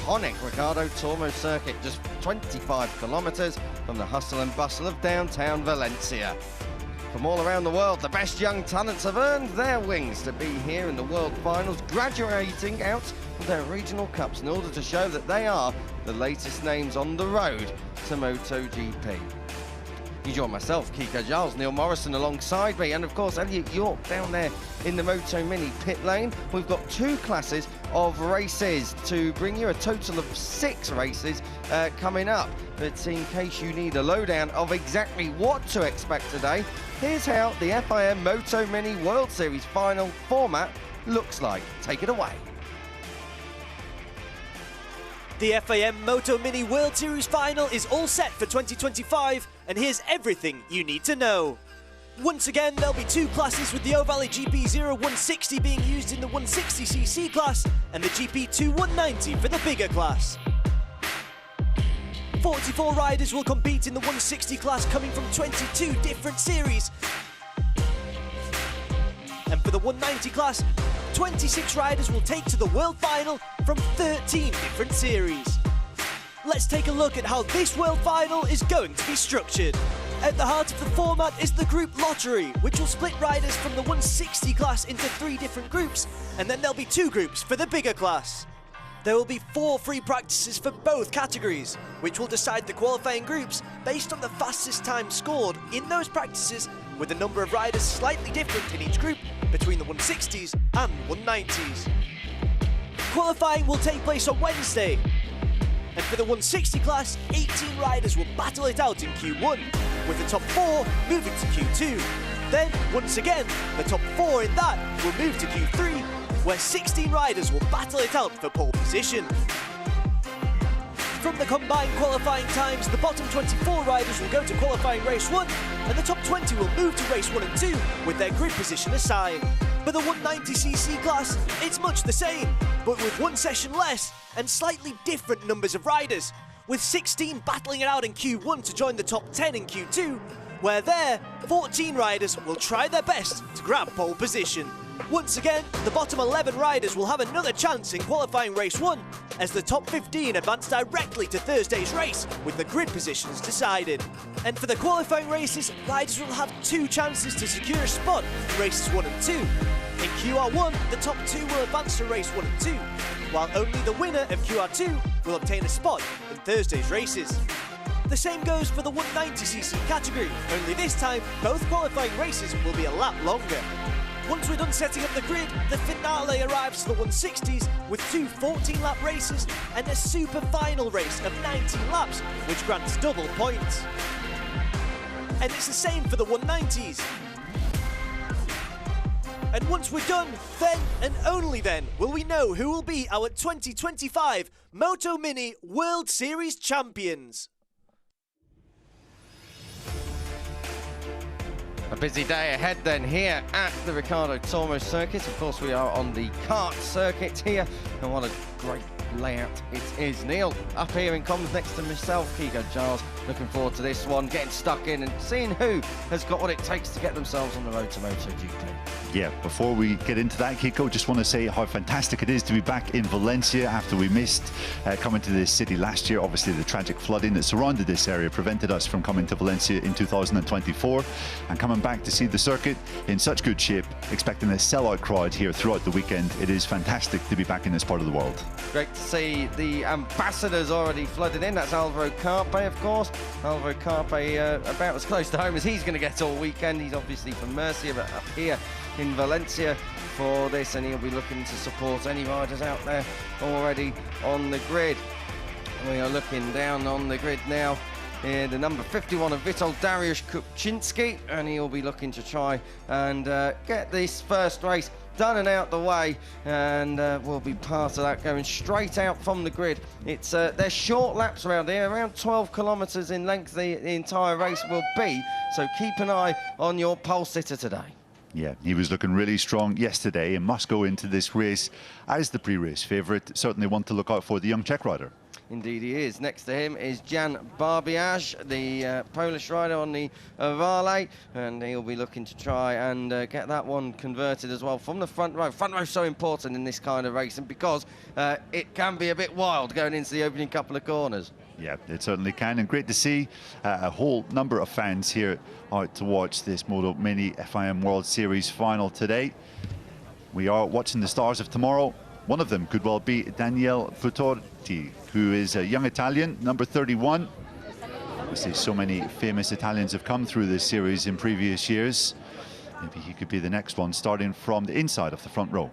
iconic Ricardo Tormo circuit, just 25 kilometres from the hustle and bustle of downtown Valencia. From all around the world, the best young talents have earned their wings to be here in the World Finals, graduating out of their regional cups in order to show that they are the latest names on the road to MotoGP. You join myself, Kiko Giles, Neil Morrison alongside me, and of course Elliot York down there in the MotoMini pit lane. We've got 2 classes of races to bring you, a total of 6 races coming up. But in case you need a lowdown of exactly what to expect today, here's how the FIM MotoMini World Series final format looks like. Take it away. The FIM MotoMini World Series final is all set for 2025, and here's everything you need to know. Once again, there'll be 2 classes, with the O'Valley GP0 160 being used in the 160cc class and the GP2 190 for the bigger class. 44 riders will compete in the 160 class, coming from 22 different series. And for the 190 class, 26 riders will take to the world final from 13 different series. Let's take a look at how this world final is going to be structured. At the heart of the format is the group lottery, which will split riders from the 160 class into 3 different groups, and then there'll be 2 groups for the bigger class. There will be 4 free practices for both categories, which will decide the qualifying groups based on the fastest time scored in those practices, with the number of riders slightly different in each group between the 160s and 190s. Qualifying will take place on Wednesday, and for the 160 class, 18 riders will battle it out in Q1, with the top 4 moving to Q2. Then, once again, the top 4 in that will move to Q3, where 16 riders will battle it out for pole position. From the combined qualifying times, the bottom 24 riders will go to qualifying race 1, and the top 20 will move to race 1 and 2 with their grid position assigned. For the 190cc class, it's much the same, but with 1 session less and slightly different numbers of riders, with 16 battling it out in Q1 to join the top 10 in Q2, where there, 14 riders will try their best to grab pole position. Once again, the bottom 11 riders will have another chance in qualifying race 1, as the top 15 advance directly to Thursday's race with the grid positions decided. And for the qualifying races, riders will have 2 chances to secure a spot in races 1 and 2. In QR1, the top 2 will advance to race 1 and 2, while only the winner of QR2 will obtain a spot in Thursday's races. The same goes for the 190cc category, only this time both qualifying races will be a lap longer. Once we're done setting up the grid, the finale arrives to the 160s with 2 14-lap races and a super final race of 19 laps, which grants double points. And it's the same for the 190s. And once we're done, then and only then will we know who will be our 2025 MotoMini World Series champions. A busy day ahead then here at the Ricardo Tormo circuit. Of course, we are on the kart circuit here, and what a great layout it is. Neil up here in comms next to myself, Kiko Giles. Looking forward to this one, getting stuck in and seeing who has got what it takes to get themselves on the road to MotoGP. Yeah, before we get into that, Kiko, just want to say how fantastic it is to be back in Valencia after we missed coming to this city last year. Obviously, the tragic flooding that surrounded this area prevented us from coming to Valencia in 2024, and coming back to see the circuit in such good shape, expecting a sellout crowd here throughout the weekend. It is fantastic to be back in this part of the world. Great to see the ambassadors already flooded in. That's Alvaro Carpe, of course. Alvaro Carpe about as close to home as he's going to get all weekend. He's obviously from Murcia, but up here in Valencia for this, and he'll be looking to support any riders out there already on the grid. We are looking down on the grid now. The number 51 of Witold Dariusz Kupczynski, and he'll be looking to try and get this first race done and out the way, and we'll be part of that, going straight out from the grid. It's they're short laps around here, around 12 kilometres in length the entire race will be, so keep an eye on your pole sitter today. Yeah, he was looking really strong yesterday and must go into this race as the pre-race favourite. Certainly one to look out for, the young Czech rider. Indeed he is. Next to him is Jan Barbiage, the Polish rider on the Vale, and he'll be looking to try and get that one converted as well from the front row. Front row so important in this kind of racing because it can be a bit wild going into the opening couple of corners. Yeah, it certainly can, and great to see a whole number of fans here out to watch this MotoMini FIM World Series final today. We are watching the stars of tomorrow. One of them could well be Daniele Putorti, who is a young Italian, number 31. Obviously, so many famous Italians have come through this series in previous years. Maybe he could be the next one, starting from the inside of the front row.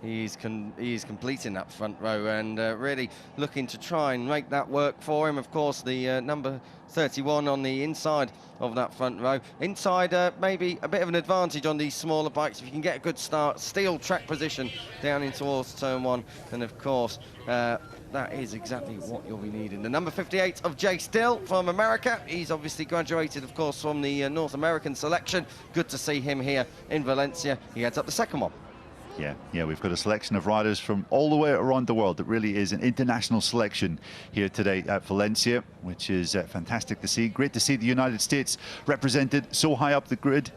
He's completing that front row and really looking to try and make that work for him. Of course, the number 31 on the inside of that front row. Inside, maybe a bit of an advantage on these smaller bikes. If you can get a good start, steal track position down in towards turn 1, and of course, that is exactly what you'll be needing. The number 58 of Jay Still from America. He's obviously graduated, of course, from the North American selection. Good to see him here in Valencia. He heads up the second one. Yeah, we've got a selection of riders from all the way around the world. It really is an international selection here today at Valencia, which is fantastic to see. Great to see the United States represented so high up the grid.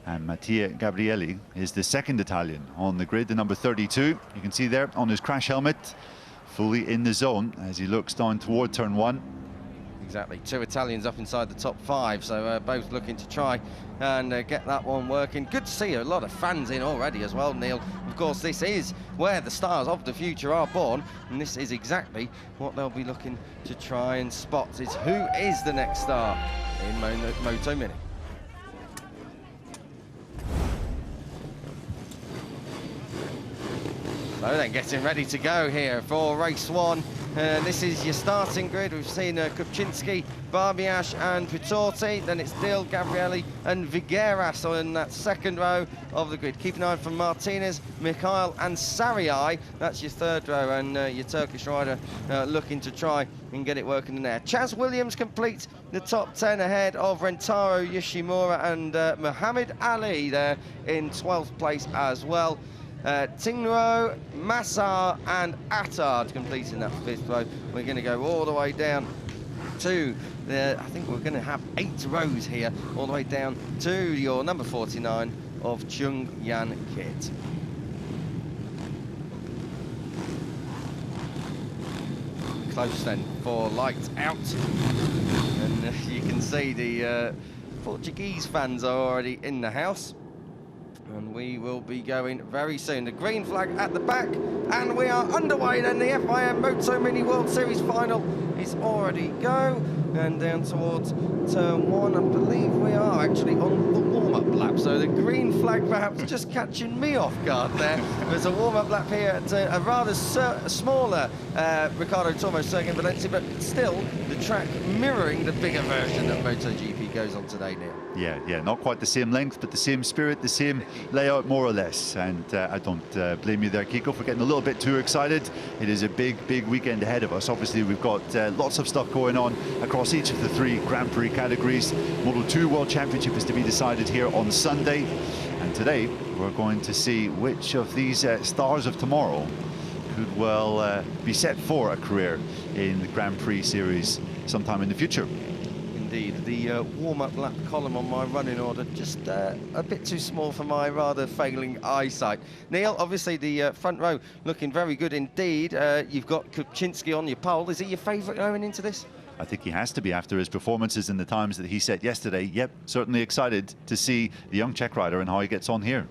And Mattia Gabrielli is the second Italian on the grid, the number 32. You can see there on his crash helmet, fully in the zone as he looks down toward turn 1. Exactly, 2 Italians up inside the top 5, so both looking to try and get that one working. Good to see a lot of fans in already as well, Neil. Of course, this is where the stars of the future are born, and this is exactly what they'll be looking to try and spot, is who is the next star in MotoMini. So then getting ready to go here for race 1. This is your starting grid. We've seen Kupczynski, Barbiage and Putorti. Then it's Dill, Gabrielli and Vigueras in that second row of the grid. Keep an eye for Martinez, Mikhail and Sarai. That's your third row, and your Turkish rider looking to try and get it working in there. Chaz Williams completes the top 10 ahead of Rentaro Yoshimura and Muhammad Ali there in 12th place as well. Tingro, Massar and Attard completing that 5th row. We're going to go all the way down to I think we're going to have 8 rows here, all the way down to your number 49 of Chung Yan Kit. Close then for lights out, and you can see the Portuguese fans are already in the house. And we will be going very soon. The green flag at the back, and we are underway then. The FIM MotoMini World Series final is already go, and down towards turn 1, I believe we are actually on the warm-up lap. So the green flag perhaps just catching me off guard there. There's a warm-up lap here at a rather smaller Ricardo Tormo circuit in Valencia, but still the track mirroring the bigger version that MotoGP goes on today, Neil. Yeah, not quite the same length, but the same spirit, the same layout, more or less. And I don't blame you there, Kiko, for getting a little bit too excited. It is a big weekend ahead of us. Obviously, we've got lots of stuff going on across each of the 3 Grand Prix categories. Moto2 World Championship is to be decided here on Sunday. And today, we're going to see which of these stars of tomorrow could well be set for a career in the Grand Prix series sometime in the future. Indeed, the warm-up lap column on my running order just a bit too small for my rather failing eyesight. Neil, obviously the front row looking very good indeed. You've got Kupczynski on your pole. Is he your favourite going into this? I think he has to be after his performances and the times that he set yesterday. Yep, certainly excited to see the young Czech rider and how he gets on here.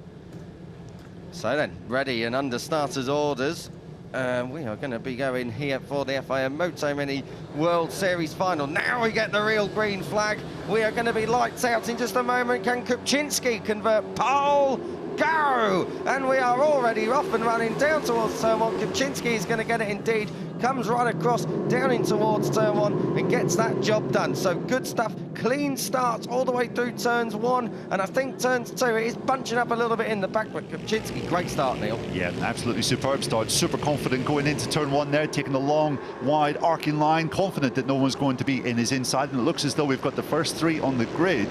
So then, ready and under starters' orders. We are going to be going here for the FIM MotoMini World Series final. Now we get the real green flag. We are going to be lights out in just a moment. Can Kupczynski convert pole? Go! And we are already off and running down towards turn 1. Kupczynski is going to get it indeed. Comes right across, down in towards turn 1 and gets that job done. So good stuff clean start all the way through turns 1, and I think turns 2. It is bunching up a little bit in the back, but Kupczynski, great start, Neil. Yeah, absolutely superb start. Super confident going into turn 1 there, taking a long, wide, arcing line, confident that no one's going to be in his inside, and it looks as though we've got the first 3 on the grid.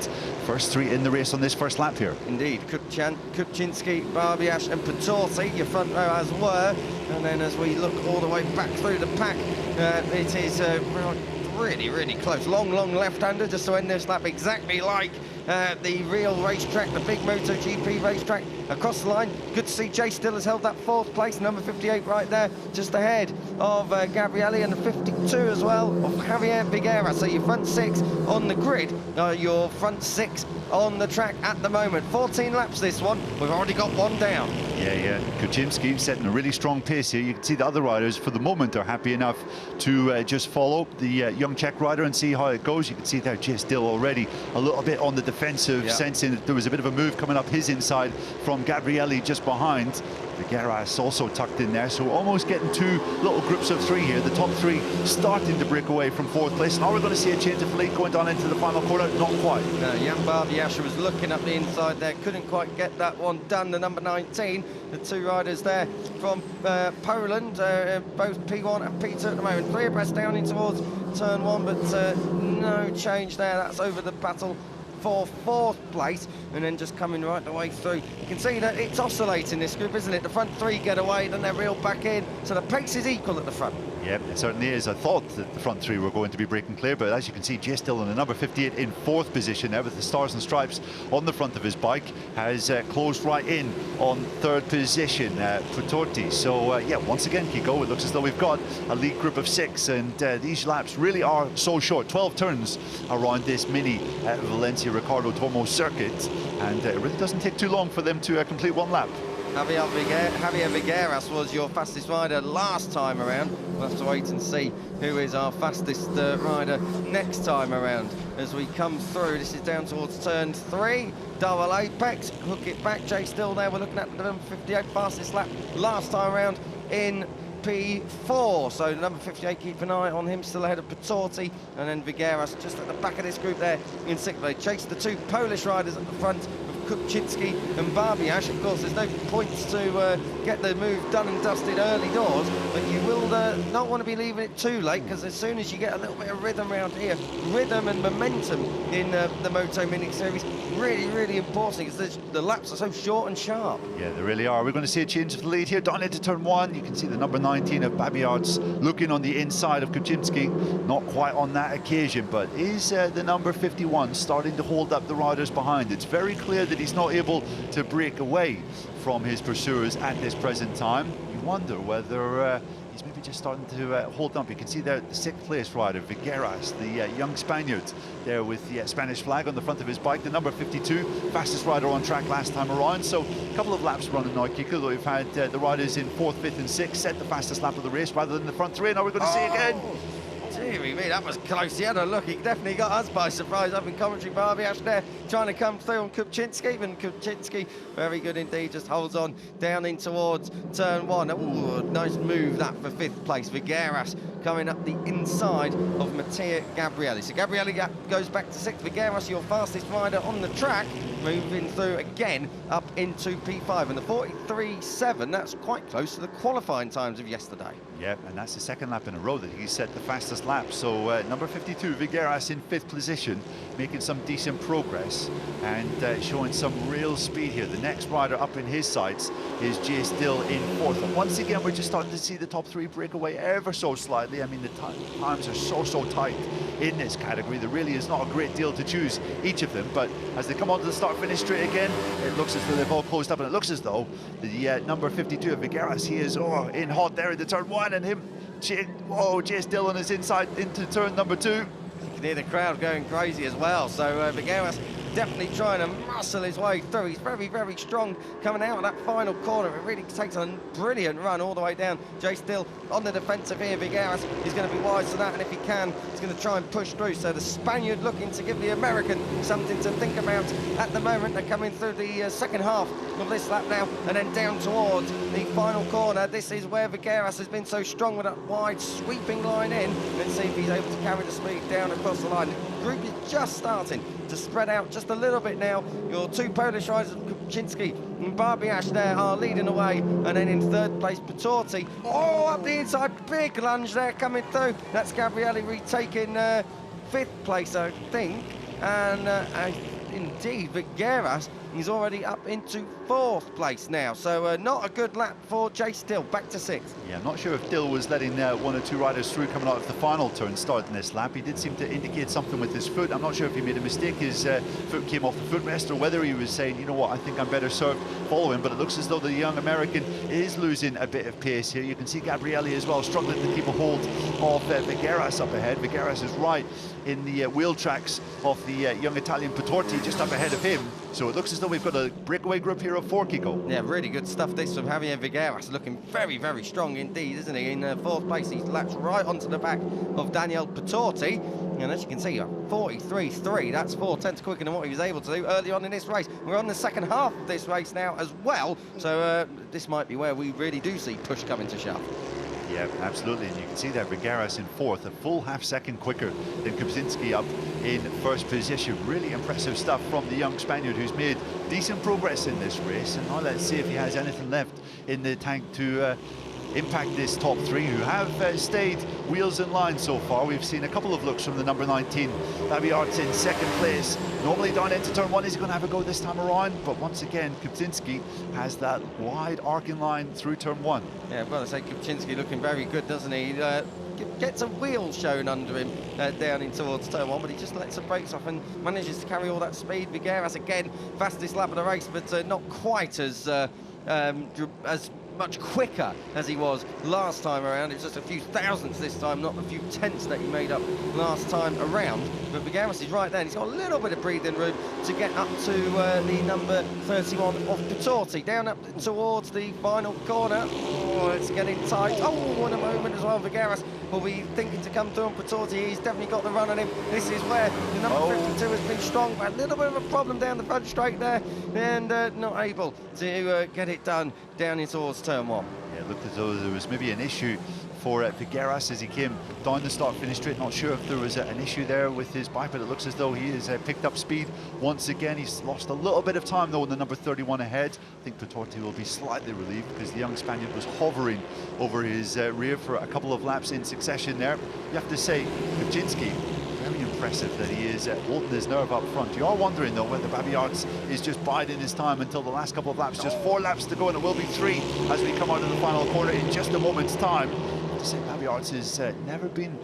First 3 in the race on this first lap here. Indeed, Kupczynski, Barbiash and Patorti, your front row as were, and then as we look all the way back through the pack, it is really close. Long left-hander just to end this lap, exactly like the real racetrack, the big MotoGP racetrack. Across the line, good to see Jay Still has held that 4th place, number 58 right there, just ahead of Gabrielli, and the 52 as well of Javier Viguera. So your front 6 on the grid, your front 6 on the track at the moment. 14 laps this one, we've already got 1 down. Yeah. Kupczynski setting a really strong pace here. You can see the other riders for the moment are happy enough to just follow the young Czech rider and see how it goes. You can see there Jay Still already a little bit on the defensive, sensing that there was a bit of a move coming up his inside from Gabrielli just behind. Vigueras also tucked in there, so almost getting 2 little groups of 3 here. The top 3 starting to break away from 4th place. Now we're going to see a change of lead going down into the final corner. Not quite. No, Jan Barbiash was looking up the inside there, couldn't quite get that one done. The number 19, the 2 riders there from Poland, both P1 and P2 at the moment. 3 abreast down in towards turn 1, but no change there. That's over the battle for 4th place, and then just coming right the way through. You can see that it's oscillating, this group, isn't it? The front 3 get away, then they're reeled back in, so the pace is equal at the front. Yep, it certainly is. I thought that the front 3 were going to be breaking clear, but as you can see, Jay Still in the number 58 in 4th position there with the stars and stripes on the front of his bike, has closed right in on 3rd position, Patorti. So yeah, once again, Kiko, it looks as though we've got a lead group of 6, and these laps really are so short. 12 turns around this mini Valencia Ricardo Tormo circuit, and it really doesn't take too long for them to complete 1 lap. Javier Vigueras was your fastest rider last time around. We'll have to wait and see who is our fastest rider next time around. As we come through, this is down towards turn 3, double apex, hook it back, Jay Still there. We're looking at the number 58 fastest lap last time around in P4, so number 58, keep an eye on him, still ahead of Patorti, and then Vigueras just at the back of this group there in 6th place. Chase the 2 Polish riders at the front, Kupczynski and Barbiash. Of course, there's no points to get the move done and dusted early doors, but you will not want to be leaving it too late, because as soon as you get a little bit of rhythm around here, rhythm and momentum in the MotoMini series, really important, because the laps are so short and sharp. Yeah, they really are. We're going to see a change of the lead here down into turn 1. You can see the number 19 of Babiards looking on the inside of Kupczynski. Not quite on that occasion, but is the number 51 starting to hold up the riders behind. It's very clear that he's not able to break away from his pursuers at this present time. You wonder whether he's maybe just starting to hold up. You can see there the 6th place rider, Vigueras, the young Spaniard, there with the Spanish flag on the front of his bike, the number 52, fastest rider on track last time around. So a couple of laps running now, Kiko, though we've had the riders in 4th, 5th and 6th set the fastest lap of the race rather than the front 3. Now we're going to see again. Deary me, that was close. He had a look. He definitely got us by surprise up in commentary. Barbiash there trying to come through on Kupczynski, and Kupczynski, very good indeed, just holds on down in towards turn 1. Ooh, nice move that for 5th place. Vigueras coming up the inside of Mattia Gabrielli. So Gabrielli goes back to 6th. Vigueras, your fastest rider on the track, moving through again up into P5. And the 43.7, that's quite close to the qualifying times of yesterday. Yeah, and that's the 2nd lap in a row that he set the fastest lap. So number 52, Vigueras in 5th position, making some decent progress and showing some real speed here. The next rider up in his sights is Jay Still in 4th. And once again, we're just starting to see the top 3 break away ever so slightly. I mean, the times are so tight in this category. There really is not a great deal to choose each of them, but as they come onto the start-finish straight again, it looks as though they've all closed up, and it looks as though the number 52 of Vigueras, he is in hot there into turn 1, and him, Jay Still on his inside into turn number 2. You can hear the crowd going crazy as well. So Vigueras definitely trying to muscle his way through. He's very, very strong coming out of that final corner. It really takes a brilliant run all the way down. Jay still on the defensive here. Vigueras is going to be wise to that, and if he can, he's going to try and push through. So the Spaniard looking to give the American something to think about at the moment. They're coming through the second half of this lap now, and then down towards the final corner. This is where Vigueras has been so strong with that wide sweeping line in. Let's see if he's able to carry the speed down across the line. The group is just starting to spread out just a little bit now. Your two Polish riders, Kuczynski and Barbiash, there are leading away, and then in third place Patorti. Oh, up the inside, big lunge there coming through. That's Gabrielli retaking fifth place, I think, and indeed Vigueras is already up into fourth place now. So not a good lap for Jay Still, back to sixth. Yeah, I'm not sure if Dill was letting one or two riders through coming out of the final turn starting this lap. He did seem to indicate something with his foot. I'm not sure if he made a mistake, his foot came off the footrest, or whether he was saying, you know what, I think I'm better served following. But it looks as though the young American is losing a bit of pace here. You can see Gabrielli as well struggling to keep a hold of Vigueras up ahead. Vigueras is right in the wheel tracks of the young Italian Patorti, just up ahead of him. So it looks as though we've got a breakaway group here of four, Kiko. Yeah, really good stuff this from Javier Vigueras, looking very, very strong indeed, isn't he? In fourth place, he's lapped right onto the back of Daniel Patorti. And as you can see, 43.3, that's 4/10 quicker than what he was able to do early on in this race. We're on the second half of this race now as well, so this might be where we really do see push coming to shove. Yeah, absolutely, and you can see there Vigueras in fourth, a full half-second quicker than Kuczynski up in first position. Really impressive stuff from the young Spaniard, who's made decent progress in this race, and now let's see if he has anything left in the tank to impact this top three, who have stayed wheels in line so far. We've seen a couple of looks from the number 19, Babiart's in second place. Normally down into turn one, he's going to have a go this time around, but once again, Kuczynski has that wide arcing line through turn one. Yeah, I've got to say, Kuczynski looking very good, doesn't he? Gets a wheel shown under him down in towards turn one, but he just lets the brakes off and manages to carry all that speed. Vigueras again, fastest lap of the race, but not quite as much quicker as he was last time around. It was just a few thousandths this time, not a few tenths that he made up last time around. But Vigueras is right there, and he's got a little bit of breathing room to get up to the number 31 of Patorti. Down up towards the final corner. Oh, it's getting tight. Oh, what a moment as well. Vigueras will be thinking to come through on Patorti. He's definitely got the run on him. This is where the number 52 has been strong, but a little bit of a problem down the front straight there, and not able to get it done down in towards turn one. Yeah, it looked as though there was maybe an issue for Vigueras as he came down the start-finish straight. Not sure if there was an issue there with his bike, but it looks as though he has picked up speed once again. He's lost a little bit of time though in the number 31 ahead. I think Patorti will be slightly relieved because the young Spaniard was hovering over his rear for a couple of laps in succession there. You have to say, Kuczynski, very impressive that he is holding his nerve up front. You are wondering though whether Babiart's is just biding his time until the last couple of laps. Just 4 laps to go, and it will be 3 as we come out of the final corner in just a moment's time. To say Babiart's has never been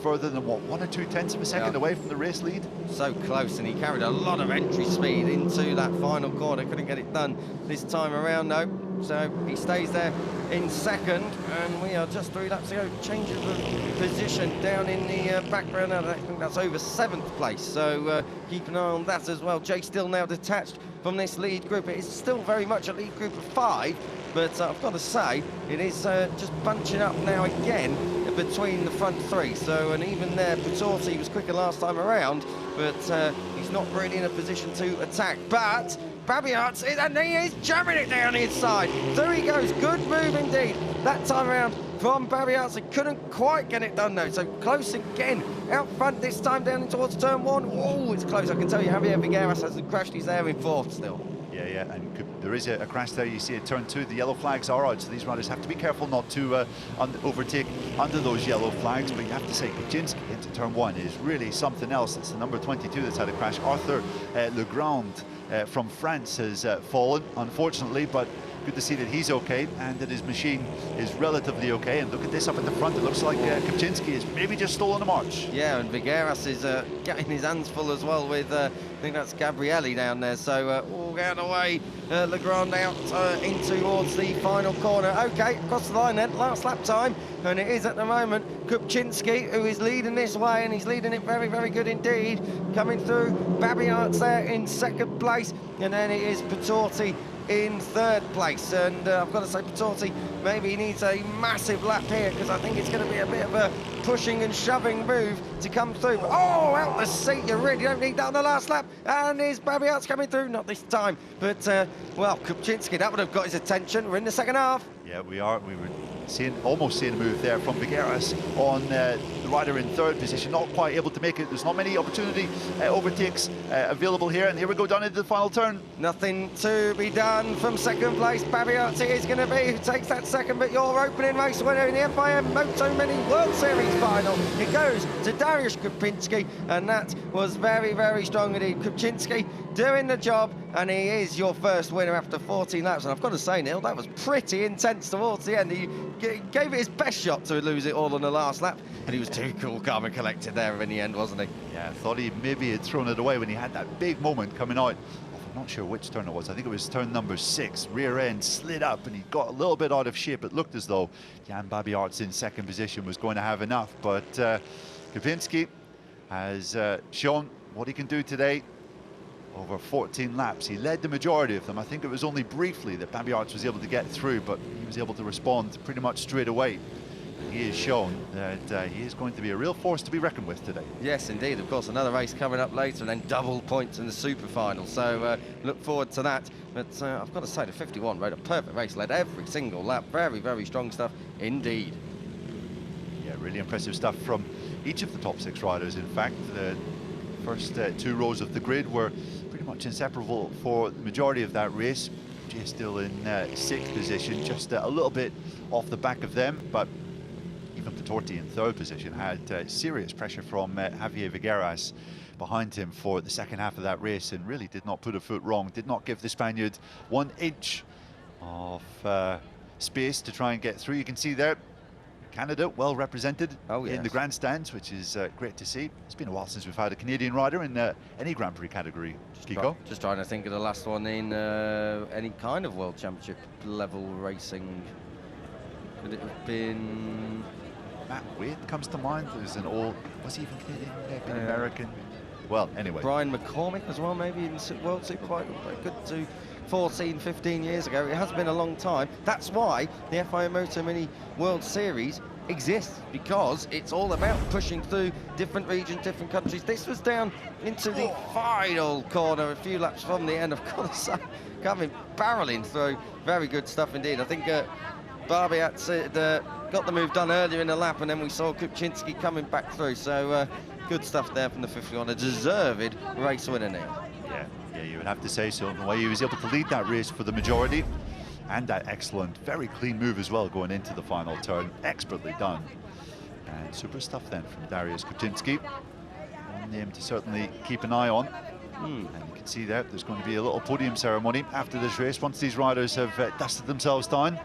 further than what, 1 or 2 tenths of a second away from the race lead. So close, and he carried a lot of entry speed into that final corner. Couldn't get it done this time around though, so he stays there in second, and we are just 3 laps to go. Change of position down in the background. I think that's over 7th place, so keep an eye on that as well. Jay Still now detached from this lead group. It is still very much a lead group of 5, but I've got to say, it is just bunching up now again between the front 3. So, and even there, Patorti was quicker last time around, but he's not really in a position to attack. But Babiart's, and he is jamming it down inside. There he goes, good move indeed. That time around from Babiart's, he couldn't quite get it done though. So close again, out front this time down towards turn 1. Oh, it's close. I can tell you, Javier Vigueras hasn't crashed. He's there in 4th still. Yeah, and there is a crash there. You see at turn 2, the yellow flags are out, so these riders have to be careful not to overtake under those yellow flags. But you have to say, Kuczynski into turn 1 is really something else. It's the number 22 that's had a crash. Arthur Legrand from France has fallen, unfortunately, but good to see that he's okay and that his machine is relatively okay. And look at this up at the front. It looks like Kupczynski has maybe just stolen a march. Yeah, and Vigueras is getting his hands full as well with, I think that's Gabrielli down there. So all out of the way, Legrand out in towards the final corner. Okay, across the line then, last lap time. And it is at the moment Kupczynski who is leading this way, and he's leading it very, very good indeed. Coming through, Babiart's there in second place, and then it is Patorti in third place. And I've got to say, Patorti maybe needs a massive lap here, because I think it's going to be a bit of a pushing and shoving move to come through. Oh, out the seat, you really don't need that on the last lap. And here's Babiart's coming through, not this time. But, well, Kupczynski, that would have got his attention. We're in the second half. Yeah, we are. We were almost seeing a move there from Vigueras on the rider in third position. Not quite able to make it. There's not many opportunity overtakes available here. And here we go down into the final turn. Nothing to be done from second place. Babiarti is going to be who takes that second, but your opening race winner in the FIM MotoMini World Series final. It goes to Dariusz Kupczynski, and that was very, very strong indeed. Kupczynski doing the job, and he is your first winner after 14 laps. And I've got to say, Neil, that was pretty intense towards the end. He gave it his best shot to lose it all on the last lap, and he was too cool, calm and collected there in the end, wasn't he? Yeah, I thought he maybe had thrown it away when he had that big moment coming out. I'm not sure which turn it was. I think it was turn number 6. Rear end slid up and he got a little bit out of shape. It looked as though Jan Babiart's in second position was going to have enough, but Kupczynski has shown what he can do today. Over 14 laps, he led the majority of them. I think it was only briefly that Babiarts was able to get through, but he was able to respond pretty much straight away. He has shown that he is going to be a real force to be reckoned with today. Yes, indeed. Of course, another race coming up later, and then double points in the super final. So look forward to that. But I've got to say, the 51 rode a perfect race, led every single lap. Very, very strong stuff indeed. Yeah, really impressive stuff from each of the top 6 riders. In fact, the first 2 rows of the grid were pretty much inseparable for the majority of that race. Jay still in 6th position, just a little bit off the back of them, but even Patorti in 3rd position had serious pressure from Javier Vigueras behind him for the second half of that race, and really did not put a foot wrong, did not give the Spaniard 1 inch of space to try and get through. You can see there Canada well represented in the grandstands, which is great to see. It's been a while since we've had a Canadian rider in any Grand Prix category. Kiko? Just trying to think of the last one in any kind of World Championship level racing. Could it have been... Matt Wade comes to mind. There's an old... Was he even Canadian? Maybe American? Well, anyway. Brian McCormick as well, maybe in World Superbike. Good to 14, 15 years ago. It has been a long time. That's why the FIM MotoMini World Series exists, because it's all about pushing through different regions, different countries. This was down into the final corner, a few laps from the end. Of course, coming barreling through. Very good stuff indeed. I think Babiarts got the move done earlier in the lap, and then we saw Kupczynski coming back through. So good stuff there from the 51. A deserved race winner now. Yeah, you would have to say so. The way he was able to lead that race for the majority, and that excellent, very clean move as well going into the final turn. Expertly done. And super stuff then from Dariusz Kupczynski. A name to certainly keep an eye on. And you can see there's going to be a little podium ceremony after this race, once these riders have dusted themselves down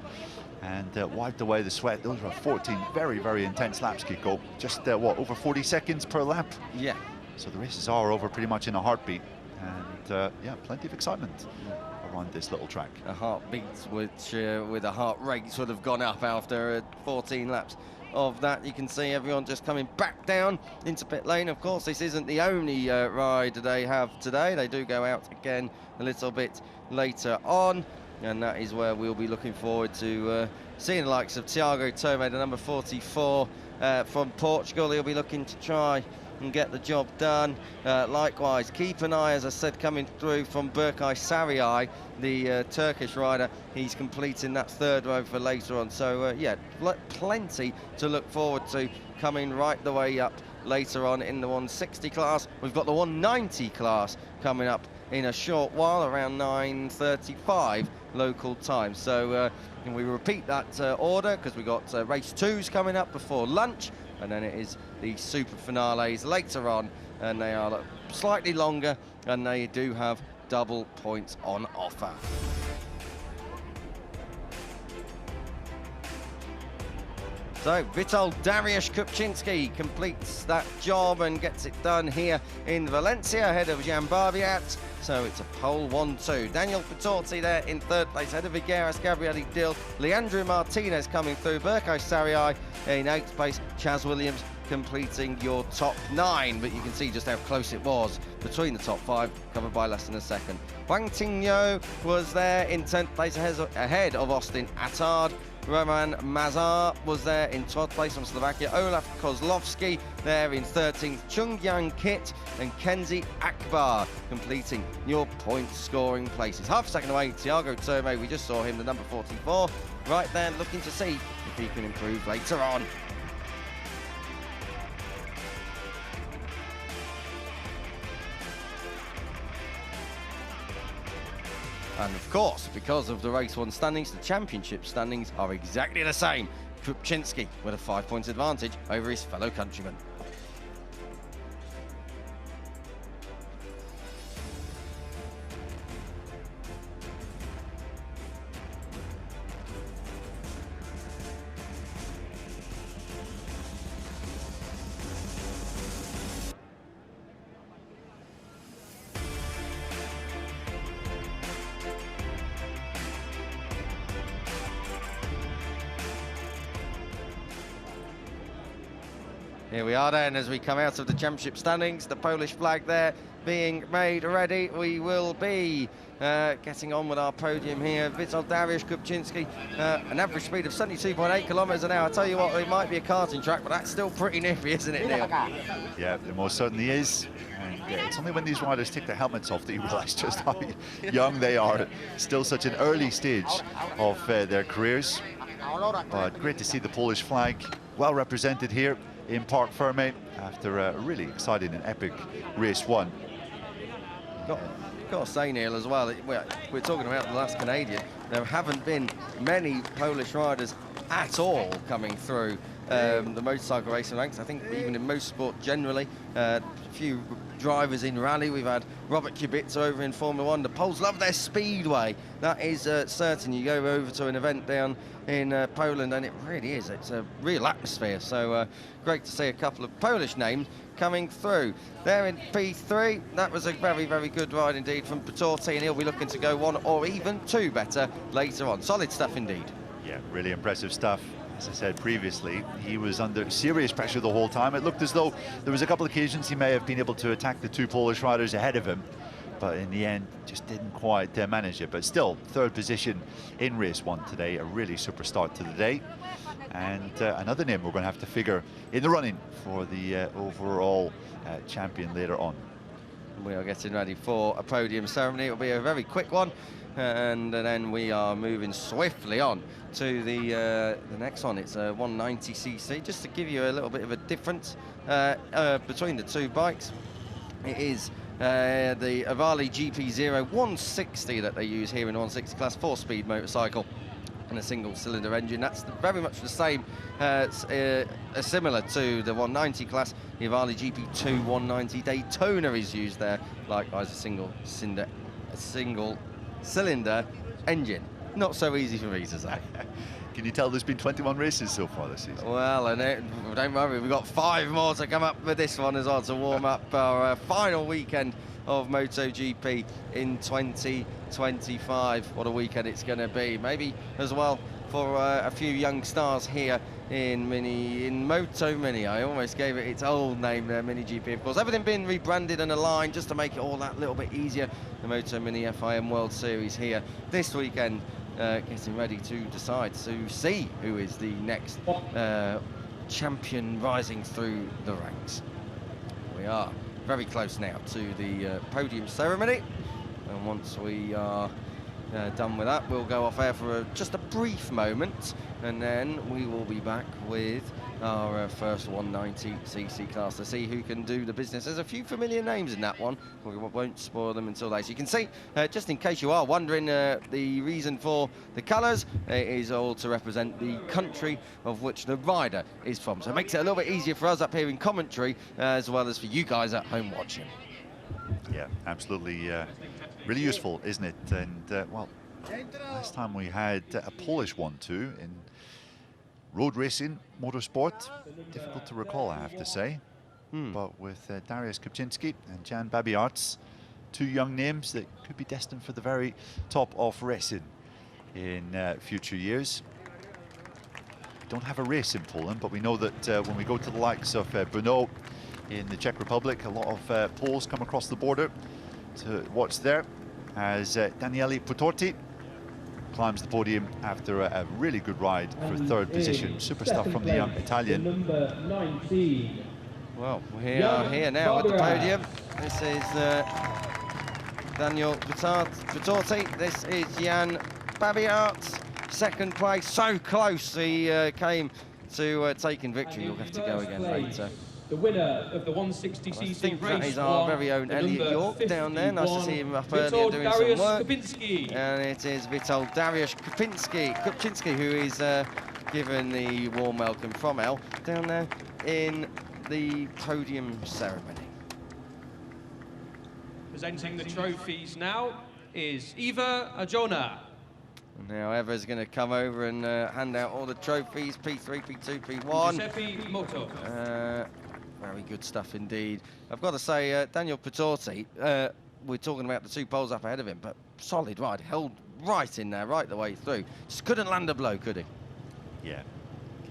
and wiped away the sweat. Those were 14 very, very intense laps, Kiko. Just, what, over 40 seconds per lap? Yeah. So the races are over pretty much in a heartbeat. And, yeah, plenty of excitement around this little track. A heartbeat which, with a heart rate, would have gone up after 14 laps of that. You can see everyone just coming back down into pit lane. Of course, this isn't the only ride they have today. They do go out again a little bit later on, and that is where we'll be looking forward to seeing the likes of Tiago Tomé, the number 44 from Portugal. He'll be looking to try and get the job done. Likewise, keep an eye, as I said, coming through from Berkay Sarıay, the Turkish rider. He's completing that 3rd row for later on. So, yeah, plenty to look forward to coming right the way up later on in the 160 class. We've got the 190 class coming up in a short while, around 9:35 local time. So we repeat that order, because we've got race 2s coming up before lunch, and then it is the super finales later on, and they are slightly longer, and they do have double points on offer. So Witold Dariusz Kupczynski completes that job and gets it done here in Valencia ahead of Jan Barbiat. So it's a pole 1-2. Daniel Pitorti there in third place ahead of Figueras, Gabriele Dil, Leandro Martinez coming through, Berko Sariai in eighth place, Chaz Williams completing your top 9, but you can see just how close it was between the top 5, covered by less than a second. Wang Tingyo was there in 10th place ahead of Austin Attard. Roman Mazar was there in 12th place from Slovakia. Olaf Kozlovsky there in 13th. Chung Yang Kit and Kenzie Akbar completing your point scoring places. Half a second away, Thiago Terme, we just saw him, the number 44, right there looking to see if he can improve later on. And of course, because of the race 1 standings, the championship standings are exactly the same. Kupczynski with a 5-point advantage over his fellow countrymen. Here we are then as we come out of the championship standings, the Polish flag there being made ready. We will be getting on with our podium here. Witold Dariusz Kupczynski, an average speed of 72.8 kilometres an hour. I tell you what, it might be a karting track, but that's still pretty nippy, isn't it, Neil? Yeah, it most certainly is. And it's only when these riders take their helmets off that you realise just how young they are. Still such an early stage of their careers. But great to see the Polish flag well represented here in Parc Fermé after a really exciting and epic race 1. Got to say, Neil, as well, we're talking about the last Canadian. There haven't been many Polish riders at all coming through the motorcycle racing ranks. I think even in motorsport generally, a few drivers in rally. We've had Robert Kubica over in Formula 1. The Poles love their speedway. That is certain. You go over to an event down in Poland and it really is. It's a real atmosphere. So great to see a couple of Polish names coming through. There in P3, that was a very, very good ride indeed from Pitorti, and he'll be looking to go 1 or even 2 better later on. Solid stuff indeed. Yeah, really impressive stuff. As I said previously, he was under serious pressure the whole time. It looked as though there was a couple of occasions he may have been able to attack the 2 Polish riders ahead of him, but in the end just didn't quite manage it. But still, 3rd position in race 1 today, a really super start to the day. And another name we're going to have to figure in the running for the overall champion later on. We are getting ready for a podium ceremony. It will be a very quick one, and then we are moving swiftly on to the next one. It's a 190cc. Just to give you a little bit of a difference between the 2 bikes, it is the Avali GP0 160 that they use here in 160 class, 4-speed motorcycle and a single-cylinder engine. That's very much the same, similar to the 190 class. The Avali GP2 190 Daytona is used there, likewise a single-cylinder engine. Not so easy for me to say. Can you tell there's been 21 races so far this season? Well, and don't worry, we've got 5 more to come up with this one as well to warm up our final weekend of MotoGP in 2025. What a weekend it's going to be. Maybe as well for a few young stars here in MotoMini. I almost gave it its old name there, Mini GP. Of course, everything being rebranded and aligned just to make it all that little bit easier. The MotoMini FIM World Series here this weekend, getting ready to decide to see who is the next champion rising through the ranks. We are very close now to the podium ceremony, and once we are done with that, we'll go off air for just a brief moment, and then we will be back with our first 190cc class to see who can do the business. There's a few familiar names in that one, but we won't spoil them until later. You can see, just in case you are wondering, the reason for the colours is all to represent the country of which the rider is from. So it makes it a little bit easier for us up here in commentary, as well as for you guys at home watching. Yeah, absolutely. Really useful, isn't it? And, well, last time we had a Polish 1-2 in road racing, motorsport, difficult to recall, I have to say. But with Dariusz Kupczynski and Jan Babiarts, two young names that could be destined for the very top of racing in future years. We don't have a race in Poland, but we know that when we go to the likes of Brno in the Czech Republic, a lot of Poles come across the border to watch there as Daniele Putorti climbs the podium after a really good ride for third position. Super stuff from the young Italian. Number 19. Well, we are here now at the podium. This is Daniele Putorti. This is Jan Babiarts. Second place, so close. He came to taking victory. You'll have to go again later. The winner of the 160cc I think race that is our very own Elliot York down there. Nice to see him up early doing some work. And it is Witold Dariusz Kupczynski, who is given the warm welcome from El down there in the podium ceremony. Presenting the trophies now is Eva Ajona. Now Eva's going to come over and hand out all the trophies, P3, P2, P1. Giuseppe Moto. Very good stuff indeed. I've got to say, Daniele Putorti, we're talking about the two poles up ahead of him, but solid ride, held right in there, right the way through. Just couldn't land a blow, could he? Yeah,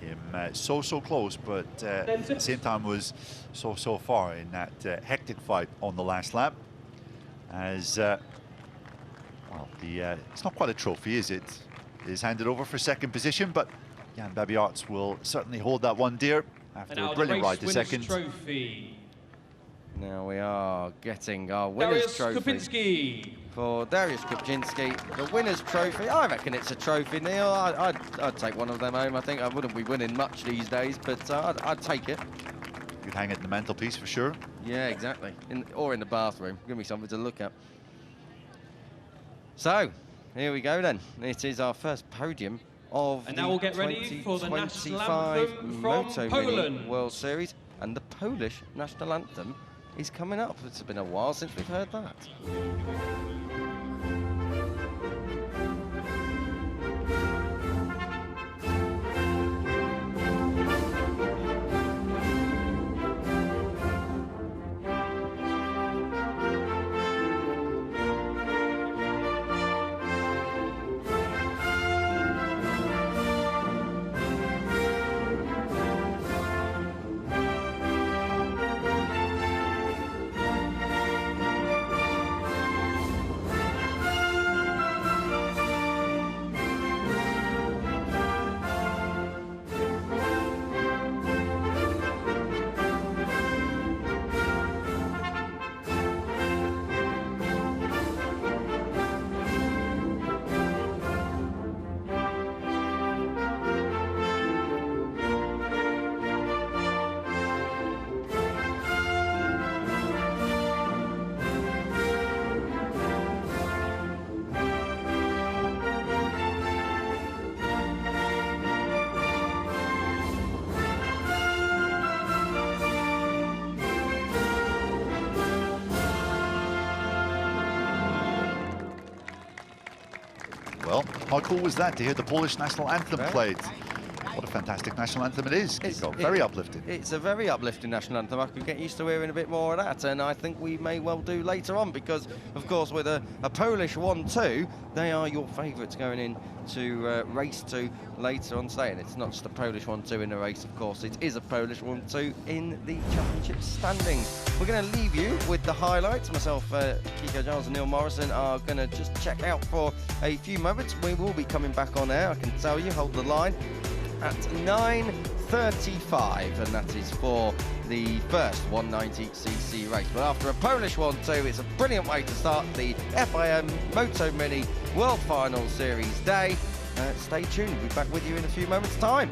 came so close, but at the same time was so far in that hectic fight on the last lap. As well, it's not quite a trophy, is it? It is handed over for second position, but Jan Babiarts will certainly hold that one dear after a brilliant ride to second. Trophy. Now we are getting our winner's trophy Kupczynski. for Dariusz Kupczynski. The winner's trophy, I reckon it's a trophy, Neil. I'd take one of them home. I think I wouldn't be winning much these days, but I'd take it. You'd hang it in the mantelpiece for sure. Yeah, exactly. Or in the bathroom. Give me something to look at. So, here we go then. It is our first podium of And the now we'll get ready for the national anthem from MotoMini Poland. World Series. And the Polish national anthem is coming up. It's been a while since we've heard that. Well, how cool was that to hear the Polish national anthem played? What a fantastic national anthem it is, Kiko. Very uplifting. It's a very uplifting national anthem. I could get used to hearing a bit more of that, and I think we may well do later on because, of course, with a Polish 1-2, they are your favourites going in to race 2 later on today. And it's not just a Polish 1-2 in the race, of course. It is a Polish 1-2 in the championship standings. We're going to leave you with the highlights. Myself, Kiko Giles and Neil Morrison are going to just check out for a few moments. We will be coming back on air, I can tell you. Hold the line. At 9:35, and that is for the first 190cc race. But after a Polish 1-2, it's a brilliant way to start the FIM MotoMini World Final Series day. Stay tuned, we'll be back with you in a few moments' time.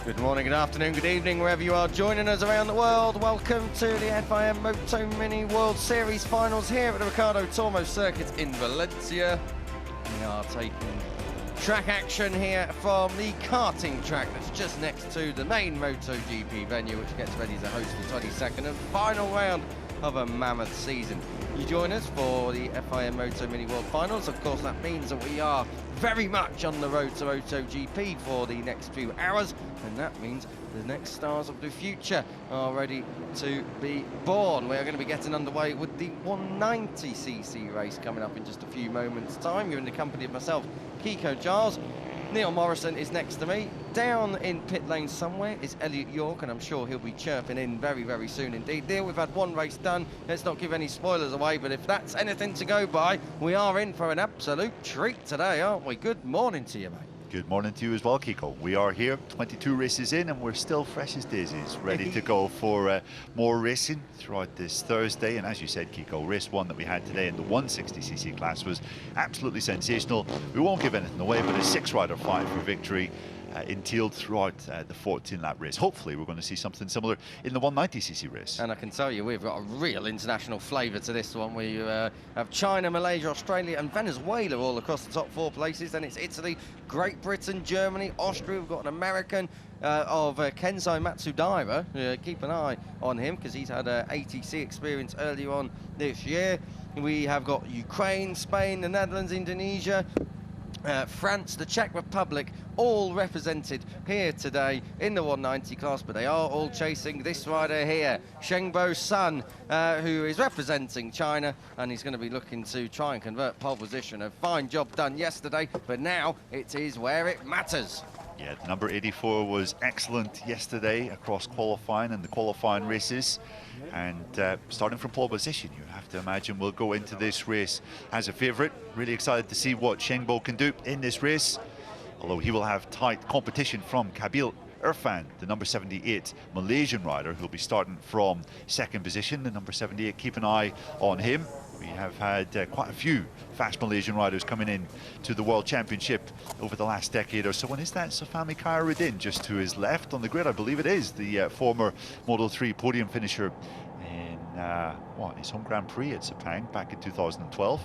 Good morning, good afternoon, good evening, wherever you are joining us around the world. Welcome to the FIM MotoMini World Series finals here at the Ricardo Tormo circuit in Valencia. We are taking track action here from the karting track that's just next to the main MotoGP venue, which gets ready to host the 22nd and final round of a mammoth season. You join us for the FIM MotoMini World Finals. Of course, that means that we are very much on the road to MotoGP for the next few hours, and that means the next stars of the future are ready to be born. We are going to be getting underway with the 190cc race coming up in just a few moments' time. You're in the company of myself, Kiko Giles. Neil Morrison is next to me. Down in pit lane somewhere is Elliot York, and I'm sure he'll be chirping in very, very soon indeed. Neil, we've had one race done. Let's not give any spoilers away, but if that's anything to go by, we are in for an absolute treat today, aren't we? Good morning to you, mate. Good morning to you as well, Kiko. We are here, 22 races in, and we're still fresh as daisies, ready to go for more racing throughout this Thursday. And as you said, Kiko, race one that we had today in the 160cc class was absolutely sensational. We won't give anything away, but a 6-rider fight for victory entailed throughout the 14-lap race. Hopefully we're going to see something similar in the 190cc race. And I can tell you, we've got a real international flavour to this one. We have China, Malaysia, Australia and Venezuela all across the top 4 places. Then it's Italy, Great Britain, Germany, Austria. We've got an American of Kenzai Matsudaira. Keep an eye on him because he's had ATC experience earlier on this year. We have got Ukraine, Spain, the Netherlands, Indonesia, France, the Czech Republic, all represented here today in the 190 class, but they are all chasing this rider here, Shengbo Sun, who is representing China, and he's going to be looking to try and convert pole position. A fine job done yesterday, but now it is where it matters. Yeah, number 84 was excellent yesterday across qualifying and the qualifying races. And starting from pole position, you have to imagine we'll go into this race as a favourite. Really excited to see what Shengbo can do in this race, although he will have tight competition from Kabil Irfan, the number 78 Malaysian rider, who'll be starting from second position. The number 78, keep an eye on him. We have had quite a few fast Malaysian riders coming in to the World Championship over the last decade or so. And is that Safami Khairuddin just to his left on the grid? I believe it is, the former Moto3 podium finisher in his home Grand Prix at Sepang back in 2012.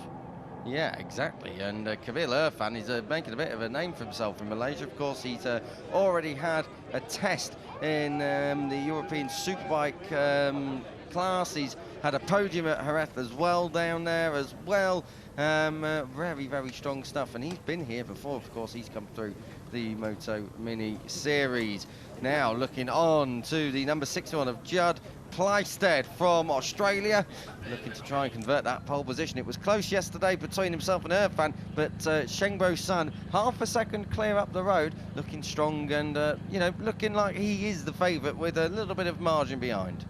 Yeah, exactly. And Kabil Irfan is making a bit of a name for himself in Malaysia. Of course, he's already had a test in the European Superbike class. He's had a podium at Jerez as well, down there as well. Very, very strong stuff. And he's been here before, of course. He's come through the MotoMini series. Now looking on to the number 61 of Judd Plysted from Australia, looking to try and convert that pole position. It was close yesterday between himself and Irfan, but Shengbo Sun half a second clear up the road, looking strong and looking like he is the favourite with a little bit of margin behind.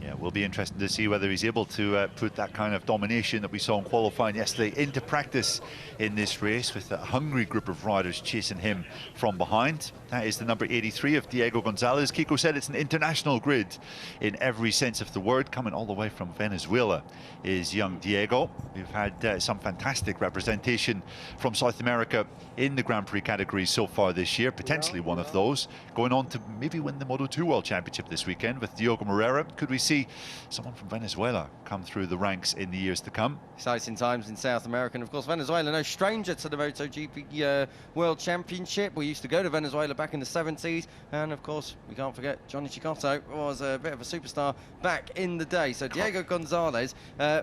Yeah, will be interesting to see whether he's able to put that kind of domination that we saw in qualifying yesterday into practice in this race, with a hungry group of riders chasing him from behind. That is the number 83 of Diego Gonzalez. Kiko said it's an international grid in every sense of the word. Coming all the way from Venezuela is young Diego. We've had some fantastic representation from South America in the Grand Prix categories so far this year, potentially one of those. Going on to maybe win the Moto2 World Championship this weekend with Diogo Moreira. Could we see someone from Venezuela come through the ranks in the years to come? Exciting times in South America, and of course Venezuela no stranger to the MotoGP World Championship. We used to go to Venezuela back in the 70s, and of course we can't forget Johnny Chicotto was a bit of a superstar back in the day. So Diego Gonzalez,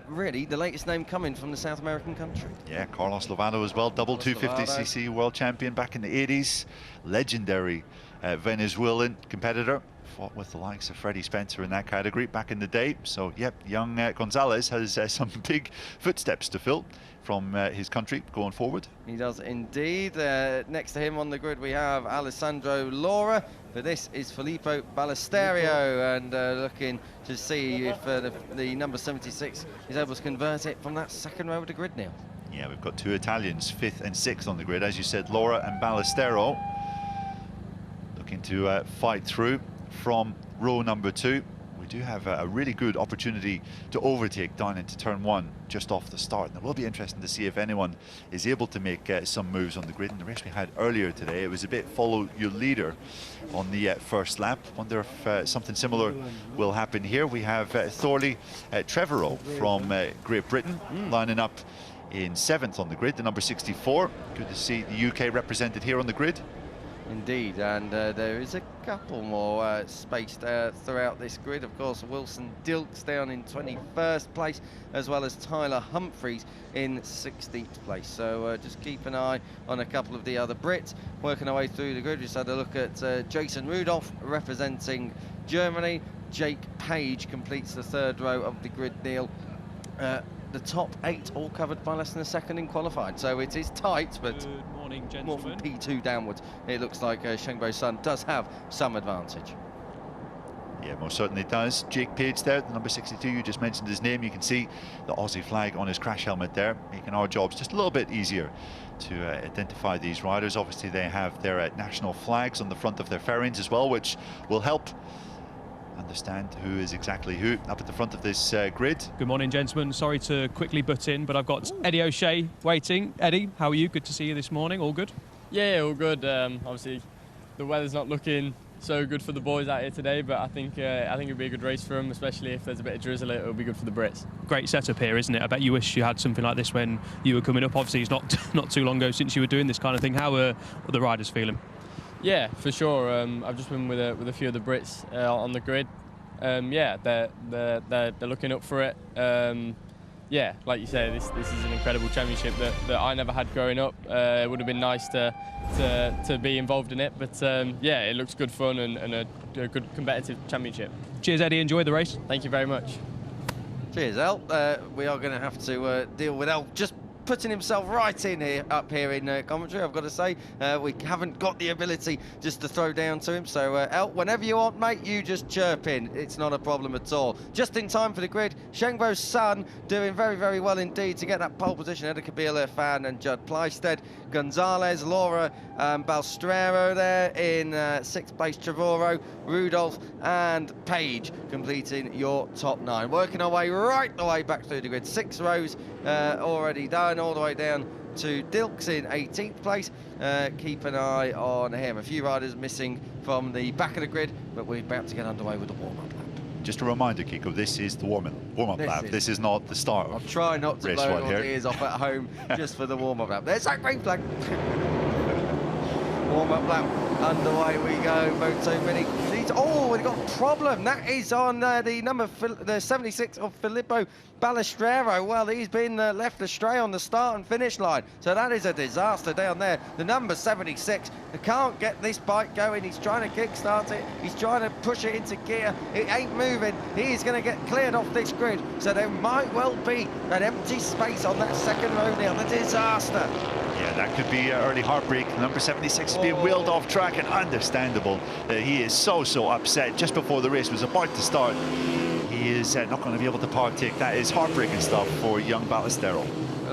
really the latest name coming from the South American country. Yeah, Carlos Lovato as well, double 250cc world champion back in the 80s. Legendary Venezuelan competitor. Fought with the likes of Freddie Spencer in that category back in the day. So, yep, young Gonzalez has some big footsteps to fill from his country going forward. He does indeed. Next to him on the grid we have Alessandro Laura, but this is Filippo Ballesterio, and looking to see if the number 76 is able to convert it from that second row of the grid, Neil. Yeah, we've got two Italians, 5th and 6th on the grid. As you said, Laura and Ballestero looking to fight through from row number 2. We do have a really good opportunity to overtake down into turn 1 just off the start. And it will be interesting to see if anyone is able to make some moves on the grid. In the race we had earlier today, it was a bit follow your leader on the first lap. Wonder if something similar will happen here. We have Thorley Trevorrow from Great Britain lining up in 7th on the grid, the number 64. Good to see the UK represented here on the grid. Indeed, and there is a couple more spaced throughout this grid. Of course, Wilson Dilks down in 21st place, as well as Tyler Humphreys in 16th place. So just keep an eye on a couple of the other Brits. Working our way through the grid, just had a look at Jason Rudolph representing Germany. Jake Page completes the 3rd row of the grid, Neil. The top 8 all covered by less than a second in qualifying, so it is tight, but Good morning, more from gentlemen. P2 downwards. It looks like Shengbo Sun does have some advantage. Yeah, most certainly does. Jake Page there, the number 62, you just mentioned his name. You can see the Aussie flag on his crash helmet there, making our jobs just a little bit easier to identify these riders. Obviously, they have their national flags on the front of their fairings as well, which will help understand who is exactly who up at the front of this grid. Good morning, gentlemen. Sorry to quickly butt in, but I've got Eddie O'Shea waiting. Eddie, how are you? Good to see you this morning. All good? Yeah, all good. Obviously, the weather's not looking so good for the boys out here today, but I think it'll be a good race for them, especially if there's a bit of drizzle. It'll be good for the Brits. Great Setup here, isn't it? I bet you wish you had something like this when you were coming up. Obviously, it's not too long ago since you were doing this kind of thing. How are the riders feeling? Yeah, for sure. I've just been with a few of the Brits on the grid. Yeah, they're looking up for it. Yeah, like you say, this is an incredible championship that I never had growing up. It would have been nice to be involved in it, but yeah, it looks good fun and a good competitive championship. Cheers, Eddie. Enjoy the race. Thank you very much. Cheers, El. We are going to have to deal with El just putting himself right in here, up here in commentary. I've got to say, we haven't got the ability just to throw down to him. So, El, whenever you want, mate, you just chirp in. It's not a problem at all. Just in time for the grid, Shengbo Sun doing very, very well indeed to get that pole position ahead of Kabila Fan and Judd Pleisted. Gonzalez, Laura Balstrero there in 6th place, Trevorrow, Rudolph and Page completing your top 9. Working our way right the way back through the grid. 6 rows already done, all the way down to Dilks in 18th place. Keep an eye on him. A few riders missing from the back of the grid, but we're about to get underway with the warm-up lap. Just a reminder, Kiko, this is the warm-up lap. This is not the start. I'll try not to race blow one all here. the ears off at home just for the warm-up lap. There's that green flag. Warm-up lap underway we go. MotoMini. Oh, we've got a problem. That is on the 76 of Filippo Balestrero. Well, he's been left astray on the start and finish line. So that is a disaster down there. The number 76 can't get this bike going. He's trying to kickstart it. He's trying to push it into gear. It ain't moving. He's going to get cleared off this grid. So there might well be an empty space on that second row now. The disaster. Yeah, that could be early heartbreak. Number 76 is being wheeled off track, and understandable. He is so upset just before the race was about to start. He is not going to be able to partake. That is heartbreaking stuff for young Ballestero.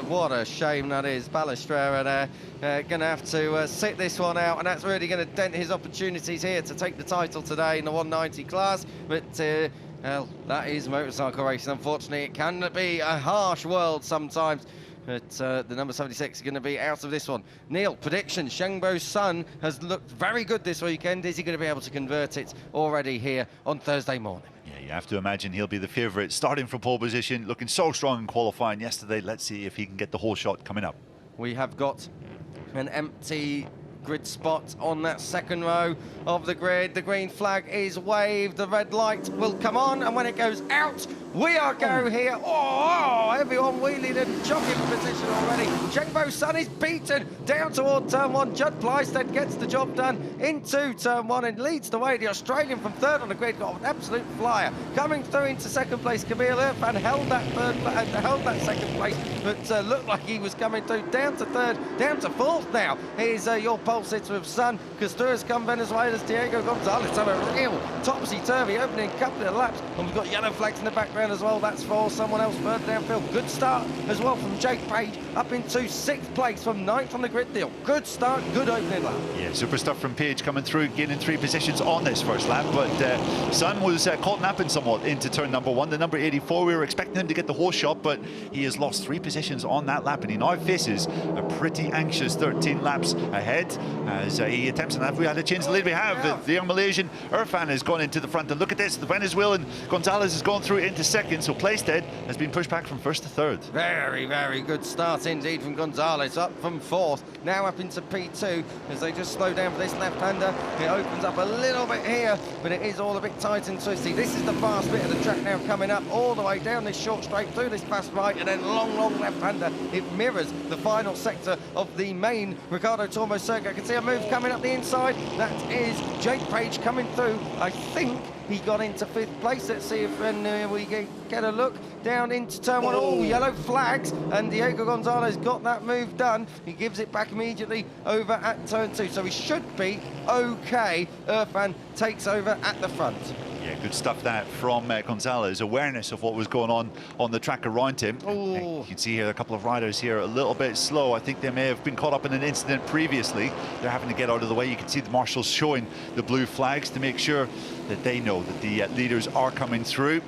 What a shame that is. Balestrero there going to have to sit this one out, and that's really going to dent his opportunities here to take the title today in the 190 class. But well, that is motorcycle racing. Unfortunately, it can be a harsh world sometimes. But the number 76 is going to be out of this one. Neil, prediction. Shengbo Sun has looked very good this weekend. Is he going to be able to convert it already here on Thursday morning? Yeah, you have to imagine he'll be the favourite, starting from pole position, looking so strong in qualifying yesterday. Let's see if he can get the whole shot coming up. We have got an empty grid spot on that second row of the grid. The green flag is waved. The red light will come on, and when it goes out, we are go here. Oh, everyone wheeling and jogging position already. Shengbo Sun is beaten down toward turn 1. Judd Pleisted gets the job done into turn 1 and leads the way. The Australian from 3rd on the grid got an absolute flyer. Coming through into 2nd place, Kabir Irfan held that held that 2nd place, but looked like he was coming through. Down to 3rd, down to 4th now. Here's your pole sitter of Sun. Costura's come Venezuela's Diego Gonzalez. So a real topsy-turvy opening couple of laps, and we've got yellow flags in the background. round as well. That's for someone else further downfield. Good start as well from Jake Page, up into 6th place from 9th on the grid deal. Good start, good opening lap. Yeah, super stuff from Page coming through, gaining 3 positions on this first lap, but Sun was caught napping somewhat into turn number 1. The number 84, we were expecting him to get the whole shot, but he has lost 3 positions on that lap, and he now faces a pretty anxious 13 laps ahead as he attempts, and have we had a change the lead? We have. The young Malaysian Irfan has gone into the front, and look at this, the Venezuelan Gonzalez has gone through into 2nd, so Plaisted has been pushed back from 1st to 3rd. Very, very good start indeed from Gonzalez, up from 4th, now up into P2 as they just slow down for this left-hander. It opens up a little bit here, but it is all a bit tight and twisty. This is the fast bit of the track now, coming up all the way down this short straight through this fast right, and then long left-hander. It mirrors the final sector of the main Ricardo Tormo circuit. I can see a move coming up the inside. That is Jake Page coming through. I think he got into 5th place. Let's see if we get a look down into turn 1. Oh, yellow flags, and Diego Gonzalez got that move done. He gives it back immediately over at turn 2, so he should be okay. Irfan takes over at the front. Yeah, good stuff that from Gonzalez. Awareness of what was going on the track around him. You can see here a couple of riders here a little bit slow. I think they may have been caught up in an incident previously. They're having to get out of the way. You can see the marshals showing the blue flags to make sure that they know that the leaders are coming through.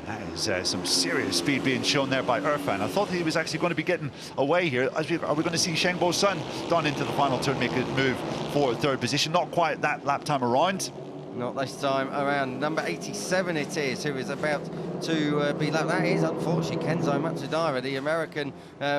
That is some serious speed being shown there by Irfan. I thought he was actually going to be getting away here. Are we going to see Shengbo Sun down into the final turn make a move for 3rd position? Not quite that lap time around. Not this time around. Number 87 it is, who is about to be lapped. That is, unfortunately, Kenzo Matsudaira, the American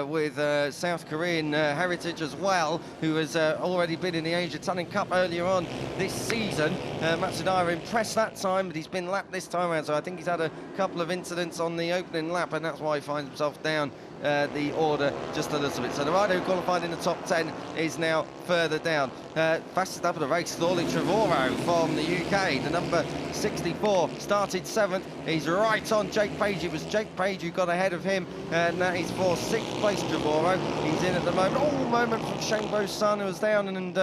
with South Korean heritage as well, who has already been in the Asia Tunning Cup earlier on this season. Matsudaira impressed that time, but he's been lapped this time around, so I think he's had a couple of incidents on the opening lap, and that's why he finds himself down the order just a little bit. So the rider who qualified in the top 10 is now further down. Fastest up of the race, Thorley Trevorrow from the UK, the number 64, started 7th. He's right on Jake Page. It was Jake Page who got ahead of him, and that is for 6th place Trevorrow. He's in at the moment. Oh, moment from Shengbo Sun, who was down and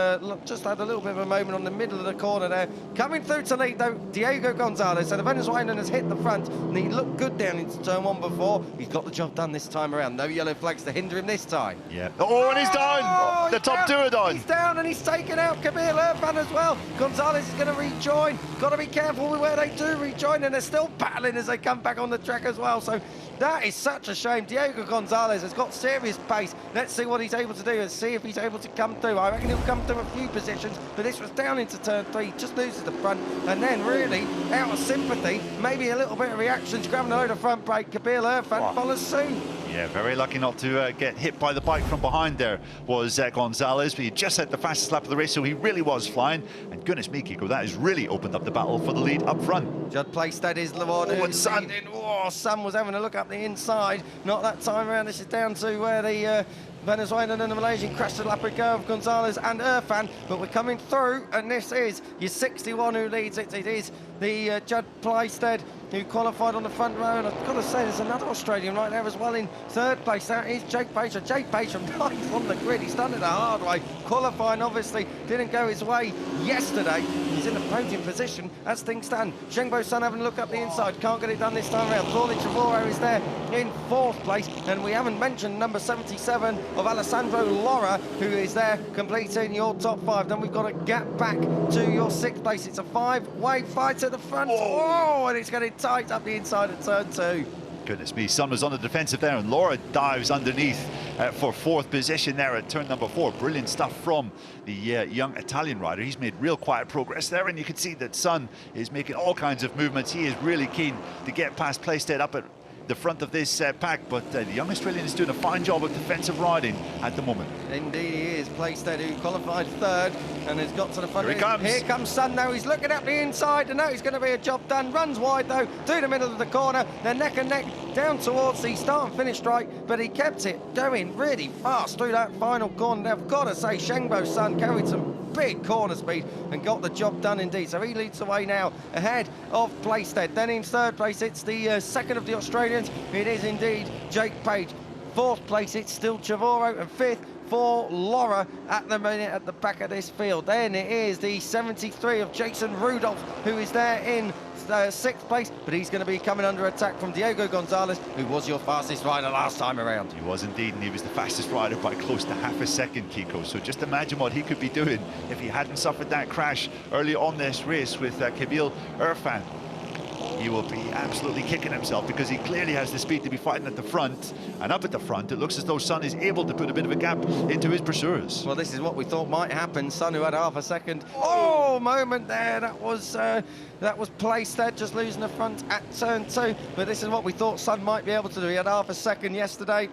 just had a little bit of a moment on the middle of the corner there. Coming through to lead though, Diego Gonzalez. So the Venezuelan has hit the front, and he looked good down into turn 1 before. He's got the job done this time around. No yellow flags to hinder him this time. Yeah. Oh, and he's down. Oh, the top 2 are down. He's down, and he's taken out Kabir Irfan as well. Gonzalez is going to rejoin. Got to be careful with where they do rejoin, and they're still battling as they come back on the track as well. So that is such a shame. Diego Gonzalez has got serious pace. Let's see what he's able to do and see if he's able to come through. I reckon he'll come through a few positions, but this was down into turn 3, just loses the front, and then really out of sympathy, maybe a little bit of reaction, grabbing a load of front brake. Kabir Irfan follows suit. Yeah, very lucky not to get hit by the bike from behind there was Gonzalez, but he just had the fastest lap of the race, so he really was flying. And goodness me, Kiko, that has really opened up the battle for the lead up front. Judd Plaisted is the one who's leading. Oh, Sun was having a look up the inside. Not that time around. This is down to where the Venezuelan and the Malaysian crashed the lap ago of Gonzalez and Irfan, but we're coming through, and this is your 61 who leads it. It is the Judd Plaisted who qualified on the front row, and I've got to say there's another Australian right there as well in 3rd place. That is Jake Page. So Jake Page from 9th on the grid. He's done it the hard way. Qualifying obviously didn't go his way yesterday. He's in the podium position as things stand. Shengbo Sun having a look up the inside. Can't get it done this time around. Thorley Trevorrow is there in 4th place, and we haven't mentioned number 77 of Alessandro Lara, who is there completing your top 5. Then we've got a gap back to your 6th place. It's a 5-way fight at the front. Oh, and it's getting tight up the inside of turn 2. Goodness me, Sun was on the defensive there, and Laura dives underneath for 4th position there at turn number 4. Brilliant stuff from the young Italian rider. He's made real quiet progress there, and you can see that Sun is making all kinds of movements. He is really keen to get past Plaisted up at the front of this pack, but the young Australian is doing a fine job of defensive riding at the moment. Indeed he is. Plaisted, who qualified 3rd and has got to the front. Here he comes. Here comes Sun now. He's looking up the inside, and now he's going to be a job done. Runs wide though, through the middle of the corner. They're neck and neck down towards the start and finish strike, but he kept it going really fast through that final corner. Now, I've got to say, Shengbo Sun carried some big corner speed and got the job done indeed. So he leads the way now ahead of Plaisted. Then in 3rd place, it's the 2nd of the Australians. It is indeed Jake Page. 4th place, it's still Trevorrow, and 5th for Lara at the minute at the back of this field. Then it is the 73 of Jason Rudolph, who is there in sixth place, but he's going to be coming under attack from Diego Gonzalez, who was your fastest rider last time around. He was indeed, and he was the fastest rider by close to half a second, Kiko. So just imagine what he could be doing if he hadn't suffered that crash early on this race with Kabil Irfan. He will be absolutely kicking himself because he clearly has the speed to be fighting at the front, and up at the front it looks as though Sun is able to put a bit of a gap into his pursuers. Well, this is what we thought might happen. Sun, who had half a second moment there, that was placed there, just losing the front at turn 2, but this is what we thought Sun might be able to do. He had half a second yesterday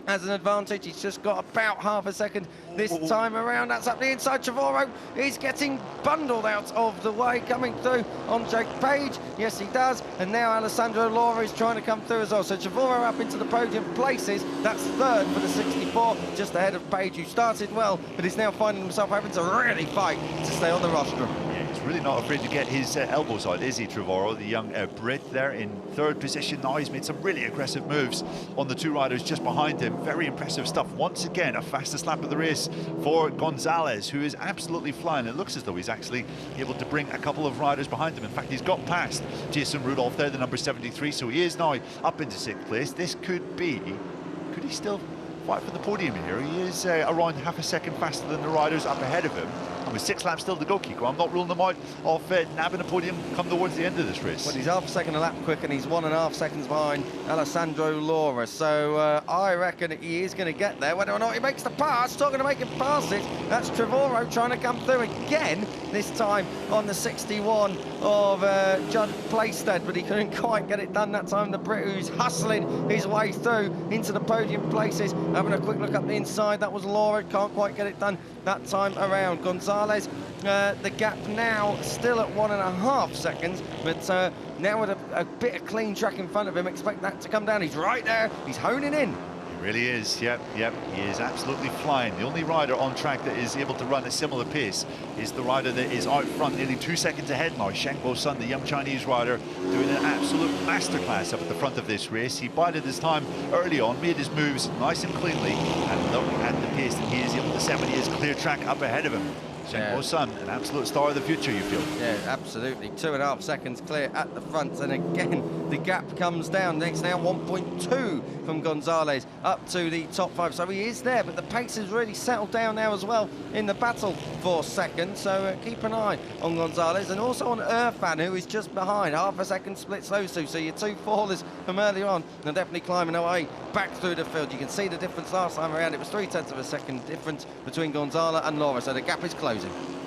as an advantage. He's just got about half a second this time around. That's up the inside. Trevorrow is getting bundled out of the way, coming through on Jake Page. Yes, he does. And now Alessandro Laura is trying to come through as well. So Trevorrow up into the podium places. That's third for the 64, just ahead of Page, who started well, but is now finding himself having to really fight to stay on the rostrum. Yeah, he's really not afraid to get his elbows out, is he, Trevorrow? The young Brit there in third position now. He's made some really aggressive moves on the two riders just behind him. Very impressive stuff. Once again, a fastest lap of the race for Gonzalez, who is absolutely flying. It looks as though he's actually able to bring a couple of riders behind him. In fact, he's got past Jason Rudolph there, the number 73, so he is now up into 6th place. This could he still fight for the podium here? He is around half a second faster than the riders up ahead of him. And with 6 laps still to go, Kiko, I'm not ruling them out of nabbing a podium come towards the end of this race. Well, he's half a second a lap quick, and he's 1.5 seconds behind Alessandro Laura. So I reckon he is going to get there. Whether or not he makes the pass, not going to make him pass it. That's Trevorrow trying to come through again, this time on the 61 of Judd Plaisted, but he couldn't quite get it done that time. The Brit, who's hustling his way through into the podium places, having a quick look up the inside. That was Laura, can't quite get it done that time around. Gonzalez, the gap now still at 1.5 seconds, but now with a bit of clean track in front of him, expect that to come down. He's right there, he's honing in. He really is, yep, he is absolutely flying. The only rider on track that is able to run a similar pace is the rider that is out front, nearly 2 seconds ahead now, Shengbo Sun, the young Chinese rider, doing an absolute masterclass up at the front of this race. He bided his time early on, made his moves nice and cleanly, and look at the pace that he is able to set when he has clear track up ahead of him. Shengbo Sun, an absolute star of the future, you feel? Yeah, absolutely. 2.5 seconds clear at the front, and again the gap comes down. Next now 1.2 from Gonzalez up to the top 5, so he is there, but the pace has really settled down now as well in the battle for second. So keep an eye on Gonzalez, and also on Irfan, who is just behind. Half a second splits those two, so your two fallers from earlier on are definitely climbing away back through the field. You can see the difference last time around. It was 0.3 of a second difference between Gonzalez and Laura, so the gap is closing.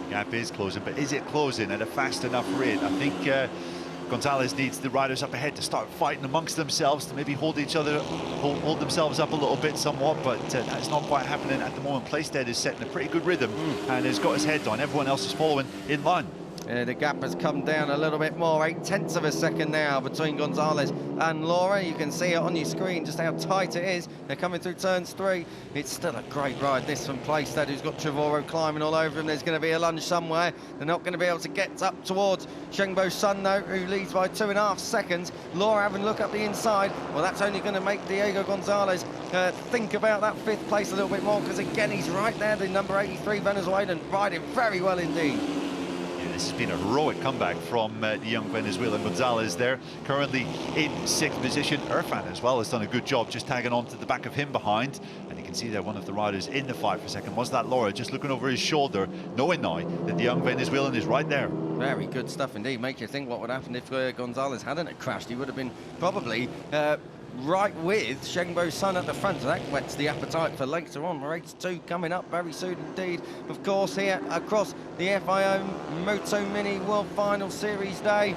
Gap is closing, but is it closing at a fast enough rate? I think Gonzalez needs the riders up ahead to start fighting amongst themselves, to maybe hold themselves up a little bit somewhat, but that's not quite happening at the moment. Plaisted is setting a pretty good rhythm and has got his head down. Everyone else is following in line. The gap has come down a little bit more, 0.8 of a second now between Gonzalez and Laura. You can see it on your screen just how tight it is. They're coming through turns 3. It's still a great ride, this from Plaisted, who's got Trevorrow climbing all over him. There's going to be a lunge somewhere. They're not going to be able to get up towards Shengbo Sun, though, who leads by 2.5 seconds. Laura having a look up the inside. Well, that's only going to make Diego Gonzalez think about that 5th place a little bit more, because again, he's right there, the number 83 Venezuelan, riding very well indeed. This has been a heroic comeback from the young Venezuelan. Gonzalez there, currently in 6th position. Irfan as well has done a good job just tagging on to the back of him behind. And you can see there one of the riders in the fight for second. Was that Laura, just looking over his shoulder, knowing now that the young Venezuelan is right there. Very good stuff indeed. Makes you think what would happen if Gonzalez hadn't crashed. He would have been probably right with Shengbo Sun at the front, so that whets the appetite for later on. Race 2 coming up very soon indeed. Of course, here across the FIO MotoMini World Final Series Day,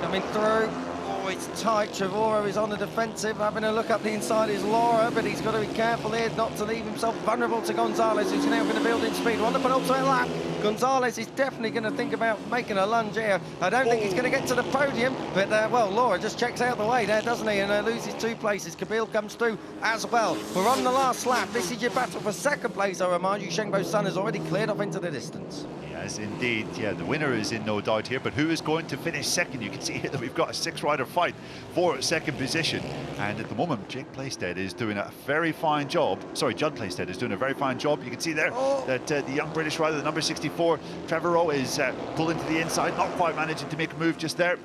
coming through. Oh, it's tight. Trevorrow is on the defensive, having a look up the inside is Laura, but he's got to be careful here not to leave himself vulnerable to Gonzalez, who's now going to build in speed. We're on the penultimate lap. Gonzalez is definitely going to think about making a lunge here. I don't think he's going to get to the podium, but well, Laura just checks out the way there, doesn't he, and loses 2 places. Kabil comes through as well. We're on the last lap. This is your battle for second place. I remind you, Shengbo Sun has already cleared off into the distance. Yes, indeed. Yeah, the winner is in no doubt here, but who is going to finish second? You can see here that we've got a 6-rider fight for second position, and at the moment Jake Plaisted is doing a very fine job. Sorry, Judd Plaisted is doing a very fine job. You can see there that the young British rider, the number 64, Trevorrow, is pulling to the inside, not quite managing to make a move just there.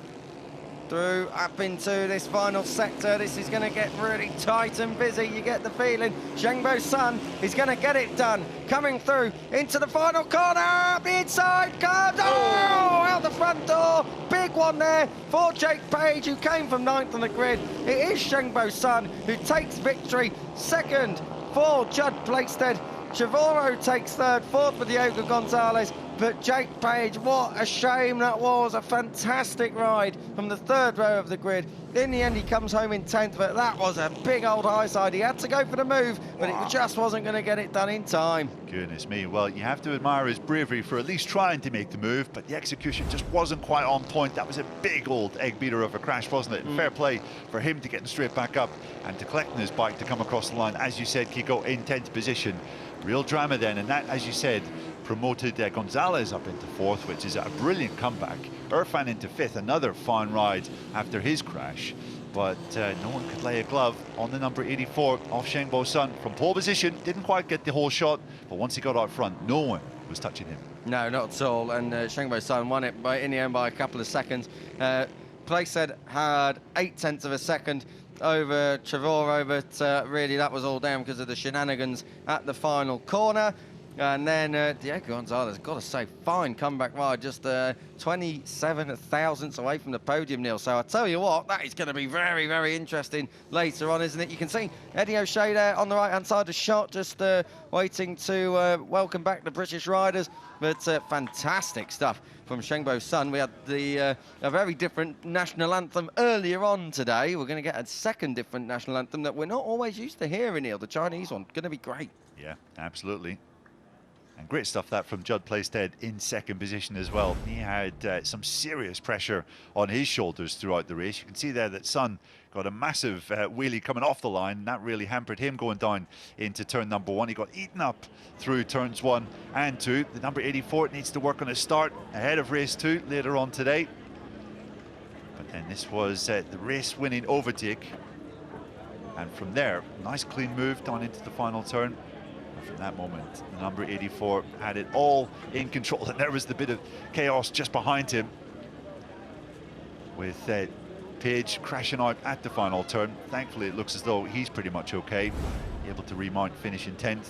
through up into this final sector. This is going to get really tight and busy. You get the feeling Shengbo Sun is going to get it done. Coming through into the final corner. The inside comes. Oh, out the front door. Big one there for Jake Page, who came from 9th on the grid. It is Shengbo Sun who takes victory. Second for Judd Plaisted. Trevorrow takes third, fourth for Diego Gonzalez. But Jake Page, what a shame that was. A fantastic ride from the third row of the grid. In the end, he comes home in 10th, but that was a big old high side. He had to go for the move, but it just wasn't going to get it done in time. Goodness me. Well, you have to admire his bravery for at least trying to make the move, but the execution just wasn't quite on point. That was a big old egg beater of a crash, wasn't it? Fair play for him to getting straight back up and to collecting his bike to come across the line. As you said, Kiko, in 10th position. Real drama then, and that, as you said, promoted Gonzalez up into 4th, which is a brilliant comeback. Irfan into 5th, another fine ride after his crash. But no one could lay a glove on the number 84 of Shengbo Sun from pole position. Didn't quite get the whole shot, but once he got out front, no one was touching him. No, not at all. And Shengbo Sun won it in the end by a couple of seconds. Plaisted had 0.8 of a second over Trevorrow, but really that was all down because of the shenanigans at the final corner. And then Diego Gonzalez, got to say, fine comeback ride, just 27 thousandths away from the podium, Neil. So I tell you what, that is going to be very, very interesting later on, isn't it? You can see Eddie O'Shea there on the right-hand side of the shot, just waiting to welcome back the British riders. But fantastic stuff from Shengbo Sun. We had a very different national anthem earlier on today. We're going to get a second different national anthem that we're not always used to hearing, Neil. The Chinese one, going to be great. Yeah, absolutely. And great stuff that from Judd Plaisted in 2nd position as well. He had some serious pressure on his shoulders throughout the race. You can see there that Sun got a massive wheelie coming off the line, and that really hampered him going down into turn number 1. He got eaten up through turns 1 and 2. The number 84 needs to work on his start ahead of race 2 later on today. But then this was the race-winning overtake. And from there, nice clean move down into the final turn. From that moment, the number 84 had it all in control, and there was the bit of chaos just behind him with Page crashing out at the final turn. Thankfully, it looks as though he's pretty much okay, able to remount, finish in 10th.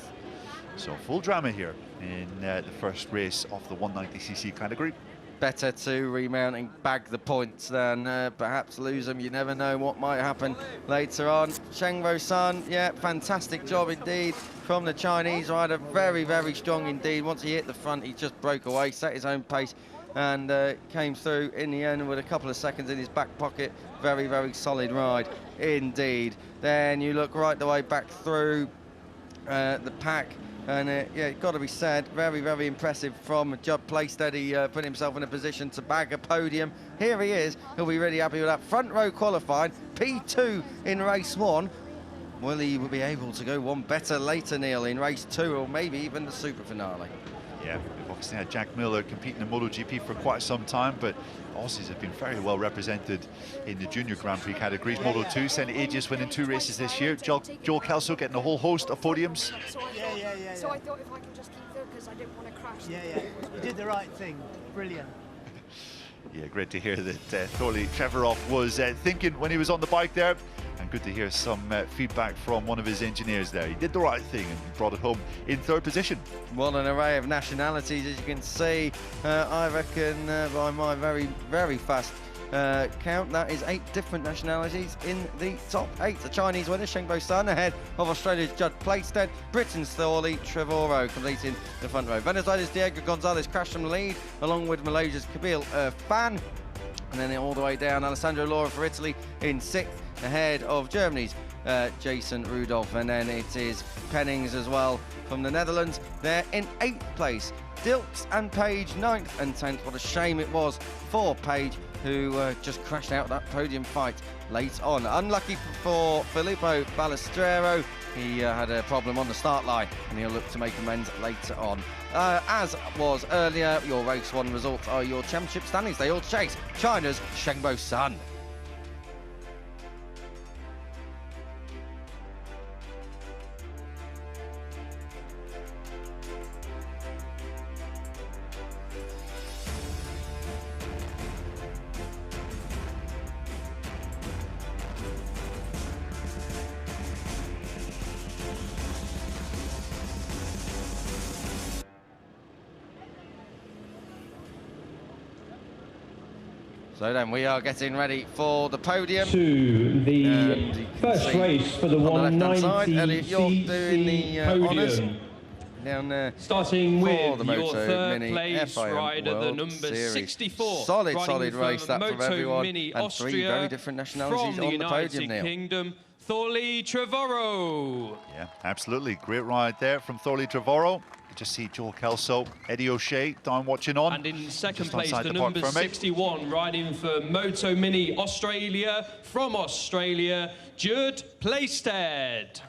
So full drama here in the first race of the 190cc category. Better to remount and bag the points than perhaps lose them. You never know what might happen later on. Shengbo Sun, yeah, fantastic job indeed from the Chinese rider. Very, very strong indeed. Once he hit the front, he just broke away, set his own pace, and came through in the end with a couple of seconds in his back pocket. Very, very solid ride indeed. Then you look right the way back through the pack. And yeah, it's got to be said, very, very impressive from Judd Plaisted. He put himself in a position to bag a podium. Here he is. He'll be really happy with that. Front row qualified, P2 in race 1. Will he be able to go one better later, Neil, in race 2, or maybe even the super finale? Yeah, we've obviously had Jack Miller competing in MotoGP for quite some time, but Aussies have been very well represented in the junior Grand Prix categories. Moto2, St. Aegis winning 2 races this year. Joel Kelso getting a whole host of podiums. So I thought if I could just keep there because I didn't want to crash. You did the right thing. Brilliant. Yeah, great to hear that Thorley Trevorrow was thinking when he was on the bike there. And good to hear some feedback from one of his engineers there. He did the right thing and brought it home in 3rd position. What an array of nationalities, as you can see. I reckon by my very, very fast count, that is 8 different nationalities in the top 8. The Chinese winner, Shengbo Sun, ahead of Australia's Judd Plaisted. Britain's Thorley Trevorrow completing the front row. Venezuela's Diego Gonzalez crashed from the lead, along with Malaysia's Kabil Fan. And then all the way down, Alessandro Laura for Italy in 6th, ahead of Germany's Jason Rudolph. And then it is Pennings as well from the Netherlands. They're in 8th place. Dilks and Page 9th and 10th. What a shame it was for Page, who just crashed out that podium fight late on. Unlucky for Filippo Balestrero. He had a problem on the start line, and he'll look to make amends later on. As was earlier, your race 1 results are your championship standings. They all chase China's Shengbo Sun. So then we are getting ready for the podium. To the first race for the 190cc podium. Down there, starting with the your third MotoMini place FIM rider, the World number Series. 64. Solid race that from everyone, MotoMini and three very different nationalities from on the the United podium, Neil. Kingdom, Thorley Trevorrow. Yeah, absolutely. Great ride there from Thorley Trevorrow. You just see Joel Kelso, Eddie O'Shea down watching on. And in second just place, outside the park number for me. 61, riding for MotoMini Australia, from Australia, Judd Plaisted.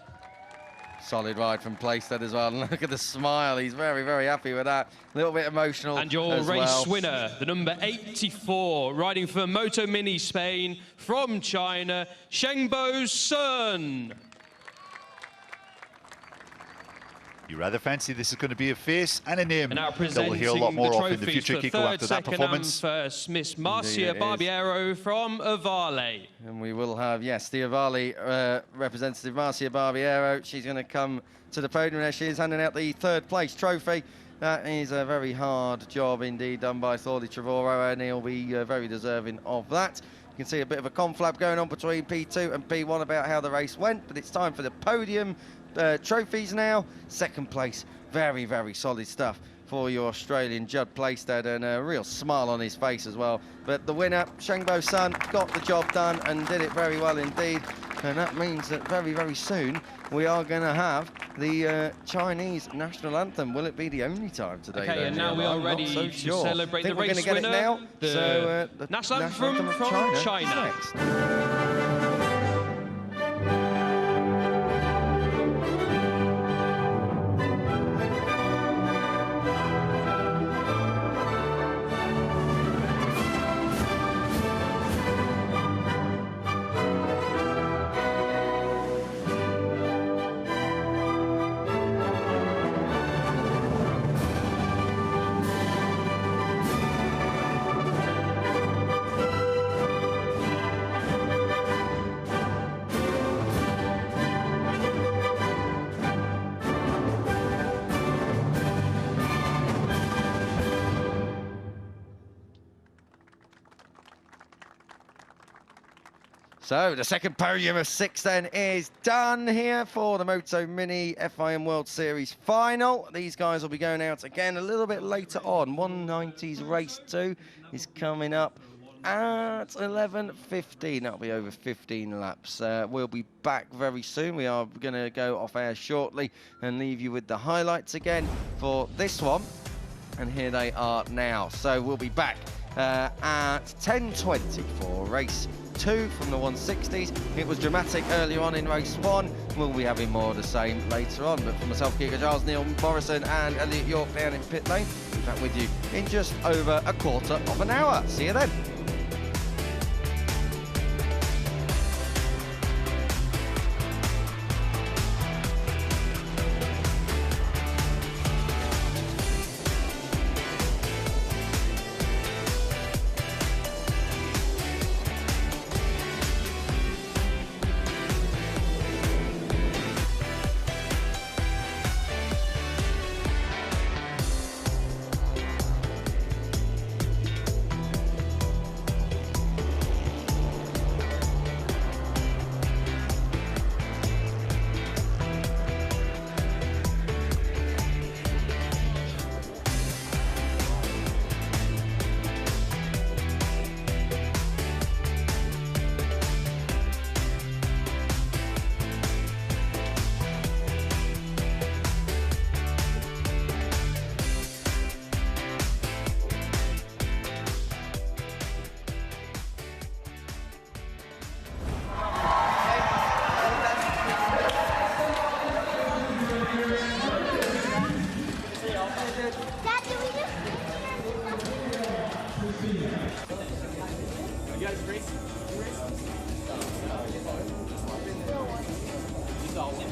Solid ride from Plaisted as well. And look at the smile. He's very, very happy with that. A little bit emotional. And your as race well. winner, the number 84, riding for MotoMini Spain, from China, Shengbo Sun. You rather fancy this is going to be a face and a name And now that we'll presenting hear a lot more the of in the trophies future, for Kiko, third, after that second performance. and first, Miss Marcia Indeed it is. Barbiero from Avale. And we will have, yes, the Avali representative, Marcia Barbiero. She's going to come to the podium. There she is, handing out the third place trophy. That is a very hard job indeed done by Thorley Trevorrow, and he'll be very deserving of that. You can see a bit of a conflab going on between P2 and P1 about how the race went, but it's time for the podium trophies now. Second place, very, very solid stuff for your Australian Judd Plaisted, and a real smile on his face as well. But the winner, Shengbo Sun, got the job done and did it very well indeed. And that means that very, very soon we are going to have the Chinese national anthem. Will it be the only time today? Okay, and now we are ready to celebrate the race winner. winner. Now. The national anthem from China. Next. So the second podium of 6 then is done here for the MotoMini FIM World Series final. These guys will be going out again a little bit later on. 190's race 2 is coming up at 11:15. That'll be over 15 laps. We'll be back very soon. We are going to go off air shortly and leave you with the highlights again for this one. And here they are now. So we'll be back at 10:20 for race 2 from the 160s. It was dramatic earlier on in race 1. We'll be having more of the same later on. But for myself, Kiko Giles, Neil Morrison and Elliot York down in pit lane, back with you in just over a quarter of an hour. See you then.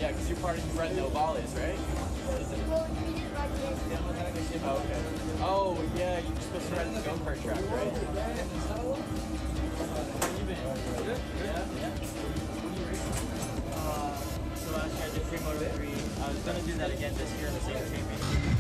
Yeah, because you're part of Red Novales, right? Oh, okay. Oh, yeah, you're supposed to ride the go-kart track, right? So last year I did Pre-Moto 3. I was going to do that again this year in the same championship.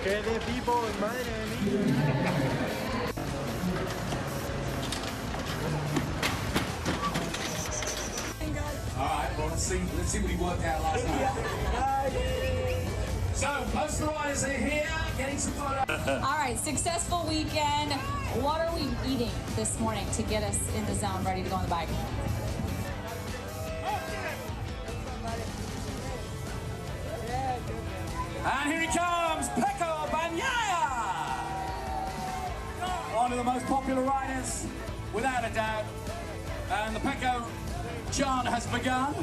¡Qué de vivo, madre mía! Alright, well, let's see what he worked out last night. So, most riders are here, getting some photos. All right, successful weekend. What are we eating this morning to get us in the zone, ready to go on the bike? And here he comes, Pecco Bagnaia! One of the most popular riders, without a doubt. And the Pecco John has begun.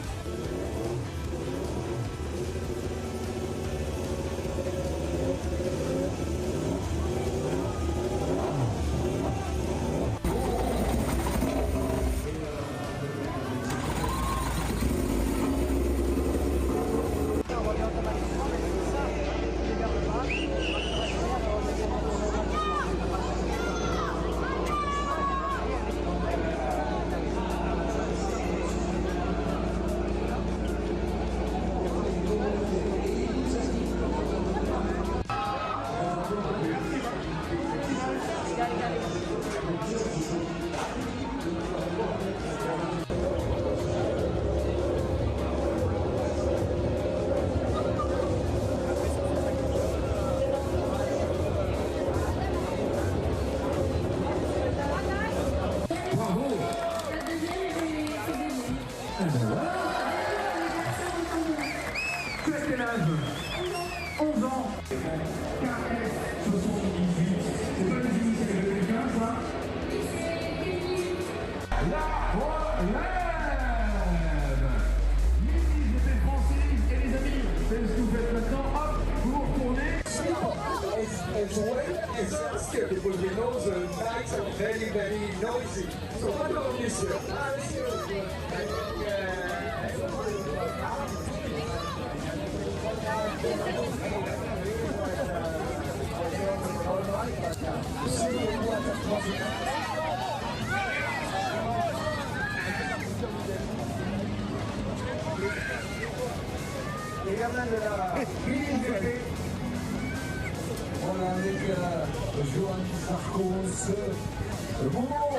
Because we know the bikes are very, very noisy. So what about this year? Et gamin de la mini-GP, on a avec Johan Sarkos, le moment où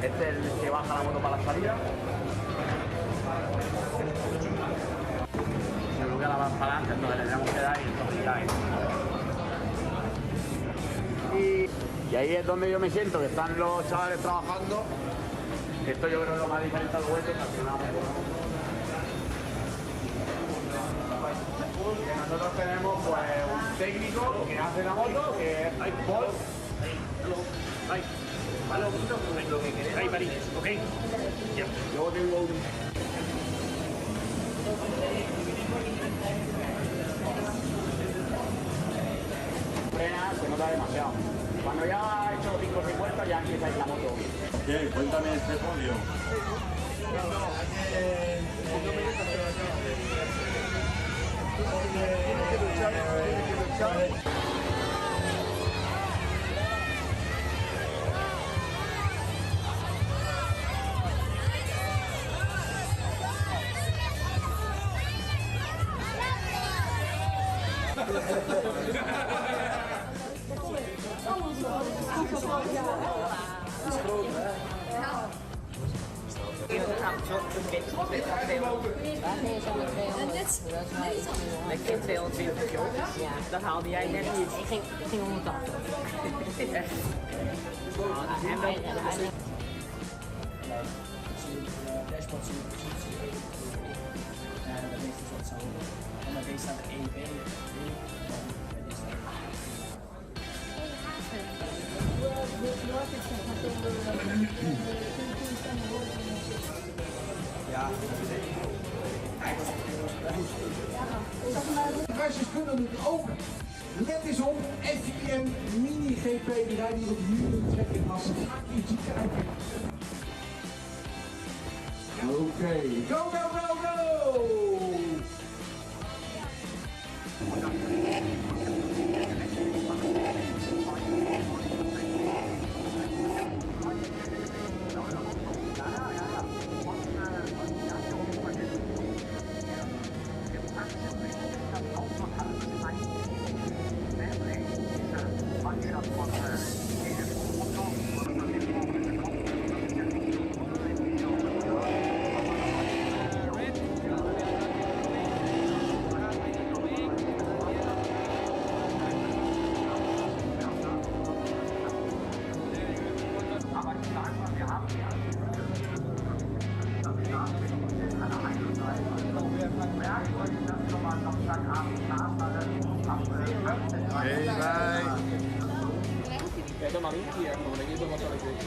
Este es el que baja la moto para la salida. Se bloquea la barra para adelante, entonces le tenemos que dar y entonces cae. Y ahí es donde yo me siento, que están los chavales trabajando. Esto yo creo que es lo más diferente al vuelto, que al final nosotros tenemos pues un técnico que hace la moto, que hay Paul. Lo que queremos. Ahí, París, ok. Ya. Luego tengo un. Frena, se nota demasiado. Cuando ya ha hecho 5 5 y vueltas ya empieza a ir la moto. Ok, cuéntame este podio. Ik ging 220 joh. Ja. Dat haalde jij net niet. Ik ging 180. Echt. En dan... Dashboard zie je positie. Bij deze is dat zo. En bij deze staat er 1B, 3. En bij deze staat Ja. De meisjes kunnen het ook. Let eens op, FIM Mini GP, die rijden hier op Utrecht als een ietsje kijken. Oké, go, go, go, go! Ja, dan maar niet hier. Maar ik weet wel wat ik weet.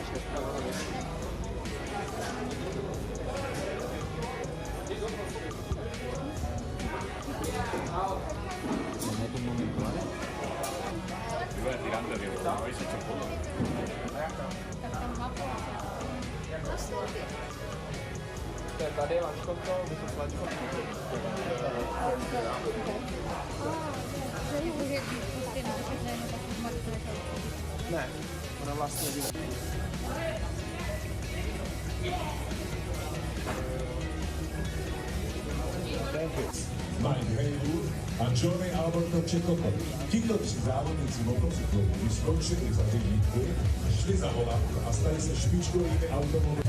Iba a decir antes, digo, no habéis hecho fotos. Tady je lančkonto, vyšlo s lančkonto. Ne, ona vlastně byla. Mike Haywood a Johnny Alberto Čekopov. Tito tři závodníci motocykloví skončili za devítku, šli za volant a stali se špičkovými automobily.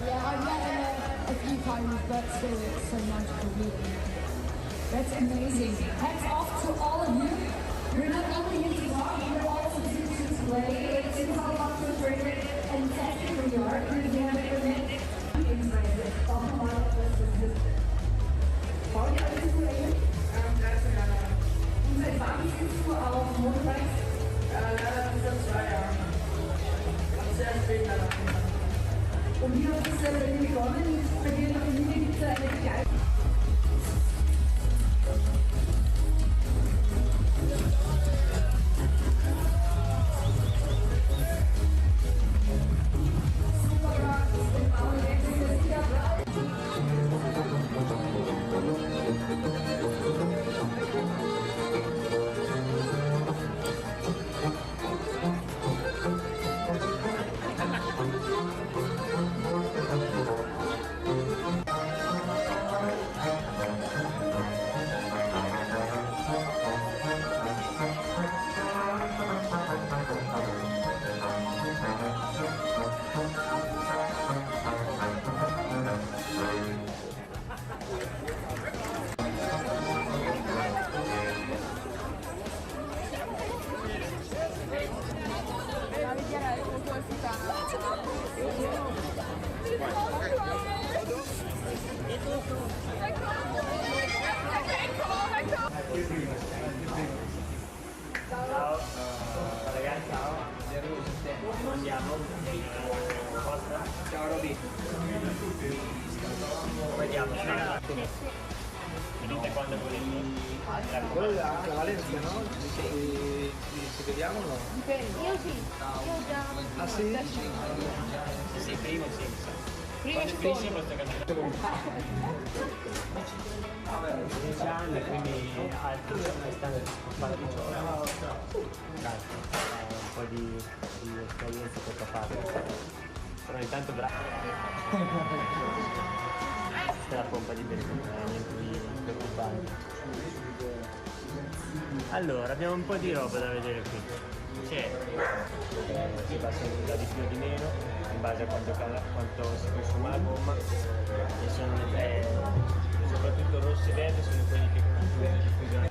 Yeah, I've met him a few times, but still it's so magical meeting. That's amazing. Hats off to all of you. We're not only here to talk, we're also here to display. It's all about the great and fantastic we are. Here we have it with it. Podium Ceremony. Unser Bahnbesuch auf Motorbikes. Leider vor 2 Jahren. Sehr spät leider. Und wie hat es begonnen? Bei dir in der Familie gibt es eine Begeisterung. Super, Venite quando volete. Quella anche a Valencia, no? Ci vediamo o no? Io sì, io già. Ah sì? Sì, primo sì. Prima e Quando secondo. questo cammino. 10 anni, quindi altri standard fare 18. Dai, un po' di esperienza tocca fare. Però intanto bravo. La pompa di bene, niente di preoccupante. Allora, abbiamo un po' di roba da vedere qui. C'è, si va sempre da di più o di meno, in base a quanto si consuma la gomma. E sono soprattutto rossi e verdi sono quelli che diffusiono.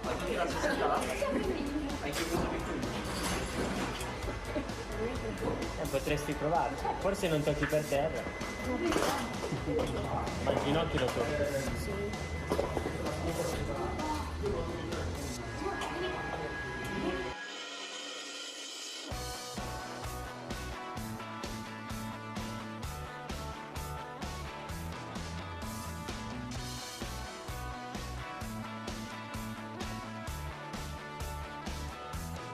Potresti provare, forse non tocchi per terra, ma il ginocchio lo tocchi.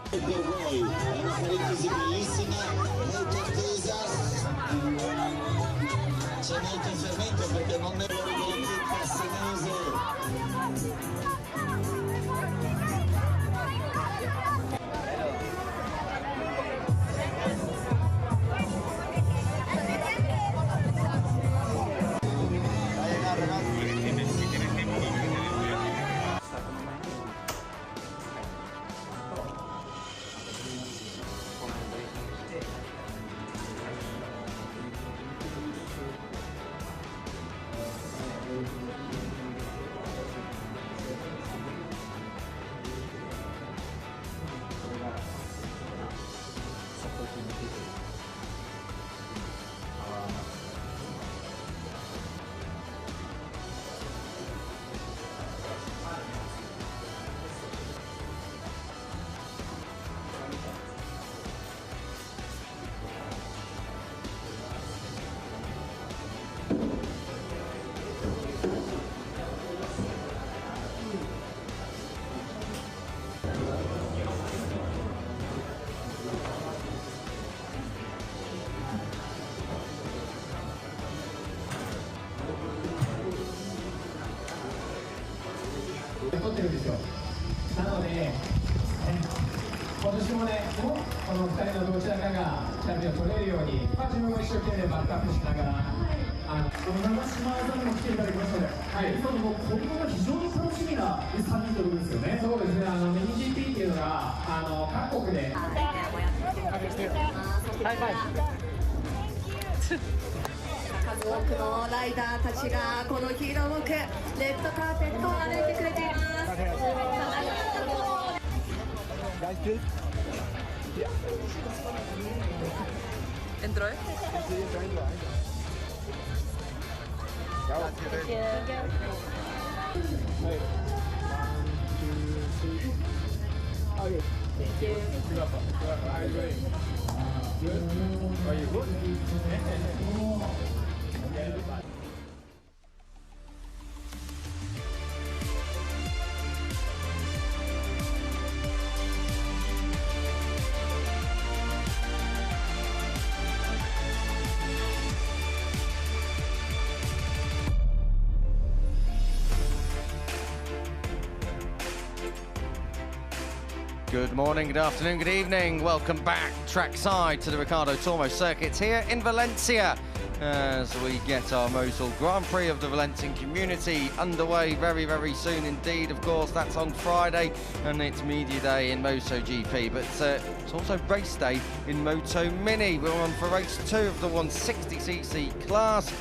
Per voi una parentesi bellissima, molto attesa, c'è molto fermento perché non ne vuole niente cassinese.撮ってるんですよ。なので、今年もね、この2人のどちらかがチャンピオン取れるように、自分も一生懸命バックアップしながら、長島さんにも来ていただきましたので、もう今後が非常に楽しみな3人ということですよね。そうですね、ミニ GP っていうのが各国で。数多くのライダーたちがこのヒーローウォーク、レッドカーペットを歩いてくれています。Entró, ¿eh? Good morning, good afternoon, good evening. Welcome back trackside to the Ricardo Tormo circuits here in Valencia as we get our Motul Grand Prix of the Valencian community underway very, very soon indeed. Of course, that's on Friday and it's media day in MotoGP, but it's also race day in MotoMini. We're on for race 2 of the 160cc class.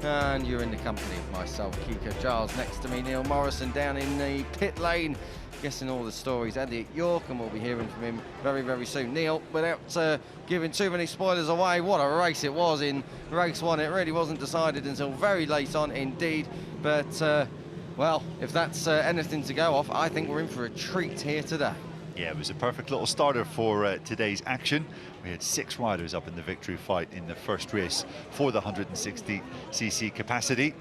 And you're in the company of myself, Kiko Giles, next to me, Neil Morrison, down in the pit lane, guessing all the stories. Eddie at York, and we'll be hearing from him very, very soon. Neil, without giving too many spoilers away, what a race it was in race 1. It really wasn't decided until very late on indeed. But, well, if that's anything to go off, I think we're in for a treat here today. Yeah, it was a perfect little starter for today's action. We had 6 riders up in the victory fight in the first race for the 160cc capacity.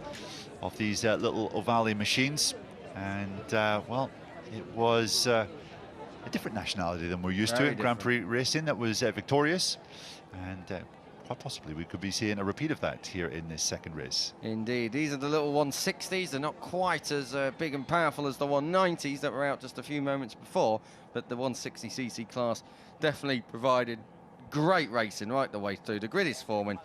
of these little ovale machines. And, well, it was a different nationality than we're used to in Grand Prix racing that was victorious. And quite possibly we could be seeing a repeat of that here in this second race. Indeed, these are the little 160s. They're not quite as big and powerful as the 190s that were out just a few moments before, but the 160cc class definitely provided great racing right the way through. The grid is forming.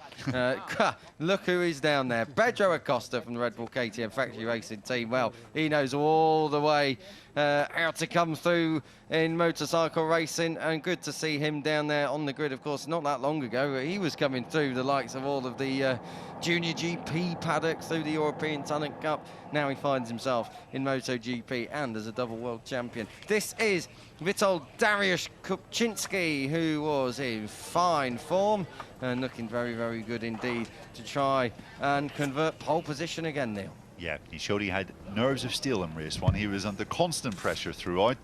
Look who is down there. Pedro Acosta from the Red Bull KTM Factory Racing Team. Well, he knows all the way how to come through in motorcycle racing, and good to see him down there on the grid. Of course, not that long ago, he was coming through the likes of all of the Junior GP paddocks through the European Talent Cup. Now he finds himself in MotoGP and as a double world champion. This is Witold Dariusz Kupczynski, who was in fine form and looking very, very good indeed to try and convert pole position again, Neil. Yeah, he showed he had nerves of steel in race one. He was under constant pressure throughout,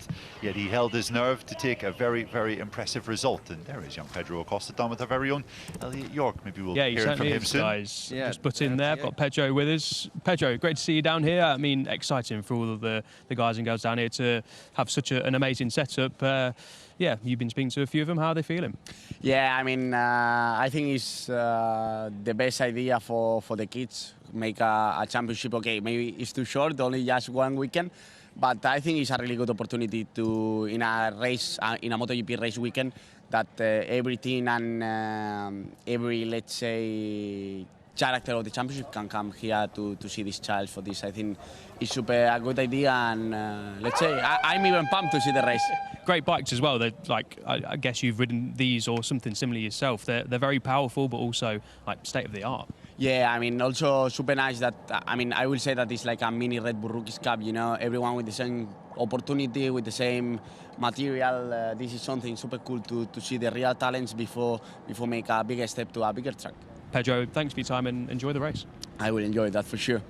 yet he held his nerve to take a very, very impressive result. And there is young Pedro Acosta down with our very own Elliot York. Maybe we'll hear from him soon. Guys. Yeah, just put in there. I've got Pedro with us. Pedro, great to see you down here. I mean, exciting for all of the guys and girls down here to have such an amazing setup. Yeah, you've been speaking to a few of them. How are they feeling? Yeah, I mean, I think it's the best idea for the kids. Make a championship. Okay, maybe it's too short, only just one weekend, but I think it's a really good opportunity to, in a race, in a MotoGP race weekend, that every team and every, let's say, character of the championship can come here to see this child for this. I think it's super a good idea, and let's say I'm even pumped to see the race. Great bikes as well. They're like, I guess you've ridden these or something similar yourself. They're very powerful, but also like state of the art. Yeah, I mean, also super nice that, I mean, I will say that it's like a mini Red Bull Rookies Cup, you know, everyone with the same opportunity, with the same material. This is something super cool to see the real talents before make a bigger step to a bigger track. Pedro, thanks for your time and enjoy the race. I will enjoy that for sure.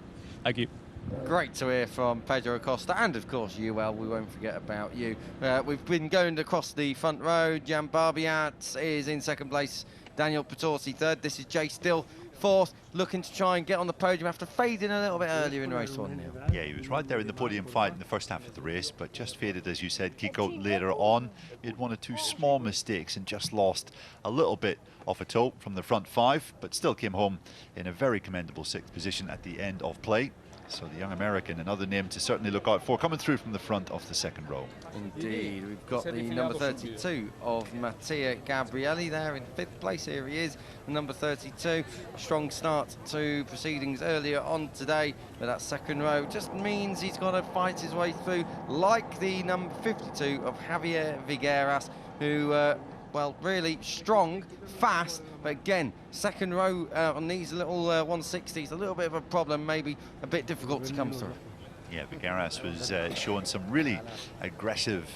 Thank you. Great to hear from Pedro Acosta, and of course you, well, we won't forget about you. We've been going across the front row. Jan Barbiat is in second place, Daniel Petorsi third. This is Jay Still fourth, looking to try and get on the podium after fading a little bit earlier in race one. Neil. Yeah, he was right there in the podium fight in the first half of the race, but just faded, as you said, Kiko, later on. He had one or two small mistakes and just lost a little bit off a toe from the front five, but still came home in a very commendable sixth position at the end of play. So the young American, another name to certainly look out for, coming through from the front of the second row. Indeed, we've got the number 32 of Mattia Gabrielli there in fifth place. Here he is, number 32. Strong start to proceedings earlier on today, but that second row just means he's got to fight his way through, like the number 52 of Javier Vigueras, who well, really strong, fast, but again, second row on these little 160s, a little bit of a problem, maybe a bit difficult to come through. Yeah, Vigueras was showing some really aggressive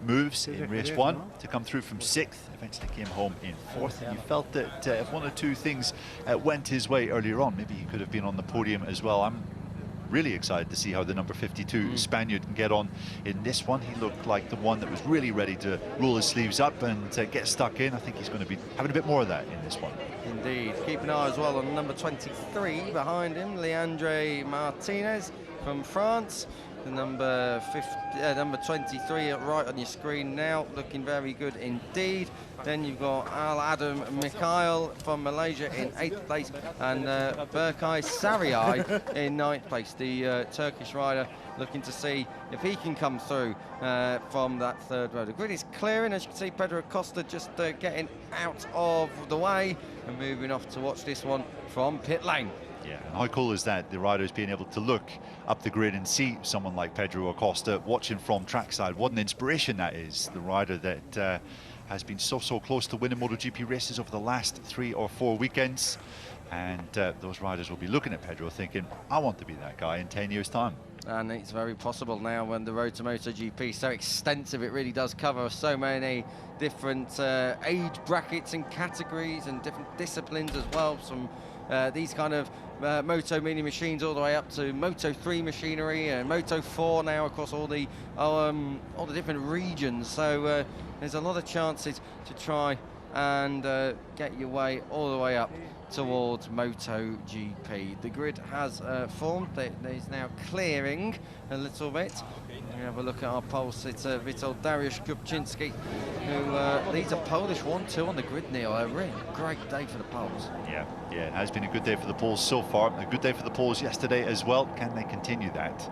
moves in race one to come through from sixth, eventually came home in fourth. And you felt that if one or two things went his way earlier on, maybe he could have been on the podium as well. I'm really excited to see how the number 52 Spaniard can get on in this one. He looked like the one that was really ready to roll his sleeves up and get stuck in. I think he's going to be having a bit more of that in this one. Indeed. Keep an eye as well on number 23 behind him, Leandre Martinez from France. The number 23 right on your screen now, looking very good indeed. Then you've got Al Adam Mikhail from Malaysia in 8th place, and Berkay Sarıay in 9th place. The Turkish rider looking to see if he can come through from that third row. The grid is clearing, as you can see. Pedro Acosta just getting out of the way and moving off to watch this one from pit lane. Yeah, and how cool is that, the riders being able to look up the grid and see someone like Pedro Acosta watching from trackside. What an inspiration that is, the rider that has been so close to winning MotoGP races over the last 3 or 4 weekends. And those riders will be looking at Pedro thinking, I want to be that guy in 10 years' time. And it's very possible now when the road to MotoGP is so extensive, it really does cover so many different age brackets and categories and different disciplines as well, from these kind of MotoMini machines all the way up to Moto3 machinery and Moto4 now across all the different regions. So there's a lot of chances to try and get your way all the way up towards MotoGP. The grid has formed. There's now clearing a little bit. We have a look at our pulse. It's Witold Dariusz Kupczynski, who leads a Polish 1-2 on the grid, Neil. A really great day for the Poles. Yeah, it has been a good day for the Poles so far. A good day for the Poles yesterday as well. Can they continue that?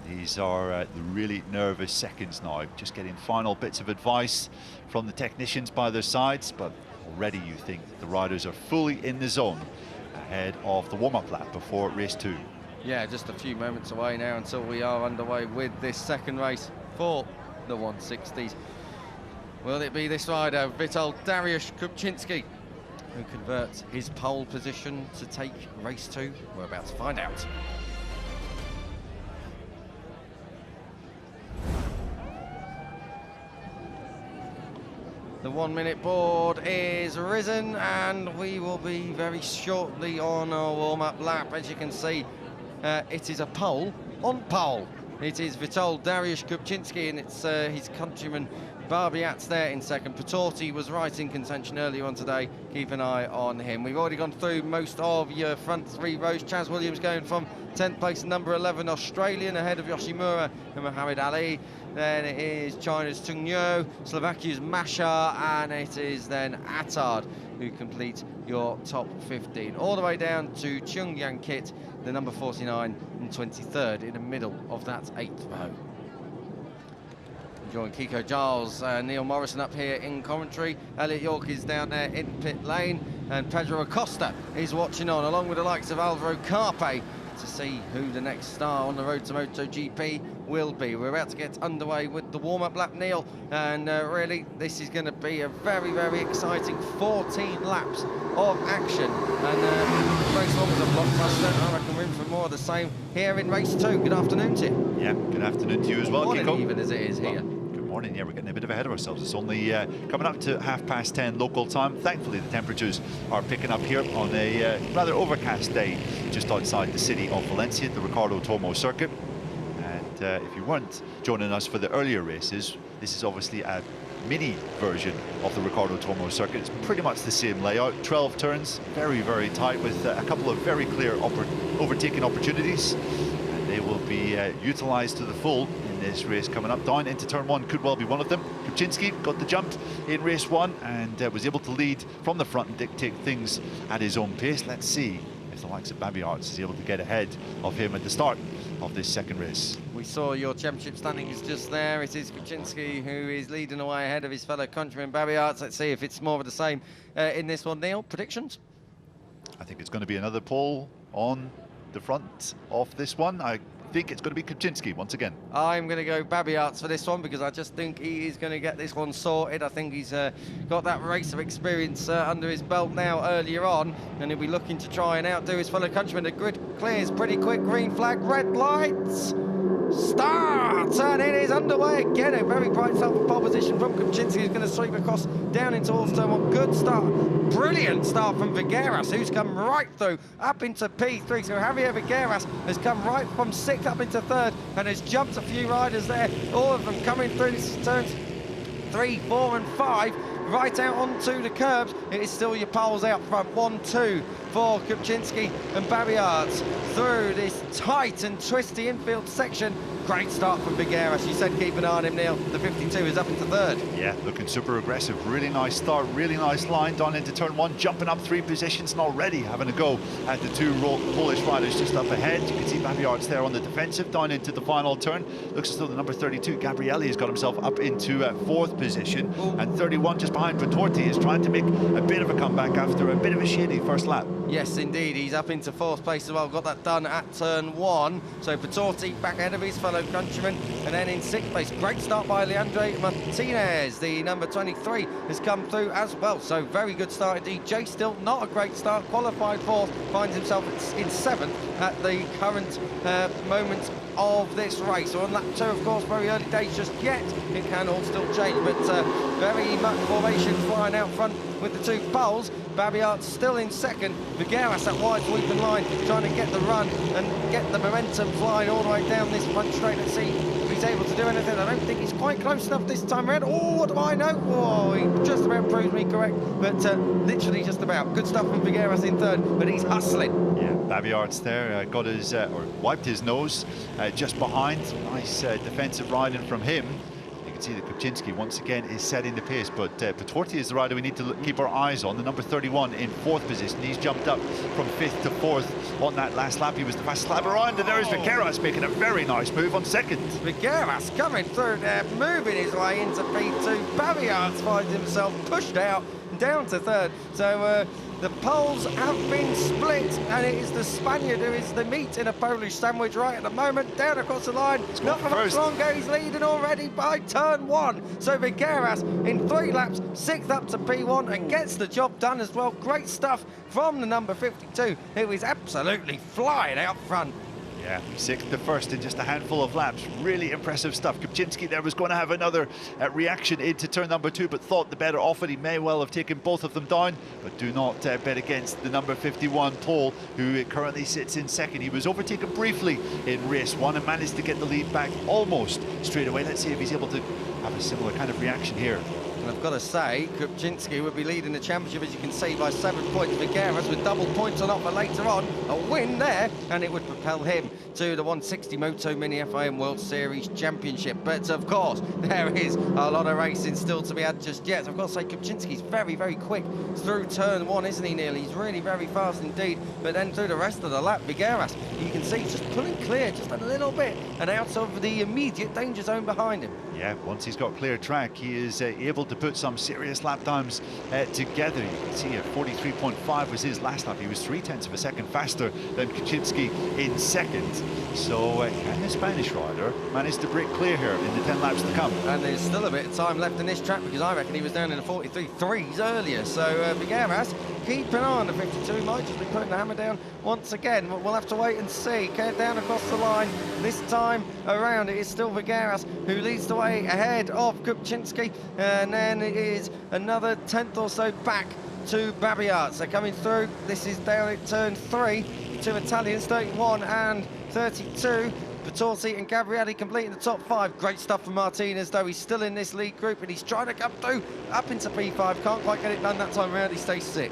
These are the really nervous seconds now, just getting final bits of advice from the technicians by their sides, but already you think the riders are fully in the zone ahead of the warm-up lap before race 2. Yeah, just a few moments away now until we are underway with this second race for the 160s. Will it be this rider, Witold Dariusz Kupczynski, who converts his pole position to take race 2? We're about to find out. The 1 minute board is risen and we will be very shortly on our warm-up lap. As you can see, it is a pole on pole. It is Witold Dariusz Kupczynski and it's his countryman Barbiat's there in second. Patorti was right in contention earlier on today. Keep an eye on him. We've already gone through most of your front 3 rows. Chaz Williams going from 10th place to number 11, Australian, ahead of Yoshimura and Muhammad Ali. Then it is China's Tung Yo, Slovakia's Masha, and it is then Attard who complete your top 15. All the way down to Chung Yang Kit, the number 49 and 23rd in the middle of that 8th row. Enjoying Kiko Giles, Neil Morrison up here in commentary. Elliot York is down there in pit lane, and Pedro Acosta is watching on, along with the likes of Alvaro Carpe, to see who the next star on the road to MotoGP will be. We're about to get underway with the warm-up lap, Neil, and really this is going to be a very, very exciting 14 laps of action. And race 1 was a blockbuster. I reckon we're in for more of the same here in race 2. Good afternoon to you. Yeah, good afternoon to you as well, Morning, Kiko. even as it is here. Good morning. Yeah, we're getting a bit ahead of ourselves. It's only coming up to 10:30 local time. Thankfully, the temperatures are picking up here on a rather overcast day just outside the city of Valencia, the Ricardo Tormo circuit. And if you weren't joining us for the earlier races, this is obviously a mini version of the Ricardo Tormo circuit. It's pretty much the same layout, 12 turns, very, very tight, with a couple of very clear overtaking opportunities. And they will be utilised to the full in this race coming up. Down into turn 1 could well be one of them. Kupczynski got the jump in race 1 and was able to lead from the front and dictate things at his own pace. Let's see if the likes of Babiarts is able to get ahead of him at the start of this second race. We saw your championship standings just there. It is Kupczynski who is leading away ahead of his fellow countryman Babiarts. Let's see if it's more of the same in this one. Neil, predictions? I think it's going to be another pole on the front of this one. I think it's going to be Kupczynski once again. I'm going to go Babiarts for this one because I just think he is going to get this one sorted. I think he's got that race of experience under his belt now earlier on, and he'll be looking to try and outdo his fellow countryman. The grid clears pretty quick. Green flag, red lights. Start! And it is underway again. A very bright start for pole position from Kupczynski, who's going to sweep across down into towards turn 1. Good start. Brilliant start from Vigueras, who's come right through up into P3. So Javier Vigueras has come right from 6th up into 3rd and has jumped a few riders there. All of them coming through turns 3, 4 and 5. Right out onto the curbs. It is still your poles out front. 1-2 for Kupczynski and Babiarts through this tight and twisty infield section. Great start from Vigueras. You said keep an eye on him, Neil. The 52 is up into 3rd. Yeah, looking super aggressive. Really nice start, really nice line down into turn 1, jumping up 3 positions and already having a go at the 2 Polish riders just up ahead. You can see Babiarts there on the defensive down into the final turn. Looks as though the number 32, Gabrielli, has got himself up into 4th position. Ooh. And 31 just behind Patorti is trying to make a bit of a comeback after a bit of a shady first lap. Yes, indeed. He's up into 4th place as well. Got that done at turn 1. So Patorti back ahead of his fellow countryman. And then in 6th place, great start by Leandre Martinez. The number 23 has come through as well. So very good start indeed. Jay still not a great start. Qualified 4th, finds himself in 7th at the current moment of this race. So on lap 2, of course, very early days just yet. It can all still change, but very much formation flying out front with the two poles. Babiart's still in second. Vigueras, that wide sweeping line, trying to get the run and get the momentum flying all the way down this front straight. Let's see if he's able to do anything. I don't think he's quite close enough this time around. Oh, what do I know? Oh, he just about proved me correct, but literally just about. Good stuff from Vigueras in third, but he's hustling. Yeah, Babiart's there, got his, or wiped his nose just behind. Nice defensive riding from him. You can see that Kupczynski once again is setting the pace, but Patorti is the rider we need to keep our eyes on. The number 31 in 4th position. He's jumped up from 5th to 4th on that last lap. He was the fastest lap around, and there's Vigueras making a very nice move on second. Vigueras coming through there, moving his way into P2. Babiarts finds himself pushed out, down to third. So the poles have been split, and it is the Spaniard who is the meat in a Polish sandwich right at the moment. Down across the line, not for much longer. He's leading already by turn 1. So Vigueras in 3 laps, 6th up to P1, and gets the job done as well. Great stuff from the number 52, who is absolutely flying out front. Yeah, 6th to 1st in just a handful of laps. Really impressive stuff. Kupczynski there was going to have another reaction into turn number 2, but thought the better of it. He may well have taken both of them down, but do not bet against the number 51 Pole, who currently sits in second. He was overtaken briefly in race 1 and managed to get the lead back almost straight away. Let's see if he's able to have a similar kind of reaction here. And I've got to say, Kupczynski would be leading the championship, as you can see, by 7 points. Vigueras with double points on offer later on. A win there, and it would propel him to the 160 MotoMini FIM World Series Championship. But, of course, there is a lot of racing still to be had just yet. So I've got to say, Kupczynski's very, very quick through turn 1, isn't he, nearly? He's really very fast indeed. But then through the rest of the lap, Vigueras, you can see, just pulling clear just a little bit and out of the immediate danger zone behind him. Yeah, once he's got clear track, he is able to put some serious lap times together. You can see 43.5 was his last lap. He was 0.3 of a second faster than Kupczynski in second. So can the Spanish rider manage to break clear here in the 10 laps to come? And there's still a bit of time left in this track, because I reckon he was down in the 43.3s earlier. So Vigueras, keep an eye on the 52. Might just be putting the hammer down once again. We'll have to wait and see. Down across the line. This time around, it is still Vigueras who leads the way ahead of Kupczynski, and then it is another 10th or so back to Babiarts. They're coming through. This is down at turn 3. 2 Italians, 31 and 32. Patorti and Gabrielli completing the top 5. Great stuff from Martinez, though. He's still in this lead group, and he's trying to come through up into P5. Can't quite get it done that time around. He stays 6th.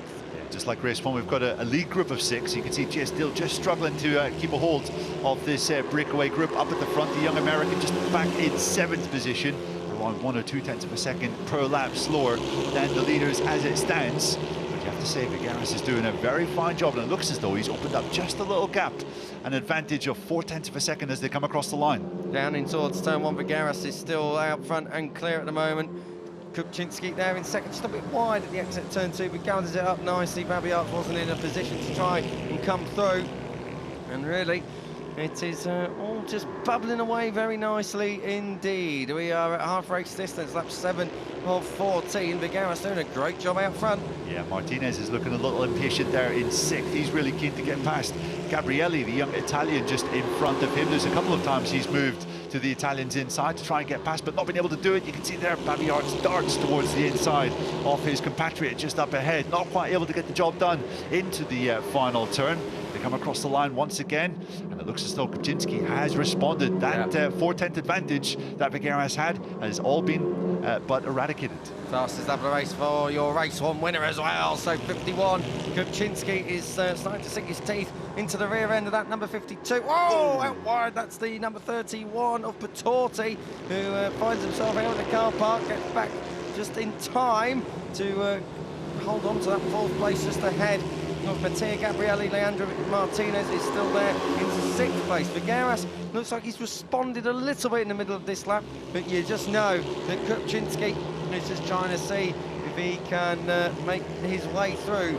Just like race 1, we've got a lead group of 6. You can see Jay Steele just struggling to keep a hold of this breakaway group up at the front. The young American just back in 7th position, around 1 or 2 of a second per lap slower than the leaders as it stands. But you have to say, Vigueras is doing a very fine job, and it looks as though he's opened up just a little gap, an advantage of 0.4 of a second as they come across the line. Down in towards turn 1, Vigueras is still out front and clear at the moment. Kupczynski there in second, just a bit wide at the exit turn 2, but gathers it up nicely. Babiarts wasn't in a position to try and come through, and really it is all just bubbling away very nicely indeed. We are at half race distance, lap 7 of 14. Vigueras doing a great job out front. Yeah, Martinez is looking a little impatient there in 6th. He's really keen to get past Gabrielli, the young Italian, just in front of him. There's a couple of times he's moved to the Italians inside to try and get past, but not been able to do it. You can see there Babiarts darts towards the inside of his compatriot just up ahead, not quite able to get the job done into the final turn. They come across the line once again, and it looks as though Kupczynski has responded. That 0.4 advantage that Vigueras had has all been but eradicated. Fastest lap of the race for your race 1 winner as well. So 51, Kupczynski is starting to sink his teeth into the rear end of that number 52. Oh, out wide, that's the number 31 of Patorti, who finds himself out of the car park, gets back just in time to hold on to that 4th place just ahead of Mattia Gabrielli. Leandro Martinez is still there into 6th place. Vigueras looks like he's responded a little bit in the middle of this lap, but you just know that Kupczynski is just trying to see if he can make his way through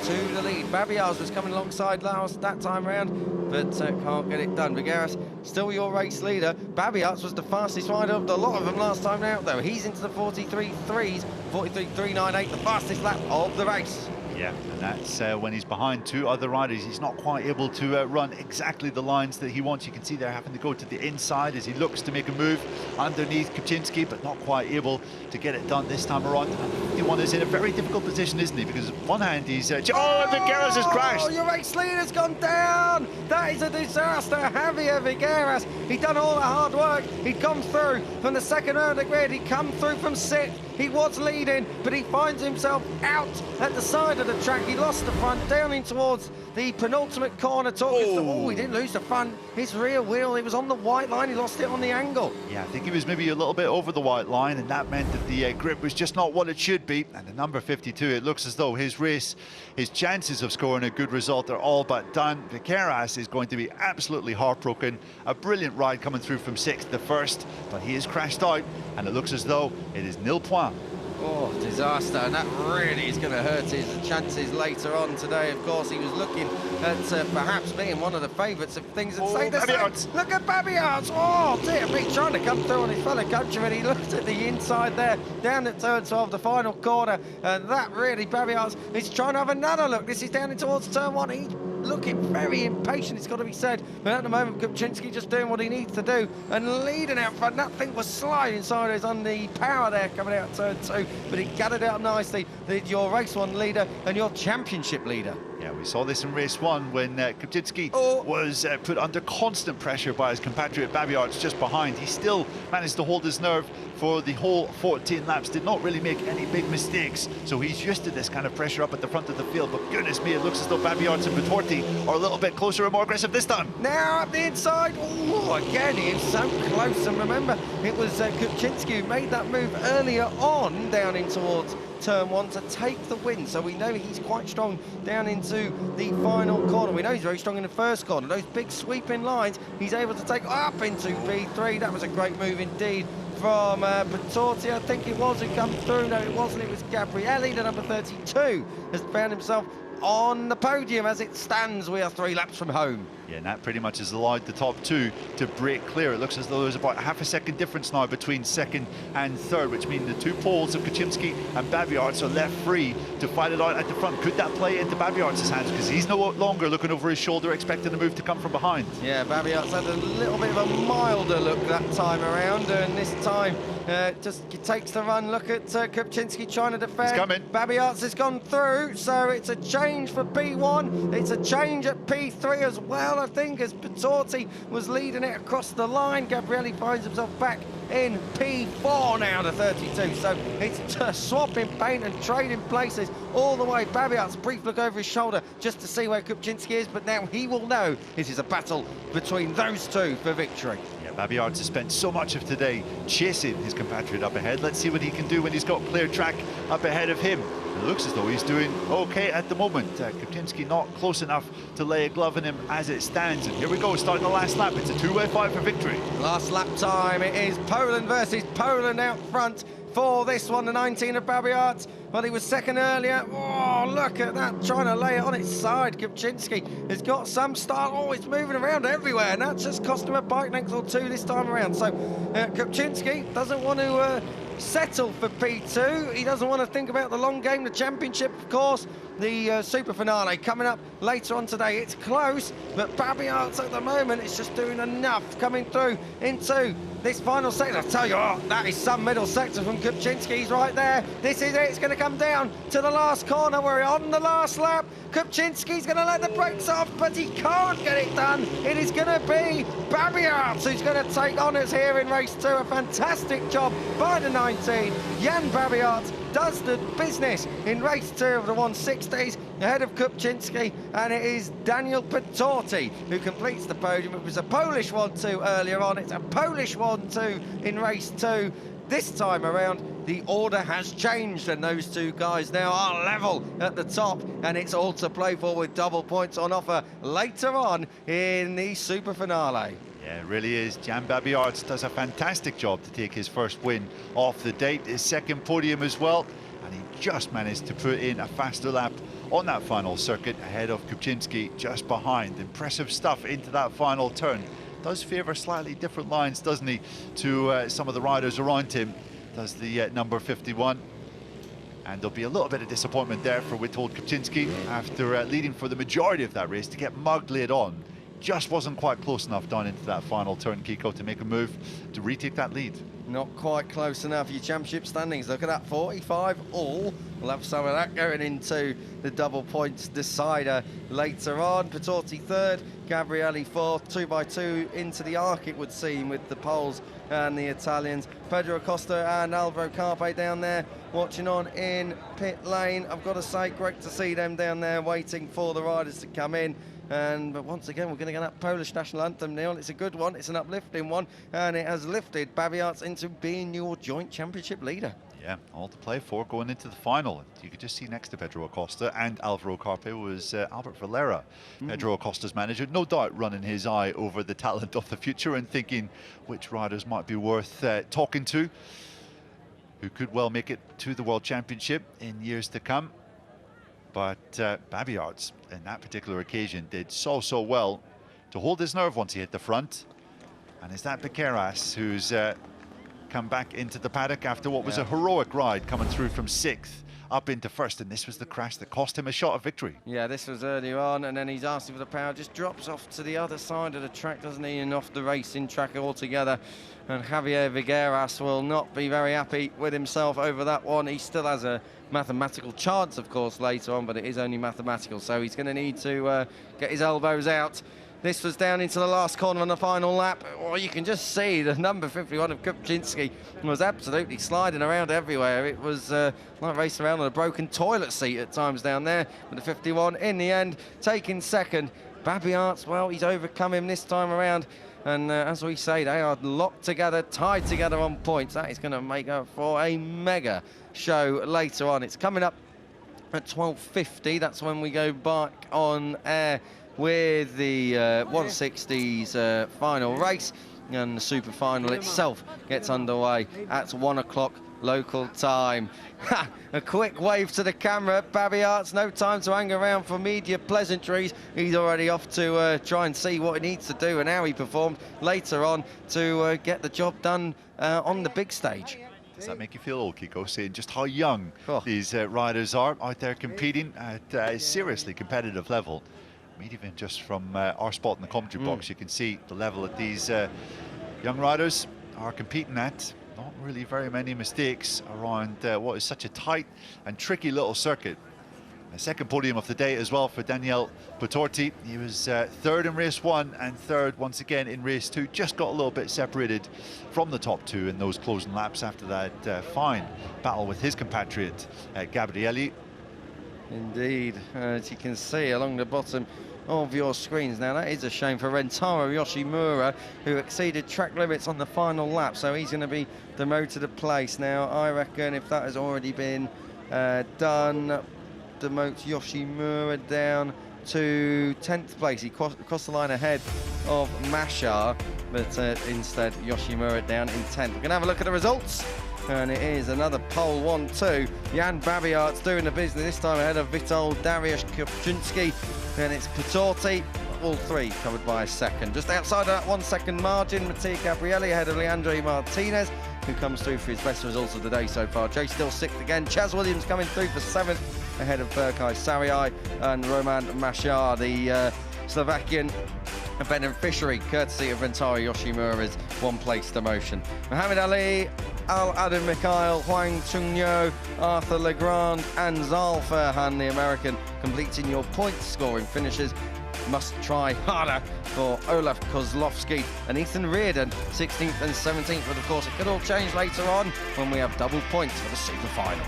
to the lead. Babiarts was coming alongside Laos that time round, but can't get it done. Vigueras still your race leader. Babiarts was the fastest rider of the lot of them last time out, though. He's into the 43.3s, 43.398, the fastest lap of the race. Yeah, and that's when he's behind two other riders, he's not quite able to run exactly the lines that he wants. You can see they're having to go to the inside as he looks to make a move underneath Kupczynski, but not quite able to get it done this time around. And 51 is in a very difficult position, isn't he? Because one hand he's... oh, Vigueras has crashed! Oh, your race leader's gone down! That is a disaster. Javier Vigueras, he'd done all the hard work. He'd come through from the second round of the grid. He'd come through from sixth. He was leading, but he finds himself out at the side of the track. He lost the front, down in towards the penultimate corner. He didn't lose the front. His rear wheel, it was on the white line. He lost it on the angle. Yeah, I think he was maybe a little bit over the white line, and that meant that the grip was just not what it should be. And the number 52, it looks as though his race, his chances of scoring a good result are all but done. Vigueras is going to be absolutely heartbroken. A brilliant ride coming through from sixth to first, but he has crashed out, and it looks as though it is nil point. Oh, disaster, and that really is going to hurt his chances later on today. Of course, he was looking at perhaps being one of the favourites of things. And say the same. Look at Babiarts. Oh, dear me, trying to come through on his fellow countryman. He looked at the inside there, down at turn 12, the final corner, and that really, Babiarts is trying to have another look. This is down in towards turn 1. He's looking very impatient, it's got to be said. But at the moment, Kupczynski just doing what he needs to do and leading out front. That thing was sliding sideways on the power there coming out turn 2, but he got it out nicely. Your race 1 leader and your championship leader. Yeah, we saw this in race 1 when Kupczynski was put under constant pressure by his compatriot Babiarts just behind. He still managed to hold his nerve for the whole 14 laps, did not really make any big mistakes, so he's used to this kind of pressure up at the front of the field. But goodness me, it looks as though Babiarts and Vitorti are a little bit closer and more aggressive this time. Now up the inside, again he is so close, and remember it was Kupczynski who made that move earlier on down in towards turn 1 to take the win, so we know he's quite strong down into the final corner. We know he's very strong in the first corner. Those big sweeping lines he's able to take up into P3. That was a great move indeed from Vitorti, I think it was, who come through. No, it wasn't, it was Gabrielli, the number 32, has found himself on the podium. As it stands, we are 3 laps from home. Yeah, and that pretty much has allowed the top 2 to break clear. It looks as though there's about half a second difference now between second and third, which means the 2 poles of Kupczynski and Babiarts are left free to fight it out at the front. Could that play into Babiarts' hands? Because he's no longer looking over his shoulder, expecting a move to come from behind. Yeah, Babiarts had a little bit of a milder look that time around, and this time just takes the run. Look at Kupczynski trying to defend. He's coming. Babiarts has gone through, so it's a change for P1. It's a change at P3 as well, I think, as Vitorti was leading it across the line. Gabrielli finds himself back in P4 now to 32. So it's swapping paint and trading places all the way. Babiarts, brief look over his shoulder just to see where Kupczynski is, but now he will know it is a battle between those 2 for victory. Babiarts has spent so much of today chasing his compatriot up ahead. Let's see what he can do when he's got clear track up ahead of him. It looks as though he's doing okay at the moment. Kupczynski not close enough to lay a glove in him as it stands. And here we go, starting the last lap. It's a 2-way fight for victory. Last lap time, it is Poland versus Poland out front for this one, the 19 of Babiarts. Well, he was second earlier. Oh, look at that, trying to lay it on its side. Kupczynski has got some style. Oh, it's moving around everywhere, and that's just cost him a bike length or 2 this time around. So Kupczynski doesn't want to settle for P2. He doesn't want to think about the long game, the championship, of course. The super finale coming up later on today. It's close, but Babiarts at the moment is just doing enough coming through into this final sector. I tell you what, that is some middle sector from Kupczynski. He's right there. This is it. It's going to come down to the last corner. We're on the last lap. Kupczynski's going to let the brakes off, but he can't get it done. It is going to be Babiarts who's going to take honours here in race 2. A fantastic job by the 19. Jan Babiarts does the business in race 2 of the 160s ahead of Kupczynski, and it is Daniel Vitorti who completes the podium. It was a Polish 1-2 earlier on. It's a Polish 1-2 in race 2. This time around, the order has changed, and those 2 guys now are level at the top, and it's all to play for with double points on offer later on in the super finale. Yeah, it really is. Jan Babiarts does a fantastic job to take his first win off the date, his second podium as well, and he just managed to put in a faster lap on that final circuit ahead of Kupczynski just behind. Impressive stuff into that final turn. Does favour slightly different lines, doesn't he, to some of the riders around him, does the number 51. And there'll be a little bit of disappointment there for Witold Kupczynski after leading for the majority of that race to get mugged late on. Just wasn't quite close enough down into that final turn, Kiko, to make a move to retake that lead. Not quite close enough. Your championship standings, look at that, 45 all. We'll have some of that going into the double points decider later on. Patorti third, Gabrielli fourth, 2x2 into the arc, it would seem, with the Poles and the Italians. Pedro Acosta and Alvaro Carpe down there watching on in pit lane. I've got to say, great to see them down there waiting for the riders to come in. But once again, we're going to get that Polish national anthem, Neil. It's a good one, it's an uplifting one, and it has lifted Babiarts into being your joint championship leader. Yeah, all to play for going into the final. You could just see next to Pedro Acosta and Alvaro Carpe was Albert Valera, Pedro Acosta's manager, no doubt running his eye over the talent of the future and thinking which riders might be worth talking to, who could well make it to the World Championship in years to come. But Babiarts, in that particular occasion, did so well to hold his nerve once he hit the front. And it's that Piqueras who's come back into the paddock after what was a heroic ride, coming through from 6th up into 1st, and this was the crash that cost him a shot of victory. Yeah, this was earlier on, and then he's asking for the power, just drops off to the other side of the track, doesn't he, and off the racing track altogether. And Javier Vigueras will not be very happy with himself over that one. He still has a mathematical chance, of course, later on, but it is only mathematical, so he's going to need to get his elbows out. This was down into the last corner on the final lap. Well, you can just see the number 51 of Kupczynski was absolutely sliding around everywhere. It was like racing around on a broken toilet seat at times down there. But the 51, in the end, taking second. Babiarts, well, he's overcome him this time around. And as we say, they are locked together, tied together on points. That is going to make up for a mega show later on. It's coming up at 12:50. That's when we go back on air with the 160s final race, and the super final itself gets underway at 1 o'clock local time. A quick wave to the camera. Babiarts, no time to hang around for media pleasantries. He's already off to try and see what he needs to do and how he performed later on to get the job done on the big stage. Does that make you feel old, Kiko, seeing just how young these riders are out there competing at a seriously competitive level? I mean, even just from our spot in the commentary box, you can see the level that these young riders are competing at. Not really very many mistakes around what is such a tight and tricky little circuit. A second podium of the day as well for Daniel Patorti. He was third in race 1 and third once again in race 2. Just got a little bit separated from the top 2 in those closing laps after that fine battle with his compatriot Gabrielli. Indeed, as you can see along the bottom of your screens now, that is a shame for Rentaro Yoshimura, who exceeded track limits on the final lap, so he's going to be demoted a place. Now, I reckon if that has already been done, demote Yoshimura down to 10th place. He crossed the line ahead of Mashar, but instead Yoshimura down in 10th. We're going to have a look at the results. And it is another pole 1-2. Jan Babiarts doing the business, this time ahead of Witold Dariusz Kupczynski. Then it's Patorti, all three covered by a second. Just outside of that 1 second margin, Mattia Gabrielli ahead of Leandro Martinez, who comes through for his best results of the day so far. Jay still 6th again. Chaz Williams coming through for 7th ahead of Berkay Sariai and Roman Mashar, the Slovakian beneficiary, courtesy of Rentaro Yoshimura's one-place demotion. Muhammad Ali, Al-Adam Mikhail, Huang Chunyo, Arthur Legrand and Zal Ferhan, the American, completing your point-scoring finishes. Must try harder for Olaf Kozlowski and Ethan Reardon, 16th and 17th. But of course, it could all change later on when we have double points for the super final.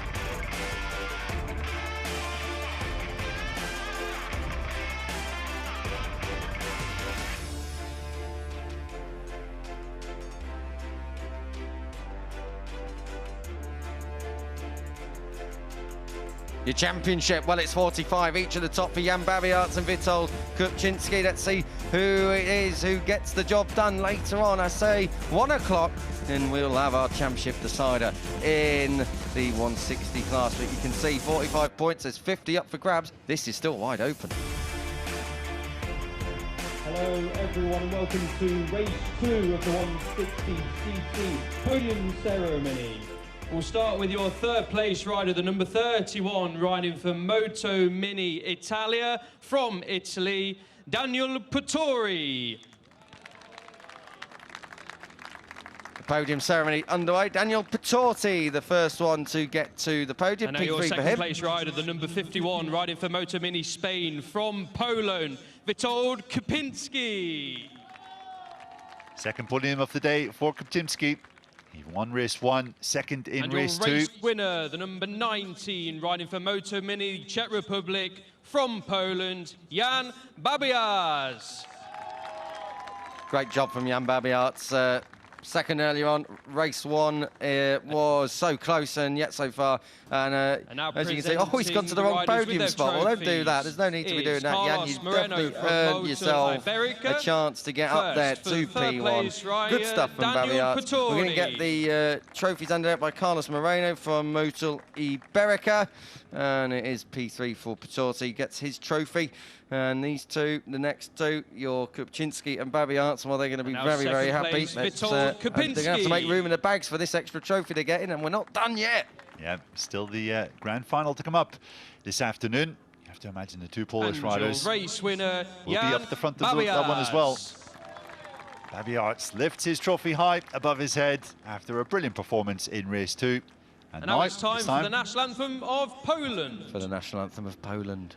Your championship, well, it's 45 each at the top for Jan Babiarts and Witold Kupczynski. Let's see who it is who gets the job done later on. I say 1 o'clock, and we'll have our championship decider in the 160 class. But you can see 45 points, there's 50 up for grabs. This is still wide open. Hello everyone and welcome to race 2 of the 160cc Podium Ceremony. We'll start with your third place rider, the number 31, riding for MotoMini Italia from Italy, Daniel Pittori. The podium ceremony underway. Daniel Pittori, the first one to get to the podium. And now your P3 for second him. place rider, the number 51, riding for MotoMini Spain from Poland, Witold Kopinski. Second podium of the day for Kopinski. He won race 1, second in and race your 2. race winner, the number 19, riding for MotoMini Czech Republic from Poland, Jan Babiarz. Great job from Jan Babiarz. Second earlier on, race 1 was so close and yet so far. And now as you can see, oh, he's gone to the wrong podium spot. Well, don't do that. There's no need to be doing that, Jan. You've definitely earned yourself a chance to get up there to P1. Good stuff from Babiarz. We're going to get the trophies handed out by Carlos Moreno from Motul Iberica. And it is P3 for Pittori, gets his trophy. And these two, the next two, your Kopinski and Babiarz, well, they're going to be very, very happy. They're going to have to make room in the bags for this extra trophy they're getting, and we're not done yet. Yeah, still the grand final to come up this afternoon. You have to imagine the two Polish riders your race winner, will be up at the front of that one as well. Babiarz lifts his trophy high above his head after a brilliant performance in race 2. And now it's time for the national anthem of Poland. For the national anthem of Poland.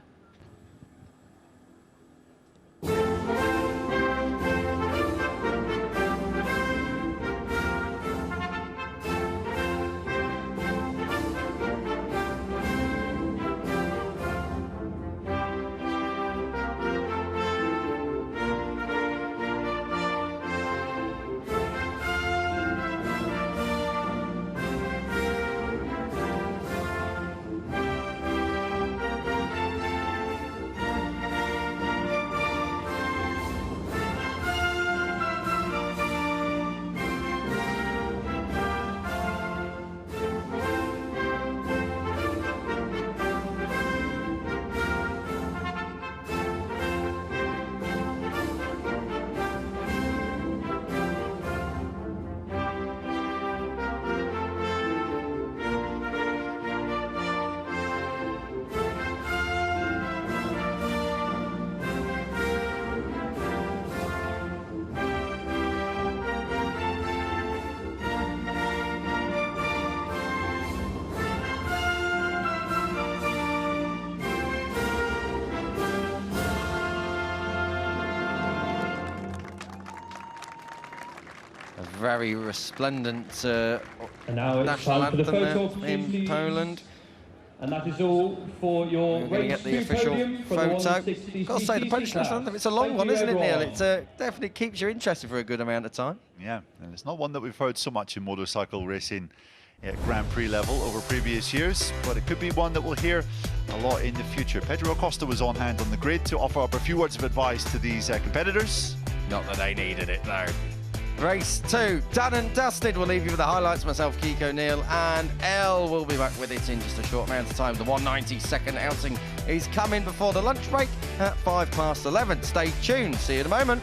Very resplendent and now it's national time for the anthem photo there in Poland. And that is all for your We're going to get the official photo. Got to say, the Polish national anthem, it's a long one, isn't it, Neil? It definitely keeps you interested for a good amount of time. Yeah, and it's not one that we've heard so much in motorcycle racing at Grand Prix level over previous years, but it could be one that we'll hear a lot in the future. Pedro Acosta was on hand on the grid to offer up a few words of advice to these competitors. Not that they needed it, though. Race 2, done and dusted. We'll leave you with the highlights. Myself, Kiko, Neil, and Elle will be back with it in just a short amount of time. The 192nd outing is coming before the lunch break at 11:05. Stay tuned. See you in a moment.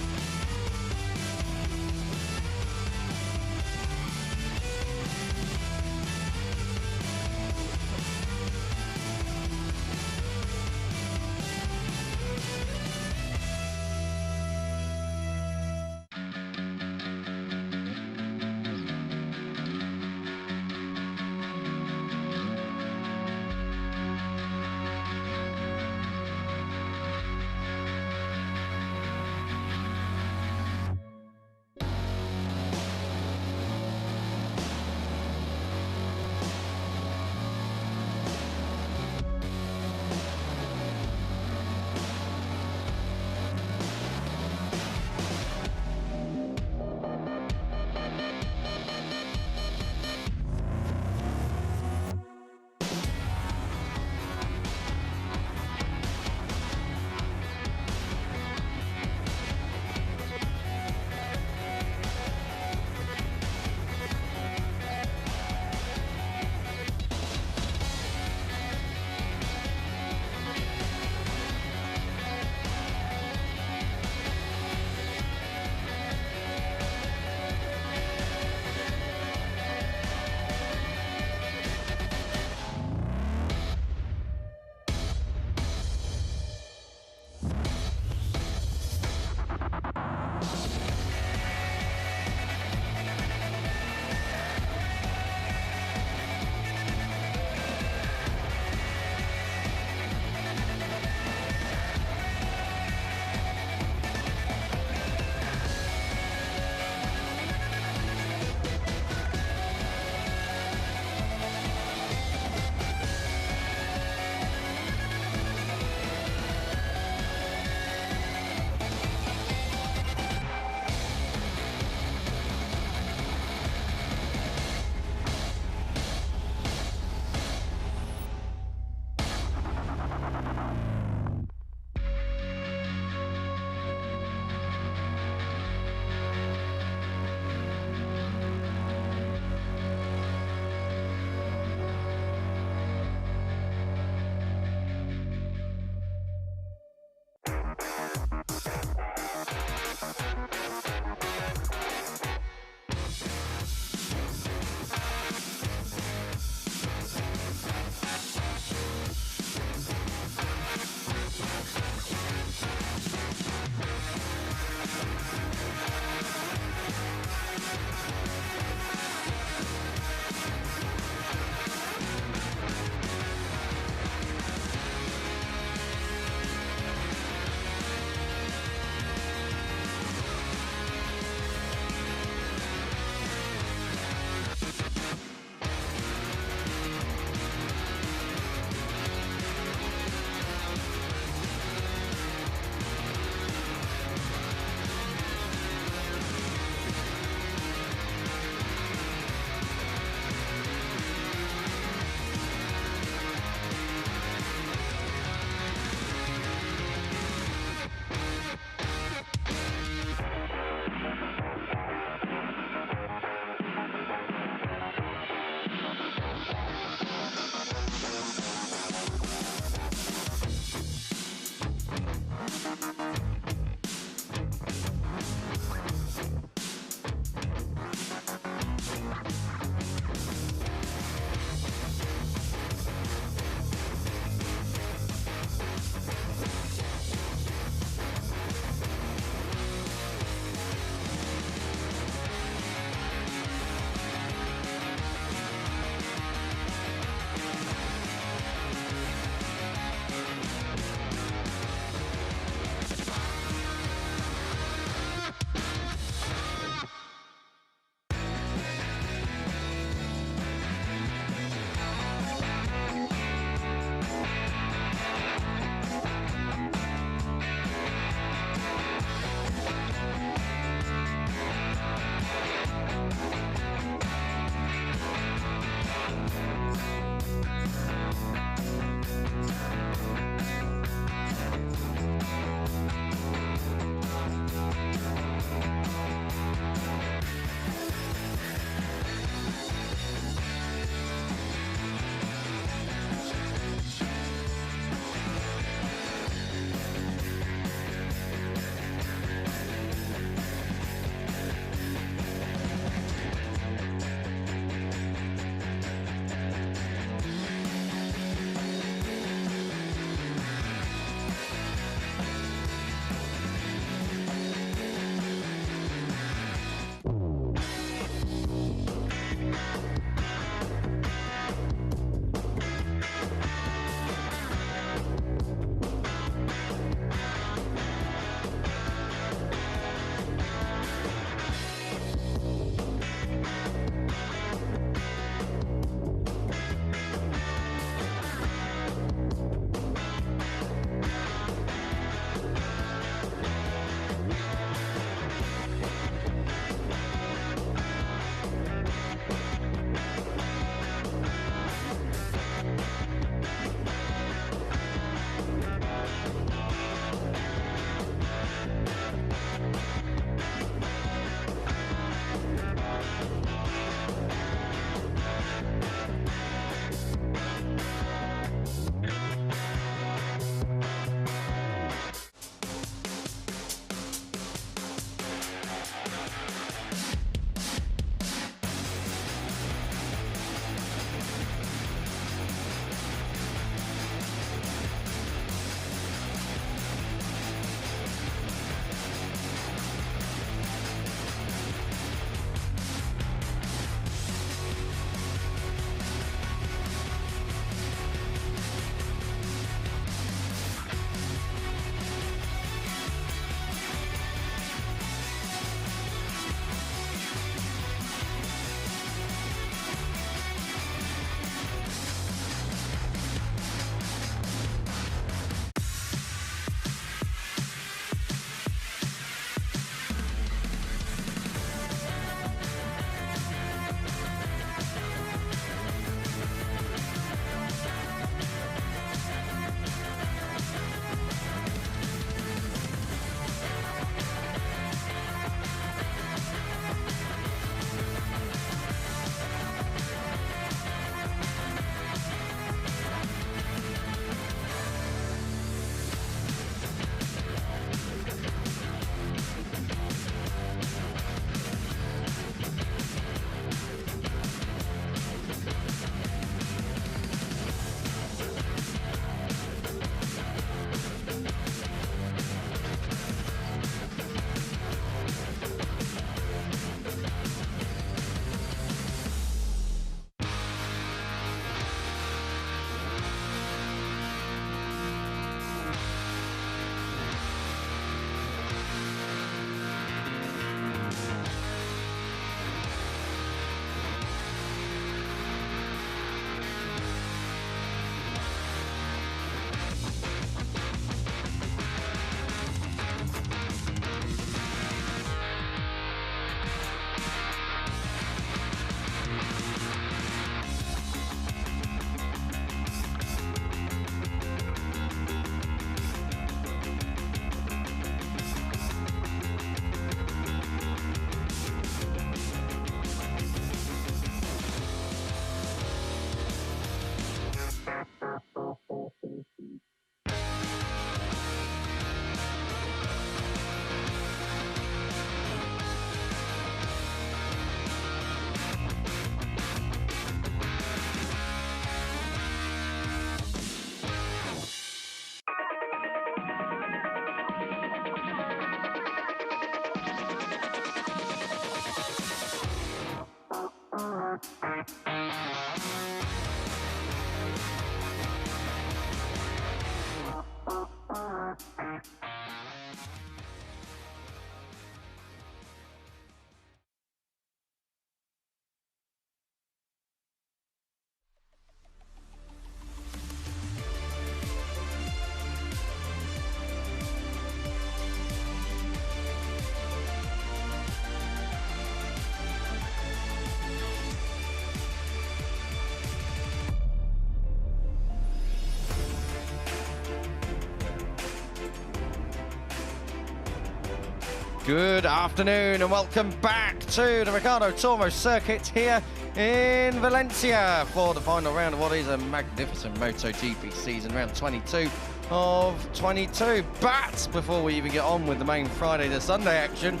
Good afternoon and welcome back to the Ricardo Tormo circuit here in Valencia for the final round of what is a magnificent MotoGP season, round 22 of 22. But before we even get on with the main Friday to Sunday action,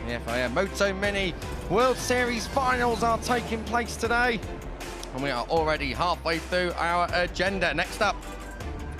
the FIM MotoMini World Series finals are taking place today, and we are already halfway through our agenda. Next up,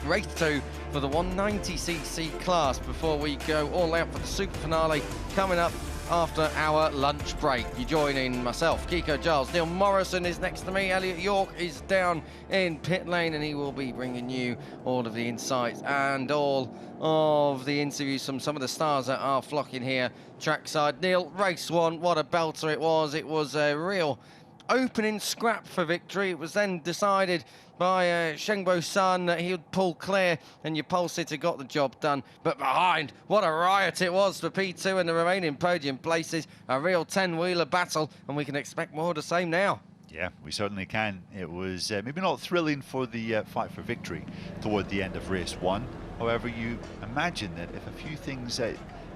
race 2 for the 190cc class before we go all out for the super finale coming up after our lunch break. You're joining myself, Kiko Giles. Neil Morrison is next to me. Elliot York is down in pit lane, and he will be bringing you all of the insights and all of the interviews from some of the stars that are flocking here trackside. Neil, race 1, what a belter it was. It was a real opening scrap for victory. It was then decided by Shengbo Sun that he would pull clear, and your pole sitter got the job done. But behind, what a riot it was for P2 and the remaining podium places. A real 10-wheeler battle, and we can expect more of the same now. Yeah, we certainly can. It was maybe not thrilling for the fight for victory toward the end of race 1. However, you imagine that if a few things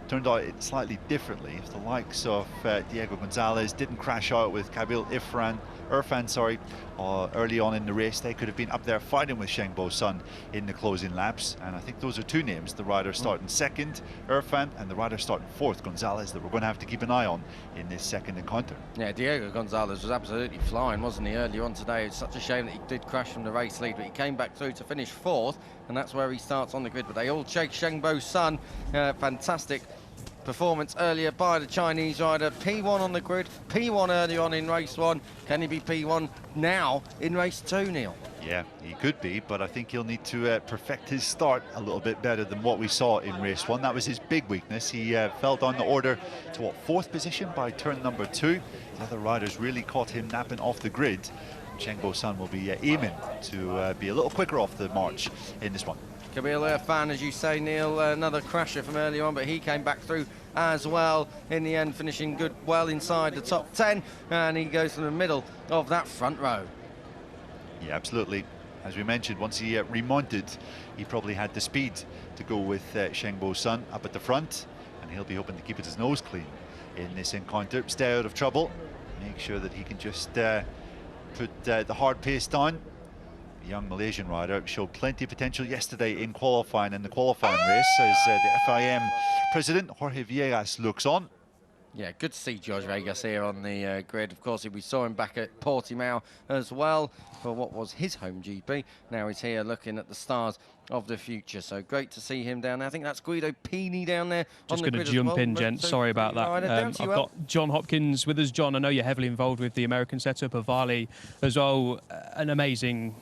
turned out slightly differently, if the likes of Diego Gonzalez didn't crash out with Kabil Irfan, early on in the race, they could have been up there fighting with Shengbo Sun in the closing laps. And I think those are two names, the rider starting second, Irfan, and the rider starting fourth, Gonzalez, that we're going to have to keep an eye on in this second encounter. Yeah, Diego Gonzalez was absolutely flying, wasn't he, earlier on today? It's such a shame that he did crash from the race lead, but he came back through to finish fourth, and that's where he starts on the grid. But they all chase Shengbo Sun. Fantastic performance earlier by the Chinese rider. P1 on the grid, P1 early on in race 1. Can he be P1 now in race 2, Neil? Yeah, he could be, but I think he'll need to perfect his start a little bit better than what we saw in race 1. That was his big weakness. He fell down the order to, what, 4th position by turn number 2. The other riders really caught him napping off the grid. Shengbo Sun will be aiming to be a little quicker off the march in this one. Kabil Irfan, as you say, Neil, another crasher from earlier on, but he came back through as well in the end, finishing well inside the top 10, and he goes from the middle of that front row. Yeah, absolutely. As we mentioned, once he remounted, he probably had the speed to go with Shengbo Sun up at the front, and he'll be hoping to keep his nose clean in this encounter, stay out of trouble, make sure that he can just put the hard pace down. The young Malaysian rider showed plenty of potential yesterday in qualifying, in the qualifying race, as the FIM president Jorge Villegas looks on. Yeah, good to see Jorge Vegas here on the grid. Of course, we saw him back at Portimao as well for what was his home GP. Now he's here looking at the stars of the future. So great to see him down there. I think that's Guido Pini down there. Just going to jump in, gents. Sorry about that. I've got John Hopkins with us. John, I know you're heavily involved with the American setup of Vale as well. An amazing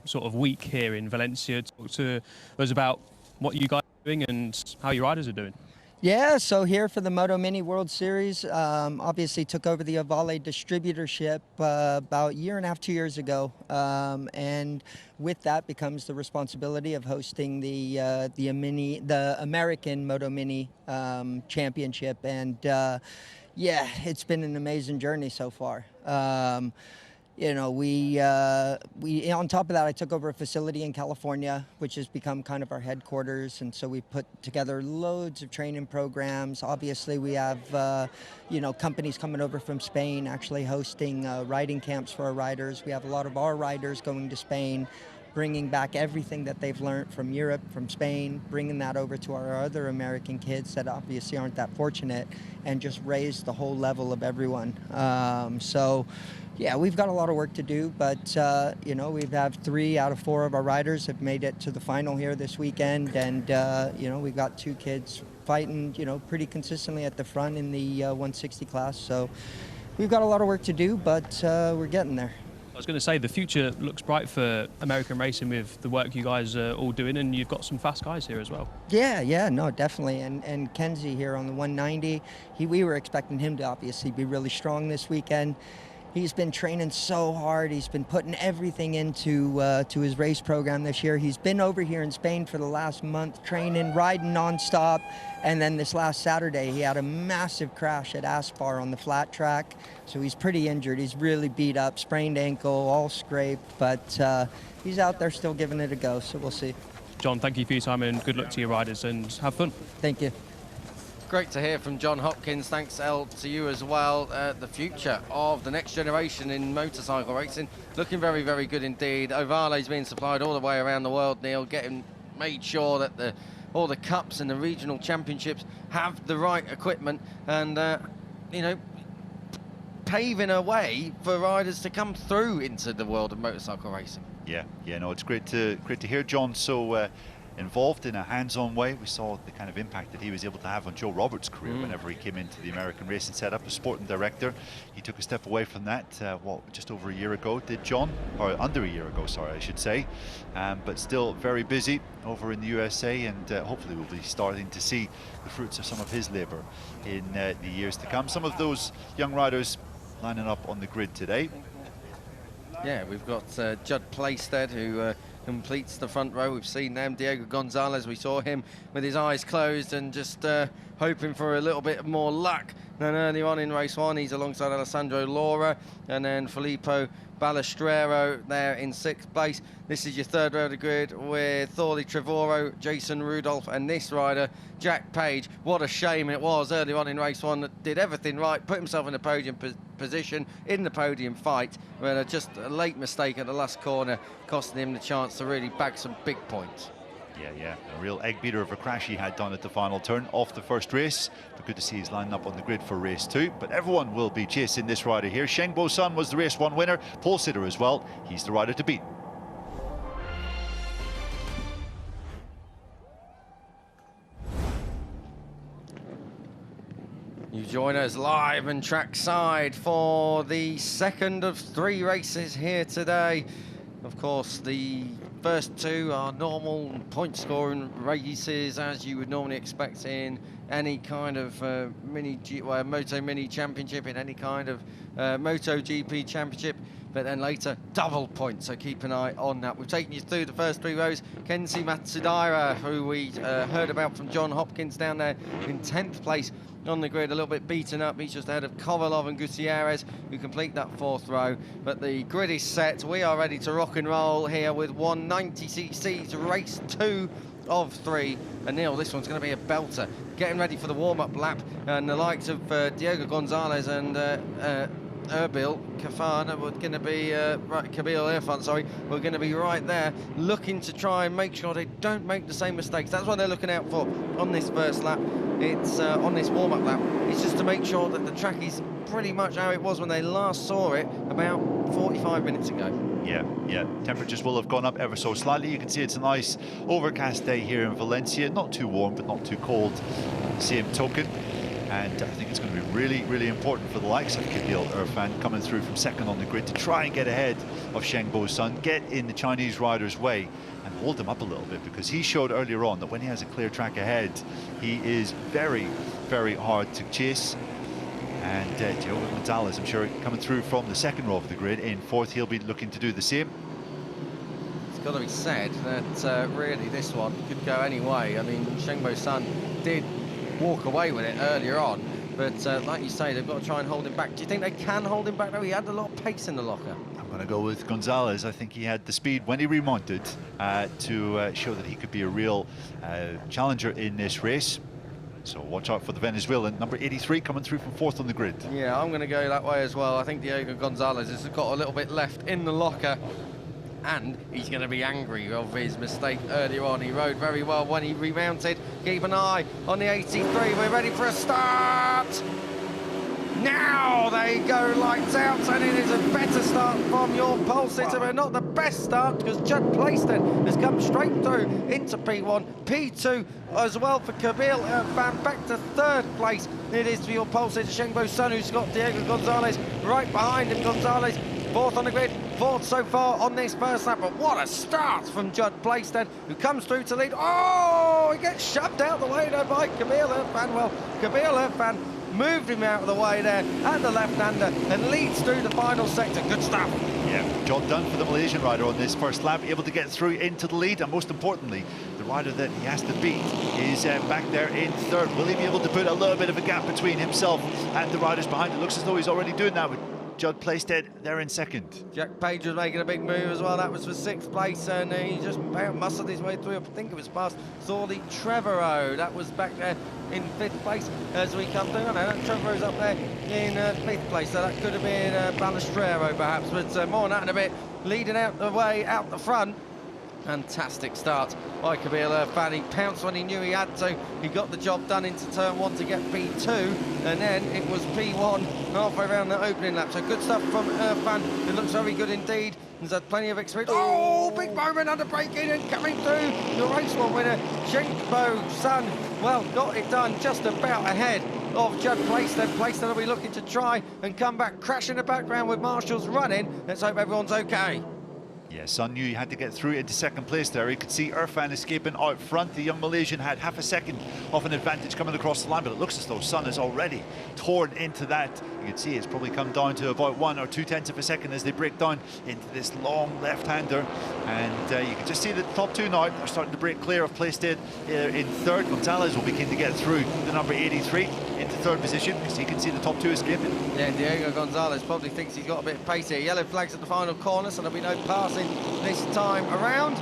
sort of week here in Valencia. Talk to us about what you guys are doing and how your riders are doing. Yeah, so here for the MotoMini World Series, obviously took over the Vale distributorship about 1.5 to 2 years ago, and with that becomes the responsibility of hosting the American MotoMini Championship, and yeah, it's been an amazing journey so far. You know, we on top of that, I took over a facility in California, which has become kind of our headquarters, and so we put together loads of training programs. Obviously, we have you know, companies coming over from Spain, actually hosting riding camps for our riders. We have a lot of our riders going to Spain, bringing back everything that they've learned from Europe, from Spain, bringing that over to our other American kids that obviously aren't that fortunate, and just raise the whole level of everyone. So. Yeah, we've got a lot of work to do, but you know, we have 3 out of 4 of our riders have made it to the final here this weekend, and you know, we've got 2 kids fighting, you know, pretty consistently at the front in the 160 class. So we've got a lot of work to do, but we're getting there. I was going to say the future looks bright for American racing with the work you guys are all doing, and you've got some fast guys here as well. Yeah, no, definitely. And Kenzie here on the 190, we were expecting him to obviously be really strong this weekend. He's been training so hard. He's been putting everything into to his race program this year. He's been over here in Spain for the last month, training, riding nonstop. And then this last Saturday, he had a massive crash at Aspar on the flat track. So he's pretty injured. He's really beat up, sprained ankle, all scraped. But he's out there still giving it a go, so we'll see. John, thank you for your time and good luck to your riders, and have fun. Thank you. Great to hear from John Hopkins. Thanks, El, to you as well. The future of the next generation in motorcycle racing looking very, very good indeed. Ovale's being supplied all the way around the world, Neil, made sure that all the cups and the regional championships have the right equipment and, you know, paving a way for riders to come through into the world of motorcycle racing. Yeah, no, it's great to hear John so involved in a hands-on way. We saw the kind of impact that he was able to have on Joe Roberts' career whenever he came into the American racing setup as sporting director. He took a step away from that, just over a year ago, did John? Or under a year ago, sorry, I should say. But still very busy over in the USA, and hopefully we'll be starting to see the fruits of some of his labour in the years to come. Some of those young riders lining up on the grid today. Yeah, we've got Judd Plaisted, who completes the front row. We've seen them. Diego Gonzalez, we saw him with his eyes closed and just hoping for a little bit more luck than early on in race one. He's alongside Alessandro Laura, and then Filippo Balestrero there in 6th place. This is your third row of the grid with Thorley Trevorrow, Jason Rudolph, and this rider, Jack Page. What a shame it was early on in race one, that did everything right, put himself in a podium position in the podium fight, but just a late mistake at the last corner costing him the chance to really bag some big points. Yeah, a real egg beater of a crash he had done at the final turn off the first race, but good to see he's lining up on the grid for race 2. But everyone will be chasing this rider here. Shengbo Sun was the race 1 winner, pole sitter as well. He's the rider to beat. You join us live and trackside for the second of 3 races here today. Of course, the first 2 are normal point scoring races, as you would normally expect in any kind of MotoMini championship, in any kind of MotoGP championship, but then later double points, so keep an eye on that. We've taken you through the first 3 rows. Kenzie Matsudaira, who we heard about from John Hopkins, down there in 10th place on the grid, a little bit beaten up. He's just ahead of Kovalov and Gutierrez, who complete that 4th row. But the grid is set. We are ready to rock and roll here with 190cc's race 2 of 3. And Neil, this one's going to be a belter. Getting ready for the warm-up lap, and the likes of Diego Gonzalez and Erbil Kafan were going to be Kabil Irfan, sorry, we're going to be right there looking to try and make sure they don't make the same mistakes. That's what they're looking out for on this first lap. It's on this warm-up lap. It's just to make sure that the track is pretty much how it was when they last saw it about 45 minutes ago. Yeah, temperatures will have gone up ever so slightly. You can see it's a nice overcast day here in Valencia, not too warm but not too cold, same token. And I think it's going to be really, really important for the likes of Kabil Irfan coming through from second on the grid to try and get ahead of Shengbo Sun, get in the Chinese rider's way and hold him up a little bit, because he showed earlier on that when he has a clear track ahead, he is very, very hard to chase. And Diogo Gonzalez, I'm sure, coming through from the second row of the grid in 4th, he'll be looking to do the same. It's got to be said that really this one could go any way. I mean, Shengbo Sun did walk away with it earlier on, but like you say, they've got to try and hold him back. Do you think they can hold him back though? He had a lot of pace in the locker. I'm going to go with Gonzalez. I think he had the speed when he remounted to show that he could be a real challenger in this race. So watch out for the Venezuelan, number 83, coming through from 4th on the grid. Yeah, I'm going to go that way as well. I think Diego Gonzalez has got a little bit left in the locker, and he's going to be angry of his mistake earlier on. He rode very well when he remounted. Keep an eye on the 83. We're ready for a start. Now they go lights out, and it is a better start from your pole sitter, but not the best start, because Judd Plaisted has come straight through into P1, P2 as well for Kabil Irfan, back to 3rd place. It is for your pole sitter Shengbo Sun, who's got Diego Gonzalez right behind him. Gonzalez 4th on the grid, 4th so far on this first lap, but what a start from Judd Plaisted, who comes through to lead. Oh, he gets shoved out the way there by Kabil Irfan. Well, Kabil Irfan moved him out of the way there at the left-hander and leads through the final sector. Good stuff. Yeah, job done for the Malaysian rider on this first lap, able to get through into the lead, and most importantly, the rider that he has to beat is back there in 3rd. Will he be able to put a little bit of a gap between himself and the riders behind? It looks as though he's already doing that with Judd Plaisted there in second. Jack Page was making a big move as well. That was for 6th place, and he just about muscled his way through. I think it was past Thorley Trevorrow. That was back there in 5th place as we come through. I know Trevorrow's up there in 5th place, so that could have been Balestrero perhaps, but more on that in a bit. Leading out the way, out the front. Fantastic start by Kabir Irfan. He pounced when he knew he had to. He got the job done into turn 1 to get P2, and then it was P1 halfway around the opening lap. So good stuff from Irfan. It looks very good indeed. He's had plenty of experience. Oh, big moment under braking and coming through. The race 1 winner, Shengbo Sun. Well, got it done just about ahead of Judd Plaisted. Plaisted will be looking to try and come back, crash in the background with marshals running. Let's hope everyone's okay. Yeah, Sun knew he had to get through into second place there. You could see Irfan escaping out front. The young Malaysian had half a second of an advantage coming across the line, but it looks as though Sun has already torn into that. You can see it's probably come down to about 1 or 2/10 of a second as they break down into this long left-hander. And you can just see the top 2 now are starting to break clear of Plaisted in 3rd. Gonzalez will be keen to get through the number 83 into 3rd position, because you can see the top 2 escaping. Yeah, Diego Gonzalez probably thinks he's got a bit of pace here. Yellow flags at the final corner, so there'll be no passing this time around.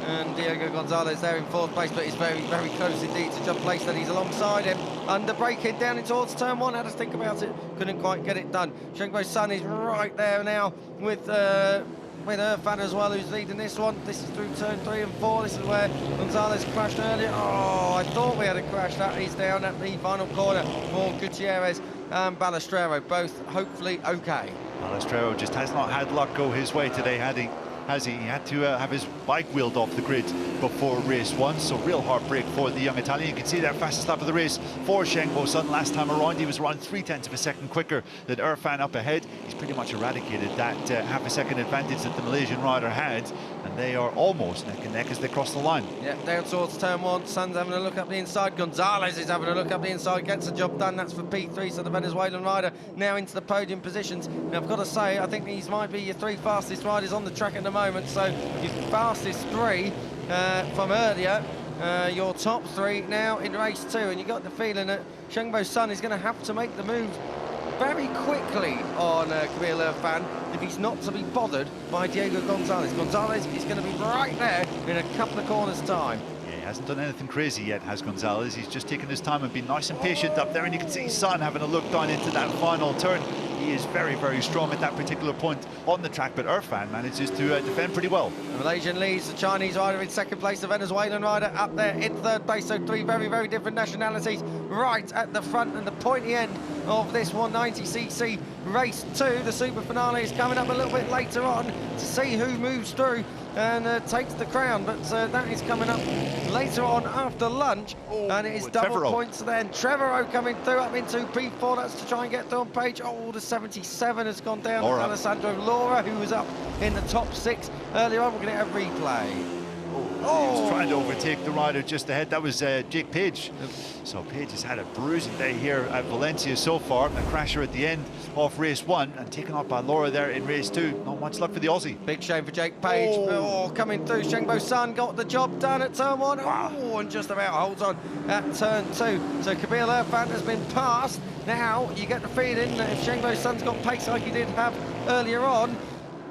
And Diego Gonzalez there in 4th place, but he's very, very close indeed to Judd Plaisted. He's alongside him, under braking down in towards turn 1. Had to think about it, couldn't quite get it done. Shengbo Sun is right there now with Irfan as well, who's leading this one. This is through turn 3 and 4. This is where Gonzalez crashed earlier. Oh, I thought we had a crash. That is down at the final corner for Gutierrez and Balestrero, both hopefully okay. Balestrero just has not had luck go his way today, had he? He had to have his bike wheeled off the grid before race 1, so real heartbreak for the young Italian. You can see their fastest lap of the race for Shengbo Sun. Last time around he was around 3/10 of a second quicker than Irfan up ahead. He's pretty much eradicated that half a second advantage that the Malaysian rider had, and they are almost neck and neck as they cross the line. Yeah, down towards turn 1. Sun's having a look up the inside. Gonzalez is having a look up the inside, gets the job done. That's for P3, so the Venezuelan rider now into the podium positions. Now I've got to say, I think these might be your 3 fastest riders on the track at the moment. So your fastest 3 from earlier, your top 3 now in race 2, and you got the feeling that Shengbo Sun is going to have to make the move very quickly on Kabir Irfan if he's not to be bothered by Diego Gonzalez. Gonzalez is going to be right there in a couple of corners' time. Yeah, he hasn't done anything crazy yet, has Gonzalez. He's just taken his time and been nice and patient up there, and you can see Sun having a look down into that final turn. He is very, very strong at that particular point on the track, but Irfan manages to defend pretty well. The Malaysian leads, the Chinese rider in 2nd place, the Venezuelan rider up there in 3rd place, so 3 very, very different nationalities right at the front and the pointy end of this 190cc race 2. The super finale is coming up a little bit later on to see who moves through and takes the crown, but that is coming up later on after lunch. And it is double Trevorrow. points then. Trevorrow coming through up into P4. That's to try and get through on Page. Oh, the 77 has gone down. Laura. Alessandro Laura, who was up in the top 6 earlier on. We're going to get a replay. He was trying to overtake the rider just ahead. That was Jake Page. So Page has had a bruising day here at Valencia so far. A crasher at the end of race 1 and taken out by Laura there in race 2. Not much luck for the Aussie. Big shame for Jake Page. Oh, coming through. Shengbo Sun got the job done at turn 1. Oh, and just about holds on at turn 2. So Kabir Irfan has been passed. Now you get the feeling that if Shengbo Sun's got pace like he did have earlier on,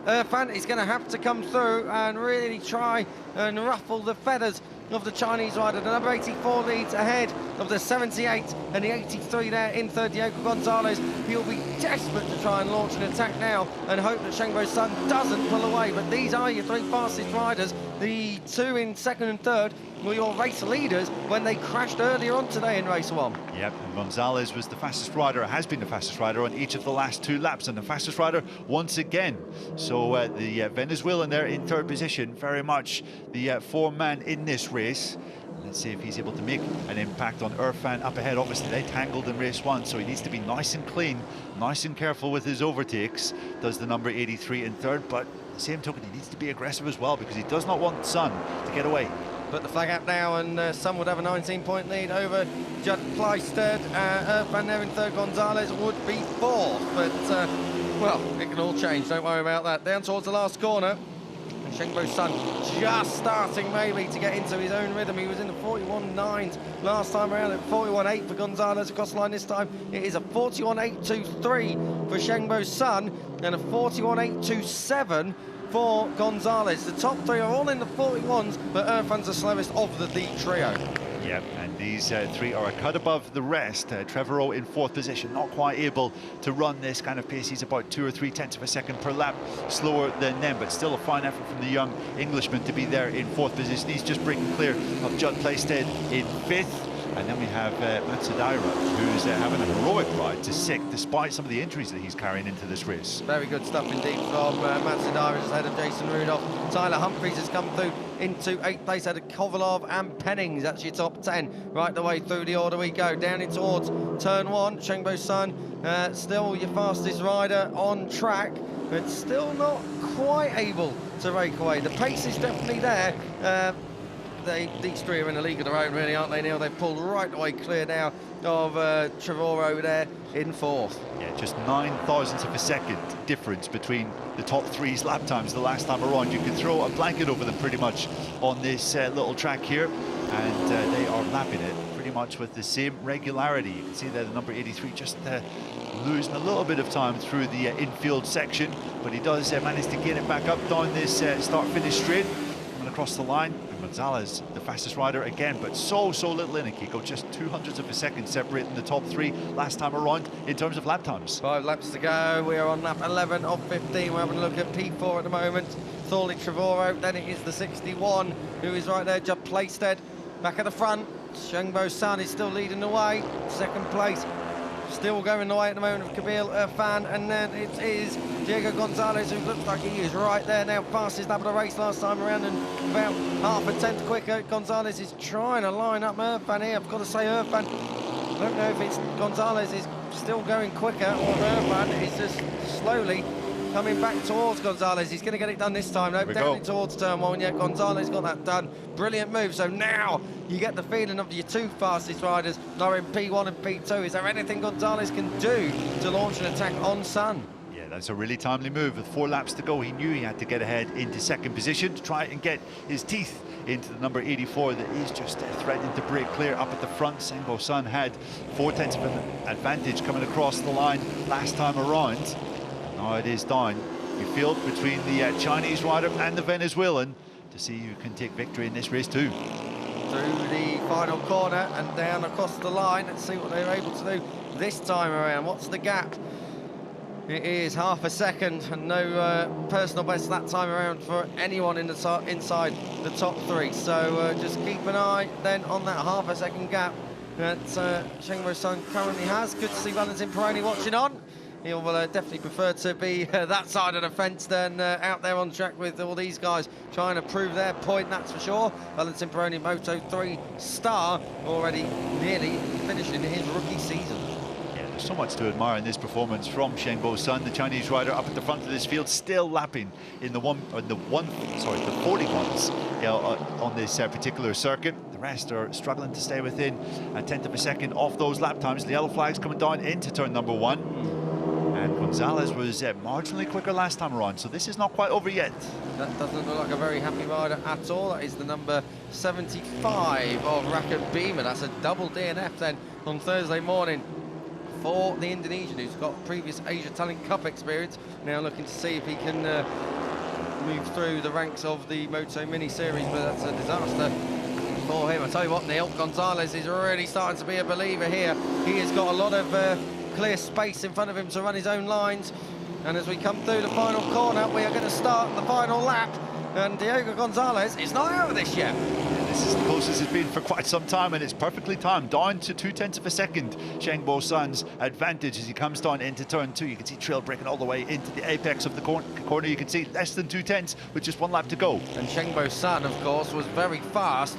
Irfan is going to have to come through and really try and ruffle the feathers of the Chinese rider. The number 84 leads ahead of the 78 and the 83 there in 3rd, Diego Gonzalez. He'll be desperate to try and launch an attack now and hope that Shengbo Sun doesn't pull away. But these are your 3 fastest riders. The 2 in 2nd and 3rd were your race leaders when they crashed earlier on today in race 1. Yep, and Gonzalez was the fastest rider, has been the fastest rider on each of the last 2 laps, and the fastest rider once again. So the Venezuelan there in 3rd position, very much the 4-man in this race. Let's see if he's able to make an impact on Irfan up ahead. Obviously they tangled in race 1, so he needs to be nice and clean, nice and careful with his overtakes. Does the number 83 in 3rd, but the same token, he needs to be aggressive as well, because he does not want Sun to get away. Put the flag out now, and Sun would have a 19-point lead over Judd Plaisted. Irfan there in 3rd, Gonzalez would be 4th, but well, it can all change, don't worry about that. Down towards the last corner, Shengbo Sun just starting maybe to get into his own rhythm. He was in the 41.9s last time around, at 41.8 for Gonzalez across the line this time. It is a 41.823 for Shengbo Sun and a 41.827 for Gonzalez. The top three are all in the 41s, but Irfan's the slowest of the lead trio. Yeah, and these three are a cut above the rest. Trevorrow in fourth position, not quite able to run this kind of pace. He's about 2 or 3 tenths of a second per lap slower than them, but still a fine effort from the young Englishman to be there in fourth position. He's just breaking clear of Judd Plaisted in fifth. And then we have Matsudaira, who's having a heroic ride to sixth, despite some of the injuries that he's carrying into this race. Very good stuff indeed from Matsudaira, ahead of Jason Rudolph. Tyler Humphries has come through into 8th place, ahead of Kovalov and Pennings. That's your top 10 right the way through the order we go. Down in towards turn 1, Shengbo Sun, still your fastest rider on track, but still not quite able to rake away. The pace is definitely there. These three are in a league of their own, really, aren't they, Neil? They've pulled right away clear now of Trevorrow there in fourth. Yeah, just 9 thousandths of a second difference between the top three's lap times the last time around. You can throw a blanket over them pretty much on this little track here, and they are lapping it pretty much with the same regularity. You can see there the number 83 just losing a little bit of time through the infield section, but he does manage to get it back up down this start-finish straight. Across the line, and Gonzalez, the fastest rider again, but so little in it, Kiko. Just 200ths of a second separating the top three last time around in terms of lap times. 5 laps to go. We are on lap 11 of 15. We're having a look at P4 at the moment. Thorley Trevorrow, then it is the 61 who is right there, Judd Plaisted back at the front. Shengbo Sun is still leading the way, second place. Still going the way at the moment of Kabil Irfan, and then it is Diego Gonzalez, who looks like he is right there now, fastest lap of the race last time around, and about half a tenth quicker. Gonzalez is trying to line up Irfan here. I've got to say, Irfan, I don't know if it's Gonzalez is still going quicker or Irfan is just slowly coming back towards Gonzalez. He's going to get it done this time, though. Down towards turn 1, yeah, Gonzalez got that done. Brilliant move. So now you get the feeling of your two fastest riders are in P1 and P2. Is there anything Gonzalez can do to launch an attack on Sun? Yeah, that's a really timely move. With 4 laps to go, he knew he had to get ahead into second position to try and get his teeth into the number 84 that is just threatening to break clear up at the front. Shengbo Sun had 4 tenths of an advantage coming across the line last time around. Now it is down. You feel between the Chinese rider and the Venezuelan to see who can take victory in this race too. Through the final corner and down across the line. Let's see what they're able to do this time around. What's the gap? It is half a second, and no personal best that time around for anyone in the inside the top 3. So just keep an eye then on that half a second gap that Shengbo Sun currently has. Good to see Valentin Peroni watching on. He'll definitely prefer to be that side of the fence than out there on track with all these guys trying to prove their point, that's for sure. Valentin Peroni, Moto3 star, already nearly finishing his rookie season. Yeah, there's so much to admire in this performance from Shengbo Sun, the Chinese rider up at the front of this field, still lapping in the 41s on this particular circuit. The rest are struggling to stay within a tenth of a second off those lap times. The yellow flag's coming down into turn number 1. And Gonzalez was marginally quicker last time around, so this is not quite over yet. That doesn't look like a very happy rider at all. That is the number 75 of Rakan Beamer. That's a double DNF then on Thursday morning for the Indonesian, who's got previous Asia Talent Cup experience. Now looking to see if he can move through the ranks of the MotoMini series, but that's a disaster for him. I tell you what, Neil, Gonzalez is really starting to be a believer here. He has got a lot of clear space in front of him to run his own lines, and as we come through the final corner, we are going to start the final lap, and Diego Gonzalez is not out of this yet. This is the closest it's been for quite some time, and it's perfectly timed, down to 2 tenths of a second. Shengbo Sun's advantage as he comes down into turn 2. You can see Trail breaking all the way into the apex of the corner. You can see less than 2 tenths with just 1 lap to go. And Shengbo Sun, of course, was very fast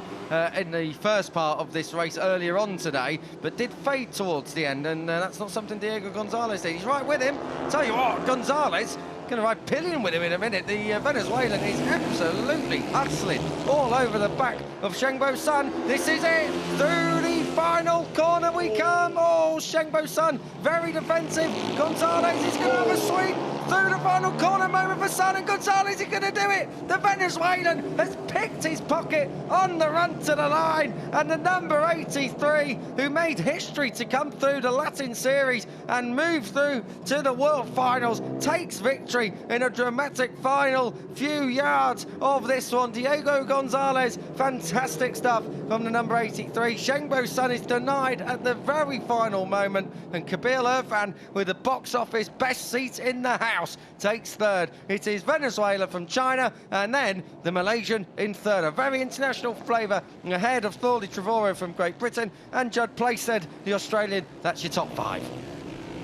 in the first part of this race earlier on today, but did fade towards the end, and that's not something Diego Gonzalez did. He's right with him. Tell you what, Gonzalez going to ride pillion with him in a minute. The Venezuelan is absolutely hustling all over the back of Shengbo Sun. This is it. Through the final corner we come. Oh, Shengbo Sun, very defensive. Gonzalez is going to have a sweep through the final corner moment for Sun, and Gonzalez is going to do it. The Venezuelan has picked his pocket on the run to the line, and the number 83, who made history to come through the Latin Series and move through to the World Finals, takes victory in a dramatic final few yards of this one. Diego Gonzalez, fantastic stuff from the number 83. Shengbo Sun is denied at the very final moment, and Kabil Irfan, with the box office best seat in the house, takes third. It is Venezuela from China, and then the Malaysian in third. A very international flavour ahead of Thorley Trevorrow from Great Britain and Judd Placed, the Australian. That's your top 5.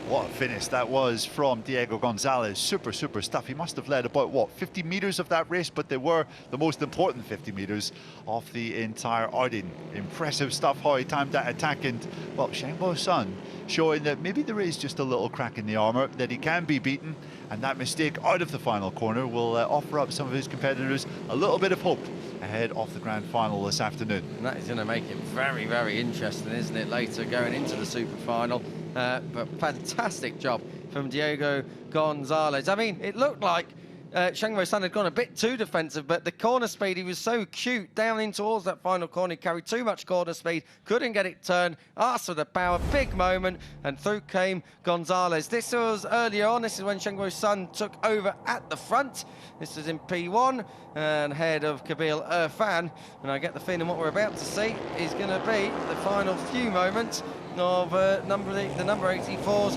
What a finish that was from Diego Gonzalez. Super stuff. He must have led about, what, 50 metres of that race, but they were the most important 50 metres of the entire outing. Impressive stuff how he timed that attack, and, well, Shengbo Sun showing that maybe there is just a little crack in the armour, that he can be beaten, and that mistake out of the final corner will offer up some of his competitors a little bit of hope ahead of the grand final this afternoon. And that is going to make it very interesting, isn't it, later going into the super final. But fantastic job from Diego Gonzalez. I mean, it looked like Shengbo Sun had gone a bit too defensive, but the corner speed, he was so cute down in towards that final corner. He carried too much corner speed, couldn't get it turned, asked for the power, big moment, and through came Gonzalez. This was earlier on. This is when Shengbo Sun took over at the front. This is in P1 and ahead of Kabil Irfan, and I get the feeling what we're about to see is going to be the final few moments of the number 84's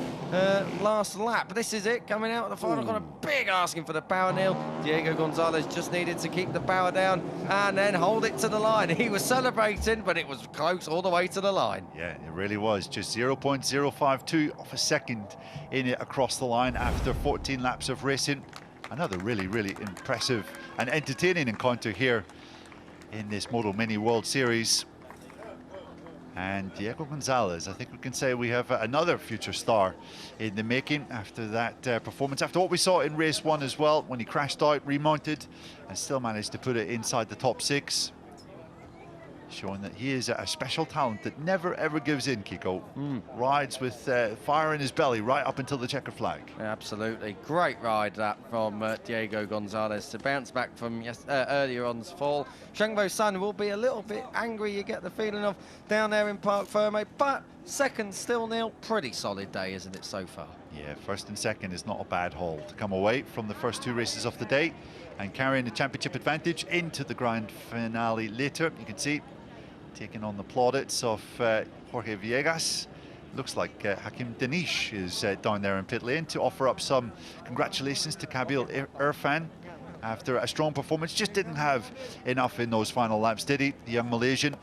last lap. This is it, coming out of the final corner, big asking for the power, Neil. Diego Gonzalez just needed to keep the power down and then hold it to the line. He was celebrating, but it was close all the way to the line. Yeah, it really was. Just 0.052 of a second in it across the line after 14 laps of racing. Another really impressive and entertaining encounter here in this MotoMini World Series. And Diego Gonzalez, I think we can say we have another future star in the making after that performance, after what we saw in race 1 as well, when he crashed out, remounted, and still managed to put it inside the top 6. Showing that he is a special talent that never ever gives in, Kiko. Rides with fire in his belly right up until the checkered flag. Absolutely. Great ride that from Diego Gonzalez to bounce back from earlier on's fall. Shengbo Sun will be a little bit angry, you get the feeling of, down there in Parc Ferme, but second still, Neil. Pretty solid day, isn't it, so far? Yeah, first and second is not a bad haul to come away from the first 2 races of the day and carrying the championship advantage into the grand finale later. You can see taking on the plaudits of Jorge Villegas. Looks like Hakim Danish is down there in pit lane to offer up some congratulations to Kabil Irfan after a strong performance. Just didn't have enough in those final laps, did he, the young Malaysian?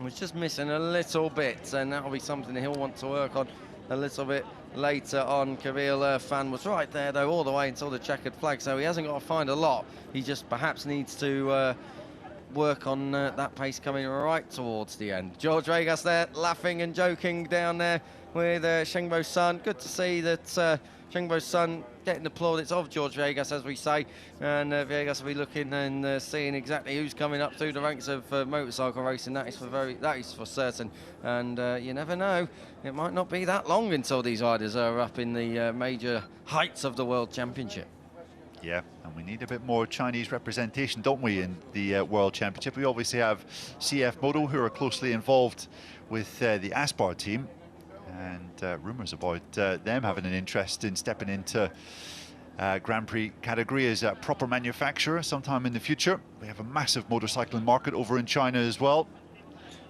Was just missing a little bit, and that'll be something he'll want to work on a little bit later on. Kabil Irfan was right there, though, all the way until the checkered flag, so he hasn't got to find a lot. He just perhaps needs to work on that pace coming right towards the end. George Vegas there laughing and joking down there with Shengbo Sun. Good to see that Shengbo Sun getting the plaudits of George Vegas, as we say, and Vegas will be looking and seeing exactly who's coming up through the ranks of motorcycle racing. That is for certain, and you never know, it might not be that long until these riders are up in the major heights of the World Championship. Yeah, and we need a bit more Chinese representation, don't we, in the World Championship? We obviously have CF Moto, who are closely involved with the Aspar team, and rumours about them having an interest in stepping into Grand Prix category as a proper manufacturer sometime in the future. We have a massive motorcycling market over in China as well.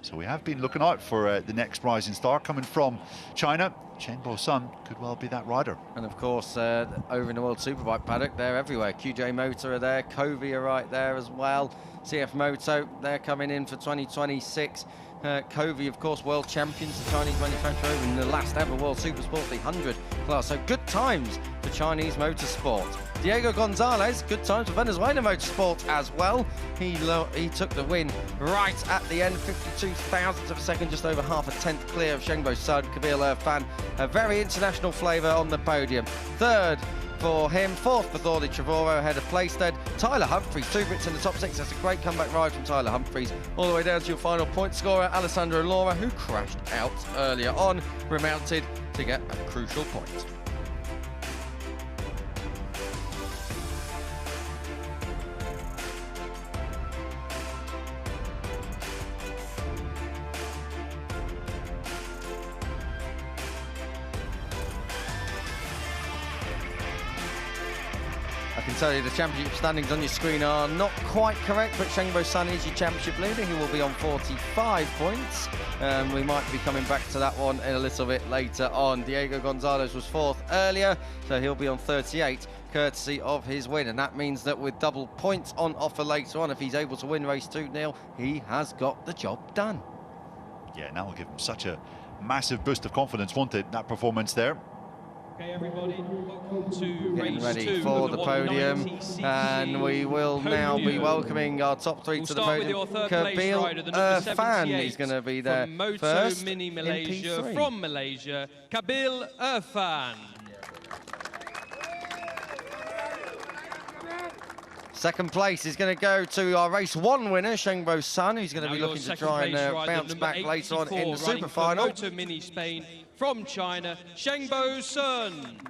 So we have been looking out for the next rising star coming from China. Shengbo Sun could well be that rider. And of course, over in the World Superbike paddock, they're everywhere. QJ Motor are there, Covey are right there as well. CF Moto, they're coming in for 2026. Covey, of course, world champions, the Chinese manufacturer in the last ever World Supersport, the 100 class. So good times for Chinese motorsport. Diego Gonzalez, good times for Venezuelan motorsport as well. He took the win right at the end, 52 thousandths of a second, just over half a tenth clear of Shengbo Sun. Kabil Irfan, a very international flavour on the podium. Third for him. Fourth for Thorley Trevorrow ahead of Plaisted. Tyler Humphries, 2 Brits in the top 6. That's a great comeback ride from Tyler Humphries. All the way down to your final point scorer, Alessandro Laura, who crashed out earlier on, remounted to get a crucial point. I can tell you the championship standings on your screen are not quite correct, but Shengbo Sun is your championship leader. He will be on 45 points. We might be coming back to that one in a little bit later on. Diego Gonzalez was 4th earlier, so he'll be on 38, courtesy of his win. And that means that with double points on offer later on, if he's able to win race 2, Neil, he has got the job done. Yeah, and that will give him such a massive boost of confidence, won't it, that performance there? Okay, everybody, welcome to Getting race ready 2 for of the podium, and we will now be welcoming our top 3 to the podium. Kabil Irfan is going to be there from first MotoMini in Malaysia, P3. from Malaysia, Kabil Irfan. Second place is going to go to our race 1 winner, Shengbo Sun, who's going to be Now looking your to try and second place rider, bounce back number later on in the 84, super final. riding for MotoMini Spain from China, Shengbo Sun.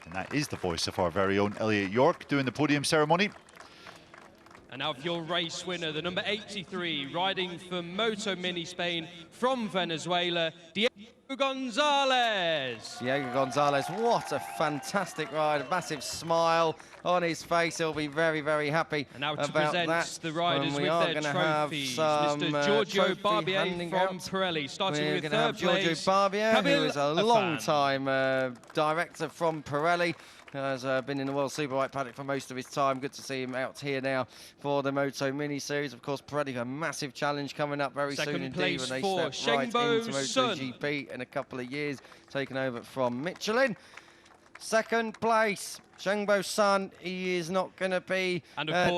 And that is the voice of our very own Elliot York doing the podium ceremony. And now for your race winner, the number 83, riding for MotoMini Spain from Venezuela, Diego Gonzalez. Diego Gonzalez, what a fantastic ride, a massive smile on his face. He'll be very, very happy And now to about present that. the riders And we with are their going to have trophies. some Mr. Giorgio trophy Barbier handing from out. Pirelli, starting We're with going to have third Giorgio place, Barbier, who Kabil is a Irfan. long-time director from Pirelli. Has been in the World Superbike paddock for most of his time. Good to see him out here now for the Moto Mini Series. Of course, Pirelli have a massive challenge coming up very soon indeed when they step right into MotoGP in a couple of years, taking over from Michelin. Second place, Shengbo Sun. He is not going to be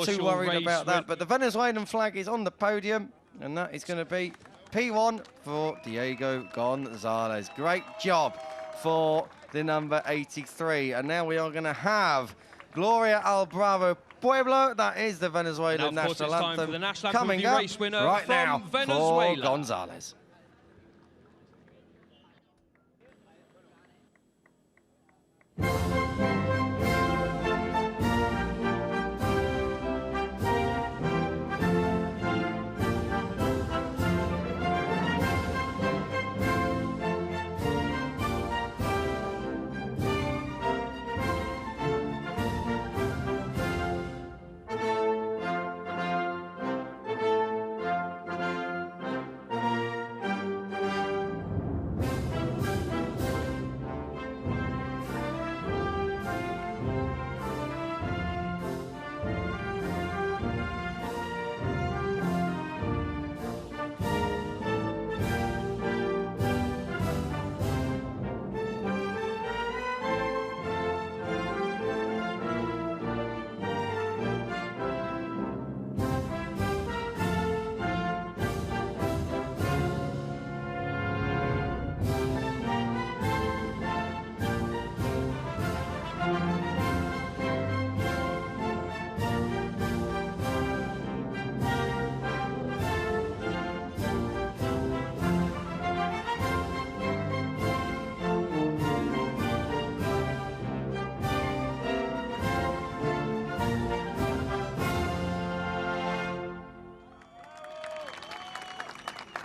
too worried about that, but the Venezuelan flag is on the podium, and that is going to be P1 for Diego Gonzalez. Great job for the number 83. And now we are going to have Gloria al Bravo Pueblo. That is the Venezuelan national anthem coming up right now for Gonzalez.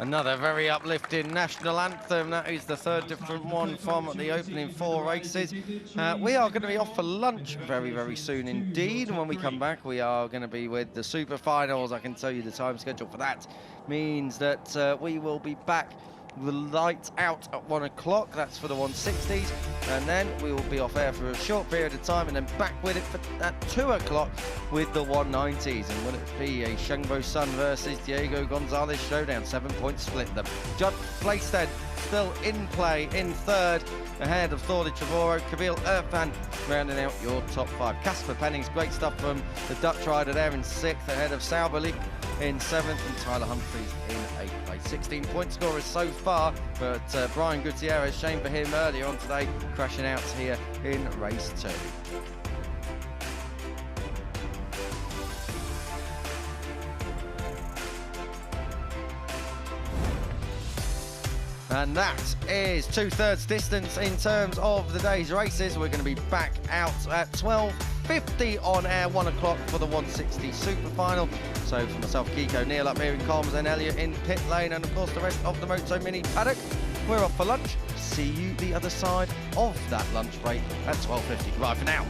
Another very uplifting national anthem. That is the third different one from the opening 4 races. We are going to be off for lunch very, very soon indeed. And when we come back, we are going to be with the super finals. I can tell you the time schedule for that means that we will be back the lights out at 1 o'clock. That's for the 160s, and then we will be off air for a short period of time and then back with it at 2 o'clock with the 190s. And will it be a Shengbo Sun versus Diego Gonzalez showdown? 7-point split them. Judd Plaisted still in play in third, ahead of Thorley Trevorrow. Kabil Irfan rounding out your top 5. Casper Pennings, great stuff from the Dutch rider there in 6th, ahead of Sauberlich in 7th and Tyler Humphries in 8th place. 16-point scorers so far, but Brian Gutierrez, shame for him earlier on today, crashing out here in race 2. And that is 2/3 distance in terms of the day's races. We're going to be back out at 12:50 on air, 1 o'clock for the 160 Super Final. So for myself, Kiko, Neil up here in comms, and Elliot in pit lane, and of course the rest of the MotoMini paddock. We're off for lunch. See you the other side of that lunch break at 12:50. Goodbye for now.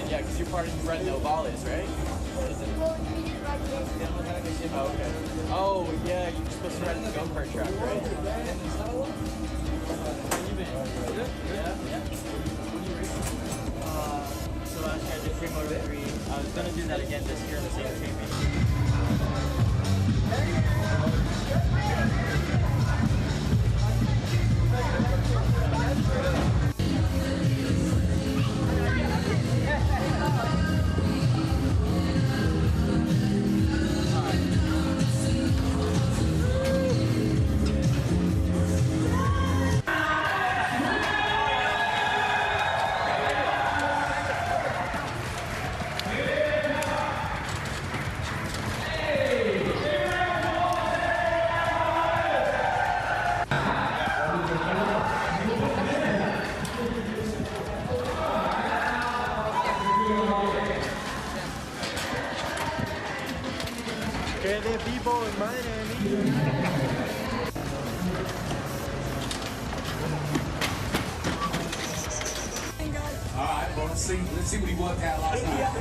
Yeah, because you're part of Red Novales, right? Oh, okay. Oh, yeah, you're supposed to ride at the go-kart track, right? So last year I did Moto3. I was going to do that again this year in the same championship. Que de vivo, madre mía. All right, well, let's see what he worked out last night.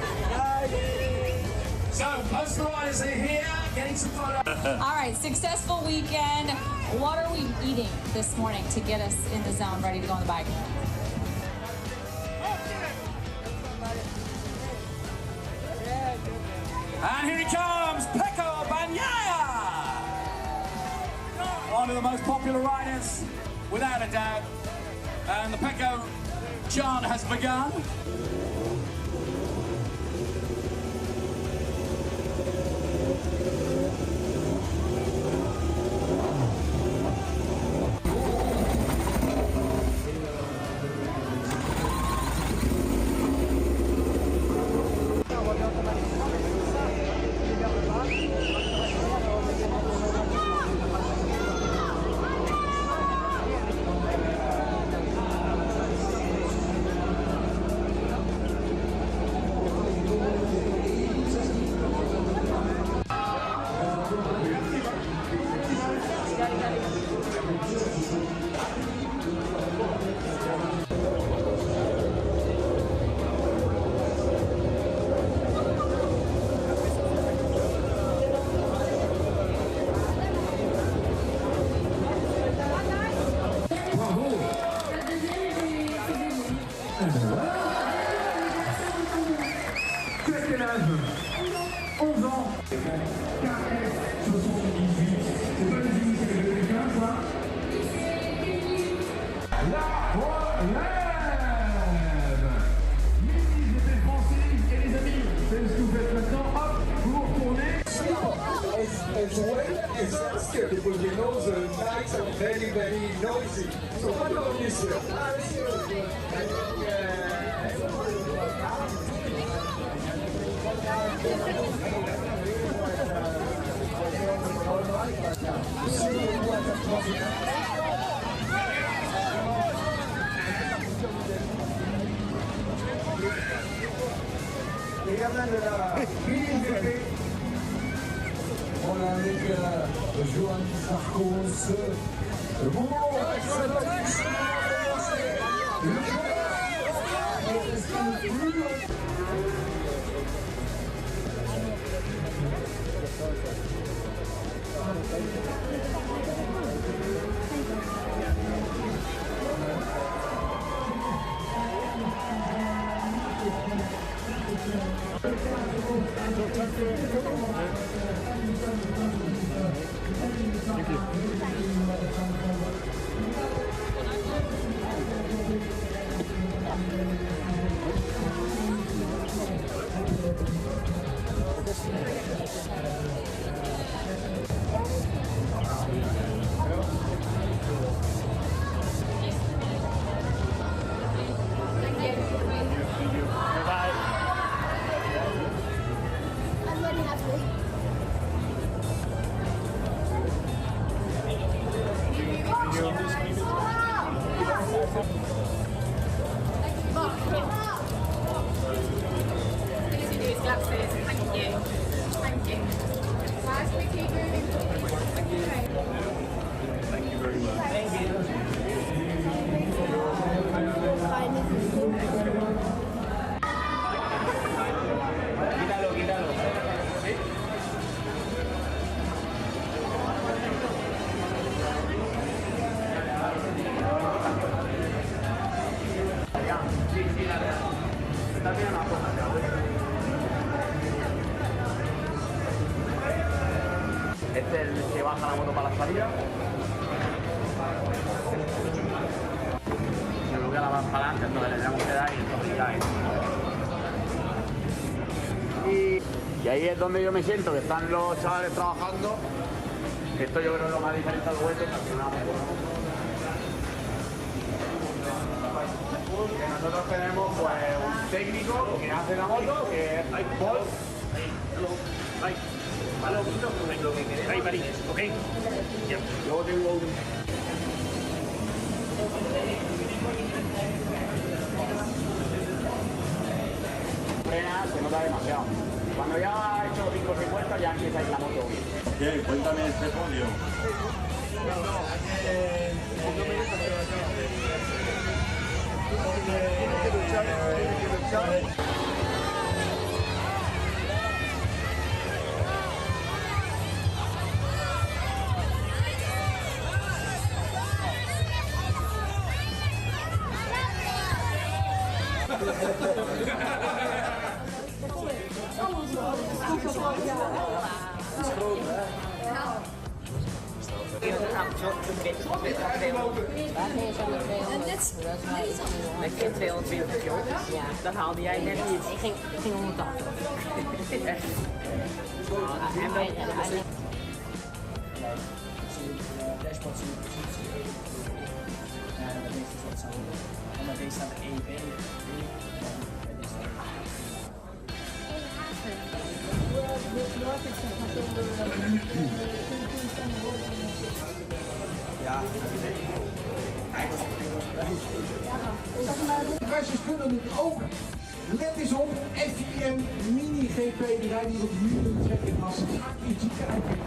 So, most of the riders are here, getting some photos. All right, successful weekend. What are we eating this morning to get us in the zone, ready to go on the bike? And here he comes, Pecco Bagnaia! One of the most popular riders, without a doubt. And the Pecco chant has begun. Quel âge 11 ans. KS 78. C'est pas les initiés de quelqu'un, quoi. La relève. Mini GP français, et les amis, c'est ce que vous faites maintenant. Hop, vous vous retournez. As well as scared because we know the nights are very, very noisy. So what about this year? Les gamins de la Mini GP. On a avec Johan Sarkos. Le moment Thank you. Thank you very much. Thank you. Este es el que baja la moto para la salida. Se bloquea la más para adelante, entonces le tenemos que dar y entonces ya es. Y ahí es donde yo me siento, que están los chavales trabajando. Esto yo creo que es lo más diferente al vuelto, que al final nosotros tenemos pues un técnico que hace la moto, que es Paul. Vale, ahí, Marín, ok. Luego tengo un... Frena, se nota demasiado. Cuando ya ha hecho 550 ya empieza a ir la moto bien. Bien, cuéntame este podio. Ik ging 220 joh. Ja, dat haalde jij net niet. Ik ging 180. Echt. En wij dashboard zie je positie. En bij deze is dat hetzelfde. En bij deze staat er 1, B, 3 en bij deze staat Ja. Prijsjes kunnen het ook. Let eens op, FIM Mini GP, die rijden hier op de trekken als actief kijken.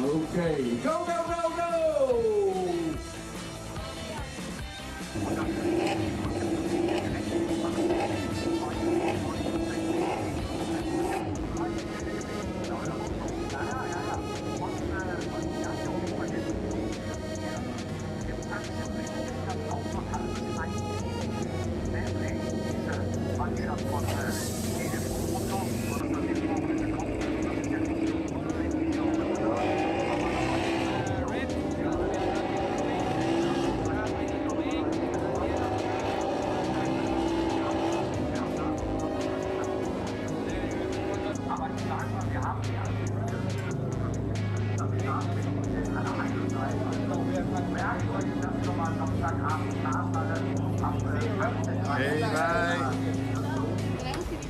Oké, go, go, go, go!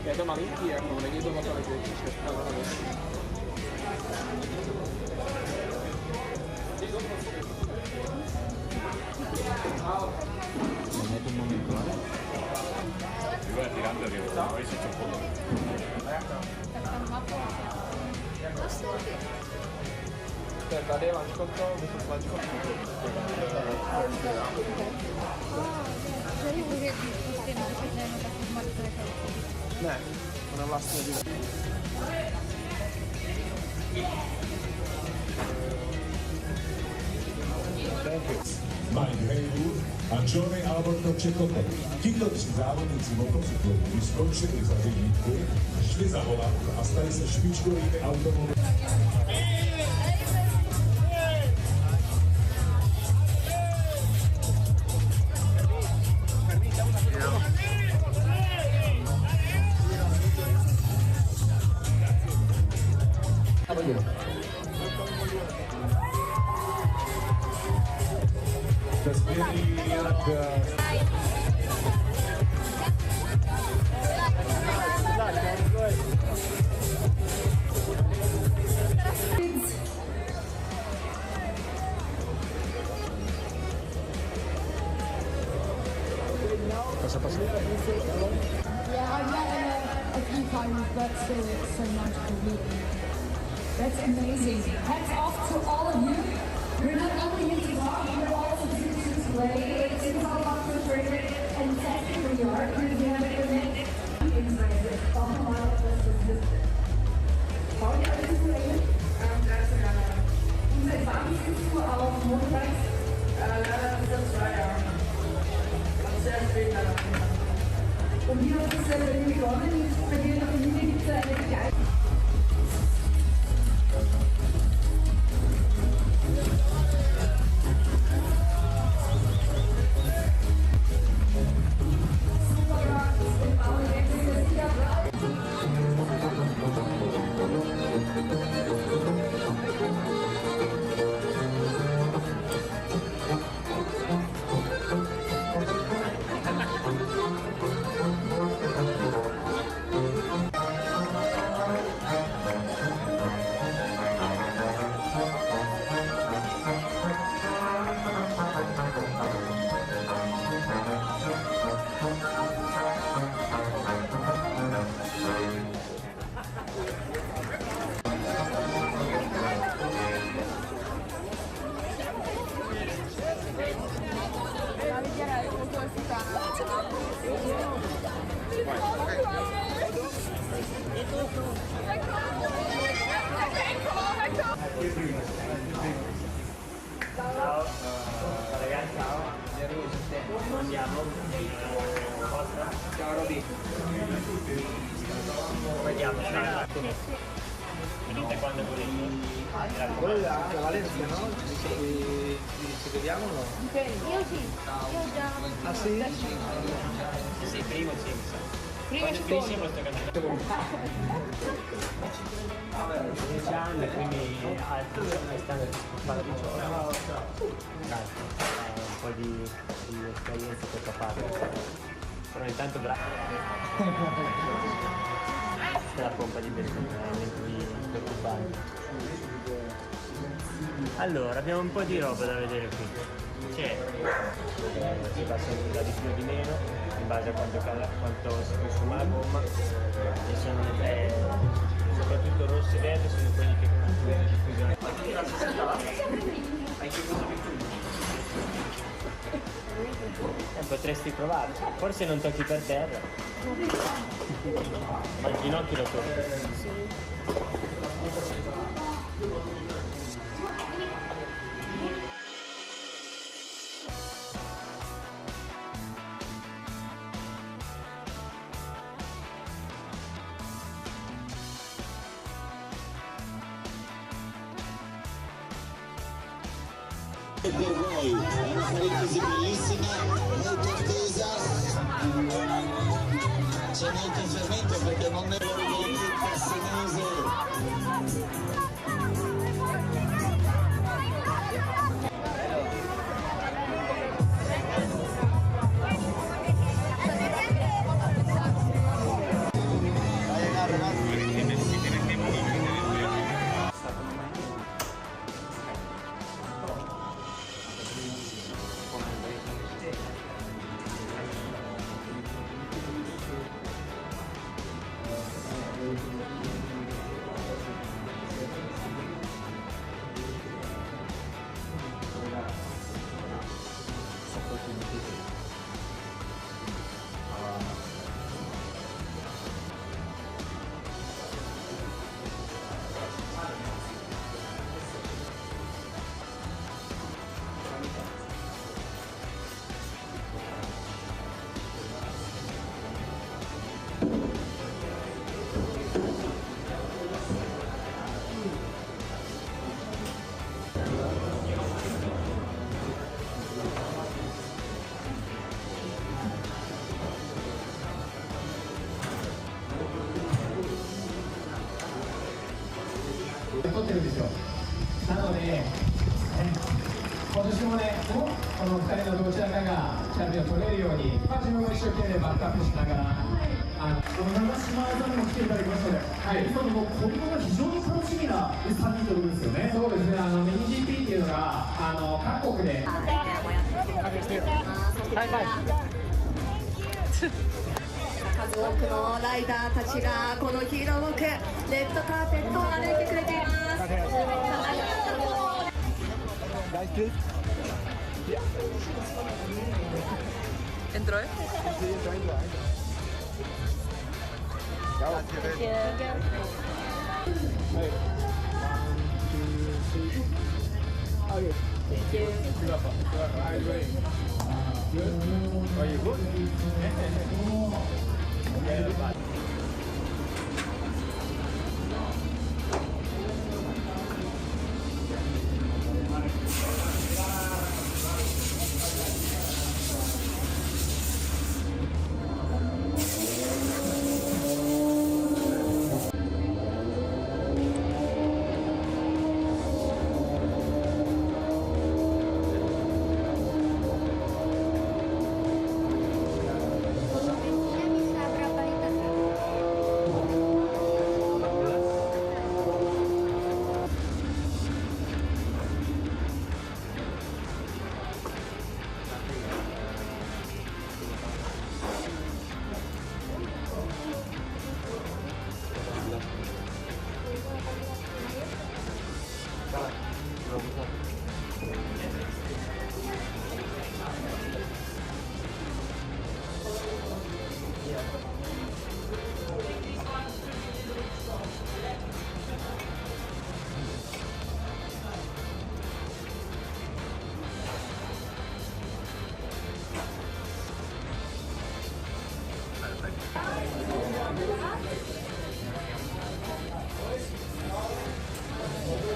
Ja, domani hier, maar ik doe wat ik un momento, ¿vale? Yo voy tirando, que no habéis hecho un poco. Aspetta, leva il controllo, mi fa il controllo. Ne, una vlastna di... Mike Haywood a Johnny Alberto Čekopek. Tito tři závodníci motocyklu vyskočili za řidítku, šli za volant a stali se špičkovými automobily. Yeah, I've met him a few times, but still it's so magical meeting. That's amazing. Hats off to all of you. You're not only here to talk, you're also here to play. It's all about the training and testing where you are. You're here to connect. Unser Bahnbesuch auf Montag, leider für 2 Jahre. Sehr spät. Ciao, ragazzi, ciao. Andiamo. Ciao Roby. Vediamo, venite quando volete. Quella la Valencia, no? Ci vediamo o no? Io sì, io già. Ah sì? Sì, primo sì, mi sa. Prima e Quando secondo. questo candidato. 10 anni, quindi quest'anno parla di ciò. Un po' di esperienza per papà. Però intanto bravo. Se la pompa di benzina, niente di preoccupante. Allora, abbiamo un po' di roba da vedere qui. C'è, si va sempre di più o di meno, in base a quanto si consuma la gomma. E sono le tre, soprattutto rosse e verdi, sono quelli che diffusiono. Potresti provare, forse non tocchi per terra, ma il ginocchio lo tocchi. Per voi è una parentesi bellissima, molto attesa, c'è molto fermento perché non è l'orgoglio senese.撮ってるんですよ。なので、今年もね、この2人のどちらかがチャンピオンを取れるように、自分も一生懸命バックアップしながら、長島さんにも来ていただきましたので、今の今後が非常に楽しみな3人ということですよね。そうですね、ミニ GP っていうのが各国で。数多くのライダーたちがこのヒーローウォーク、レッドカーペットを歩いてくれています。Entró, ¿eh? Good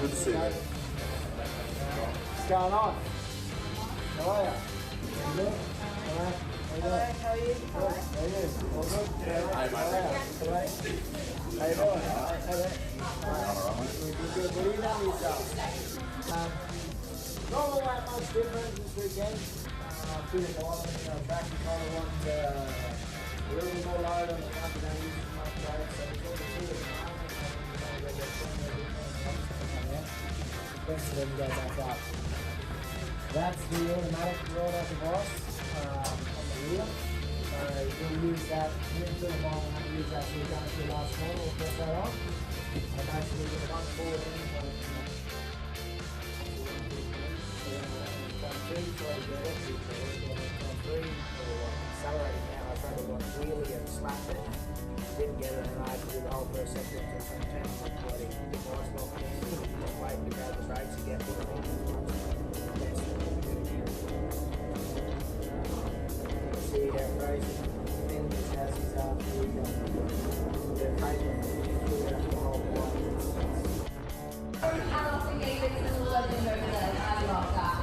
to see you. What's going on? How are you? Good? All right. How are you? Good. How are you? All good? Hey, mate. How are you? How you doing? Hey, mate. Good. What are you doing yourself? Not all that much different this weekend. Feeling violent, track you kind of want a little bit more load on the front, you don't use as much brake, so it's all the feel of the best of them go back up. That's the automatic roll-out device on the rear. So you'll use that, you're into the bottom and use that so you're going to the last corner, we'll press that on. And basically get one forward in, accelerating now. I tried to go wheelie and smash it. Didn't get it, and I had to do the whole first sector to some 10 bloody device knocked in. Just waiting to grab the brakes and get put in. See how crazy thin these houses are through the paper. The whole block. I also gave it to the legend over there. I love that.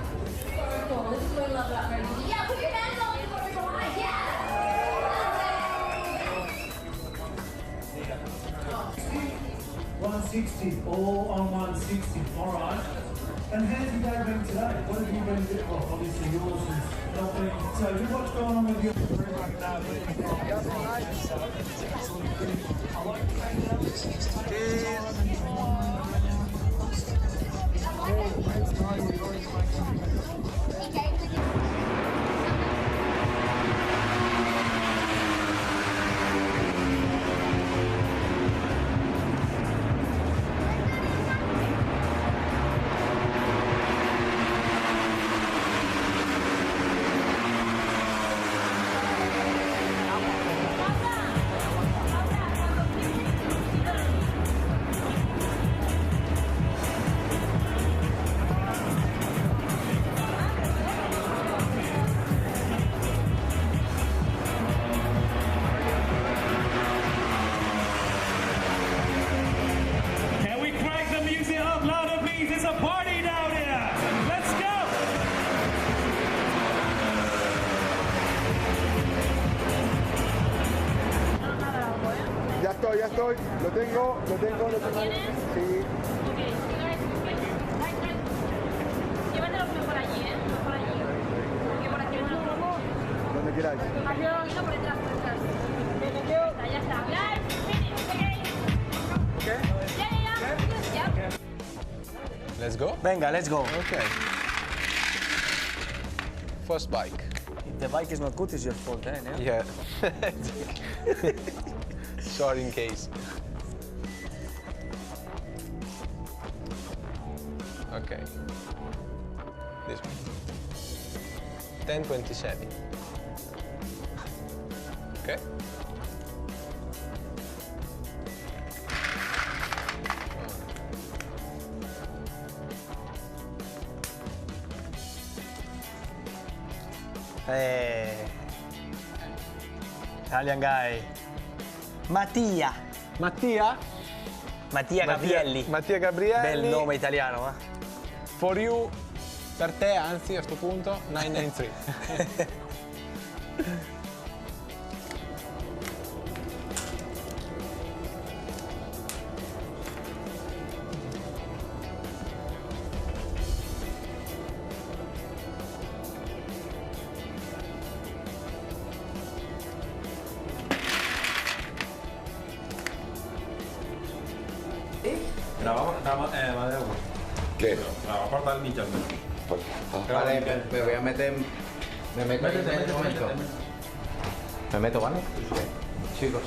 So cool. This is what I love about Rosie. Yeah, put your hands up before we go on. Yeah! 160, all on 160, all right. And how did you go been today? What have you been doing? Well, obviously yours has not been. So what's going on with your... Ya estoy, lo tengo. ¿Tienes? Sí. Ok, llévatelo por allí, ¿eh? Por allí. Porque por aquí no lo pongo. Donde queráis. Aquí no, por detrás, por detrás. Ya está. Let's go? Venga, let's go. Okay. First bike. If the bike is not good, it's your fault, eh? No? Yeah. Sorry in case. Okay. This one. 10:27. Okay. Hey. Italian guy. Mattia. Mattia? Mattia Gabrielli. Mattia Gabrielli. Bel nome italiano, eh? For you, per te, anzi, a sto punto, 993. ¿Qué? Corta el nicho. Vale, me voy a meter. Me meto ahí en este momento. Me meto, ¿vale? Chicos.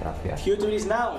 Gracias. Cue to this now.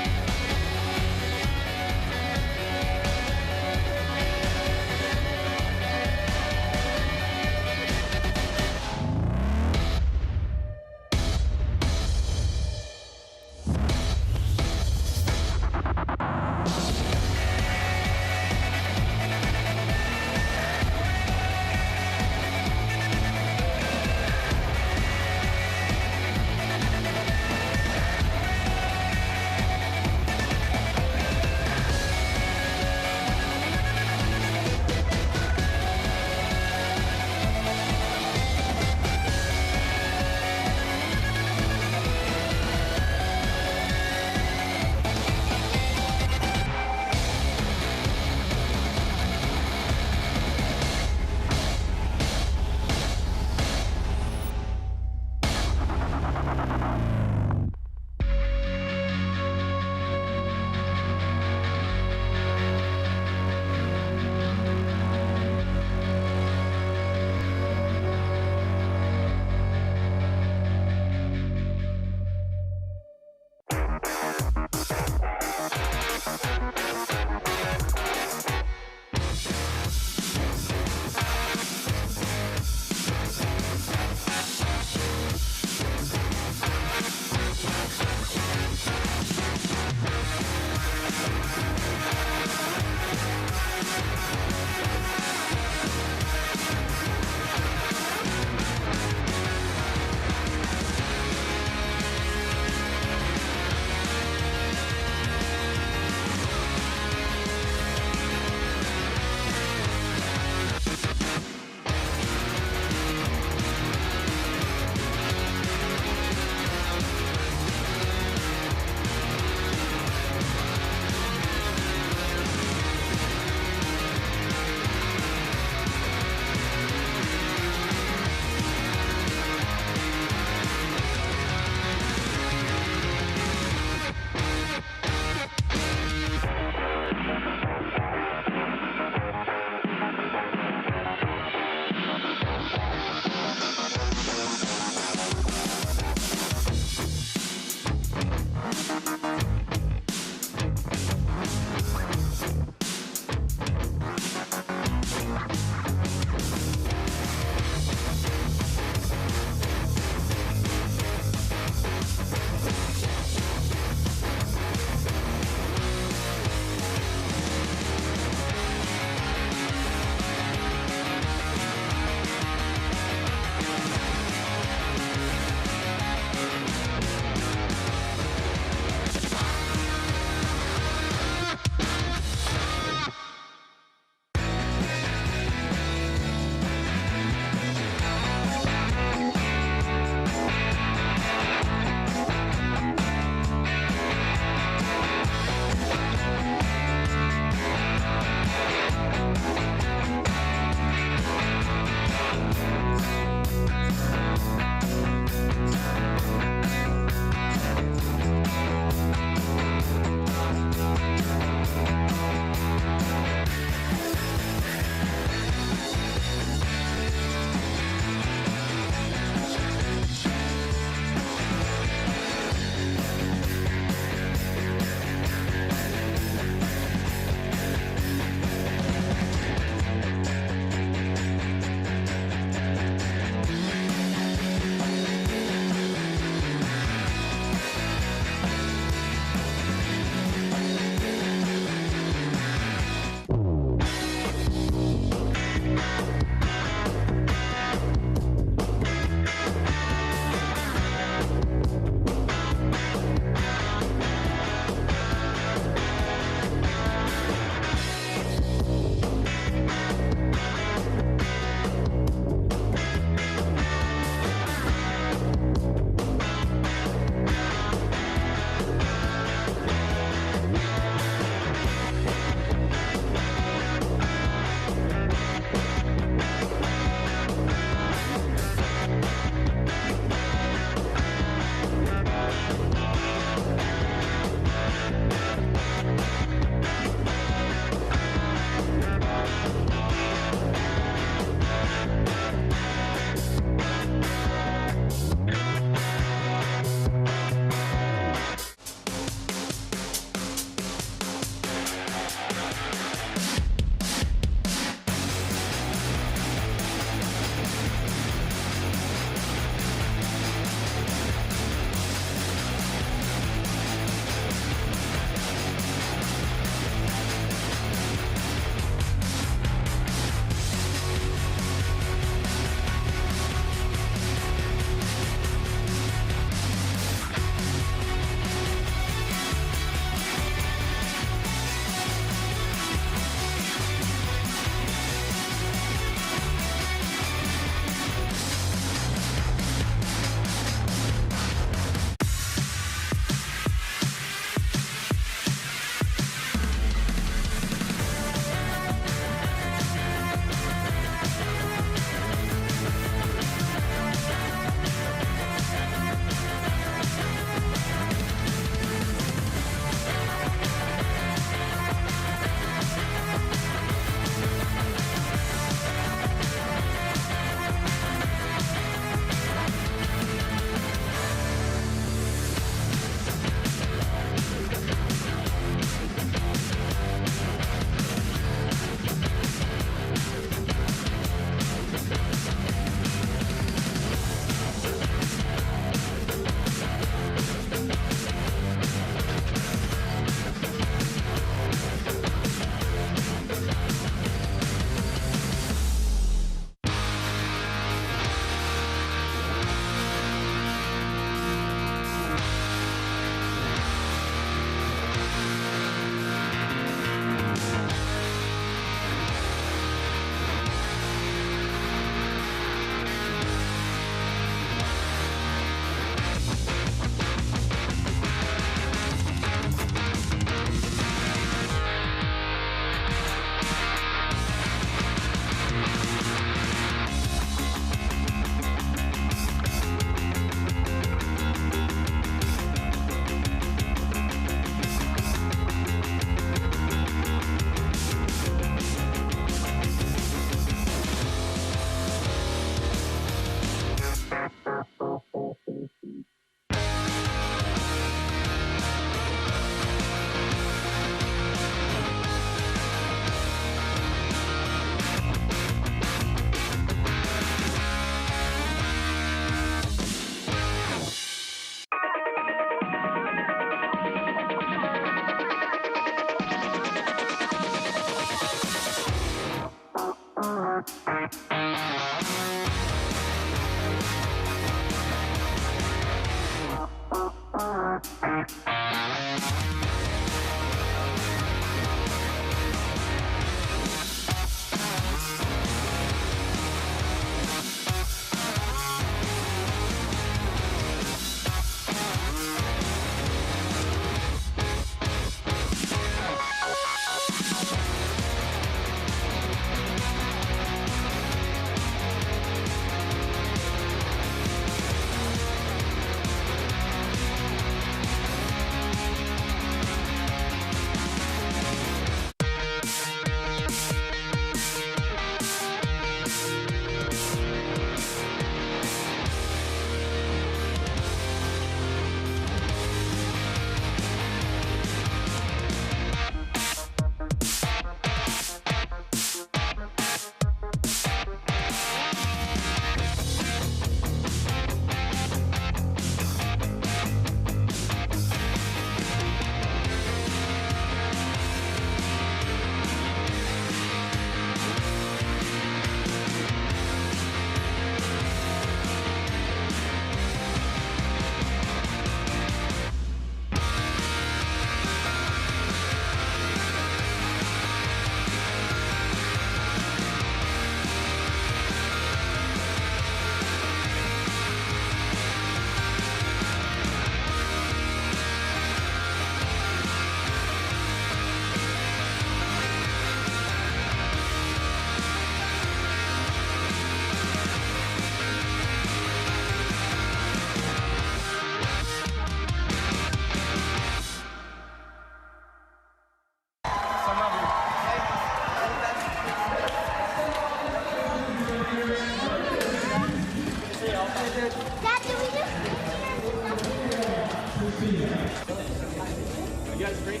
You guys free?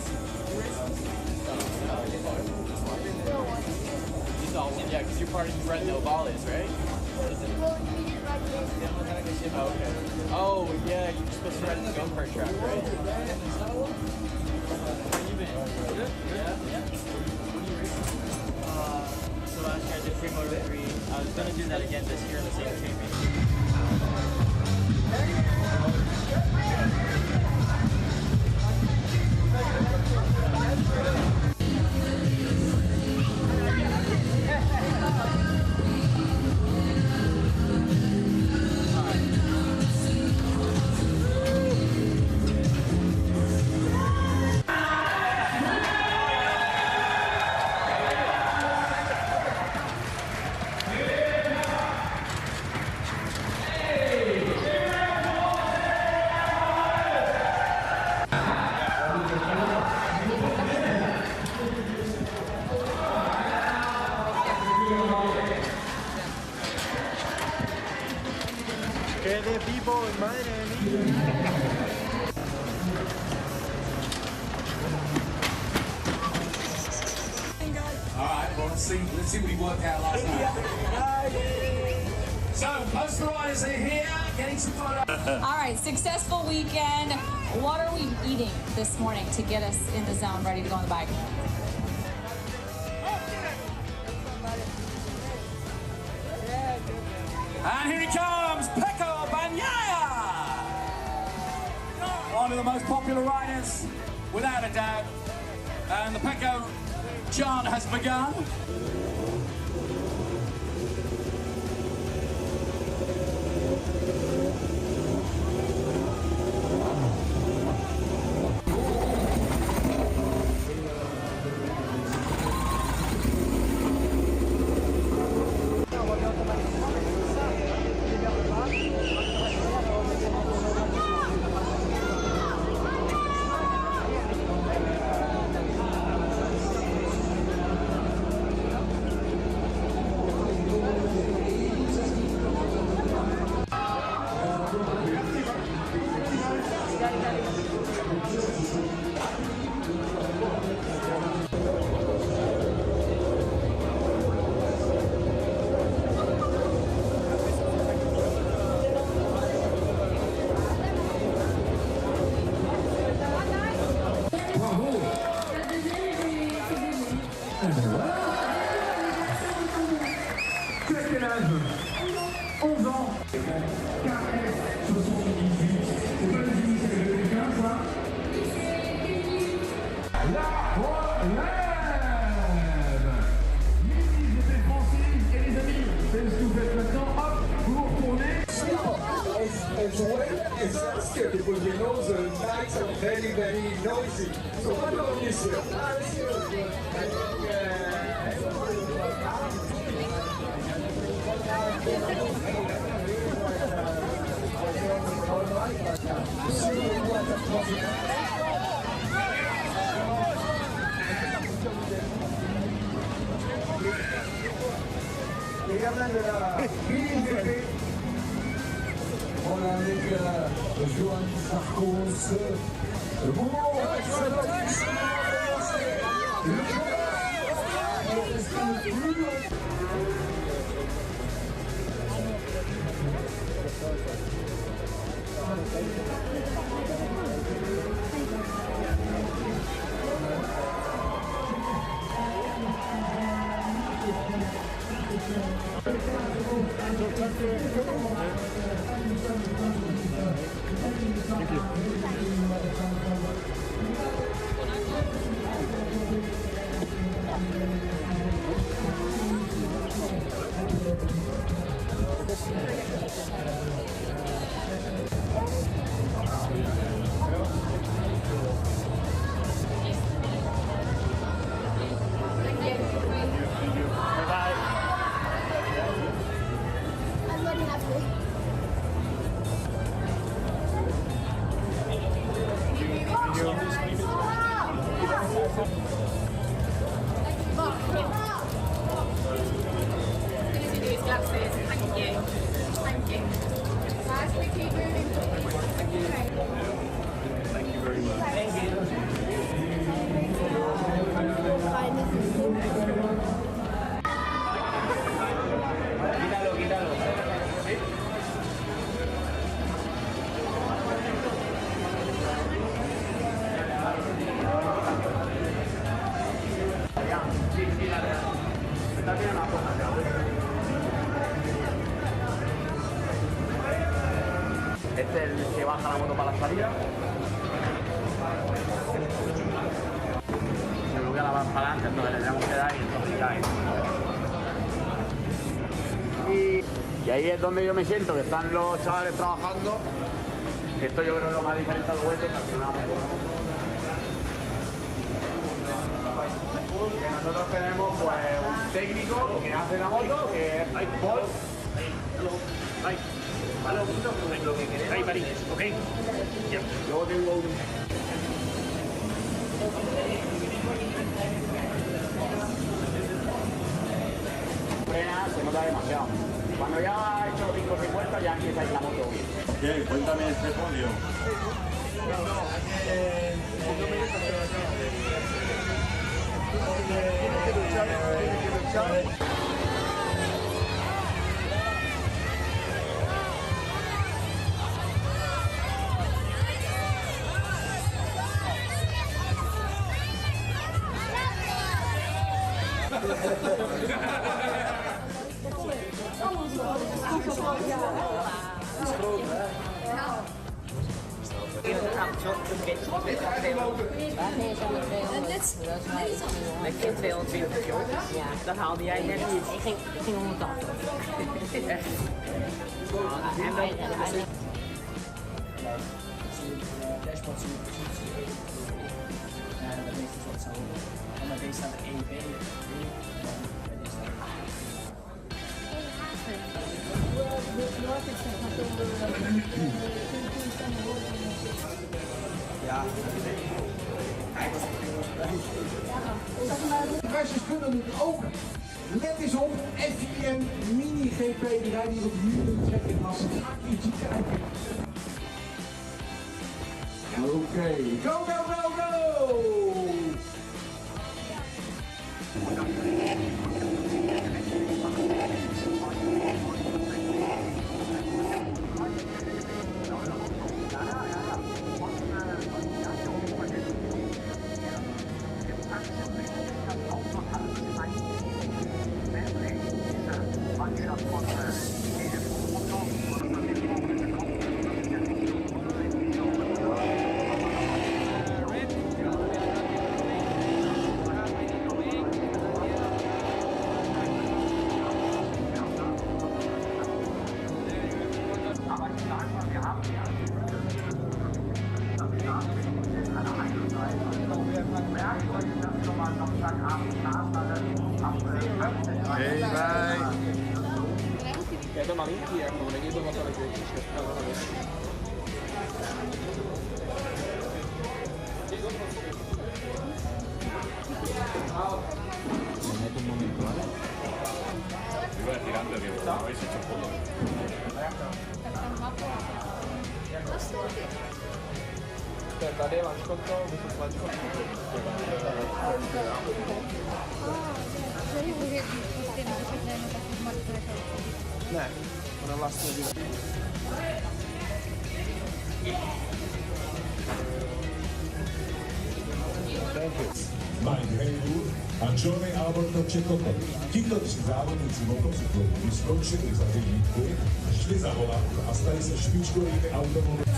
Yeah, because you're part of Red Novales, right? Oh, okay. Oh, yeah, you're supposed to ride in the go-kart track, right? So last year I did pre-moto 3. I was going to do that again this year in the same championship. Que de vivo, madre mía. All right, well, let's see what he worked out last night. So, most riders are here, getting some photos. All right, successful weekend. What are we eating this morning to get us in the zone, ready to go on the bike? And here he comes, Pecco Bagnaia! One of the most popular riders, without a doubt. And the Pecco chant has begun. Quel âge 11 ans. KS 78. C'est pas les initiales de quelqu'un, ça? La relève. Mimi, j'étais Francine et les amis, c'est ce que vous faites maintenant. Hop, vous retournez. As well as Saskia, because we know the nights are very, very noisy. So what about this year? Les gamins de la BNP, on a avec Johan Sarkos, le moment où on va Thank you very much. Thank you. Quítalo, quítalo. Sí, sí, dale. Está bien una cosa, Este es el que baja la moto para la salida. Se bloquea la para adelante, entonces le tenemos que dar y entonces ya es. Y ahí es donde yo me siento, que están los chavales trabajando. Esto yo creo que es lo más diferente a los vueltos, que al final que nosotros tenemos pues un técnico que hace la moto, que es Paul. Lo que queremos. Ahí, Marín, ok. Luego tengo un... Frena, se nota demasiado. Cuando ya ha hecho 5 o 6 vueltas ya empieza a ir la moto bien. Bien, cuéntame este podio. Ik ging 220 joh. Ja. Dat haalde jij net niet. Ik ging 180. Echt. En wij dashboard zie je positie. En bij deze is wat zo. En bij deze staat er 1B, 3. En bij deze staat Ja. Prijsjes kunnen nu ook. Let eens op, FIM Mini GP, die rijden hier op jullie trekkenlas. Ga ietsje kijken. Oké, go, go, go, go! Kijk maar in hier, maar ik weet wat dat is. Me meto un momento, ¿vale? Iba tirando que no habéis hecho foto. Aspetta, arriva, ascolto, questo qua Ne, ona vlastne Mike Haywood a Johnny Alberto Čekoko. Tito 3 závodníci motocyklu skončili za devítku, šli za volant a stali se špičkovými automobily.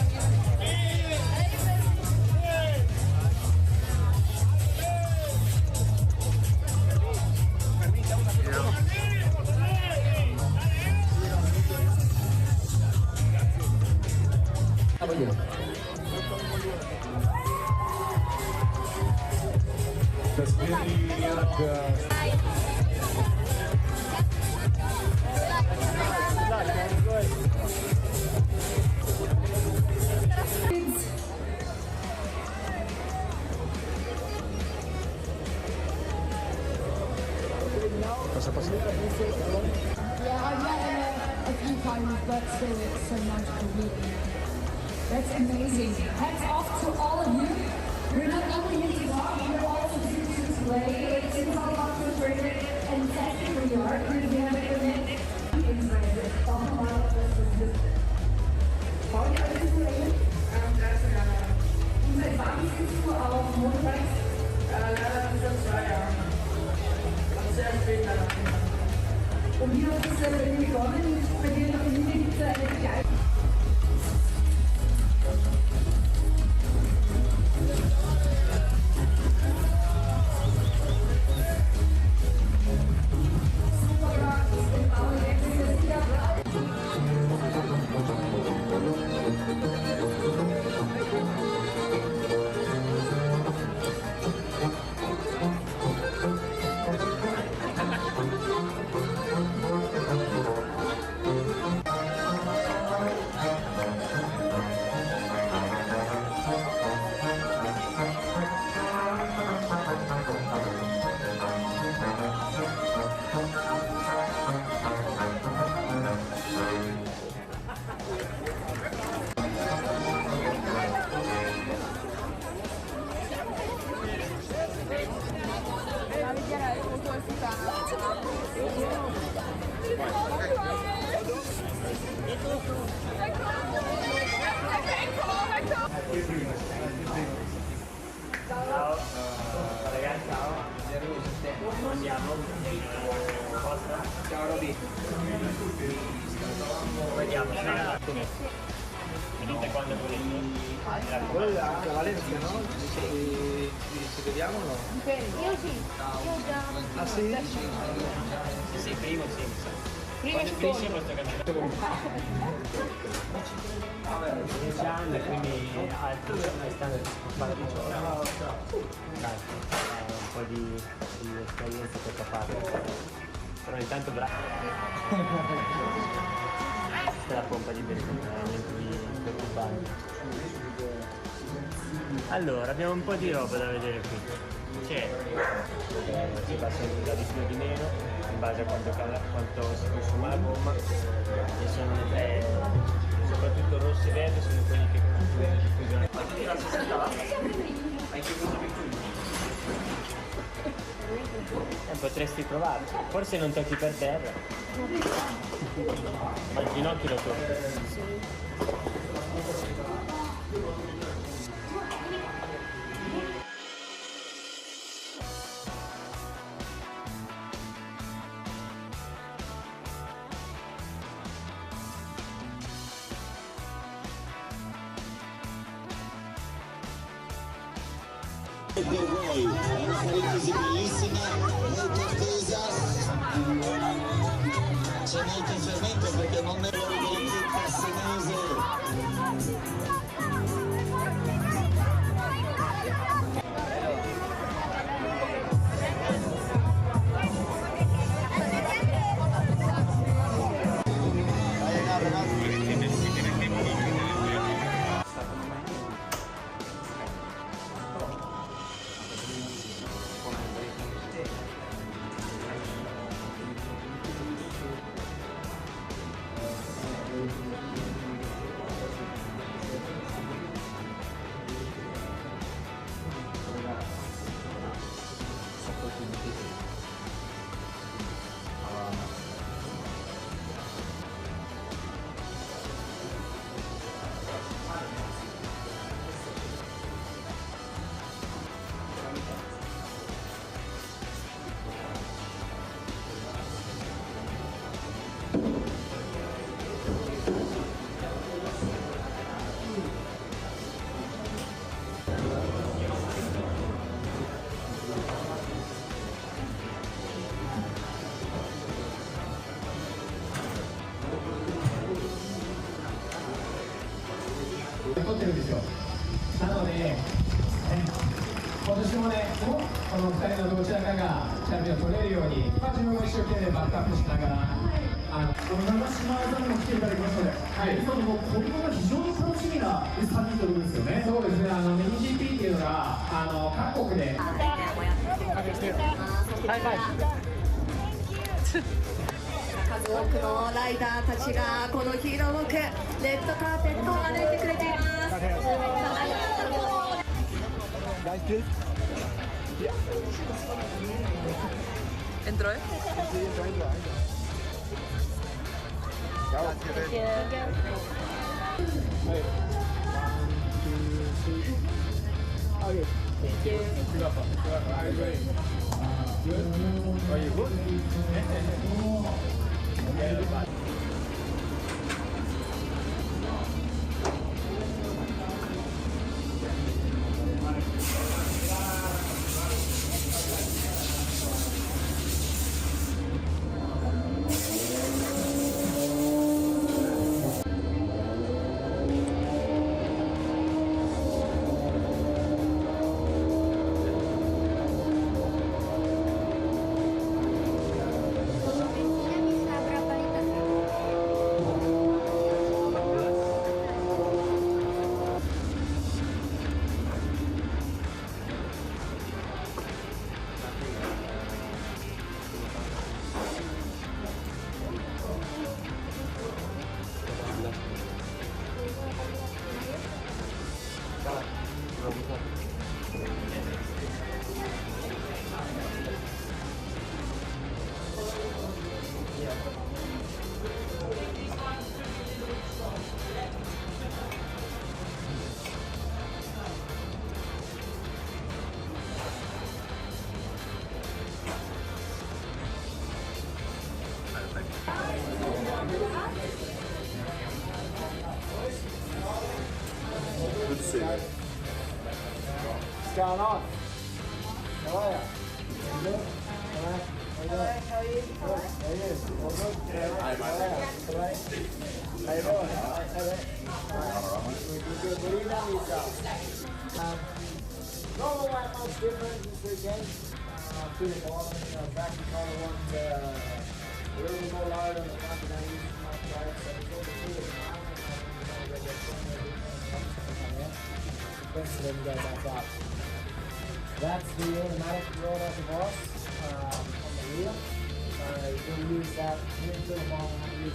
Ja, a few times, but still it's so magical, really. That's amazing. Hats off to all of you. We're not only here to talk, we're also here to play. It's all about the favorite and second we are. Here we have a minute. Unser Basiskultur auf Montags, leider dieser 2 Jahren. Sehr spät leider. Und wie hat es denn begonnen? Bei dir in der Familie gibt es eine Begleitung. Ciao, ragazzi, ciao. Andiamo. Ciao Roby. Vediamo, venite quando volete. Quello anche a Valencia, no? Ci vediamo o no? Io sì, io già. Ah sì? Sì, primo sì. Prima e Finisce secondo. questo campionato. 10 anni, quindi altri stanno fare 18. Dai, un po' di esperienza tocca fare. Però intanto bravo. Questa è la pompa di bene, niente di preoccupante. Allora, abbiamo un po' di roba da vedere qui. C'è, si va sempre da di più o di meno, in base a quanto si consuma la gomma, e sono le tre, soprattutto rossi e verdi, sono quelli che diffusiono. Potresti provare, forse non tocchi per terra, ma il ginocchio lo tocchi. Per voi, una parentesi bellissima, molto attesa, c'è molto fermento perché non è l'orgoglio cassinese.今年もね、この2人のどちらかがチャンピオンを取れるように、自分も一生懸命バックアップしながら、長島さんにも来ていただきましたので、今の今後が非常に楽しみな3人ということですよね。そうですね、ミニ GP っていうのが各国で。はいはい。数多くのライダーたちがこのヒーローウォークレッドカーペットを歩いてくれています。Entro, ¿eh? Good to see you. What's going on? How are you? You good? All right. How you doing? How are you? Good. How are you? All good? Yeah. How are you? How you doing? All right. We're good. What do you know yourself? Not all that much different this weekend. Pretty violent. Back to kind of want a little more load on the front of the use as much weight. So it's all the good at the moment. Best of them go back up. That's the automatic roller device on the wheel. So you'll use that, you'll use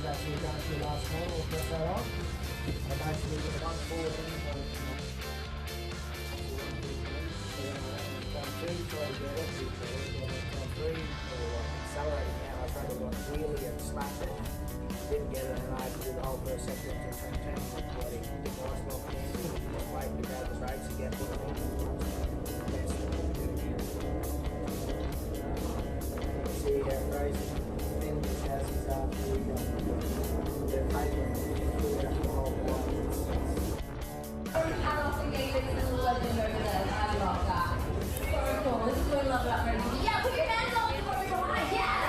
that so you're going to your last corner, we'll press that on. And basically get one forward in, one two, try to get it, one three, or accelerating now, I tried to go wheelie and smash it. Didn't get it, and I had to do the whole first sector to change the bloody device block in. Just wait to go to the race and get it. See how crazy thin the chassis are through the paper. And off we go, this is the legend over there. I love that. So cool. This is what I love about MotoMini. Yeah, put your hands up before we go high. Yeah!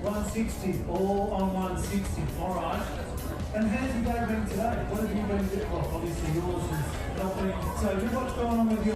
160, all on 160, all right. And how did you go bring today? What have you been doing? Well, obviously yours is helping. So what's going on with your...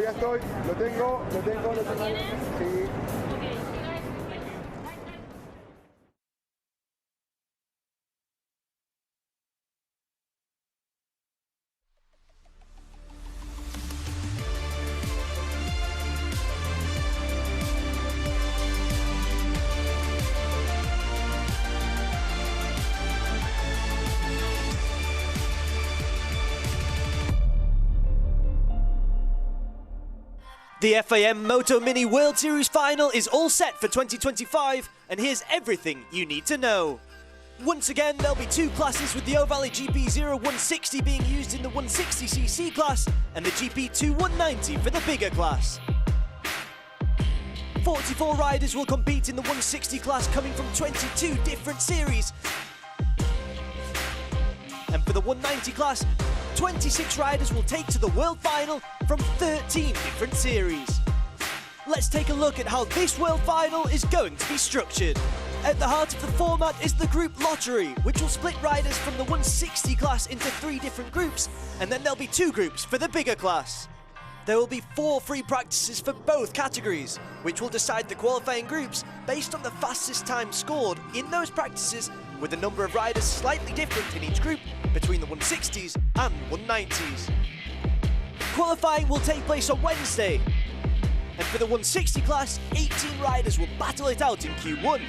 Ya estoy, lo tengo. Sí. The FIM MotoMini World Series final is all set for 2025, and here's everything you need to know. Once again, there'll be two classes, with the O'Valley GP0 160 being used in the 160cc class and the GP2 190 for the bigger class. 44 riders will compete in the 160 class, coming from 22 different series. And for the 190 class, 26 riders will take to the world final from 13 different series. Let's take a look at how this world final is going to be structured. At the heart of the format is the group lottery, which will split riders from the 160 class into 3 different groups, and then there'll be 2 groups for the bigger class. There will be 4 free practices for both categories, which will decide the qualifying groups based on the fastest time scored in those practices, with the number of riders slightly different in each group between the 160s and 190s. Qualifying will take place on Wednesday, and for the 160 class, 18 riders will battle it out in Q1,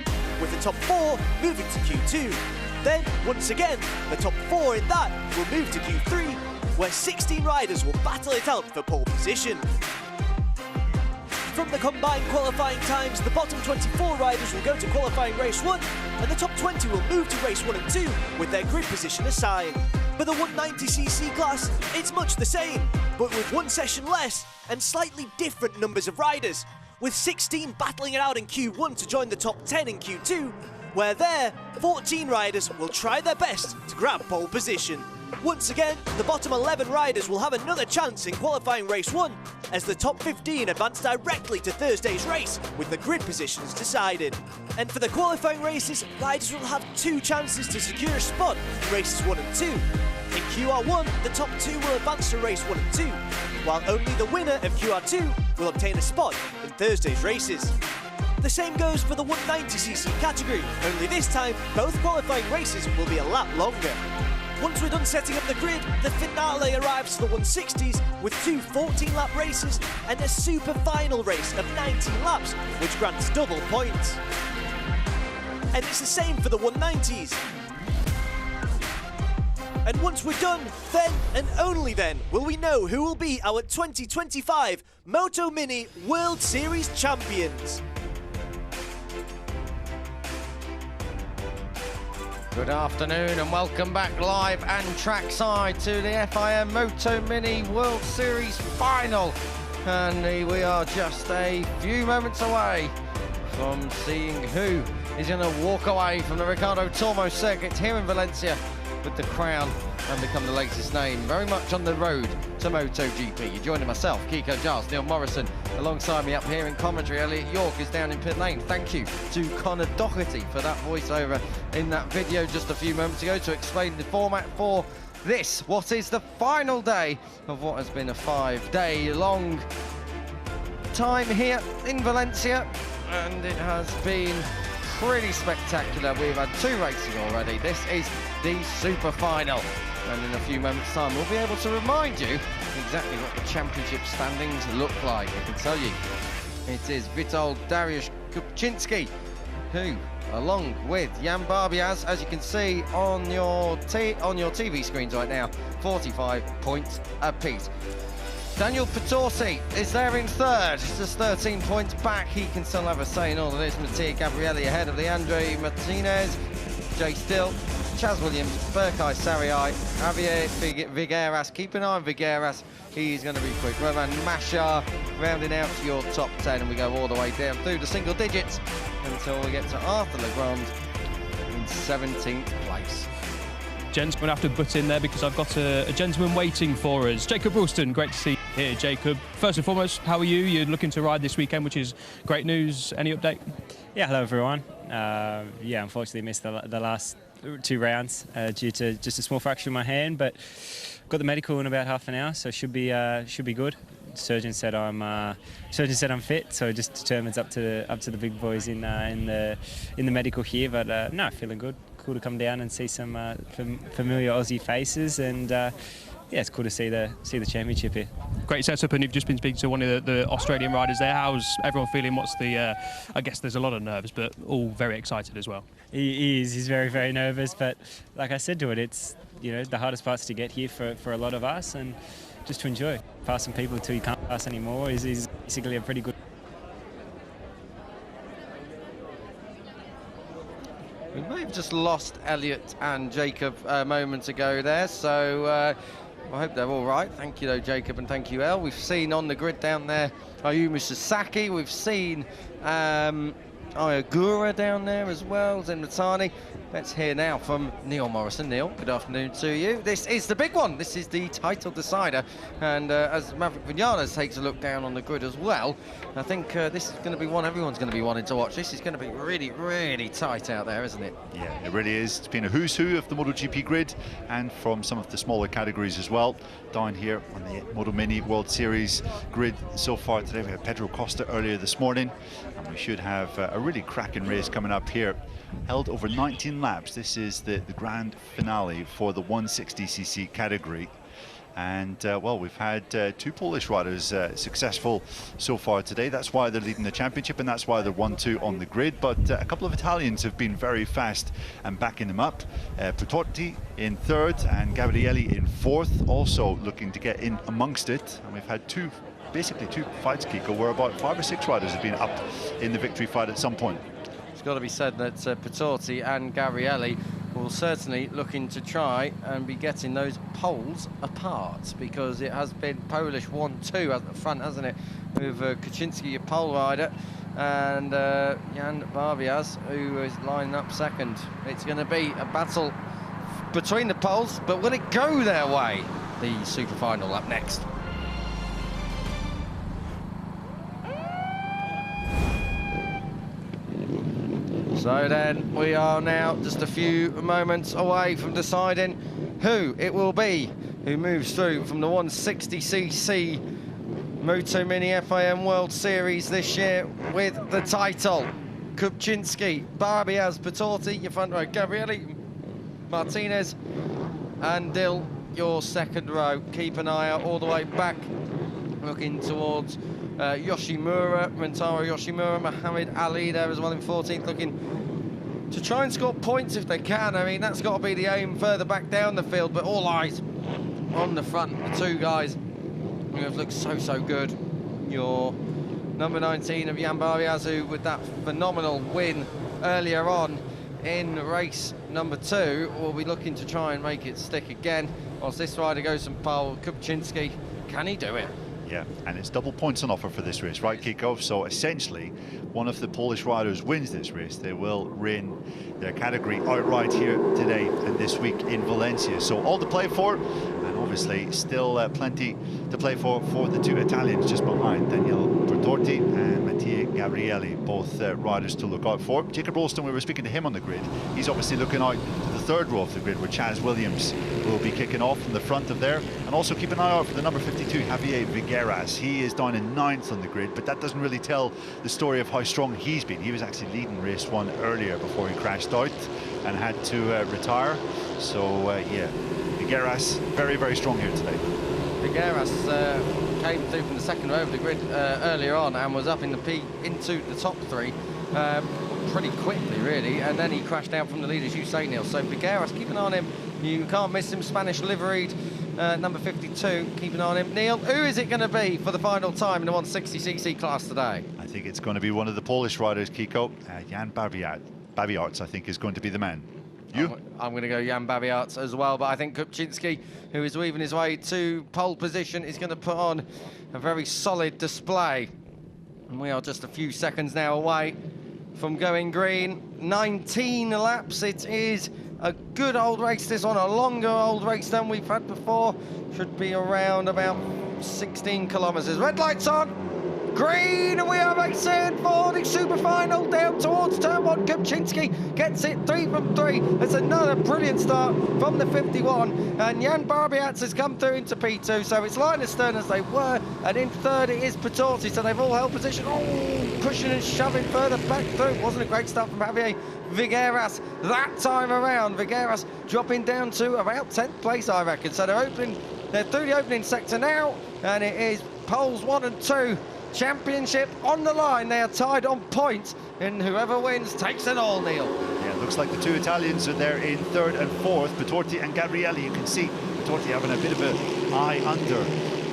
with the top 4 moving to Q2. Then, once again, the top 4 in that will move to Q3, where 16 riders will battle it out for pole position. From the combined qualifying times, the bottom 24 riders will go to qualifying race 1, and the top 20 will move to race 1 and 2 with their grid position assigned. For the 190cc class, it's much the same, but with 1 session less and slightly different numbers of riders, with 16 battling it out in Q1 to join the top 10 in Q2, where there, 14 riders will try their best to grab pole position. Once again, the bottom 11 riders will have another chance in qualifying race 1, as the top 15 advance directly to Thursday's race with the grid positions decided. And for the qualifying races, riders will have 2 chances to secure a spot in races 1 and 2. In QR1, the top 2 will advance to race 1 and 2, while only the winner of QR2 will obtain a spot in Thursday's races. The same goes for the 190cc category, only this time both qualifying races will be a lap longer. Once we're done setting up the grid, the finale arrives to the 160s with 2 14-lap races and a super final race of 19 laps, which grants double points. And it's the same for the 190s. And once we're done, then and only then will we know who will be our 2025 MotoMini World Series champions. Good afternoon and welcome back live and trackside to the FIM MotoMini World Series final. And we are just a few moments away from seeing who is going to walk away from the Ricardo Tormo circuit here in Valencia with the crown and become the latest name very much on the road to MotoGP. You're joining myself, Kiko Giles, Neil Morrison, alongside me up here in commentary. Elliot York is down in pit lane. Thank you to Connor Doherty for that voiceover in that video just a few moments ago to explain the format for this, what is the final day of what has been a 5-day long time here in Valencia, and it has been pretty spectacular. We've had 2 racing already. This is the super final, and in a few moments time we'll be able to remind you exactly what the championship standings look like. I can tell you it is Witold Dariusz Kupczynski who, along with Jan Barbiaz, as you can see on your TV screens right now, 45 points apiece. Daniel Petorsi is there in 3rd, just 13 points back. He can still have a say in all of this. Mattia Gabrielli ahead of Leandro Martinez, Jay Still, Chaz Williams, Berkay Sarai, Javier Vigueras. Keep an eye on Vigueras, he's going to be quick. Roman Machar rounding out your top 10, and we go all the way down through the single digits until we get to Arthur Legrand in 17th place. Gents, I'm going to have to butt in there because I've got a gentleman waiting for us. Jacob Ralston, great to see you here, Jacob. First and foremost, how are you? You're looking to ride this weekend, which is great news. Any update? Yeah, hello everyone. Yeah, unfortunately missed the last 2 rounds due to just a small fracture in my hand, but got the medical in about half an hour, so should be good. Surgeon said I'm fit, so it just determines up to the big boys in the medical here. But no, feeling good. Cool to come down and see some familiar Aussie faces, and yeah, it's cool to see the championship here. Great setup, and you've just been speaking to one of the Australian riders there. How's everyone feeling? What's the? I guess there's a lot of nerves, but all very excited as well. He is. He's very, very nervous, but like I said to it, it's the hardest part's to get here for a lot of us, and just to enjoy. Pass some people until you can't pass anymore is basically a pretty good. We may have just lost Elliot and Jacob a moment ago there, so I hope they're all right. Thank you, though, Jacob, and thank you, El. We've seen on the grid down there Ayumu Sasaki. We've seen Ayagura down there as well, Zenmatani. Let's hear now from Neil Morrison. Neil, good afternoon to you. This is the big one. This is the title decider. And as Maverick Vinales takes a look down on the grid as well, I think this is going to be one everyone's going to be wanting to watch. This is going to be really, really tight out there, isn't it? Yeah, it really is. It's been a who's who of the MotoGP grid and from some of the smaller categories as well. Down here on the MotoMini World Series grid so far today, we had Pedro Costa earlier this morning, and we should have a really cracking race coming up here. Held over 19 laps. This is the grand finale for the 160cc category. And, well, we've had two Polish riders successful so far today. That's why they're leading the championship, and that's why they're 1-2 on the grid. But a couple of Italians have been very fast and backing them up. Putorti in third and Gabrielli in fourth, also looking to get in amongst it. And we've had basically two fights, Kiko, where about 5 or 6 riders have been up in the victory fight at some point. It's got to be said that Putorti and Gabrielli will certainly looking to try and be getting those poles apart, because it has been Polish 1-2 at the front, hasn't it, with Kuczynski, a pole rider, and Jan Barbias, who is lining up second. It's going to be a battle between the poles, but will it go their way? The super final up next. So then we are now just a few moments away from deciding who it will be who moves through from the 160cc MotoMini FIM World Series this year with the title. Kuczynski, Barbias, Putorti, your front row, Gabrielli, Martinez, and Dill, your second row. Keep an eye out all the way back, looking towards Yoshimura, Rentaro Yoshimura, Mohammed Ali there as well in 14th, looking to try and score points if they can. I mean, that's got to be the aim further back down the field, but all eyes on the front, the two guys who have looked so good. Your number 19 of Jan Barbiazu with that phenomenal win earlier on in race number 2 will be looking to try and make it stick again. Whilst this rider goes from pole, Kuczynski, can he do it? Yeah, and it's double points on offer for this race, right, Kiko? So essentially, one of the Polish riders wins this race, they will win their category outright here today and this week in Valencia. So all to play for, and obviously still plenty to play for the two Italians just behind, Daniel Putorti and Mattia Gabrielli, both riders to look out for. Jacob Rolston, we were speaking to him on the grid. He's obviously looking out to the third row of the grid, where Chaz Williams will be kicking off from the front of there. And also keep an eye out for the number 52, Javier Vigueras. He is down in 9th on the grid, but that doesn't really tell the story of how strong he's been. He was actually leading race 1 earlier before he crashed out and had to retire. So yeah, Vigueras very strong here today. Vigueras came through from the second row of the grid earlier on and was up in into the top 3 pretty quickly, really, and then he crashed out from the lead, as you say, Neil. So Vigueras, keep an eye on him. You can't miss him. Spanish liveried, number 52. Keep an eye on him. Neil, who is it going to be for the final time in the 160cc class today? I think it's going to be one of the Polish riders, Kiko. Jan Babiarz, I think, is going to be the man. You? I'm going to go Jan Babiarz as well, but I think Kuczynski, who is weaving his way to pole position, is going to put on a very solid display. And we are just a few seconds now away from going green. 19 laps. It is a good old race, this one, a longer old race than we've had before. Should be around about 16 kilometres. Red lights on. Green, and we are racing for the super final down towards turn 1. Kuczynski gets it 3 from 3. It's another brilliant start from the 51, and Jan Barbiarz has come through into P2, so it's line astern as they were, and in third it is Putorti, so they've all held position. Oh, pushing and shoving further back through. It wasn't a great start from Javier Vigueras that time around. Vigueras dropping down to about 10th place, I reckon. So they're through the opening sector now, and it is poles 1 and 2. Championship on the line. They are tied on points, and whoever wins takes it all, Neil. Yeah, it looks like the two Italians are there in 3rd and 4th, Putorti and Gabrielli. You can see Putorti having a bit of an eye under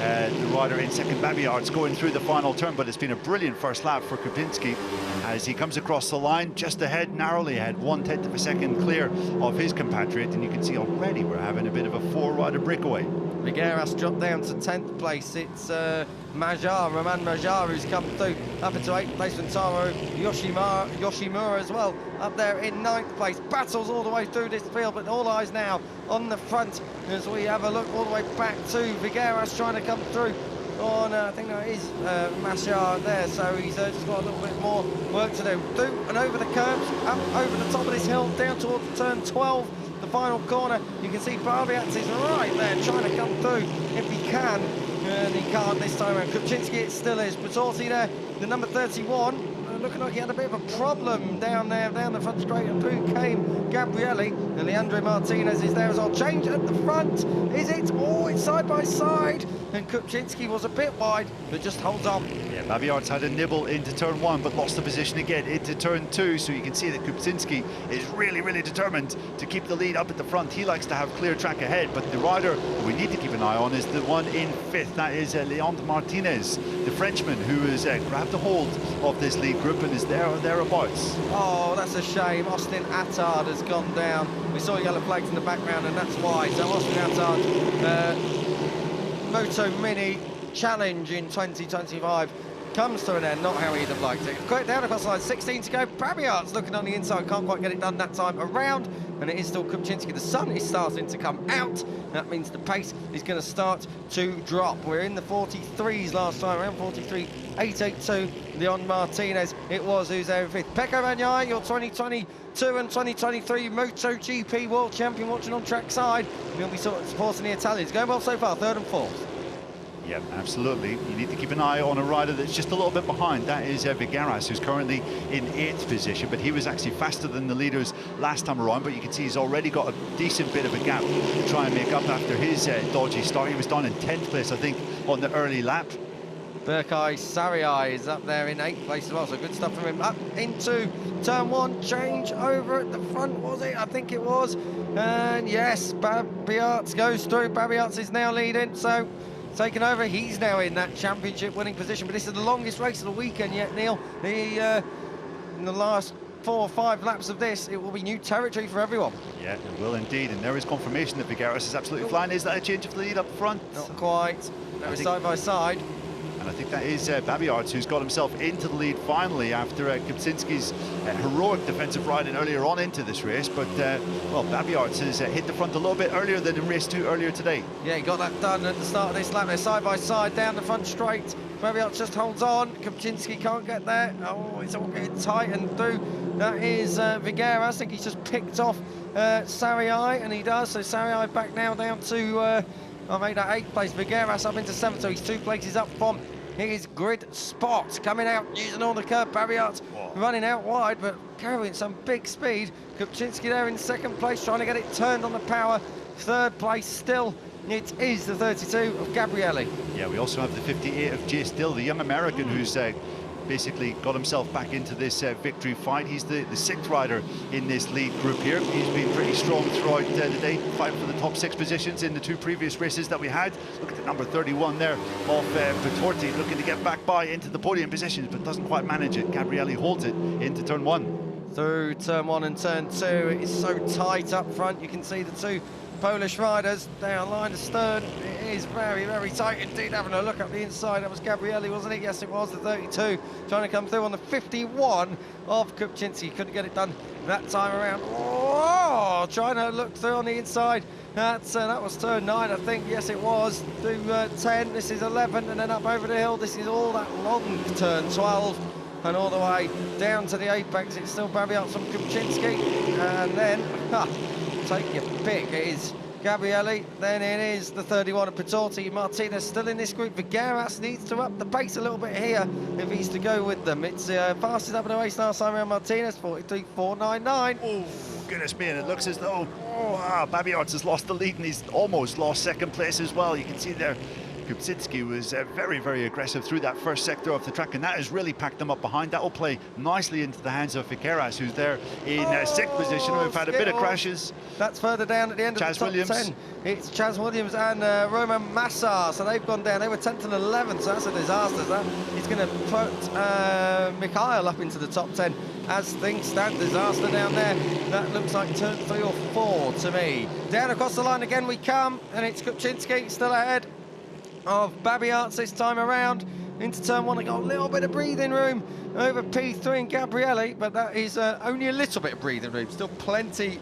the rider in second, Babiart's going through the final turn, but it's been a brilliant first lap for Kupinski as he comes across the line just ahead, narrowly ahead, 1/10 of a second clear of his compatriot, and you can see already we're having a bit of a four-rider breakaway. Figueras dropped down to 10th place. It's Roman Majar who's come through up into 8th place, and Taro Yoshimura as well up there in 9th place. Battles all the way through this field, but all eyes now on the front as we have a look all the way back to Figueras trying to come through on, I think that is Majar there, so he's just got a little bit more work to do. Through and over the curbs, up over the top of this hill, down towards turn 12. The final corner, you can see Babiartz is right there trying to come through if he can, and he can't this time around. Kupczynski it still is. Petorti there, the number 31, looking like he had a bit of a problem down there, down the front straight, and through came Gabrielli, and Leandro Martinez is there as well. Change at the front, is it? Oh, it's side by side, and Kupczynski was a bit wide, but just holds on. Yeah, Babiartz had a nibble into turn 1, but lost the position again into turn 2, so you can see that Kupczynski is really, really determined to keep the lead up at the front. He likes to have clear track ahead, but the rider we need to keep an eye on is the one in 5th. That is Leandro Martinez, the Frenchman, who has grabbed a hold of this lead group and is there or thereabouts. Oh, that's a shame. Austin Attard has gone down. We saw yellow flags in the background, and that's why. So Austin Attard, MotoMini Challenge in 2025 comes to an end. Not how he'd have liked it. Quick down across the line, 16 to go. Babiart's looking on the inside, can't quite get it done that time around, and it is still Kupczynski. The sun is starting to come out. That means the pace is going to start to drop. We're in the 43s last time, around 43.882. Leon Martinez, it was, who's there in 5th. Pecco Bagnaia, your 2022 and 2023 MotoGP World Champion, watching on trackside. He'll be supporting the Italians. Going well so far, 3rd and 4th. Yeah, absolutely. You need to keep an eye on a rider that's just a little bit behind. That is Figueras, who's currently in 8th position, but he was actually faster than the leaders last time around, but you can see he's already got a decent bit of a gap to try and make up after his dodgy start. He was down in 10th place, I think, on the early lap. Berkay Sarai is up there in 8th place as well, so good stuff from him. Up into turn 1, change over at the front, was it? I think it was. And yes, Babiartz goes through. Babiartz is now leading, so taken over. He's now in that championship winning position, but this is the longest race of the weekend yet, Neil. In the last 4 or 5 laps of this, it will be new territory for everyone. Yeah, it will indeed, and there is confirmation that Figueras is absolutely flying. Is that a change of lead up front? Not quite. They were side by side. And I think that is Babiartz, who's got himself into the lead finally after Kupczynski's heroic defensive riding earlier on into this race. But, well, Babiartz has hit the front a little bit earlier than in race 2 earlier today. Yeah, he got that done at the start of this lap. They're side by side, down the front straight. Babiartz just holds on. Kupczynski can't get there. Oh, it's all getting tight and through. That is Figueras. I think he's just picked off Sarai, and he does. So Sarai back now down to, I made that 8th place. Figueras up into 7th, so he's 2 places up from his grid spot. Coming out, using all the curb. Babiartz running out wide, but carrying some big speed. Kupczynski there in 2nd place, trying to get it turned on the power. 3rd place still. It is the 32 of Gabrielli. Yeah, we also have the 58 of Jay Still, the young American who's basically got himself back into this victory fight. He's the 6th rider in this lead group here. He's been pretty strong throughout the day, fighting for the top 6 positions in the 2 previous races that we had. Look at the number 31 there of Petorti, looking to get back by into the podium positions, but doesn't quite manage it. Gabrielli holds it into turn 1. Through turn 1 and turn 2, it is so tight up front. You can see the 2 Polish riders, they are lined astern. It is very, very tight indeed. Having a look up the inside, that was Gabrielli, wasn't it? Yes, it was, the 32, trying to come through on the 51 of Kupczynski. Couldn't get it done that time around. Oh, trying to look through on the inside. That was turn 9, I think. Yes, it was. Through 10, this is 11, and then up over the hill. This is all that long turn 12. And all the way down to the apex, it's still Babiartz from Kupczynski. And then, take your pick. It is Gabrielli, then it is the 31 of Petorti. Martinez still in this group. Figueras needs to up the pace a little bit here if he's to go with them. It's fastest up in the race last time around. Martinez, 43.499. Oh, goodness me, and it looks as though Babiartz has lost the lead, and he's almost lost 2nd place as well. You can see there Kupczynski was very, very aggressive through that first sector of the track, and that has really packed them up behind. That will play nicely into the hands of Figueras, who's there in sixth position. We've had a bit of crashes. That's further down at the end of the top Williams. 10. It's Chaz Williams and Roman Massa, so they've gone down. They were 10th and 11th, so that's a disaster. That is going to put Mikhail up into the top 10 as things stand. Disaster down there. That looks like turn 3 or 4 to me. Down across the line again we come, and it's Kupczynski still ahead of Babiarts this time around. Into turn 1, they got a little bit of breathing room over P3 and Gabrielli, but that is only a little bit of breathing room. Still plenty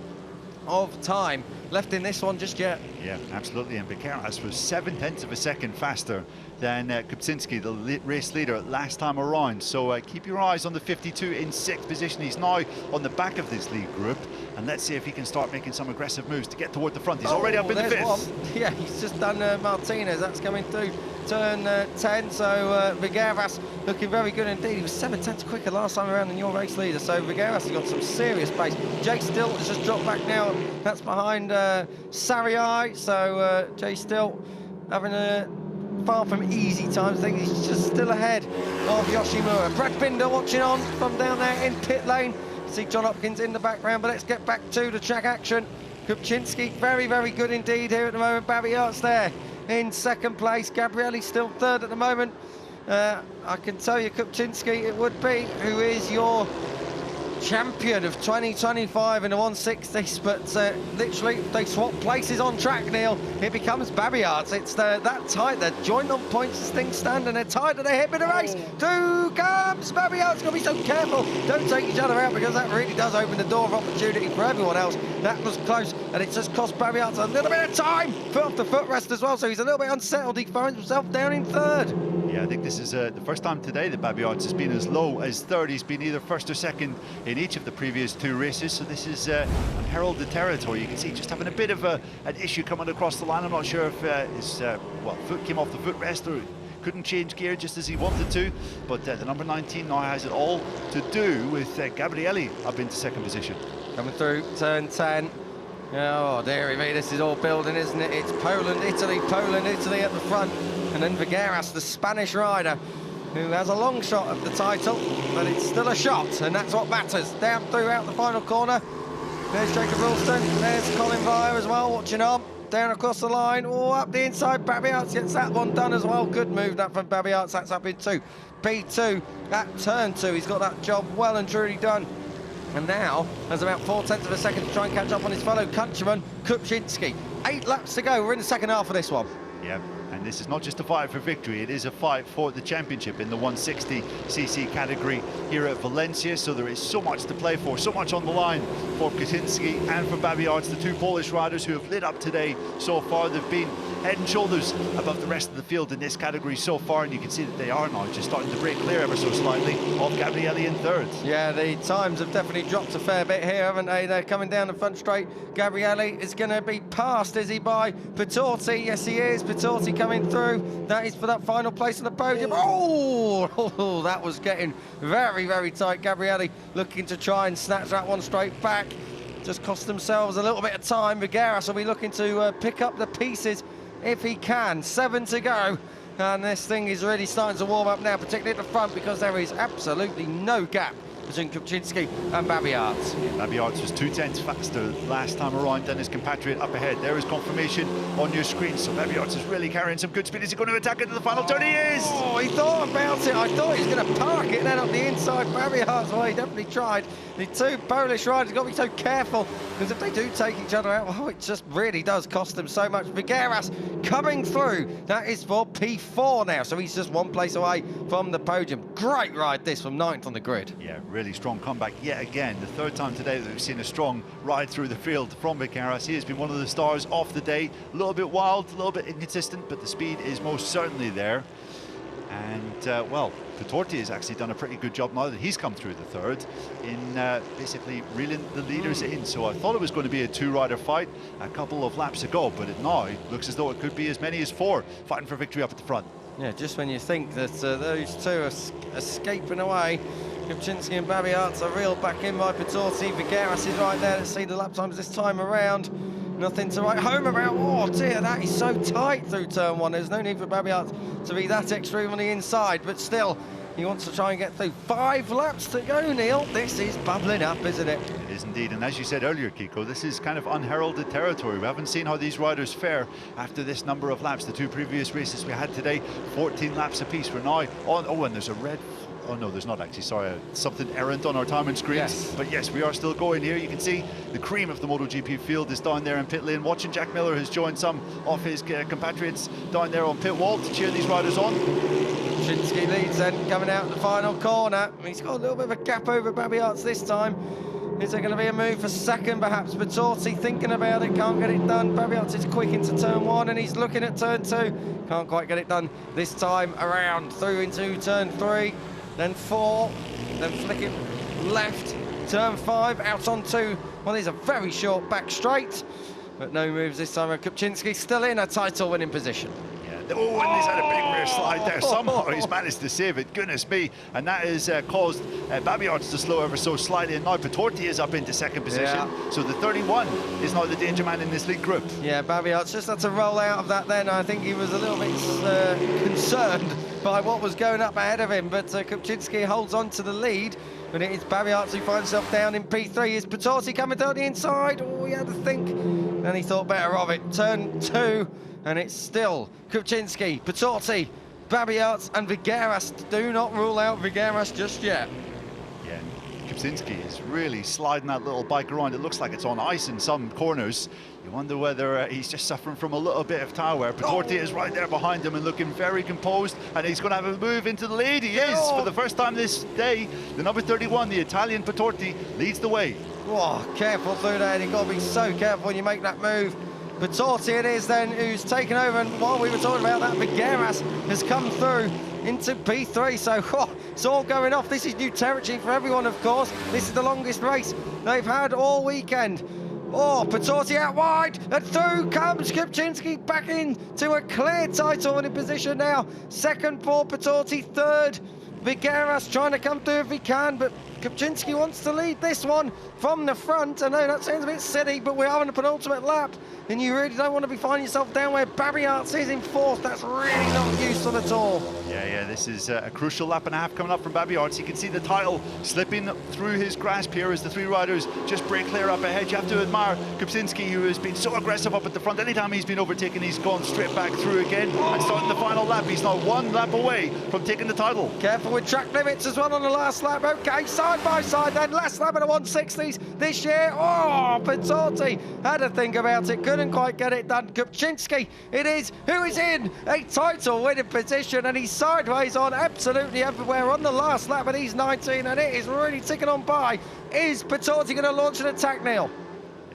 of time left in this one just yet. Yeah, absolutely. And Figueras was 7/10 of a second faster than Kupczynski, the race leader, last time around. So keep your eyes on the 52 in 6th position. He's now on the back of this lead group, and let's see if he can start making some aggressive moves to get toward the front. He's already up in the 5th. One. Yeah, he's just done Martinez. That's coming through turn 10. So Figueras looking very good indeed. He was 7/10 quicker last time around than your race leader. So Figueras has got some serious pace. Jake Still has just dropped back now. That's behind Sarai. So Jay Still having a far from easy times. I think he's just still ahead of Yoshimura. Brad Binder watching on from down there in pit lane. See John Hopkins in the background, but let's get back to the track action. Kupczynski very, very good indeed here at the moment. Babiarts there in 2nd place. Gabrielli still 3rd at the moment. I can tell you Kupczynski it would be, who is your champion of 2025 in the 160s, but literally they swap places on track, Neil. It becomes Babiarts. It's that tight. They're joint on points as things stand, and they're tied at the hip in the race. Two comes Babiarts. Got to be so careful. Don't take each other out, because that really does open the door of opportunity for everyone else. That was close, and it just cost Babiarts a little bit of time. Foot off the footrest as well, so he's a little bit unsettled. He finds himself down in 3rd. Yeah, I think this is the first time today that Babiarts has been as low as 3rd. He's been either 1st or 2nd in each of the previous 2 races, so this is unheralded territory. You can see just having a bit of an issue coming across the line. I'm not sure if his foot came off the footrest or couldn't change gear just as he wanted to, but the number 19 now has it all to do with Gabrielli up into 2nd position. Coming through turn 10. Oh, dearie me, this is all building, isn't it? It's Poland, Italy at the front, and then Figueras, the Spanish rider, who has a long shot at the title, but it's still a shot, and that's what matters. Down throughout the final corner. There's Jacob Ralston, there's Colin Vire as well, watching on. Down across the line, up the inside, Babiarts gets that one done as well. Good move that from Babiarts, that's up into P2 at turn 2. He's got that job well and truly done. And now has about 4/10 of a second to try and catch up on his fellow countryman, Kupczynski. 8 laps to go, we're in the second half of this one. Yeah, and this is not just a fight for victory, it is a fight for the championship in the 160cc category here at Valencia, so there is so much to play for, so much on the line for Kupczynski and for Babiarts, the 2 Polish riders who have lit up today so far. They've been head and shoulders above the rest of the field in this category so far, and you can see that they are now just starting to break clear ever so slightly of Gabrielli in 3rd. Yeah, the times have definitely dropped a fair bit here, haven't they? They're coming down the front straight. Gabrielli is going to be passed, is he, by Pitorti? Yes, he is. Pitorti coming through. That is for that final place on the podium. Oh, that was getting very, very tight. Gabrielli looking to try and snatch that one straight back. Just cost themselves a little bit of time. Figueras will be looking to pick up the pieces if he can. 7 to go, and this thing is really starting to warm up now, particularly at the front, because there is absolutely no gap between Kupczynski and Babiarts. Babiarts was 2/10 faster last time around than his compatriot up ahead. There is confirmation on your screen, so Babiarts is really carrying some good speed. Is he going to attack into the final turn? He is! Oh, he thought about it. I thought he was going to park it then up the inside. Babiarts, well, he definitely tried. The 2 Polish riders have got to be so careful, because if they do take each other out, it just really does cost them so much. Figueras coming through. That is for P4 now, so he's just 1 place away from the podium. Great ride this from 9th on the grid. Yeah, really strong comeback yet again. The 3rd time today that we've seen a strong ride through the field from Figueras. He has been one of the stars of the day. A little bit wild, a little bit inconsistent, but the speed is most certainly there. And, well, Pitorti has actually done a pretty good job now that he's come through the 3rd in basically reeling the leaders in. So I thought it was going to be a 2-rider fight a couple of laps ago, but it now looks as though it could be as many as 4 fighting for victory up at the front. Yeah, just when you think that those 2 are escaping away, Kupczynski and Babiarts are reeled back in by Pitorti. Figueras is right there. Let's see the lap times this time around. Nothing to write home about. Oh dear, that is so tight through turn 1. There's no need for Babiart to be that extreme on the inside, but still, he wants to try and get through. 5 laps to go, Neil. This is bubbling up, isn't it? It is indeed, and as you said earlier, Kiko, this is kind of unheralded territory. We haven't seen how these riders fare after this number of laps. The 2 previous races we had today, 14 laps apiece. We're now on, oh, and there's a red, oh no, there's not actually, sorry, something errant on our timing screens. Yes. But yes, we are still going here. You can see the cream of the MotoGP field is down there in pit lane, watching Jack Miller, who's joined some of his compatriots down there on pit wall to cheer these riders on. Shinsky leads then, coming out the final corner. He's got a little bit of a gap over Babiarts this time. Is there going to be a move for second, perhaps? Bertorti thinking about it, can't get it done. Babiarts is quick into turn 1, and he's looking at turn 2. Can't quite get it done this time around. Through into turn 3, then 4, then flicking left. Turn 5, out on 2. Well, there's a very short back straight, but no moves this time. Kupczynski still in a title-winning position. Oh, and he's had a big rear slide there. Somehow he's managed to save it, goodness me. And that has caused Babiarts to slow ever so slightly. And now Bertorti is up into second position. Yeah. So the 31 is now the danger man in this lead group. Yeah, Babiarts just had to roll out of that then. I think he was a little bit concerned by what was going up ahead of him. But Kupczynski holds on to the lead. But it is Babiarts who finds himself down in P3. Is Bertorti coming down the inside? Oh, he had to think. Then he thought better of it. Turn 2. And it's still Kupczynski, Bertorti, Babiarts and Vigueras. Do not rule out Vigueras just yet. Yeah, Kupczynski is really sliding that little bike around. It looks like it's on ice in some corners. You wonder whether he's just suffering from a little bit of tire wear. Bertorti is right there behind him and looking very composed, and he's going to have a move into the lead. He is, for the first time this day. The number 31, the Italian Bertorti, leads the way. Oh, careful through there. You've got to be so careful when you make that move. Bertorti it is then who's taken over, and while we were talking about that, Vigueras has come through into P3, so it's all going off. This is new territory for everyone, of course. This is the longest race they've had all weekend. Oh, Bertorti out wide, and through comes Kupczynski back into a clear title-winning position now. Second for Bertorti, third Vigueras trying to come through if he can, but Kupczynski wants to lead this one from the front. I know that sounds a bit silly, but we're having a penultimate lap, and you really don't want to be finding yourself down where Babiarts is in fourth. That's really not useful at all. Yeah, this is a crucial lap and a half coming up from Babiarts. You can see the title slipping through his grasp here as the 3 riders just break clear up ahead. You have to admire Kupczynski, who has been so aggressive up at the front. Anytime he's been overtaken, he's gone straight back through again and starting the final lap. He's now 1 lap away from taking the title. Careful with track limits as well on the last lap. Okay, side by side then. Last lap of the 160s this year. Oh, Bertorti had to think about it. Couldn't quite get it done. Kupczynski it is, who is in a title-winning position, and he's sideways on absolutely everywhere on the last lap of these 19, and it is really ticking on by. Is Bertorti going to launch an attack, Neil?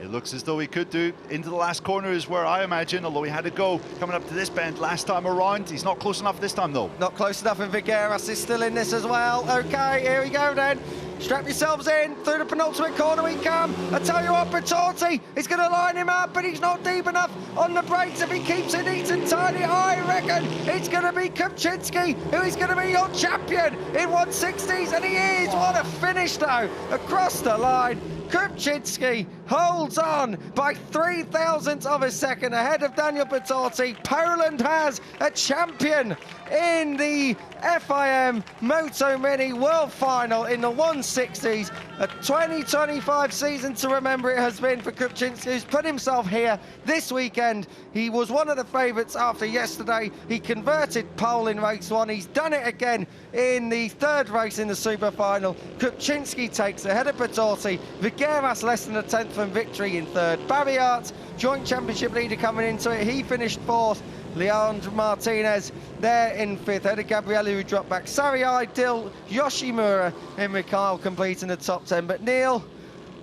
It looks as though he could do. Into the last corner is where I imagine, although he had to go coming up to this bend last time around. He's not close enough this time, though. Not close enough, and Vigueras is still in this as well. Okay, here we go then. Strap yourselves in. Through the penultimate corner we come. I tell you what, Bertorti is going to line him up, but he's not deep enough on the brakes. If he keeps it neat and tidy, I reckon it's going to be Kupczynski who is going to be your champion in 160s, and he is. What a finish, though, across the line. Kupczynski holds on by 0.003 of a second ahead of Daniel Bertorti. Poland has a champion in the FIM MotoMini World Final in the 160s. A 2025 season to remember it has been for Kupczynski, who's put himself here this weekend. He was one of the favourites after yesterday. He converted pole in race 1. He's done it again in the 3rd race in the Super Final. Kupczynski takes ahead of Bertorti. Vigueras less than a 10th from victory in 3rd. Babiarts, joint championship leader coming into it. He finished 4th. Leandro Martinez there in 5th. Eda Gabrielli, who dropped back. Sarai, Dill, Yoshimura and Mikhail completing the top 10. But Neil,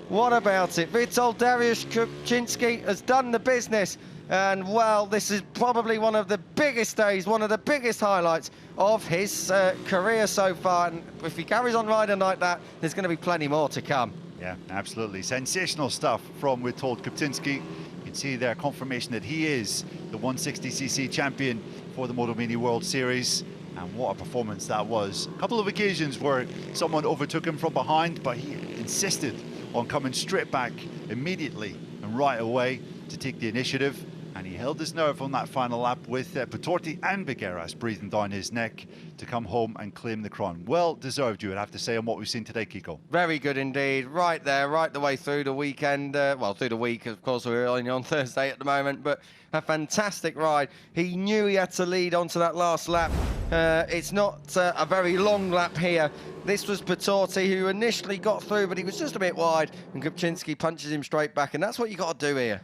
what about it? Witold Dariusz Kupczynski has done the business. And, well, this is probably one of the biggest days, one of the biggest highlights of his career so far. And if he carries on riding like that, there's going to be plenty more to come. Yeah, absolutely. Sensational stuff from Witold Kupczynski. You can see there confirmation that he is the 160cc champion for the MotoMini World Series. And what a performance that was. A couple of occasions where someone overtook him from behind, but he insisted on coming straight back immediately and right away. to take the initiative, and he held his nerve on that final lap with Patorti and Vigueras breathing down his neck to come home and claim the crown. Well deserved, you would have to say, on what we've seen today, Kiko. Very good indeed. Right there, right the way through the weekend. Well, through the week, of course, we're only on Thursday at the moment, but a fantastic ride. He knew he had to lead onto that last lap. It's not a very long lap here. This was Patorti, who initially got through, but he was just a bit wide, and Kupczynski punches him straight back, and that's what you got to do here.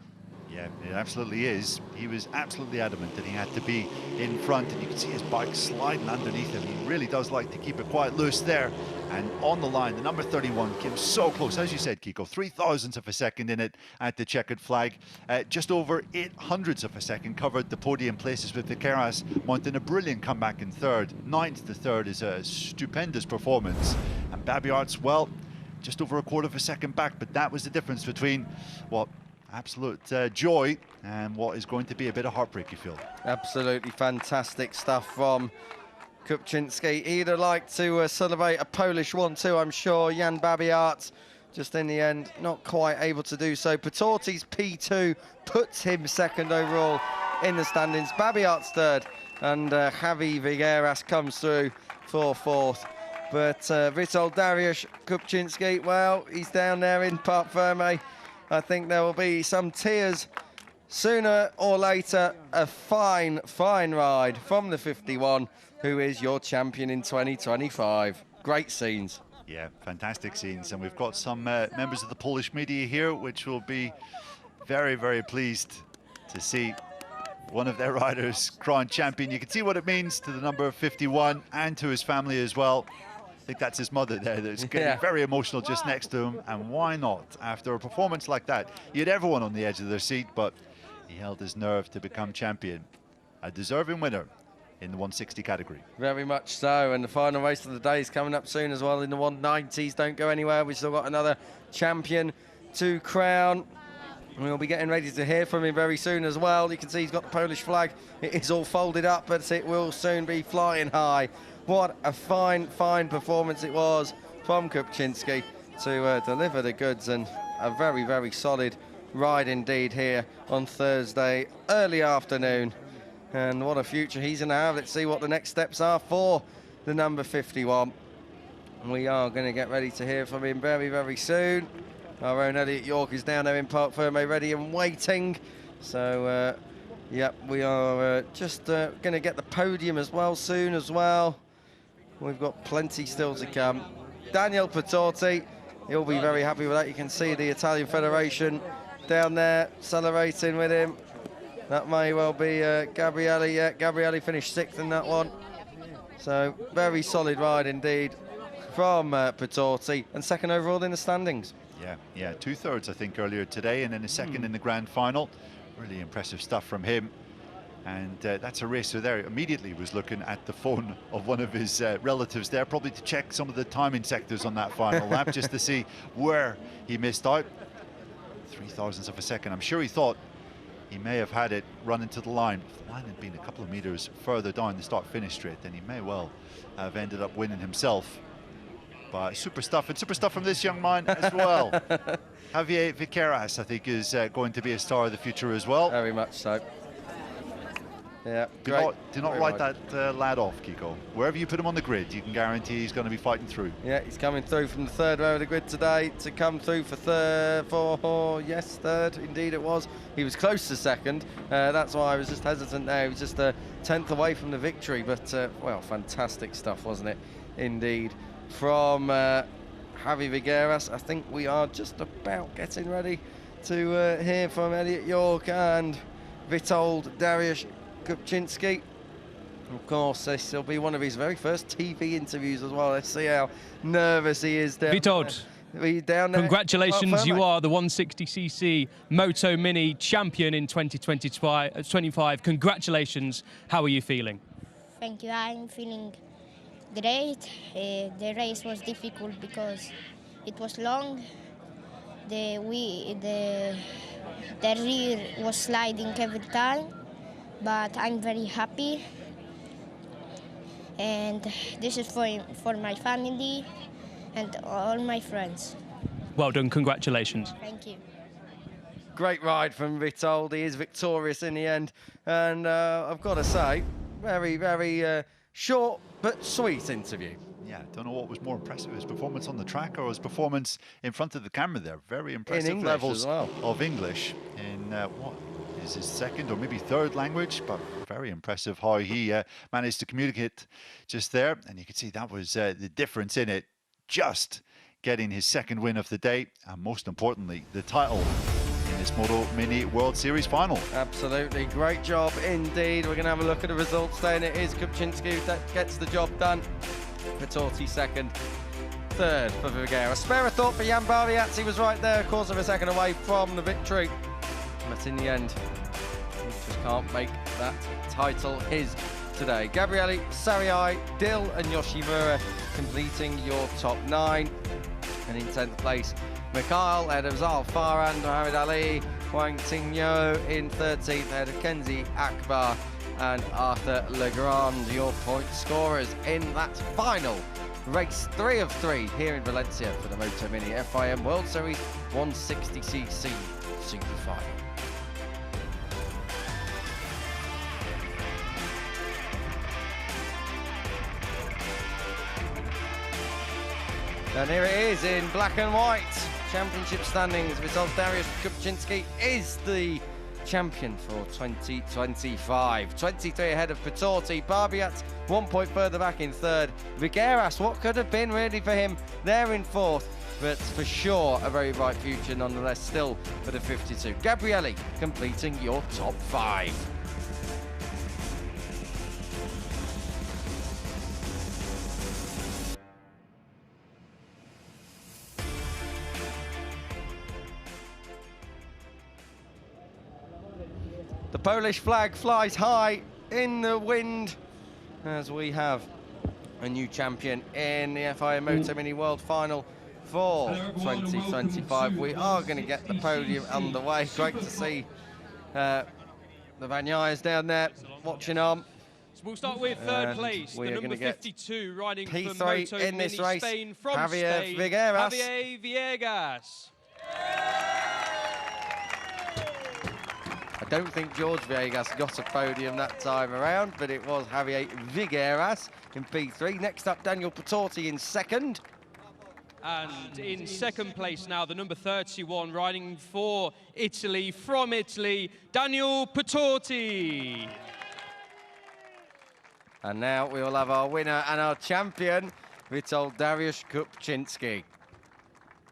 Yeah, it absolutely is. He was absolutely adamant that he had to be in front, and you can see his bike sliding underneath him. He really does like to keep it quite loose there. And on the line, the number 31 came so close, as you said, Kiko, 0.003 of a second in it at the checkered flag. Just over 0.08 of a second covered the podium places, with Vigueras mounting a brilliant comeback in third. 9th to third is a stupendous performance. And Babiart's, well, just over 1/4 of a second back, but that was the difference between what absolute joy and what is going to be a bit of heartbreak, you feel. Absolutely fantastic stuff from Kupczynski. He'd have liked to celebrate a Polish 1-2, I'm sure. Jan Babiart, just in the end, not quite able to do so. Patorti's P2 puts him second overall in the standings. Babiart's third, and Javi Vigueras comes through for fourth. But Witold Dariusz Kupczynski, well, he's down there in Parc Ferme. I think there will be some tears sooner or later. A fine, fine ride from the 51, who is your champion in 2025. Great scenes. Yeah, fantastic scenes. And we've got some members of the Polish media here, which will be very, very pleased to see one of their riders crowned champion. You can see what it means to the number 51 and to his family as well. I think that's his mother there that's getting very emotional just next to him. And why not? After a performance like that, you had everyone on the edge of their seat, but he held his nerve to become champion. A deserving winner in the 160 category. Very much so, and the final race of the day is coming up soon as well in the 190s. Don't go anywhere, we've still got another champion to crown. We'll be getting ready to hear from him very soon as well. You can see he's got the Polish flag. It is all folded up, but it will soon be flying high. What a fine, fine performance it was from Kupczynski to deliver the goods, and a very, very solid ride indeed here on Thursday, early afternoon. And what a future he's going to have. Let's see what the next steps are for the number 51. We are going to get ready to hear from him very, very soon. Our own Elliot York is down there in Parc Ferme, ready and waiting. So, yep, we are just going to get the podium as well soon as well. We've got plenty still to come. Daniel Patorti, he'll be very happy with that. You can see the Italian Federation down there celebrating with him. That may well be Gabriele. Yeah, Gabriele finished 6th in that one. So very solid ride indeed from Patorti, and second overall in the standings. Yeah, 2/3 I think earlier today, and then a second in the grand final. Really impressive stuff from him. And that's a racer there. Immediately was looking at the phone of one of his relatives there, probably to check some of the timing sectors on that final lap, just to see where he missed out. 0.003 of a second. I'm sure he thought he may have had it run into the line. If the line had been a couple of meters further down the start-finish straight, then he may well have ended up winning himself. But super stuff, and super stuff from this young man as well. Javier Vigueras, I think, is going to be a star of the future as well. Very much so. Yeah, do not write that lad off, Kiko. Wherever you put him on the grid, you can guarantee he's going to be fighting through. Yeah, he's coming through from the third row of the grid today to come through for third, indeed it was. He was close to second. That's why I was just hesitant there. He was just a 10th away from the victory, but, well, fantastic stuff, wasn't it? Indeed. From Javi Vigueras, I think we are just about getting ready to hear from Elliot York and Witold Dariusz Kupczynski. Of course, this will be one of his very first TV interviews as well. Let's see how nervous he is down there. Congratulations, you are the 160cc MotoMini champion in 2025. Congratulations. How are you feeling? Thank you. I'm feeling great. The race was difficult because it was long. The rear was sliding every time, but I'm very happy. And this is for my family and all my friends. Well done, congratulations. Thank you. Great ride from Vitold. He is victorious in the end. And I've got to say, very, very short but sweet interview. Yeah, I don't know what was more impressive, his performance on the track or his performance in front of the camera there. Very impressive English levels as well. of English in what is his second or maybe third language, but very impressive how he managed to communicate just there. And you can see that was the difference in it, just getting his second win of the day, and most importantly, the title in this MotoMini World Series final. Absolutely, great job indeed. We're going to have a look at the results there, and it is Kupczynski that gets the job done. Vitorti second, third for Figueira. Spare a thought for Jan Barbiazzi, was right there, a course of a second away from the victory. But in the end, he just can't make that title his today. Gabriele, Sarai, Dill and Yoshimura completing your top 9. And in 10th place, Mikhail ahead of Zal Farhan, Mohamed Ali, Wang Tingyo in 13th ahead of Kenzie Akbar and Arthur Legrand, your point scorers in that final race 3 of 3 here in Valencia for the MotoMini FIM World Series 160cc Super Final. And here it is in black and white. Championship standings. Vitold Dariusz Kupczynski is the champion for 2025. 23 ahead of Vitorti. Barbiazzi 1 point further back in third. Figueras, what could have been really for him there in fourth, but for sure a very bright future nonetheless still for the 52. Gabriele completing your top 5. The Polish flag flies high in the wind as we have a new champion in the FIM MotoMini World Final for 2025. We are going to get the podium underway. Great to see the Banyayas down there watching on. So we'll start with third place, the number 52, riding for P3 in this MotoMini race, Spain from Javier Spain, Figueras. Javier Villegas. I don't think George Villegas got a podium that time around, but it was Javier Figueras in P3. Next up, Daniel Vitorti in second. And in second place now, the number 31, riding for Italy, from Italy, Daniel Vitorti. And now we will have our winner and our champion, Vitold Dariusz Kupczynski.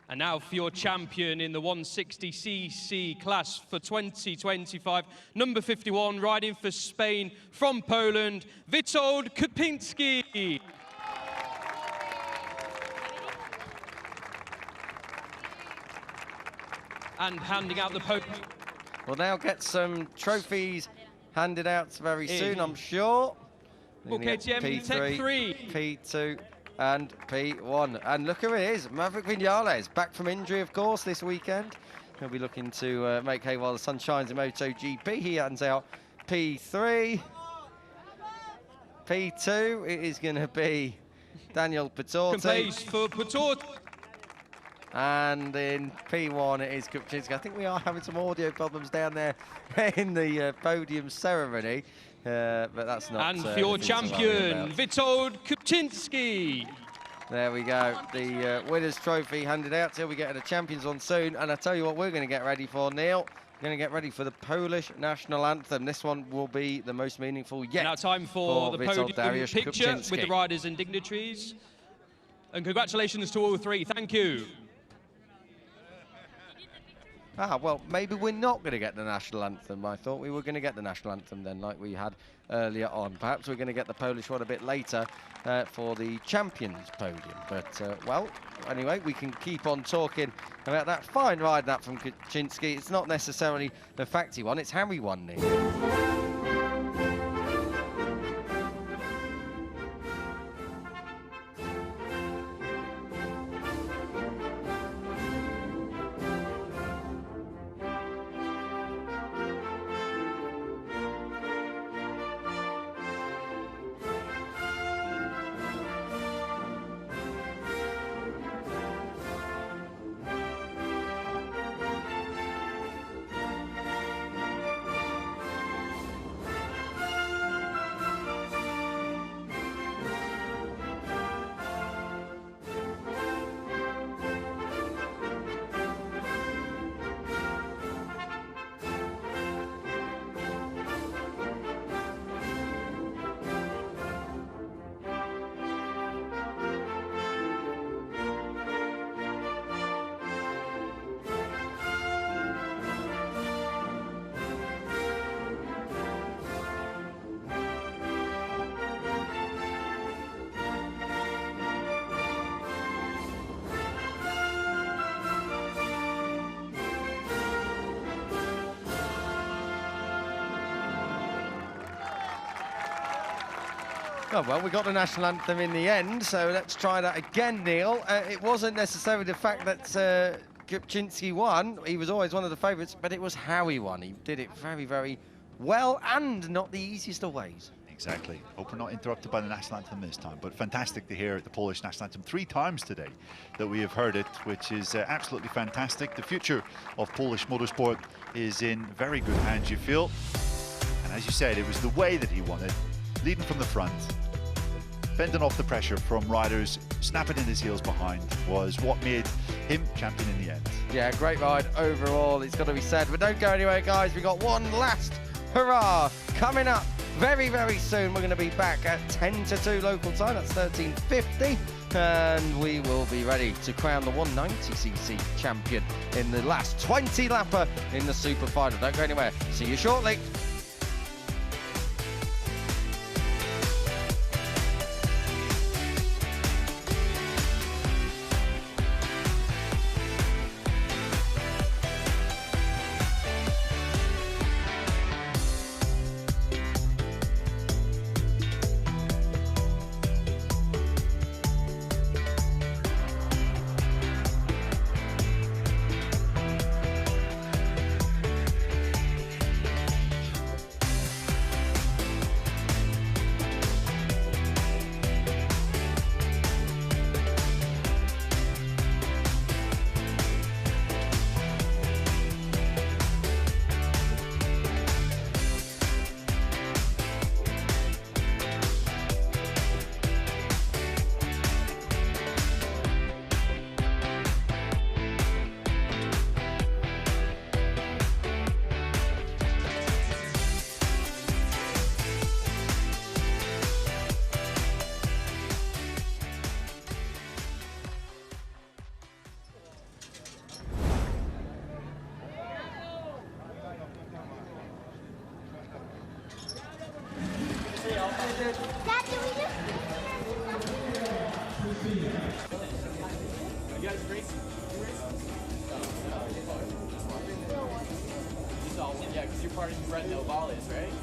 And now for your champion in the 160cc class for 2025, number 51, riding for Spain from Poland, Witold Kupczynski. And handing out the podium. We'll now get some trophies handed out very soon, I'm sure. KTM Tech 3. P2 and P1. And look who it is, Maverick Vinales, back from injury, of course, this weekend. He'll be looking to make hay while the sun shines in MotoGP. He hands out P3. P2, it is going to be Daniel Vitorti. Place for Vitorti. And in P1, it is Kupczynski. I think we are having some audio problems down there in the podium ceremony. But that's not. And for your champion, Witold Kupczynski. There we go. The winner's trophy handed out till we get to the champions on soon. And I tell you what, we're going to get ready for, Neil. We're going to get ready for the Polish national anthem. This one will be the most meaningful yet. Now time for the podium Dariusz picture Kupczynski. with the riders and dignitaries. And congratulations to all three. Thank you. Ah, well, maybe we're not going to get the national anthem. I thought we were going to get the national anthem then, like we had earlier on. Perhaps we're going to get the Polish one a bit later for the champions podium. But, well, anyway, we can keep on talking about that fine ride that from Kupczynski. It's not necessarily the fact he won, it's how he won, Nick. Oh, well, we got the national anthem in the end, so let's try that again, Neil. It wasn't necessarily the fact that Kupczynski won. He was always one of the favourites, but it was how he won. He did it very, very well and not the easiest of ways. Exactly. Hope we're not interrupted by the national anthem this time, but fantastic to hear the Polish national anthem 3 times today that we have heard it, which is absolutely fantastic. The future of Polish motorsport is in very good hands, you feel. And as you said, it was the way that he won it, leading from the front, fending off the pressure from riders, snapping in his heels behind, was what made him champion in the end. Yeah, great ride overall, it's got to be said. But don't go anywhere, guys. We've got one last hurrah coming up very, very soon. We're going to be back at 10 to 2 local time. That's 13:50. And we will be ready to crown the 190cc champion in the last 20 lapper in the super final. Don't go anywhere. See you shortly. Yeah, because you're part of Brett Novales, right?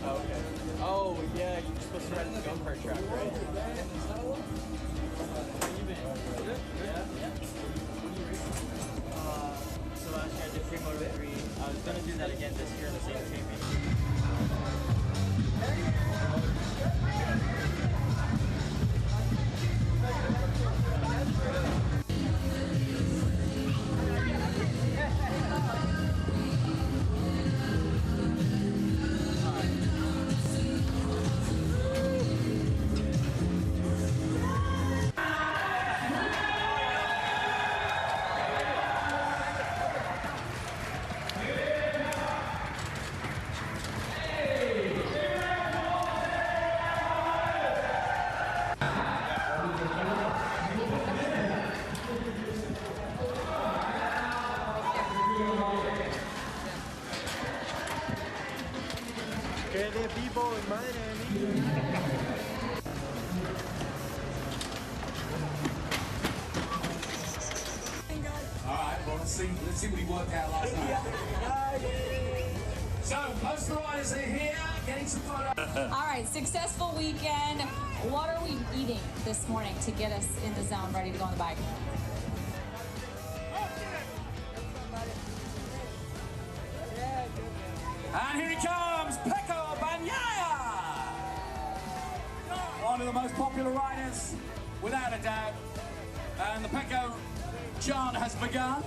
Oh, okay. Oh, yeah, you're supposed to ride the go-kart track, right? So last year I did Moto 3. I was going to do that again this year in the same championship. Let's see what he worked out last night. So, most riders are here, getting some photos. All right, successful weekend. What are we eating this morning to get us in the zone, ready to go on the bike? And here he comes, Pecco Bagnaia! One of the most popular riders, without a doubt. And the Pecco chant has begun.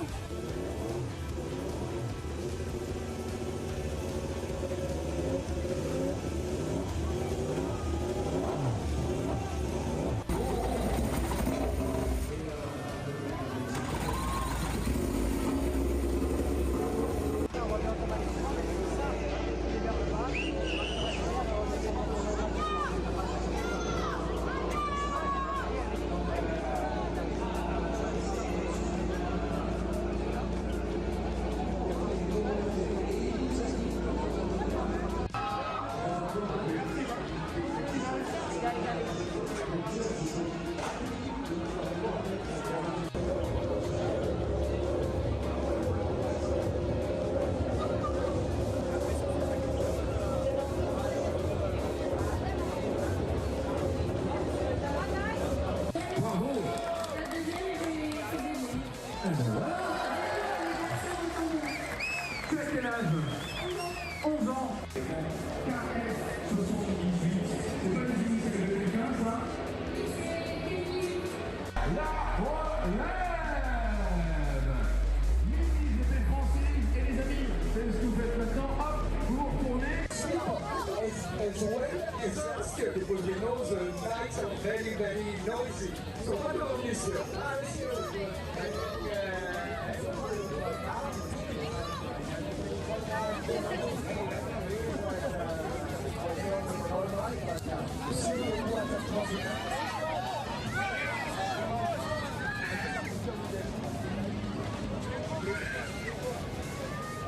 la relève. Mini GP Francis et les amis, c'est ce que vous faites maintenant. Hop, vous retournez. As well as scared because we know the nights are very, very noisy. So what about this year?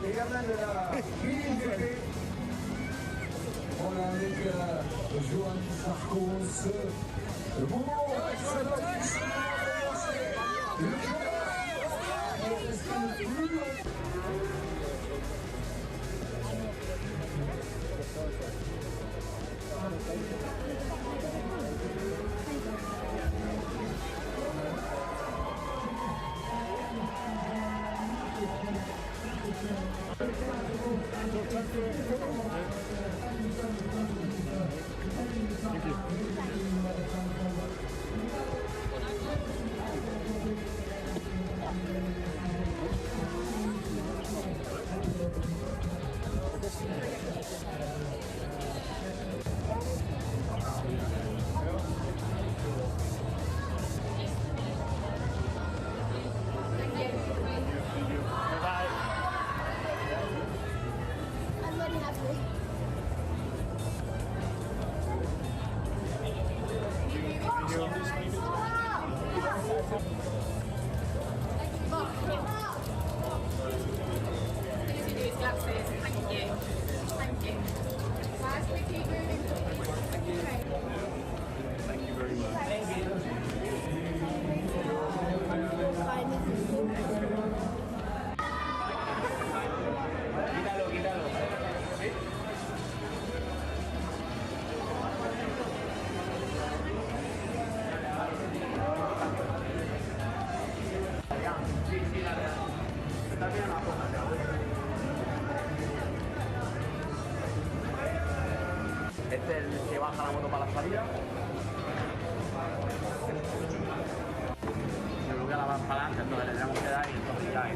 Les gamins de la Mini GP. On est avec Johan Sarkos. Le moment, ça va I'm very happy. Este es el que baja la moto para la salida. Se bloquea la más para adelante, entonces le tenemos que dar y entonces cae.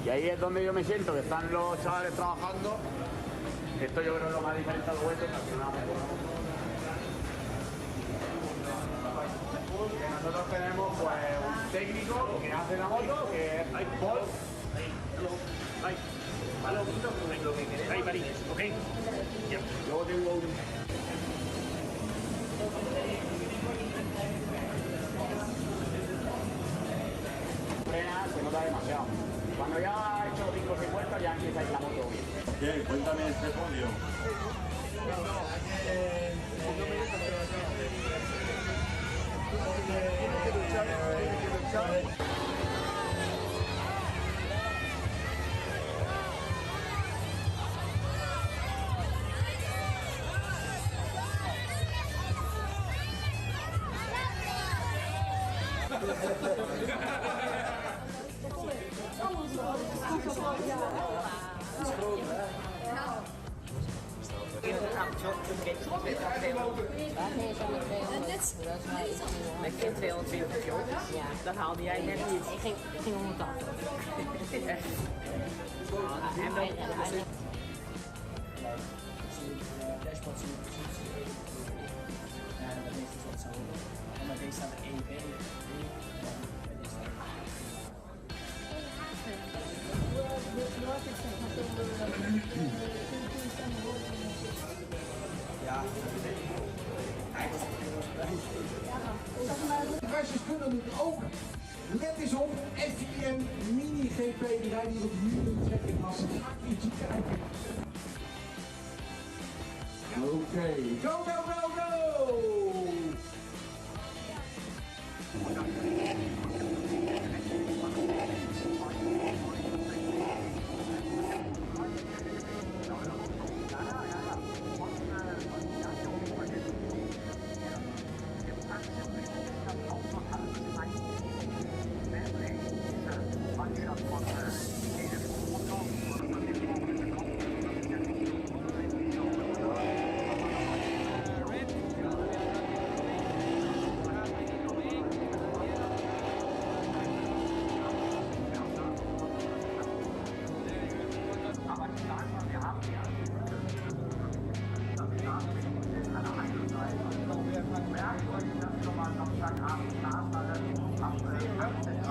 Y ahí es donde yo me siento, que están los chavales trabajando. Esto yo creo que es lo más diferente al vuelto, que al final nosotros tenemos pues un técnico que hace la moto, que es Paul. Ahí, París, ok. Yep. Luego tengo un... Frena, se nota demasiado. Cuando ya ha hecho 5.50 ya empieza a ir la moto bien. Bien, cuéntame este podio. Met geen 240 kilo. Ja. Dat haalde jij net niet. Ik ging 180. Echt. En dan... Ja. De meisjes kunnen het ook. Let eens op, FIM Mini GP, die rijden hier op Mini trekking als het gaat ietsje kijken. Oké, go, go, go, go!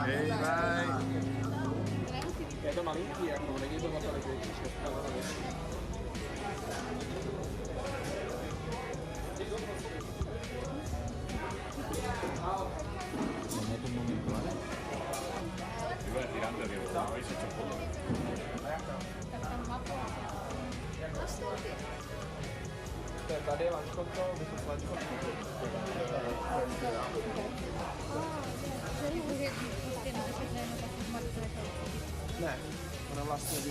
Ehi, vai! Chiedo malinchi, non le chiedo cosa le chiedi, Non è un momento, tirando che poi si c'è un po'. Aspetta, arriva il conto, questo qua il una lastina di...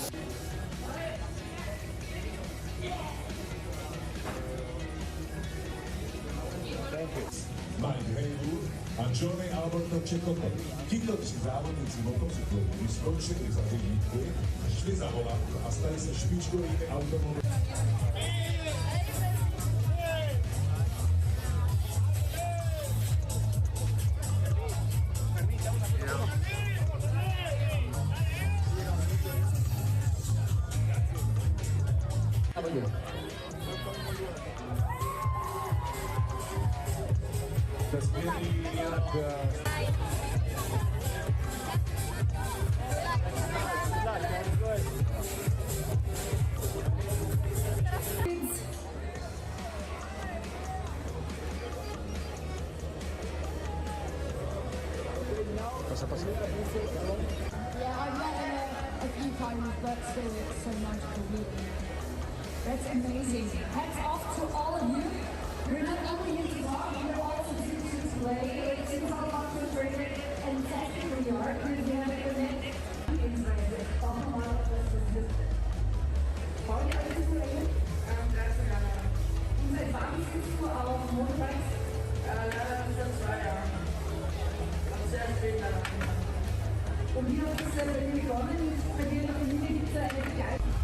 Majhreju, Ančony Alberto Čekopov. Tito tři závodníci motocyklových vyskočili za řidítky, šli za volant a stali se špičkovými automobily. Yeah, I've met him a few times, but still, it's so magical, really. That's amazing. Hats off to all of you. We're not only here to talk, we're also here to play. It's all about your favorite and technically you are here to have a connect. Und wie hat es denn begonnen? Bei dir in der Familie gibt es eine Begeisterung.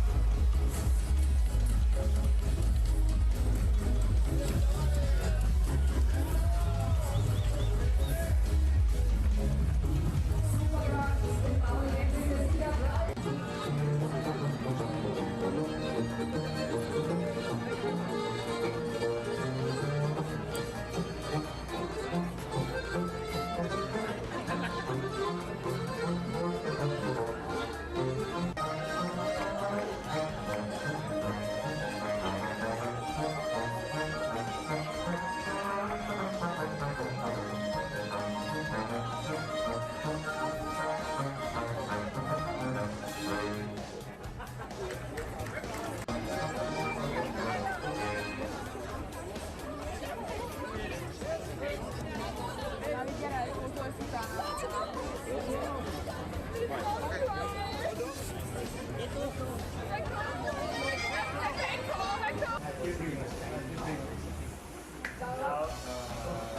Ciao,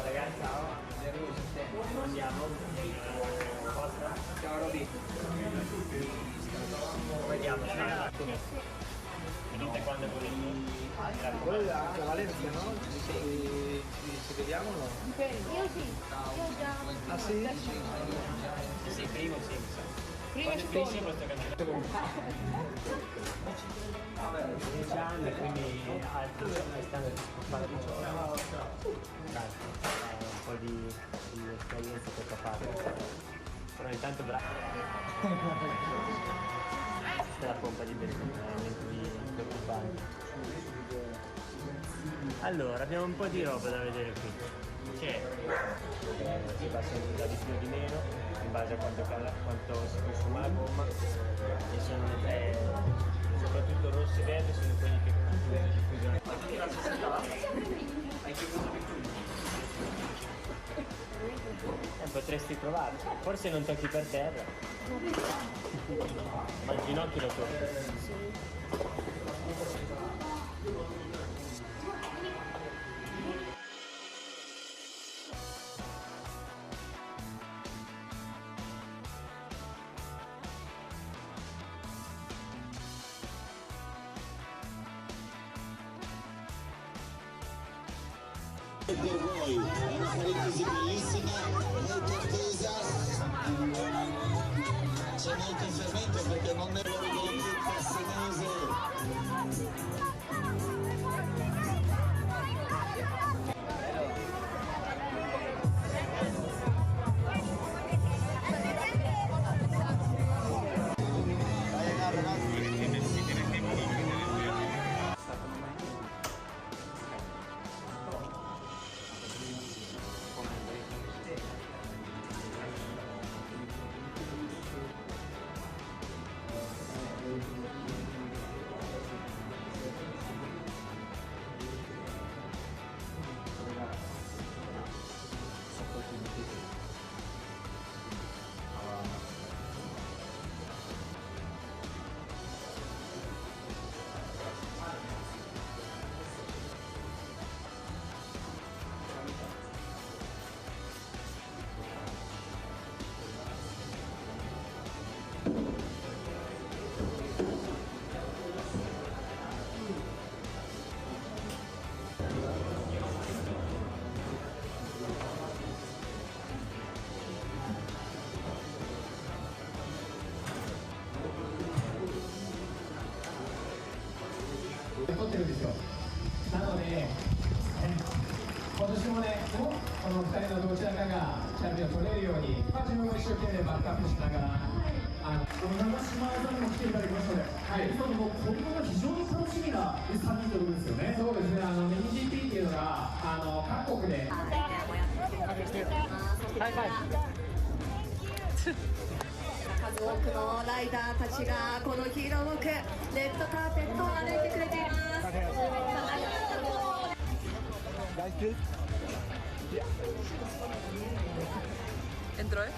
ragazzi, ciao. Andiamo. Ciao Roby. Vediamo, venite quando volete. Quella a Valencia, no? Ci vediamo o no? Io sì, io già. Ah sì? Sì, primo sì, mi sa. Primo e Quando secondo. questo canale. 10 anni, quindi altri stanno a fare 18. Dai, un po' di esperienza tocca fare. Però intanto bravo. C'è la pompa di benzina, niente di preoccupante. Allora, abbiamo un po' di roba da vedere qui. C'è, si va sempre di più o di meno, in base a quanto si consuma la gomma. E sono le tre, soprattutto rosse e verdi, sono quelli che diffusiono. Potresti provare, forse non tocchi per terra, ma il ginocchio lo tocchi. Per voi è una parentesi bellissima, molto attesa, c'è molto fermento perché non ne vuole della senese. よ。なので、今年もね、この2人のどちらかがチャンピオン取れるように、自分も一生懸命バックアップしながら、長島さんにも来ていただきましたので、今の今後が非常に楽しみな3人ということですよね。そうですね、ミニ GP っていうのが各国で。数多くのライダーたちがこのヒーローウォーク、レッドカーペットを歩いてくれています。Entró, ¿eh?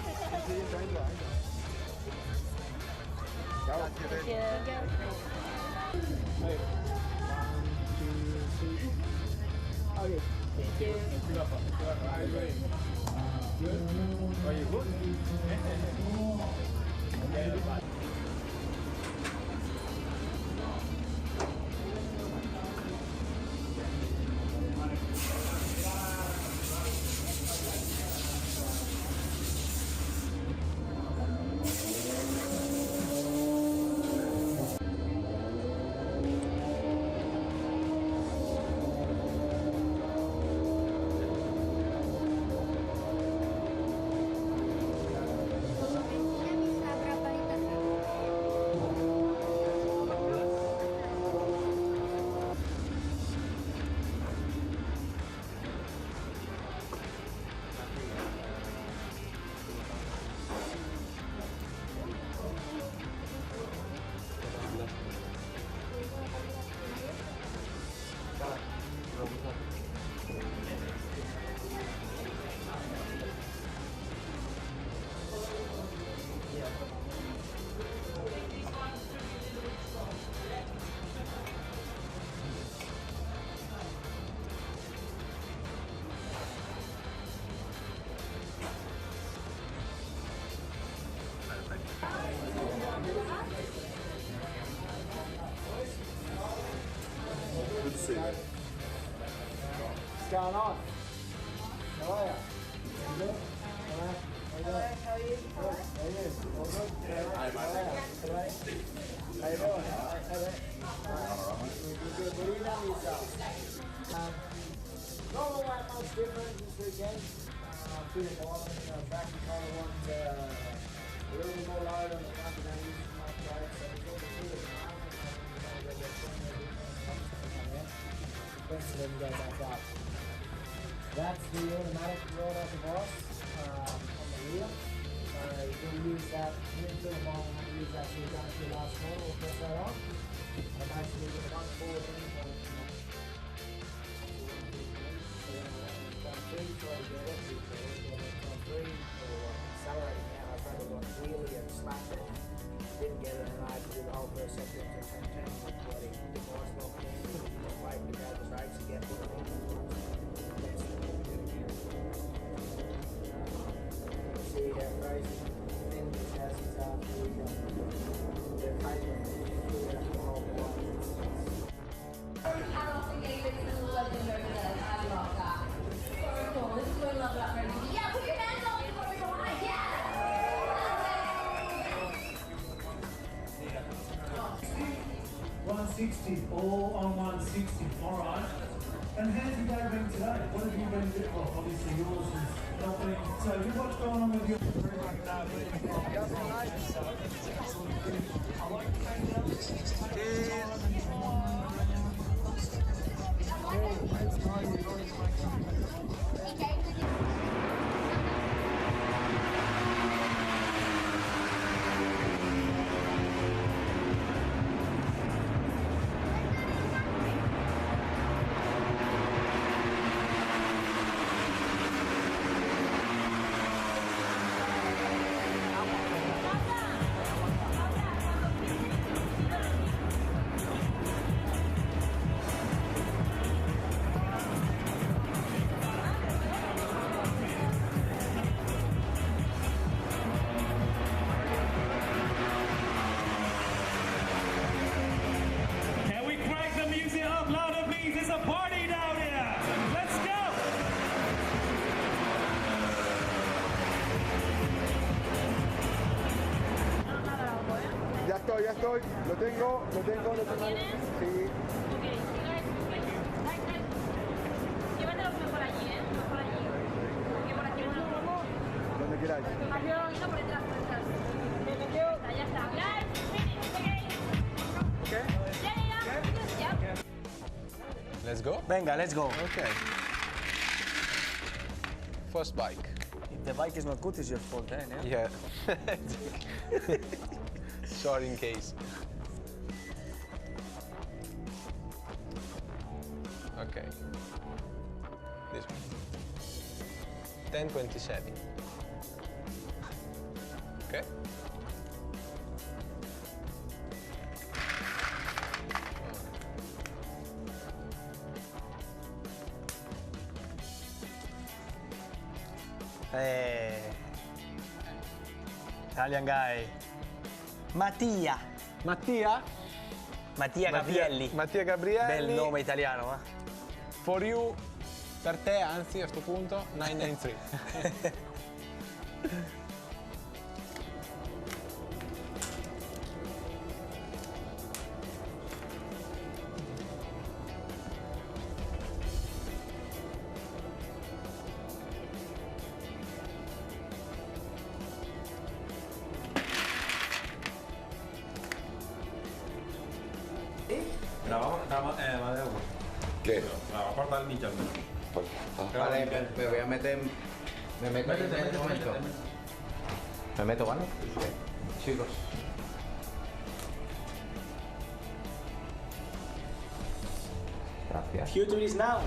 Good to see you. What's going on? How are you? Good? How are you? Good. How are you? All good? Hi, mate. How you doing? Good. What do you know yourself? Not all that much different this weekend. Feeling more, track and kind of want a little bit more load on the front than I used to my trade, so it's all the good at the moment. Rest of them go back up. That's the automatic roller device on the rear. So you'll use that, you can fill them on and use that to go to your last corner or press that on. And basically get one forward in and accelerating now. I tried to go wheelie and slapped it. Didn't get it, and I had to do the whole first section to change the bloody device lock in. Waiting to go to the race to get it. See how crazy then this house is after we got the paper through the whole block. And off we gave it to the legend over there. I love that. So cool. This is what I love about Rosie. Yeah, put your hands up before we go on. Yeah! 160, all on 160, all right. And how's your day been today? What have you been doing? Well, obviously yours has not been. So what's going on with your... Ya estoy, lo tengo. ¿Lo tienes? Sí. Ok, side. Okay. Let's go? Venga, let's go. Okay. First bike. If the bike is not good, it's your fault, eh? Yeah. Sorry in case. Okay. This one. 10:27. Okay. Italian guy. Mattia. Mattia? Mattia Gabrielli. Mattia Gabrielli. Bel nome italiano, eh? For you, per te, anzi, a sto punto, 993. ¿Qué? Aparta el nicho al menos. Vale, me voy a meter. Me meto en este momento. ¿Me meto, vale? Sí. Chicos. Gracias. Future is now.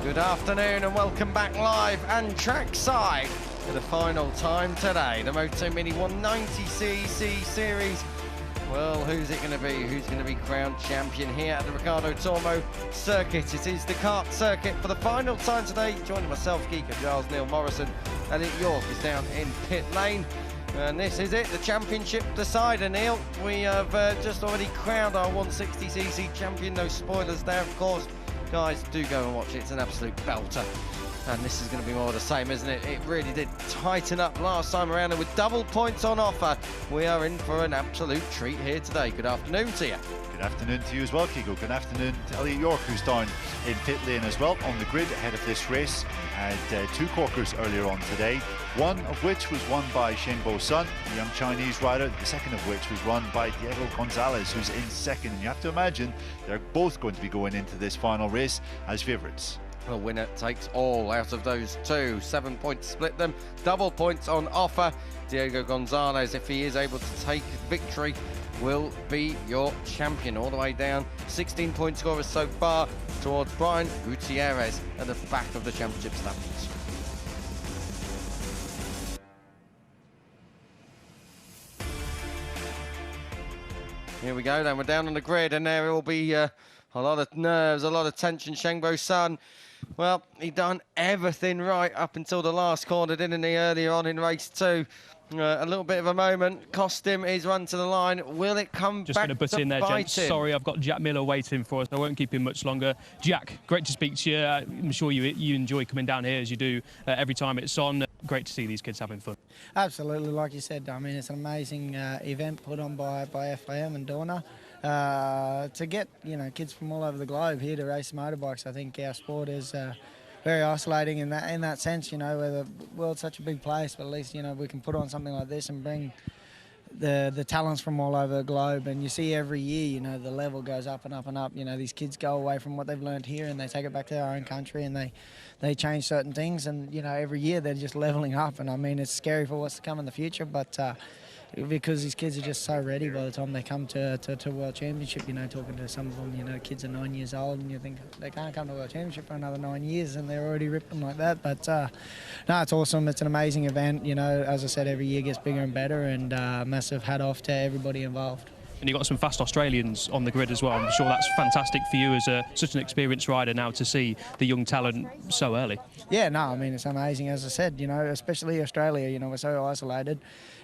Good afternoon and welcome back live and trackside for the final time today. The MotoMini 190cc series. Well, who's it going to be? Who's going to be crowned champion here at the Ricardo Tormo circuit? It is the kart circuit for the final time today. Joining myself, Geeker Giles, Neil Morrison, Elliot York is down in pit lane. And this is it, the championship decider, Neil. We have just already crowned our 160cc champion. No spoilers there, of course. Guys, do go and watch it. It's an absolute belter. And this is going to be more of the same, isn't it? It really did tighten up last time around, and with double points on offer, we are in for an absolute treat here today. Good afternoon to you. Good afternoon to you as well, Kiko. Good afternoon to Elliot York, who's down in pit lane as well on the grid ahead of this race. Had two corkers earlier on today, one of which was won by Shengbo Sun, the young Chinese rider, the second of which was run by Diego Gonzalez, who's in second. And you have to imagine they're both going to be going into this final race as favourites. The winner takes all out of those two. 7 points split them, double points on offer. Diego Gonzalez, if he is able to take victory, will be your champion all the way down. 16-point scorers so far towards Brian Gutierrez at the back of the championship standings. Here we go, then we're down on the grid, and there will be a lot of nerves, a lot of tension. Shengbo Sun, well, he done everything right up until the last corner, didn't he, earlier on in race two. A little bit of a moment cost him his run to the line. Will it come Just back going to butt to in there, bite gents. him? Sorry, I've got Jack Miller waiting for us. I won't keep him much longer. Jack, great to speak to you. I'm sure you enjoy coming down here as you do every time it's on. Great to see these kids having fun. Absolutely, like you said, I mean, it's an amazing event put on by FIM and Dorna. To get, you know, kids from all over the globe here to race motorbikes, I think our sport is very isolating in that sense, you know, where the world's such a big place, but at least, you know, we can put on something like this and bring the talents from all over the globe, and you see every year, you know, the level goes up and up and up. You know, these kids go away from what they've learned here and they take it back to their own country, and they change certain things, and you know, every year they're just leveling up. And I mean, it's scary for what's to come in the future, but because these kids are just so ready by the time they come to World Championship. You know, talking to some of them, you know, kids are 9 years old, and you think they can't come to World Championship for another 9 years, and they're already ripping like that. But no, it's awesome. It's an amazing event. You know, as I said, every year gets bigger and better, and massive hat off to everybody involved. And you've got some fast Australians on the grid as well. I'm sure that's fantastic for you as such an experienced rider now to see the young talent so early. Yeah, no, I mean, it's amazing. As I said, you know, especially Australia, you know, we're so isolated.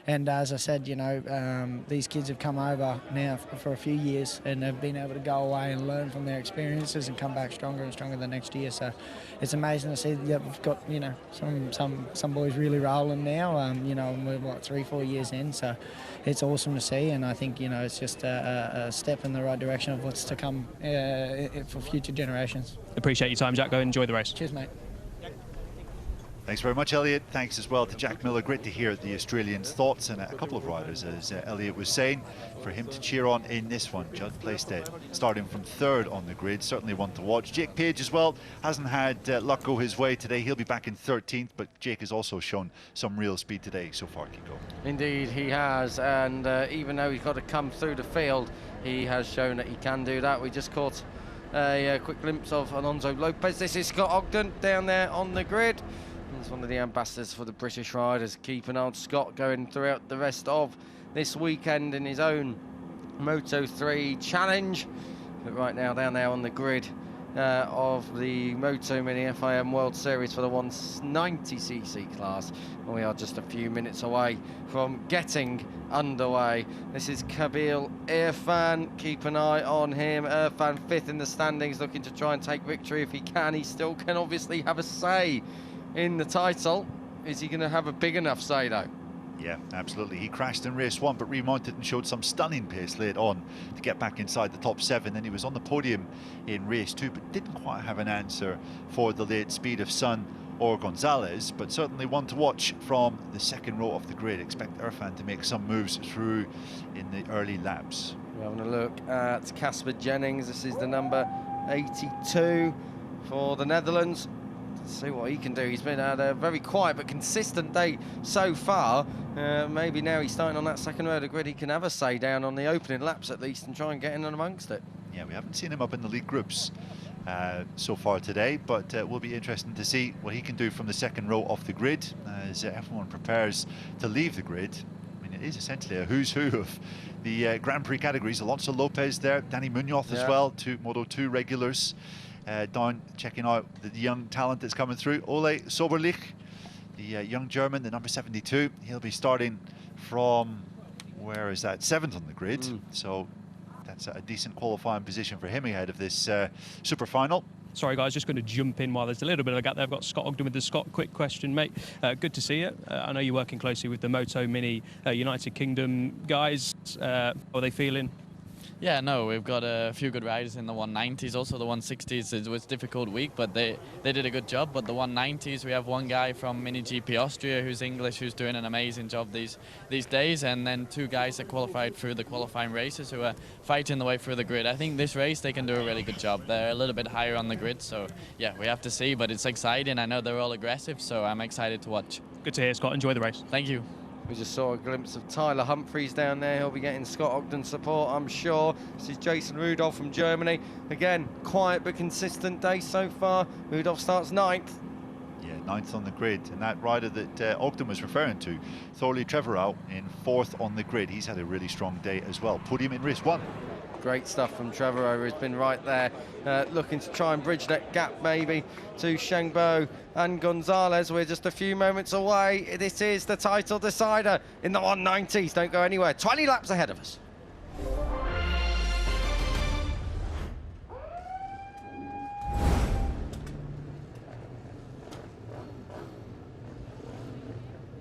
And as I said, you know, these kids have come over now for a few years and have been able to go away and learn from their experiences and come back stronger and stronger the next year. So it's amazing to see that we've got, you know, some boys really rolling now. You know, and we're, what, 3-4 years in. So it's awesome to see. And I think, you know, it's just a step in the right direction of what's to come for future generations. Appreciate your time, Jack. Go enjoy the race. Cheers, mate. Thanks very much, Elliot. Thanks as well to Jack Miller. Great to hear the Australians' thoughts, and a couple of riders, as Elliot was saying, for him to cheer on in this one. Judd placed it starting from third on the grid, certainly one to watch. Jake Page as well hasn't had luck go his way today. He'll be back in 13th, but Jake has also shown some real speed today so far, Kiko. Indeed he has, and even though he's got to come through the field, he has shown that he can do that. We just caught a quick glimpse of Alonso Lopez. This is Scott Ogden down there on the grid. He's one of the ambassadors for the British riders. Keep an eye on Scott going throughout the rest of this weekend in his own Moto3 challenge. But right now, down there on the grid of the MotoMini FIM World Series for the 190cc class. And we are just a few minutes away from getting underway. This is Kabil Irfan. Keep an eye on him. Irfan 5th in the standings, looking to try and take victory if he can. He still can obviously have a say in the title. Is he going to have a big enough say though? Yeah, absolutely. He crashed in race 1 but remounted and showed some stunning pace late on to get back inside the top 7. Then he was on the podium in race 2 but didn't quite have an answer for the late speed of Sun or Gonzalez, but certainly one to watch from the second row of the grid. Expect Irfan to make some moves through in the early laps. We're having a look at Casper Jennings. This is the number 82 for the Netherlands. Let's see what he can do. He's been at a very quiet but consistent day so far. Maybe now he's starting on that second row of the grid, he can have a say down on the opening laps at least and try and get in and amongst it. Yeah, we haven't seen him up in the lead groups so far today, but it will be interesting to see what he can do from the second row of the grid as everyone prepares to leave the grid. I mean, it is essentially a who's who of the Grand Prix categories. Alonso Lopez there, Danny Munoz as well, 2 Moto2 regulars. Down checking out the young talent that's coming through. Ole Soberlich, the young German, the number 72. He'll be starting from, where is that, 7th on the grid. So that's a decent qualifying position for him ahead of this super final. Sorry guys, just going to jump in while there's a little bit of a gap there. I've got Scott Ogden with the Scott. Quick question, mate. Good to see you. I know you're working closely with the MotoMini United Kingdom guys. How are they feeling? Yeah, no, we've got a few good riders in the 190s. Also the 160s, it was a difficult week, but they did a good job. But the 190s, we have one guy from Mini GP Austria who's English, who's doing an amazing job these days, and then 2 guys that qualified through the qualifying races who are fighting the way through the grid. I think this race they can do a really good job. They're a little bit higher on the grid, so yeah, we have to see, but it's exciting. I know they're all aggressive, so I'm excited to watch. Good to hear, Scott. Enjoy the race. Thank you. We just saw a glimpse of Tyler Humphreys down there. He'll be getting Scott Ogden support, I'm sure. This is Jason Rudolph from Germany. Again, quiet but consistent day so far. Rudolph starts 9th. Yeah, 9th on the grid. And that rider that Ogden was referring to, Thorley Trevorrow, in 4th on the grid. He's had a really strong day as well. Podium in race 1. Great stuff from Trevorrow, who's been right there, looking to try and bridge that gap maybe to Shengbo and Gonzalez. We're just a few moments away. This is the title decider in the 190s. Don't go anywhere. 20 laps ahead of us.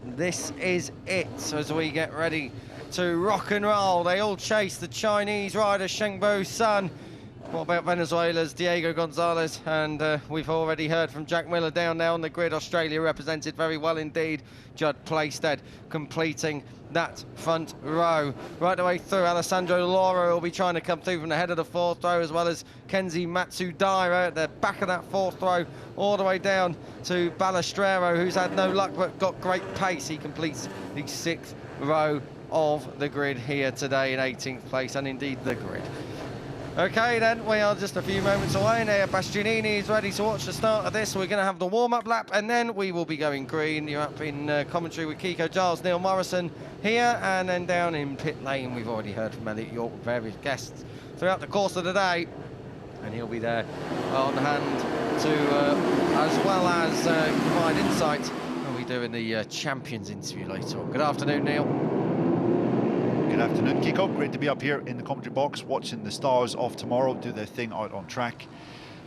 This is it as we get ready to rock and roll. They all chase the Chinese rider Shengbo Sun What about Venezuela's Diego Gonzalez? And we've already heard from Jack Miller down there on the grid. Australia represented very well indeed. Judd Playstead completing that front row. Right the way through, Alessandro Lauro will be trying to come through from the head of the fourth row, as well as Kenzie Matsudaira at the back of that fourth row, all the way down to Balestrero, who's had no luck but got great pace. He completes the sixth row of the grid here today in 18th place, and indeed the grid. Okay, then, we are just a few moments away now. Bastianini is ready to watch the start of this. We're going to have the warm-up lap, and then we will be going green. You're up in commentary with Kiko Giles, Neil Morrison here, and then down in pit lane, we've already heard from Elliot York, various guests throughout the course of the day, and he'll be there on hand to, as well as provide insight. We'll be doing the Champions interview later on. Good afternoon, Neil. Good afternoon, Kiko. Great to be up here in the commentary box watching the stars of tomorrow do their thing out on track.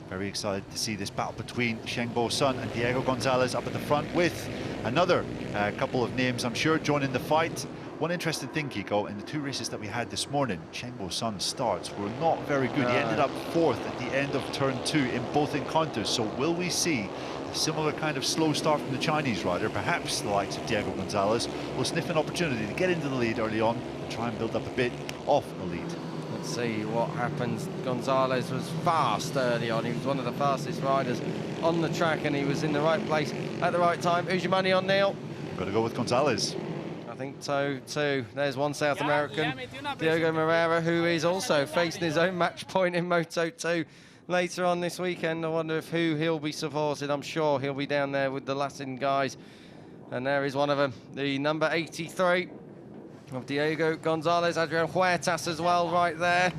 Very excited to see this battle between Shengbo Sun and Diego Gonzalez up at the front, with another couple of names, I'm sure, joining the fight. One interesting thing, Kiko, in the two races that we had this morning, Shengbo Sun's starts were not very good. He ended up fourth at the end of turn 2 in both encounters. So will we see a similar kind of slow start from the Chinese rider? Perhaps the likes of Diego Gonzalez will sniff an opportunity to get into the lead early on and try and build up a bit of a lead. Let's see what happens. Gonzalez was fast early on. He was one of the fastest riders on the track, and he was in the right place at the right time. Who's your money on, Neil? Got to go with Gonzalez. I think so too. There's one South American, Diego Moreira, who is also facing his own match point in Moto2 later on this weekend. I wonder if who he'll be supporting. I'm sure he'll be down there with the Latin guys. And there is one of them, the number 83 of Diego Gonzalez, Adrian Huertas as well right there.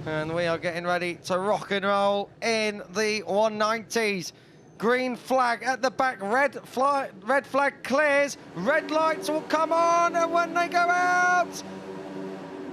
And we are getting ready to rock and roll in the 190s. Green flag at the back, red flag clears, red lights will come on, and when they go out,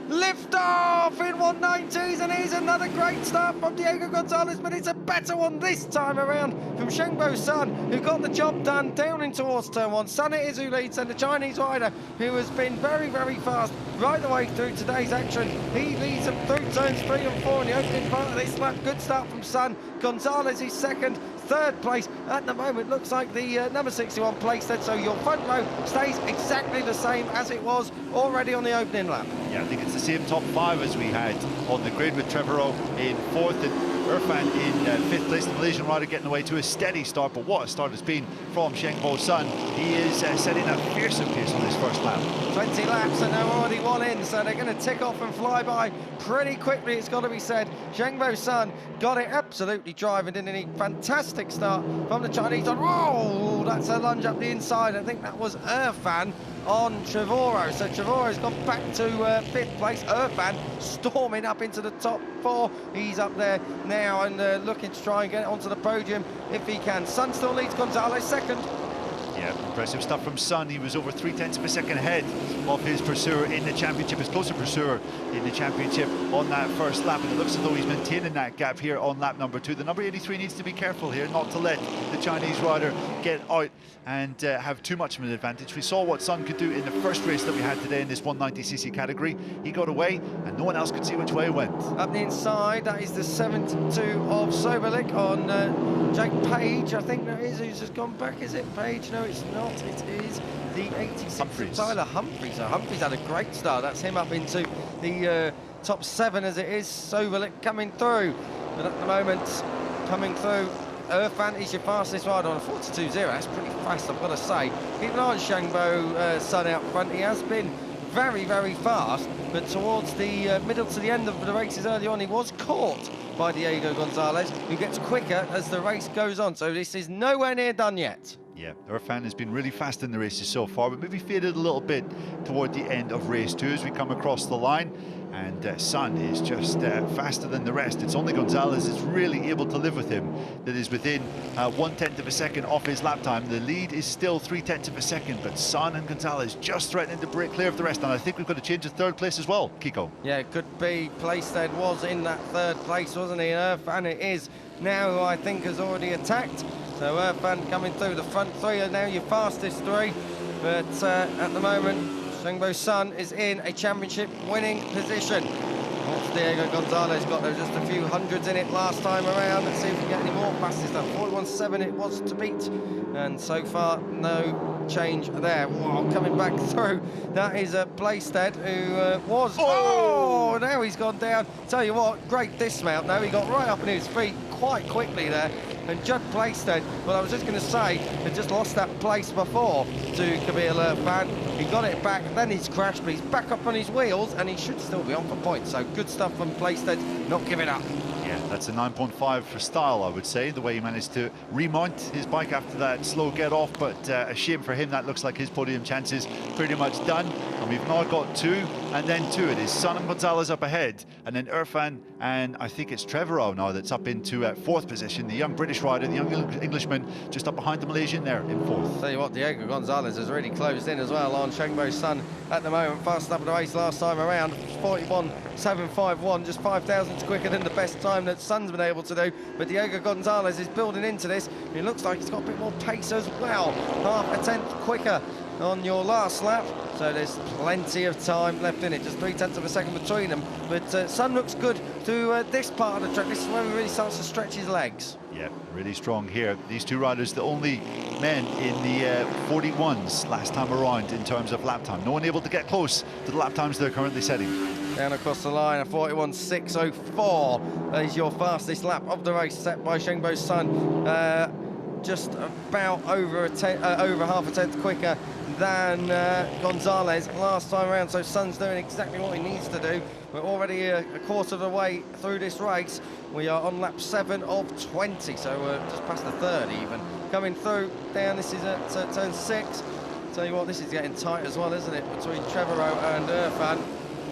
lift off in 190s, and here's another great start from Diego Gonzalez, but it's a better one this time around from Shengbo Sun, who got the job done down in towards turn 1. Sun it is who leads, and the Chinese rider, who has been very, very fast right the way through today's action. He leads them through turns 3 and 4 in the opening part of this lap. Good start from Sun. Gonzalez is second. Third place at the moment looks like the number 61 place there, so your front row stays exactly the same as it was already on the opening lap. Yeah, I think it's the same top 5 as we had on the grid, with Trevorrow in 4th and Irfan in 5th place. The Malaysian rider getting away to a steady start, but what a start it's been from Shengbo Sun. He is setting a fearsome pace on this first lap. 20 laps and they're already one in, so they're going to tick off and fly by pretty quickly, it's got to be said. Shengbo Sun got it absolutely driving, didn't he? Fantastic start from the Chinese. Oh, that's a lunge up the inside. I think that was Irfan on Trevorrow. So Trevorrow's gone back to 5th place. Irfan storming up into the top 4. He's up there now and looking to try and get onto the podium if he can. Sun still leads Gonzalez second. Yeah, impressive stuff from Sun. He was over 0.3 of a second ahead of his pursuer in the championship, his closer pursuer in the championship on that first lap, and it looks as though he's maintaining that gap here on lap number 2. The number 83 needs to be careful here not to let the Chinese rider get out and have too much of an advantage. We saw what Sun could do in the first race that we had today in this 190cc category. He got away and no one else could see which way he went. Up the inside, that is the 72 of Soberlik on Jake Page. I think that is who's just gone back. Is it Page? No, it's not. It is the 86 Humphreys. Tyler Humphreys. So Humphreys had a great start. That's him up into the top 7 as it is. Soberlik coming through. But at the moment, coming through, Irfan is your fastest rider on a 42.0. That's pretty fast, I've got to say. Keep an eye on Shengbo Sun out front. He has been very, very fast, but towards the middle to the end of the races early on, he was caught by Diego Gonzalez, who gets quicker as the race goes on. So this is nowhere near done yet. Yeah, Irfan has been really fast in the races so far, but maybe faded a little bit toward the end of race 2 as we come across the line. And Sun is just faster than the rest. It's only Gonzalez that's really able to live with him, that is within 1/10 of a second off his lap time. The lead is still 3/10 of a second, but Sun and Gonzalez just threatening to break clear of the rest. And I think we've got to change to 3rd place as well, Kiko. Yeah, it could be. Playstead was in that 3rd place, wasn't he? Irfan it is now, who I think has already attacked. So Irfan coming through. The front 3 are now your fastest 3. But at the moment, Shengbo Sun is in a championship winning position. What's Diego Gonzalez got? There was just a few hundreds in it last time around. Let's see if we get any more passes. That 41.7 it was to beat. And so far, no change there. Wow, coming back through. That is a Playstead who was... Oh, now he's gone down. Tell you what, great dismount. Now he got right up on his feet quite quickly there. And Judd Playstead, well, I was just going to say, had just lost that place before to Kabir Lurfan. He got it back, then he's crashed, but he's back up on his wheels, and he should still be on for points. So good stuff from Playstead, not giving up. Yeah, that's a 9.5 for style, I would say, the way he managed to remount his bike after that slow get-off, but a shame for him. That looks like his podium chances pretty much done. And we've now got 2, and then 2. It is Sun and Gonzalez up ahead, and then Irfan, and I think it's Trevorrow now that's up into 4th position. The young British rider, the young Englishman, just up behind the Malaysian there in 4th. Tell you what, Diego Gonzalez has really closed in as well on Shengbo's Sun at the moment. Fast up the race last time around, 41.751, just 5 thousandths quicker than the best time that Sun's been able to do. But Diego Gonzalez is building into this. It looks like he's got a bit more pace as well. Half a tenth quicker on your last lap, so there's plenty of time left in it, just 0.3 of a second between them. But Sun looks good to this part of the track. This is where he really starts to stretch his legs. Yeah, really strong here. These two riders, the only men in the 41s last time around in terms of lap time. No one able to get close to the lap times they're currently setting. Down across the line, a 41.604 is your fastest lap of the race, set by Shengbo's Sun. Just about over half a tenth quicker than Gonzalez last time around, so Sun's doing exactly what he needs to do. We're already a quarter of the way through this race. We are on lap 7 of 20, so we're just past the third even. Coming through down, this is at turn 6. Tell you what, this is getting tight as well, isn't it, between Trevorrow and Irfan.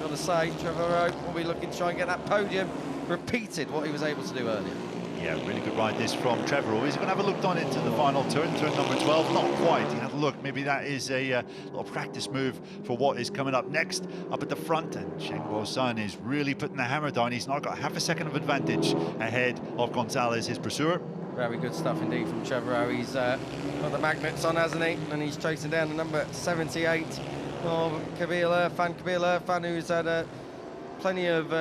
Got to say, Trevorrow will be looking to try and get that podium repeated, what he was able to do earlier. Yeah, really good ride this from Trevorrow. He's going to have a look down into the final turn number 12. Not quite. He had a look. Maybe that is a little practice move for what is coming up next. Up at the front, and Shengbo Sun is really putting the hammer down. He's now got half a second of advantage ahead of Gonzalez, his pursuer. Very good stuff indeed from Trevorrow. He's got the magnets on, hasn't he? And he's chasing down the number 78 of Kabir Lurfan, who's had plenty of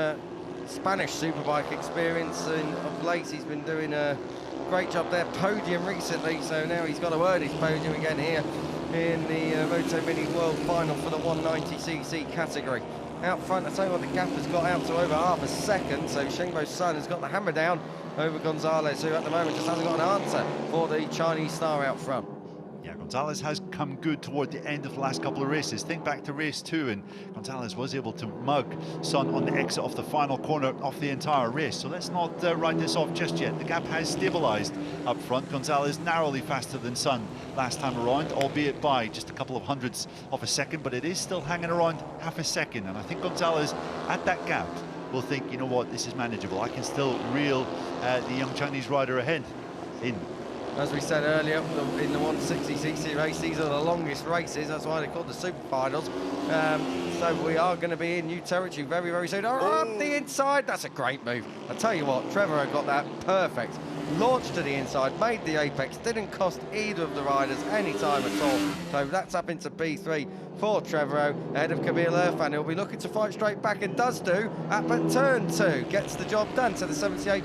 Spanish superbike experience, and of late he's been doing a great job there. Podium recently, so now he's got to earn his podium again here in the MotoMini World Final for the 190cc category. Out front, I tell you what, the gap has got out to over half a second, so Shengbo Sun has got the hammer down over Gonzalez, who at the moment just hasn't got an answer for the Chinese star out front. Yeah, Gonzalez has come good toward the end of the last couple of races. Think back to race 2, and Gonzalez was able to mug Sun on the exit of the final corner of the entire race. So let's not write this off just yet. The gap has stabilised up front. Gonzalez narrowly faster than Sun last time around, albeit by just a couple of hundredths of a second, but it is still hanging around half a second. And I think Gonzalez, at that gap, will think, you know what, this is manageable. I can still reel the young Chinese rider ahead in. As we said earlier, in the 160cc race, these are the longest races. That's why they're called the Super Finals. So we are going to be in new territory very, very soon. Up the inside, that's a great move. I tell you what, Trevorrow got that perfect. Launched to the inside, made the apex, didn't cost either of the riders any time at all. So that's up into P3 for Trevorrow, ahead of Kabir Lurfan. He'll be looking to fight straight back, and does do up at turn 2. Gets the job done to the 78.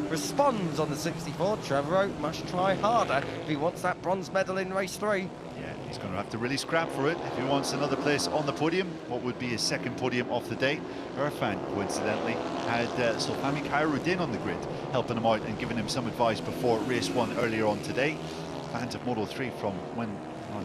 Responds on the 64. Trevorrow must try harder if he wants that bronze medal in race 3. Yeah, he's going to have to really scrap for it if he wants another place on the podium. What would be his second podium of the day. Irfan, coincidentally, had Sulfami Khairuddin on the grid, helping him out and giving him some advice before race 1 earlier on today. Fans of Moto3 from when,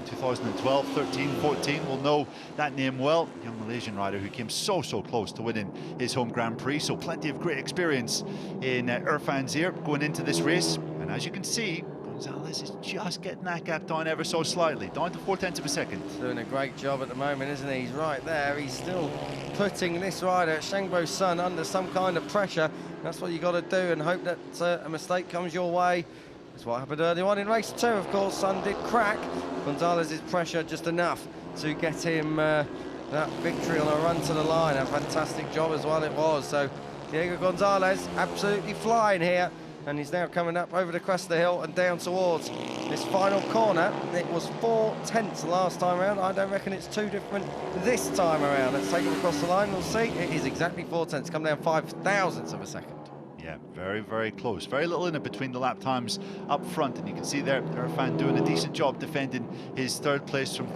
2012, 13, 14 will know that name well. Young Malaysian rider who came so close to winning his home Grand Prix. So plenty of great experience in Irfan's ear going into this race. And as you can see, Gonzalez is just getting that gap down ever so slightly, down to 0.4 of a second. Doing a great job at the moment, isn't he? He's right there. He's still putting this rider, Shengbo Sun, under some kind of pressure. That's what you got to do, and hope that a mistake comes your way. That's what happened early on in race 2, of course. Sun did crack. Gonzalez's pressure just enough to get him that victory on a run to the line. A fantastic job as well it was. So Diego Gonzalez absolutely flying here and he's now coming up over the crest of the hill and down towards this final corner. It was 4/10 last time around. I don't reckon it's too different this time around. Let's take him across the line. We'll see. It is exactly 4/10. Come down 5/1000 of a second. Yeah, very, very close. Very little in it between the lap times up front, and you can see there Irfan doing a decent job defending his third place from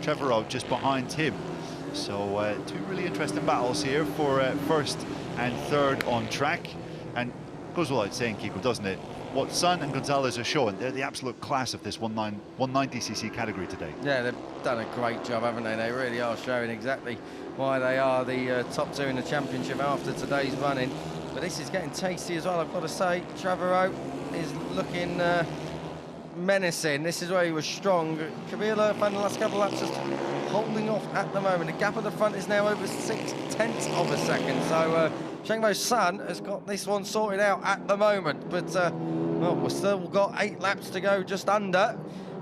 Trevorrow just behind him. So two really interesting battles here for first and third on track. And goes without saying, Kiko, doesn't it? What Sun and Gonzalez are showing, they're the absolute class of this 190cc category today. Yeah, they've done a great job, haven't they? They really are showing exactly why they are the top two in the championship after today's running. But this is getting tasty as well, I've got to say. Trevorrow is looking menacing. This is where he was strong. Kabila found the last couple of laps just holding off at the moment. The gap at the front is now over 0.6 of a second. So Shengbo's Sun has got this one sorted out at the moment. But, well, we've still got 8 laps to go, just under.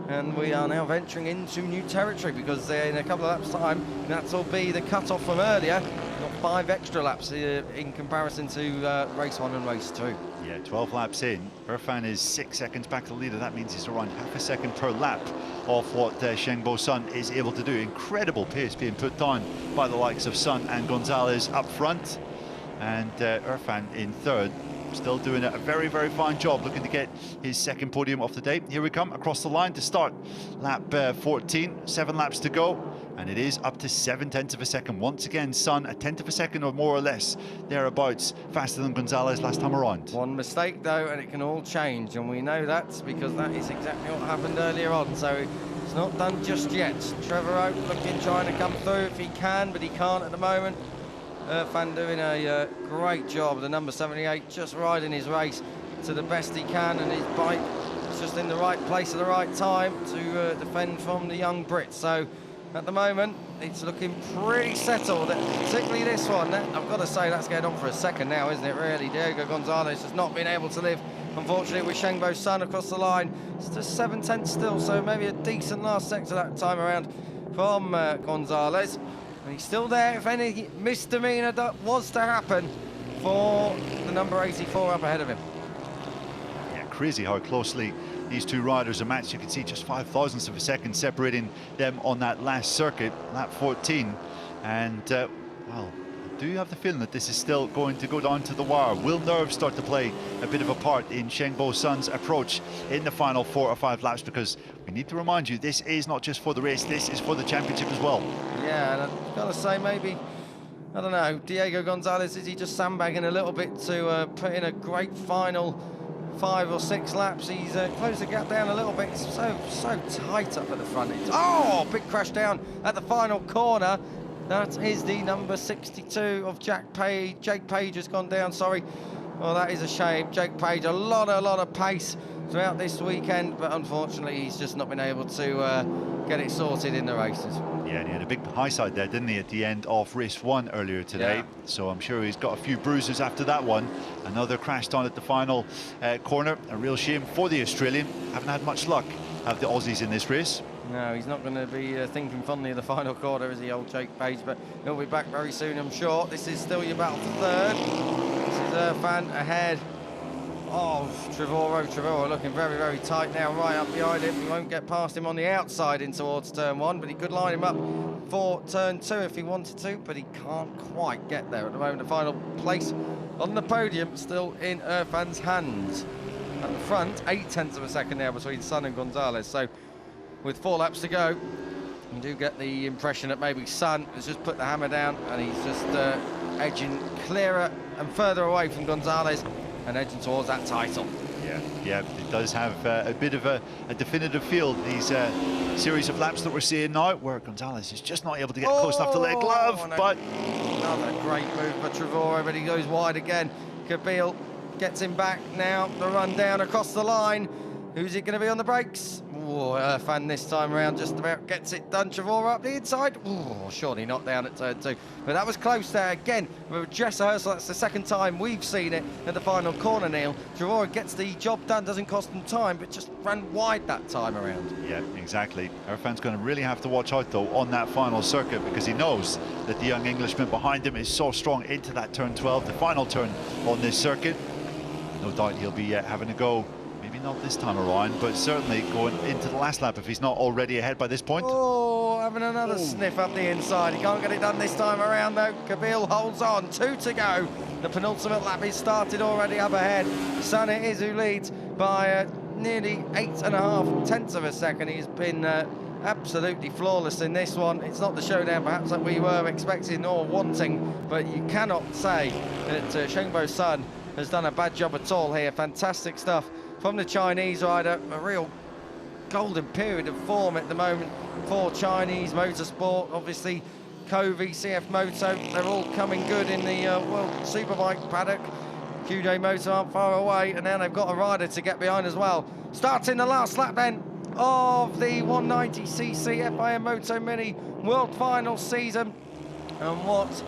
And we are now venturing into new territory because in a couple of laps' time, that'll be the cut-off from earlier. Got 5 extra laps in comparison to race 1 and race 2. Yeah, 12 laps in. Irfan is 6 seconds back to the leader. That means he's around half a second per lap of what Shengbo Sun is able to do. Incredible pace being put down by the likes of Sun and Gonzalez up front. And Irfan in third. Still doing a very, very fine job, looking to get his second podium of the day. Here we come across the line to start lap 14, 7 laps to go, and it is up to 0.7 of a second. Once again, Sun a 1/10 of a second or more or less thereabouts faster than Gonzalez last time around. One mistake though, and it can all change, and we know that because that is exactly what happened earlier on. So it's not done just yet. Trevorrow looking, trying to come through if he can, but he can't at the moment. Irfan doing a great job, the number 78, just riding his race to the best he can, and his bike is just in the right place at the right time to defend from the young Brit. So at the moment, it's looking pretty settled, particularly this one. I've got to say, that's going on for a second now, isn't it, really? Diego Gonzalez has not been able to live, unfortunately, with Shengbo Sun across the line. It's just 7/10 still, so maybe a decent last sector that time around from Gonzalez. And he's still there if any misdemeanor was to happen for the number 84 up ahead of him. Yeah, crazy how closely these two riders are matched. You can see just 0.005 of a second separating them on that last circuit, lap 14. And, well, I do have the feeling that this is still going to go down to the wire. Will nerves start to play a bit of a part in Shengbo Sun's approach in the final 4 or 5 laps? Because we need to remind you, this is not just for the race, this is for the championship as well. Yeah, and I've got to say, maybe, I don't know, Diego Gonzalez, is he just sandbagging a little bit to put in a great final 5 or 6 laps? He's closed the gap down a little bit. It's so tight up at the front. Big crash down at the final corner. That is the number 62 of Jake Page has gone down, sorry. Well, that is a shame. Jake Page, a lot of pace throughout this weekend, but unfortunately he's just not been able to get it sorted in the races. Yeah, and he had a big high side there, didn't he, at the end of race 1 earlier today. Yeah. So I'm sure he's got a few bruises after that one. Another crash down at the final corner. A real shame for the Australian. Haven't had much luck, have the Aussies, in this race. No, he's not going to be thinking fondly of the final quarter, is he, old Jake Page, but he'll be back very soon, I'm sure. This is still your battle for third. This is Irfan ahead of Trevorrow looking very, very tight now, right up behind him. He won't get past him on the outside in towards turn 1, but he could line him up for turn 2 if he wanted to, but he can't quite get there at the moment. The final place on the podium still in Irfan's hands. At the front, 0.8 of a second now between Sun and Gonzalez, so with 4 laps to go, you do get the impression that maybe Sun has just put the hammer down and he's just edging clearer and further away from Gonzalez and edging towards that title. Yeah, it does have a bit of a definitive feel, these series of laps that we're seeing now, where Gonzalez is just not able to get close enough to let glove, but... Another great move by Trevorrow, but he goes wide again. Kabil gets him back now, the run down across the line. Who's it going to be on the brakes? Irfan this time around just about gets it done. Trevorrow up the inside. Surely not down at turn 2. But that was close there again with Jess Herschel. That's the second time we've seen it at the final corner, Neil. Trevorrow gets the job done, doesn't cost him time, but just ran wide that time around. Yeah, exactly. Irfan's going to really have to watch out, though, on that final circuit, because he knows that the young Englishman behind him is so strong into that turn 12, the final turn on this circuit. No doubt he'll be having a go. Maybe not this time around, but certainly going into the last lap if he's not already ahead by this point. Oh, having another sniff up the inside. He can't get it done this time around though. Kabil holds on, 2 to go. The penultimate lap is started already up ahead. Sun it is who leads by nearly 8.5 tenths of a second. He's been absolutely flawless in this one. It's not the showdown perhaps that we were expecting or wanting, but you cannot say that Shengbo Sun has done a bad job at all here. Fantastic stuff from the Chinese rider. A real golden period of form at the moment for Chinese motorsport. Obviously, Covey, CF Moto, they're all coming good in the World Superbike paddock. QJ Moto aren't far away, and now they've got a rider to get behind as well. Starting the last lap then of the 190cc FIM MotoMini World Final season. And what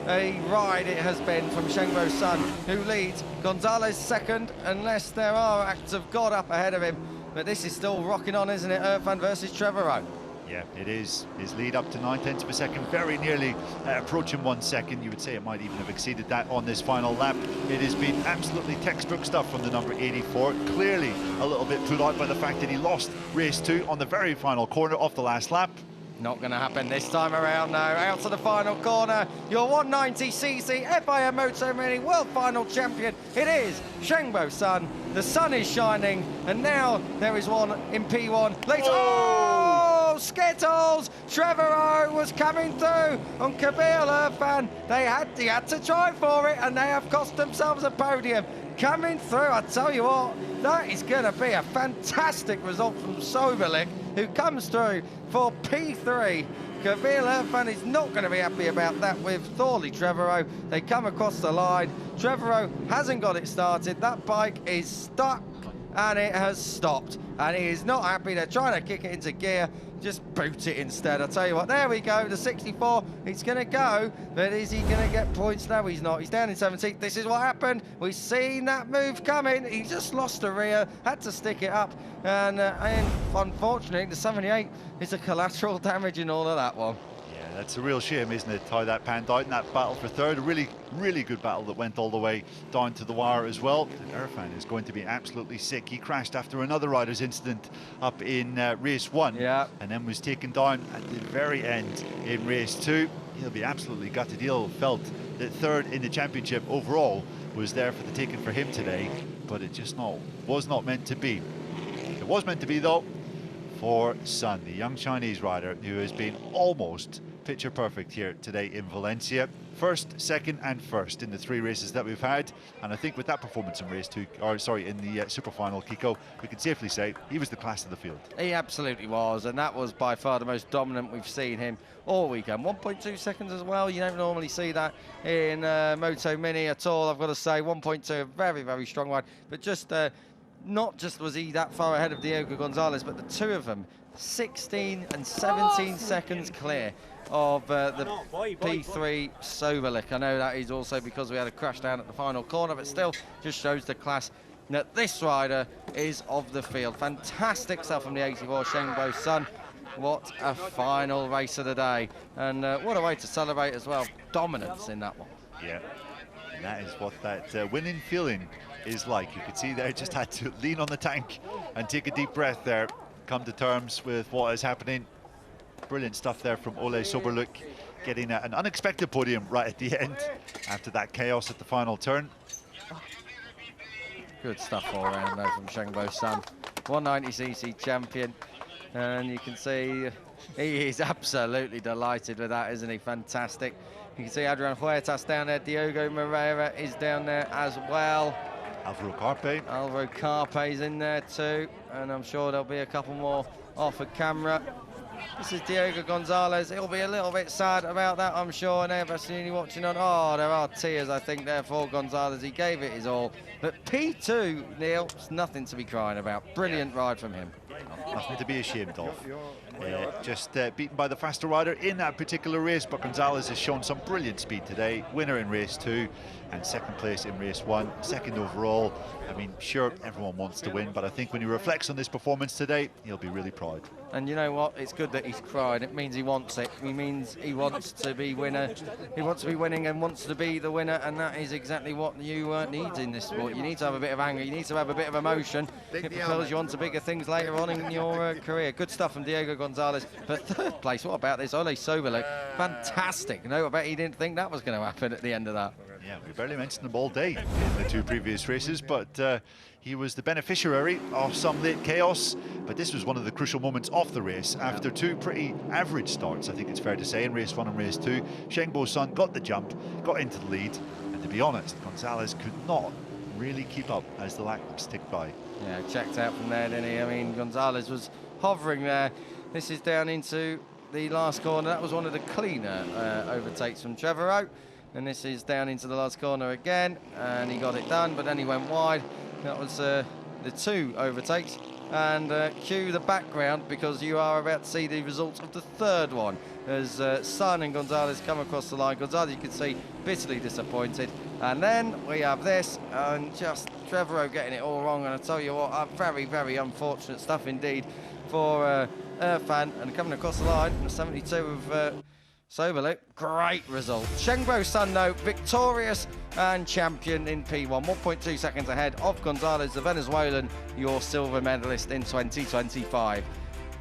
a ride it has been from Shengbo Sun, who leads. Gonzalez second, unless there are acts of God up ahead of him. But this is still rocking on, isn't it? Irfan versus Trevorrow. Yeah, it is. His lead up to 9 tenths of a second, very nearly approaching 1 second. You would say it might even have exceeded that on this final lap. It has been absolutely textbook stuff from the number 84. Clearly a little bit put out by the fact that he lost race 2 on the very final corner of the last lap. Not going to happen this time around now. Out to the final corner. Your 190cc FIM MotoMini World Final champion. It is Shengbo Sun. The sun is shining, and now there is one in P1. Later. Oh, Skittles! Trevorrow was coming through on Kabil Irfan. He had to try for it, and they have cost themselves a podium. Coming through, I tell you what, that is going to be a fantastic result from Soberlik, who comes through for P3. Kabil Irfan is not going to be happy about that with Thorley Trevorrow. They come across the line. Trevorrow hasn't got it started. That bike is stuck and it has stopped. And he is not happy. They're trying to kick it into gear. Just boot it instead. I'll tell you what, there we go, the 64, it's going to go, but is he going to get points? No, he's not. He's down in 17th. This is what happened. We've seen that move coming. He just lost the rear, had to stick it up, and unfortunately, the 78 is a collateral damage in all of that one. Yeah, that's a real shame, isn't it, how that panned out in that battle for third. A really, really good battle that went all the way down to the wire as well. And Irfan is going to be absolutely sick. He crashed after another rider's incident up in race 1, and then was taken down at the very end in race 2. He'll be absolutely gutted. He'll felt that third in the championship overall was there for the taking for him today, but it just was not meant to be. It was meant to be, though, for Sun, the young Chinese rider who has been almost picture perfect here today in Valencia. First, second and first in the 3 races that we've had, and I think with that performance in race 2, or sorry, in the super final, Kiko, we can safely say he was the class of the field. He absolutely was, and that was by far the most dominant we've seen him all weekend. 1.2 seconds as well. You don't normally see that in MotoMini at all, I've got to say. 1.2, a very, very strong ride, but just not just was he that far ahead of Diogo Gonzalez, but the two of them 16 and 17 seconds clear of the P3 Soberlik. I know that is also because we had a crash down at the final corner, but still just shows the class that this rider is of the field. Fantastic stuff from the 84 Shengbo Sun. What a final race of the day, and what a way to celebrate as well. Dominance in that one. Yeah, and that is what that winning feeling is like. You could see there, just had to lean on the tank and take a deep breath there, come to terms with what is happening. Brilliant stuff there from Ole Soberlik, getting an unexpected podium right at the end after that chaos at the final turn. Good stuff all around though from Shengbo Sun, 190cc champion, and you can see he is absolutely delighted with that, isn't he? Fantastic. You can see Adrian Huertas down there, Diogo Moreira is down there as well. Alvaro Carpe is in there too, and I'm sure there'll be a couple more off of camera. This is Diogo Gonzalez. He'll be a little bit sad about that, I'm sure. And Evasini watching on. Oh, there are tears, I think, there for Gonzalez. He gave it his all. But P2, Neil, it's nothing to be crying about. Brilliant ride from him. Nothing to be ashamed of. Just beaten by the faster rider in that particular race, but Gonzalez has shown some brilliant speed today. Winner in race 2 and second place in race 1, second overall. I mean, sure, everyone wants to win, but I think when he reflects on this performance today, he'll be really proud. And you know what? It's good that he's crying. It means he wants it. It means he wants to be winner. He wants to be winning and wants to be the winner, and that is exactly what you need in this sport. You need to have a bit of anger. You need to have a bit of emotion. It propels you on to bigger things later on in your career. Good stuff from Diego Gonzalez. But third place, what about this? Ole Soberlik, fantastic. No, I bet he didn't think that was going to happen at the end of that. Yeah, we barely mentioned him all day in the two previous races, but he was the beneficiary of some late chaos. But this was one of the crucial moments of the race. After two pretty average starts, I think it's fair to say, in race 1 and race 2, Shengbo Sun got the jump, got into the lead, and to be honest, Gonzalez could not really keep up as the laps ticked by. Yeah, checked out from there, didn't he? I mean, Gonzalez was hovering there. This is down into the last corner. That was one of the cleaner overtakes from Trevorrow. And this is down into the last corner again, and he got it done, but then he went wide. That was the two overtakes. And cue the background, because you are about to see the results of the third one. As Sun and Gonzalez come across the line. Gonzalez, you can see, bitterly disappointed. And then we have this, and just Trevorrow getting it all wrong. And I tell you what, very, very unfortunate stuff indeed for Irfan. And coming across the line, 72 of Soberlik, great result. Shengbo Sun, though, victorious and champion in P1, 1.2 seconds ahead of Gonzalez, the Venezuelan, your silver medalist in 2025.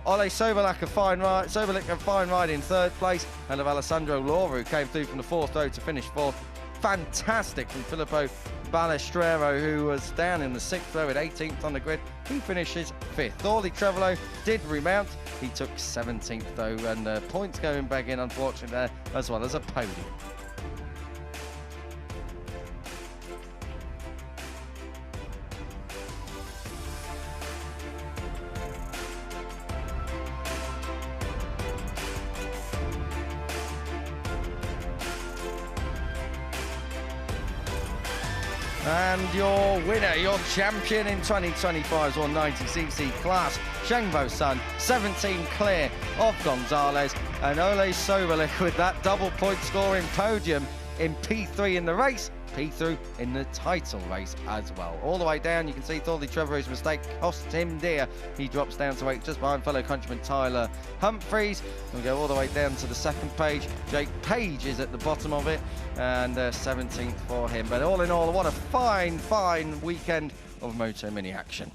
Ole Soberlik, a fine ride in third place, and of Alessandro Laura, who came through from the fourth row to finish fourth. Fantastic from Filippo Balestrero, who was down in the sixth row at 18th on the grid. He finishes fifth. Orly Trevorrow did remount. He took 17th though, and points going back in, unfortunately, there, as well as a podium. And your winner, your champion in 2025's 190cc class, Shengbo Sun, 17 clear of Gonzalez, and Ole Soberlik with that double point scoring podium in P3 in the race, P3 in the title race as well. All the way down, you can see Thorley Trevorrow's mistake cost him dear. He drops down to 8 just behind fellow countryman Tyler Humphreys. We'll go all the way down to the second page. Jake Page is at the bottom of it, and 17th for him. But all in all, what a fine, fine weekend of MotoMini action.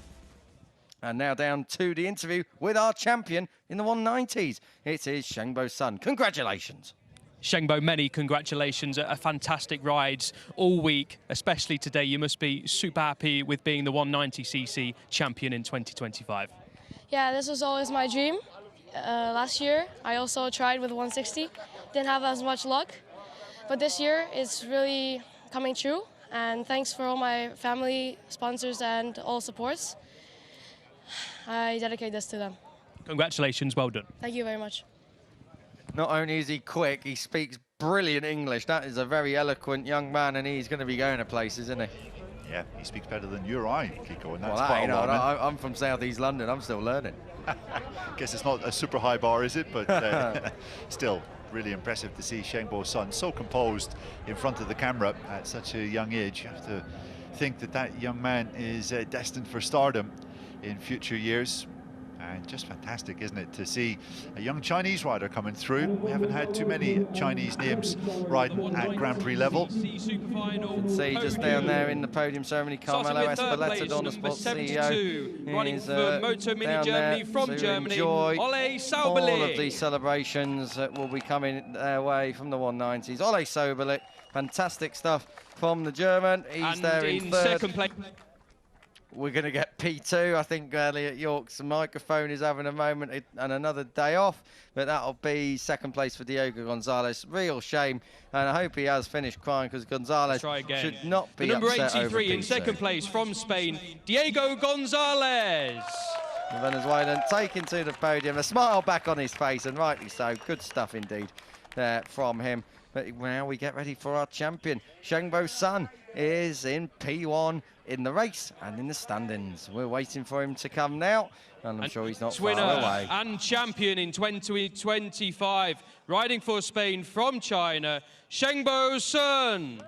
And now down to the interview with our champion in the 190s. It is Shengbo Sun. Congratulations. Shengbo, many congratulations. A fantastic rides all week, especially today. You must be super happy with being the 190cc champion in 2025. Yeah, this was always my dream. Last year, I also tried with 160. Didn't have as much luck. But this year, it's really coming true. And thanks for all my family, sponsors, and all supports. I dedicate this to them. Congratulations, well done. Thank you very much. Not only is he quick, he speaks brilliant English. That is a very eloquent young man, and he's going to be going to places, isn't he? Yeah, he speaks better than you or I, Kiko, and that's well, quite alarming. I'm from South East London. I'm still learning. Guess it's not a super high bar, is it? But still, really impressive to see Shengbo Sun so composed in front of the camera at such a young age. You have to think that that young man is destined for stardom in future years. And just fantastic, isn't it, to see a young Chinese rider coming through. We haven't had too many Chinese names riding at Grand Prix level. You can see just down there in the podium ceremony, Carmelo Espeleta, Dorna Sports CEO, running for MotoMini Germany from Germany, Ole Soberlik. All of these celebrations that will be coming their way from the 190s. Ole Soberlik, fantastic stuff from the German. He's there in third. Second place. We're going to get P2. I think Elliot York's microphone is having a moment and another day off, but that'll be second place for Diego Gonzalez. Real shame, and I hope he has finished crying, because Gonzalez should not be number upset 83 over in P2. second place from Spain, Diego Gonzalez. The Venezuelan taken to the podium, a smile back on his face, and rightly so. Good stuff indeed there from him. But now we get ready for our champion. Shengbo Sun is in P1 in the race and in the standings. We're waiting for him to come now, and I'm sure he's not far away. And champion in 2025, riding for Spain from China, Shengbo Sun.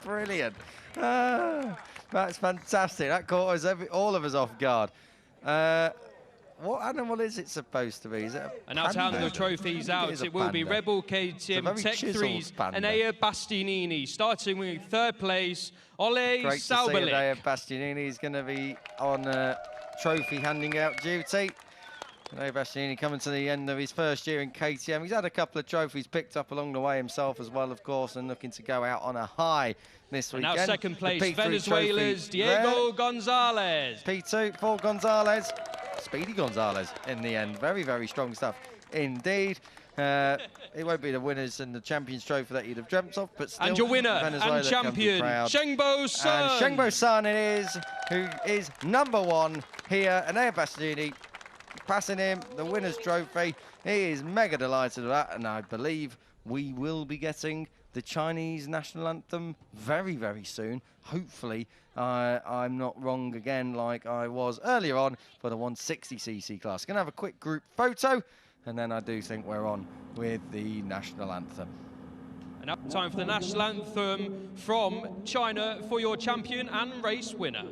Brilliant. That's fantastic. That caught us all of us off guard. What animal is it supposed to be? Is it a And now to hand the trophies out, it will be Rebel KTM Tech 3's Enea Bastianini, starting with third place, Ole Great Sauberlich. to see Enea Bastianini is going to be on trophy handing out duty. Enea Bastianini coming to the end of his first year in KTM. He's had a couple of trophies picked up along the way himself as well, of course, and looking to go out on a high this And weekend. now second place, The P3 Venezuela's trophy Diego there. Gonzalez. P2 for Gonzalez. Speedy Gonzalez in the end. Very, very strong stuff indeed. It won't be the winners and the Champions Trophy that you'd have dreamt of, but still, And your winner Venezuela and can be champion, proud. Shengbo Sun. And Shengbo Sun it is, who is #1 here. Enea Bastianini passing him the winner's trophy. He is mega delighted with that, and I believe we will be getting the Chinese national anthem very, very soon. Hopefully, I'm not wrong again like I was earlier on for the 160cc class. Going to have a quick group photo, and then I do think we're on with the national anthem. And now time for the national anthem from China for your champion and race winner.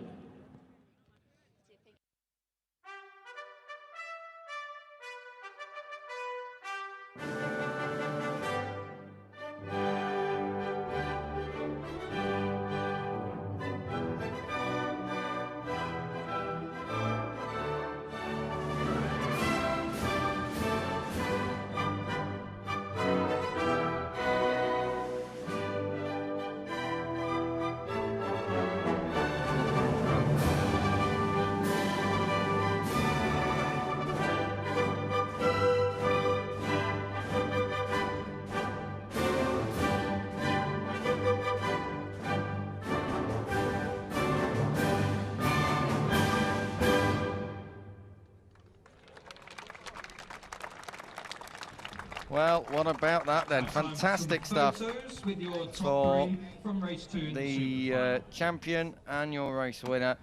Well, what about that then? Fantastic stuff for the champion and your race winner,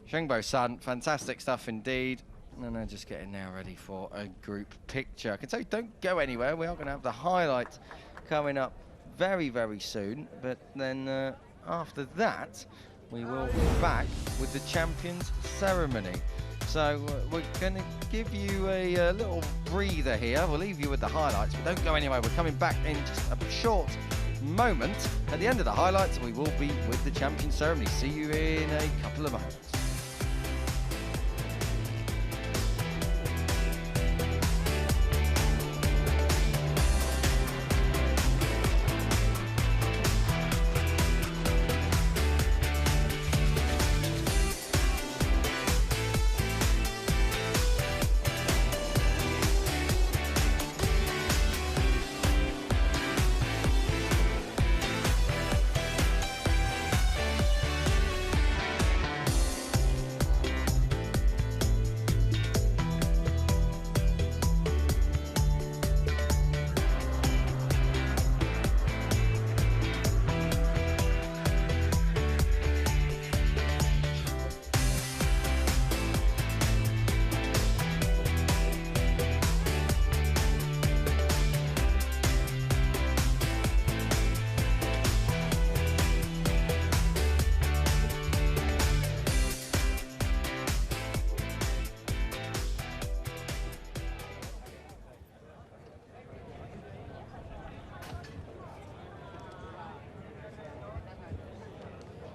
Shengbo Sun. Fantastic stuff indeed. And they're just getting now ready for a group picture. I can tell you, don't go anywhere. We are going to have the highlights coming up very, very soon. But then after that, we will be back with the Champions Ceremony. So we're going to give you a little breather here. We'll leave you with the highlights, but don't go anywhere. We're coming back in just a short moment. At the end of the highlights, we will be with the Champions Ceremony. See you in a couple of moments.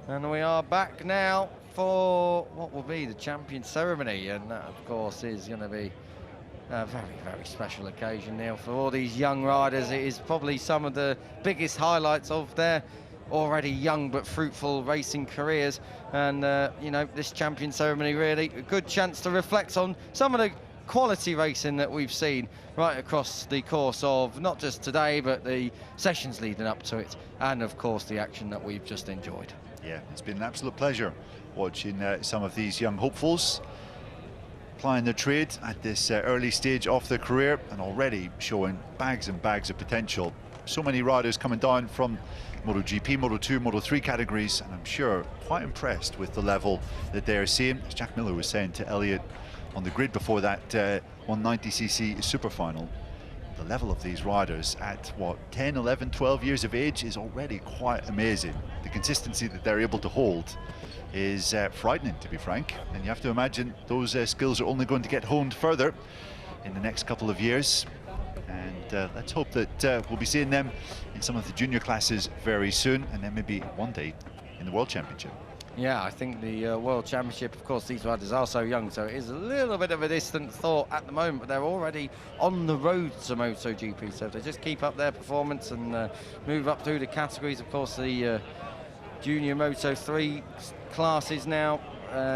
And we are back now for what will be the Champion Ceremony, and that, of course, is going to be a very, very special occasion, Neil, for all these young riders. It is probably some of the biggest highlights of their already young but fruitful racing careers. And, you know, this Champion Ceremony really a good chance to reflect on some of the quality racing that we've seen right across the course of not just today, but the sessions leading up to it, and, of course, the action that we've just enjoyed. Yeah, it's been an absolute pleasure watching some of these young hopefuls plying their trade at this early stage of their career, and already showing bags and bags of potential. So many riders coming down from MotoGP, Moto2, Moto3 categories, and I'm sure quite impressed with the level that they're seeing. As Jack Miller was saying to Elliot on the grid before that 190cc super final, the level of these riders at, what, 10, 11, 12 years of age is already quite amazing. The consistency that they're able to hold is frightening, to be frank. And you have to imagine those skills are only going to get honed further in the next couple of years. And let's hope that we'll be seeing them in some of the junior classes very soon, and then maybe one day in the World Championship. Yeah, I think the World Championship, of course, these riders are so young, so it is a little bit of a distant thought at the moment, but they're already on the road to MotoGP. So if they just keep up their performance and move up through the categories, of course, the junior Moto3 classes now,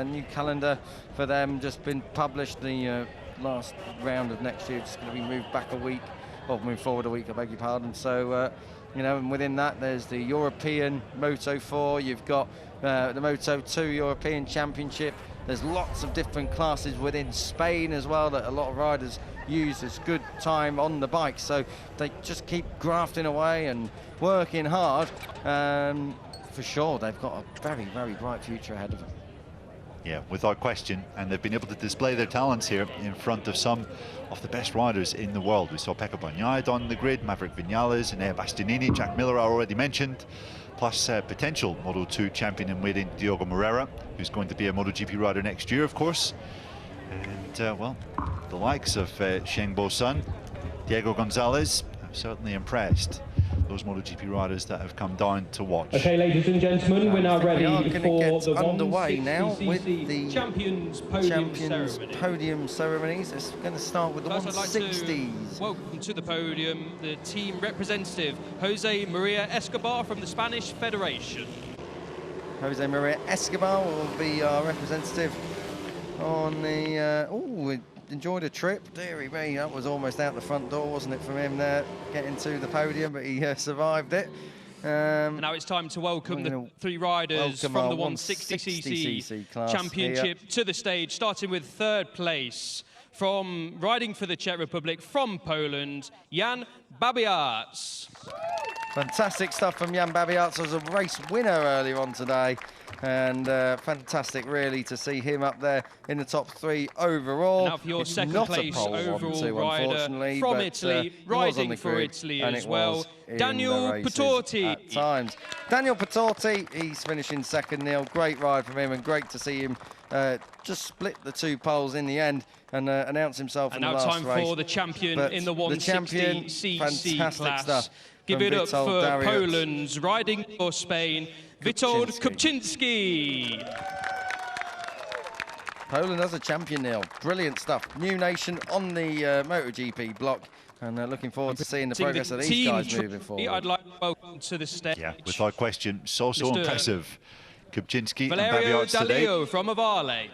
new calendar for them just been published. The last round of next year just going to be moved back a week, or moved forward a week, I beg your pardon. So, you know, and within that, there's the European Moto4, you've got the Moto2 European Championship. There's lots of different classes within Spain as well that a lot of riders use as good time on the bike. So they just keep grafting away and working hard. For sure, they've got a very, very bright future ahead of them. Yeah, without question, and they've been able to display their talents here in front of some of the best riders in the world. We saw Pecco Bagnaia on the grid, Maverick Vinales, and Bastianini, Jack Miller I already mentioned, plus potential Moto2 champion in waiting, Diogo Moreira, who's going to be a MotoGP rider next year, of course. And, well, the likes of Shengbo Sun, Diego Gonzalez have certainly impressed those MotoGP riders that have come down to watch. Okay, ladies and gentlemen, we're now ready for the underway now with 160cc the Champions Podium Ceremonies. It's going to start with the 160s. Welcome to the podium, the team representative, Jose Maria Escobar from the Spanish Federation. Jose Maria Escobar will be our representative on the... enjoyed a trip. Deary me, that was almost out the front door, wasn't it, from him there, getting to the podium, but he survived it. And now it's time to welcome the three riders from the 160cc championship to the stage, starting with third place from riding for the Czech Republic from Poland, Jan Babiarz. Fantastic stuff from Jan Babiarz. Was a race winner earlier on today, and fantastic really to see him up there in the top three overall. Now for your it's second not place a pole overall rider from Italy, riding for Italy as well, Daniel Patorti. At times. Daniel Patorti, he's finishing second, Neil. Great ride from him, and great to see him just split the two poles in the end and announce himself in the last race. And now time for the champion in the 160cc class. Stuff. Give it up for Darius. Poland's riding for Spain, Witold Kupczynski. Poland as a champion, Neil. Brilliant stuff. New nation on the MotoGP block, and looking forward to seeing the progress of these guys moving forward. I'd like to welcome to the stage. Yeah, without question, so impressive. Kupczynski and Valerio Babiarz today. Dalio from Avale.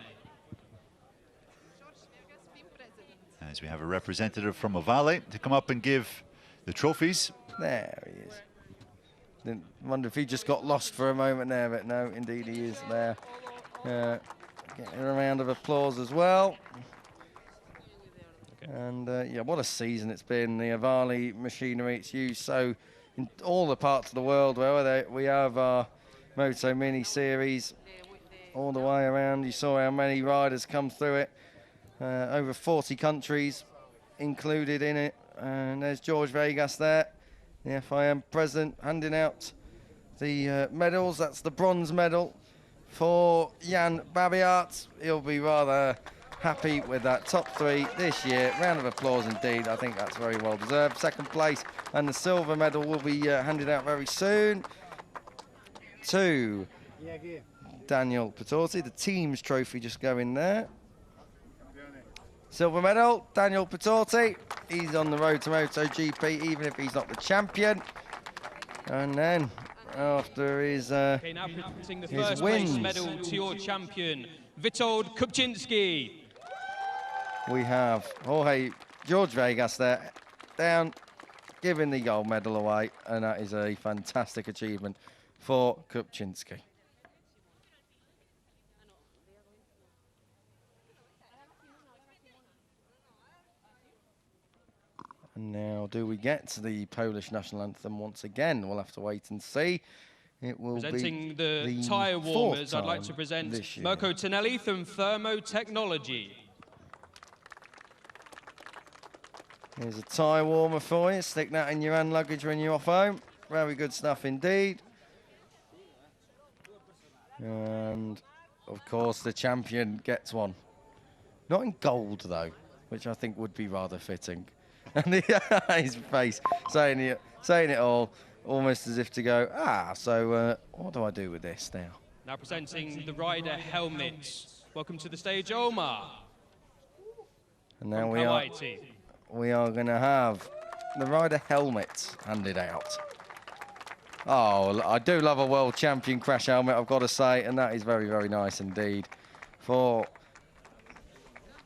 As we have a representative from Avale to come up and give the trophies. There he is. Didn't wonder if he just got lost for a moment there, but no, indeed he is there. Getting a round of applause as well. Okay. And yeah, what a season it's been. The Avale machinery, it's used so in all the parts of the world where we have our MotoMini series all the way around. You saw how many riders come through it. Over 40 countries included in it. And there's George Vegas there, the FIM president, handing out the medals. That's the bronze medal for Jan Babiarz. He'll be rather happy with that top three this year. Round of applause indeed. I think that's very well deserved. Second place, and the silver medal will be handed out very soon to Daniel Patorti. The team's trophy just going there. Silver medal, Daniel Patorti. He's on the road to MotoGP, even if he's not the champion. And then, after his okay, now presenting the first place medal to your champion, Witold Kupczynski. We have George Vegas there, down, giving the gold medal away, and that is a fantastic achievement for Kupczynski. And now, do we get to the Polish national anthem once again? We'll have to wait and see. It will presenting be the tyre warmers, I'd like to present Mirko Tonelli from Thermo Technology. Here's a tie warmer for you. Stick that in your hand luggage when you're off home. Very good stuff indeed. And, of course, the champion gets one. Not in gold, though, which I think would be rather fitting. And his face saying it all, almost as if to go, so what do I do with this now? Now presenting the rider helmets. Welcome to the stage, Omar. And now From we are going to have the rider helmet handed out. Oh, I do love a world champion crash helmet, I've got to say, and that is very, very nice indeed for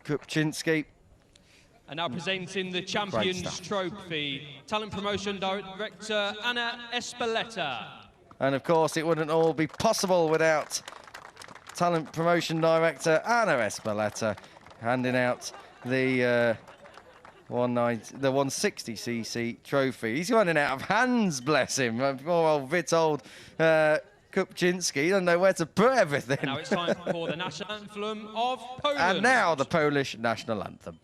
Kupczynski. And now presenting the Champions Trophy, Talent Promotion Director Anna Espeleta. And of course, it wouldn't all be possible without Talent Promotion Director Anna Espeleta handing out the 160cc trophy. He's running out of hands, bless him. Poor old Witold Kupczynski doesn't know where to put everything. And now it's time for the national anthem of Poland. And now the Polish national anthem.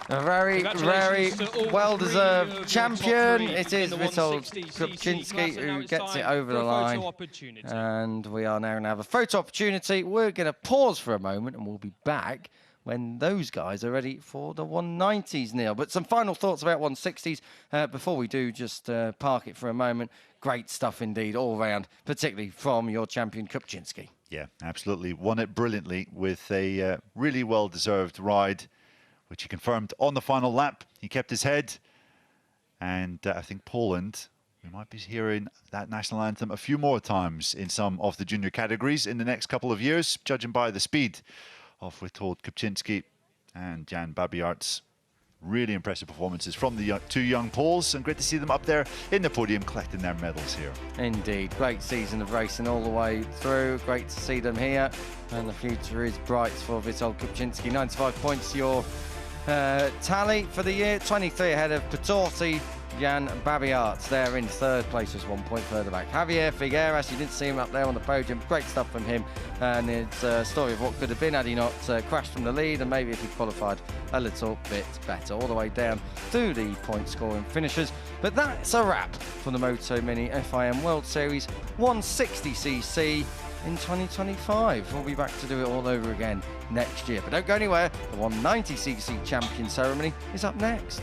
A very, very well-deserved champion. It is Witold Kupczynski who gets it over the line. And we are now going to have a photo opportunity. We're going to pause for a moment and we'll be back when those guys are ready for the 190s, Neil. But some final thoughts about 160s before we do, just park it for a moment. Great stuff indeed, all round, particularly from your champion Kupczynski. Yeah, absolutely. Won it brilliantly with a really well-deserved ride, which he confirmed on the final lap. He kept his head. And I think Poland, we might be hearing that national anthem a few more times in some of the junior categories in the next couple of years, judging by the speed of Witold Kupczynski and Jan Babiart's really impressive performances from the two young Poles, and great to see them up there in the podium collecting their medals here. Indeed, great season of racing all the way through. Great to see them here, and the future is bright for Witold Kupczynski. 95 points your tally for the year, 23 ahead of Patorti. Jan Babiart there in third place, just 1 point further back. Javier Figueras, you didn't see him up there on the podium. Great stuff from him, and it's a story of what could have been had he not crashed from the lead, and maybe if he qualified a little bit better, all the way down to the point scoring finishers. But that's a wrap for the MotoMini FIM World Series 160cc in 2025. We'll be back to do it all over again next year, but don't go anywhere. The 190cc champion ceremony is up next.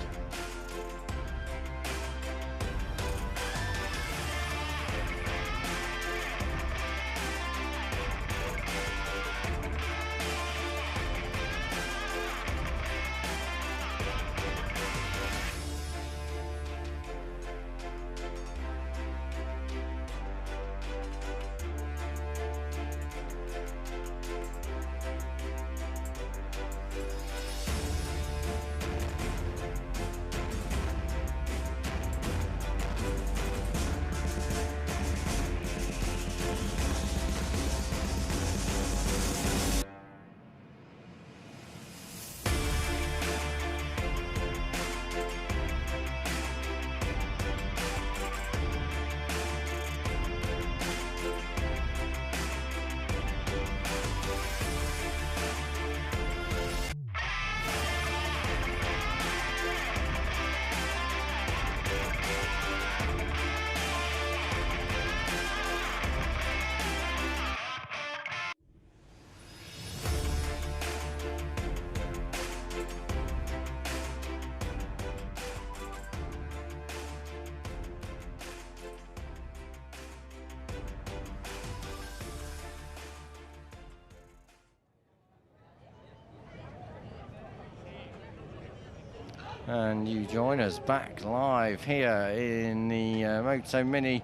And you join us back live here in the MotoMini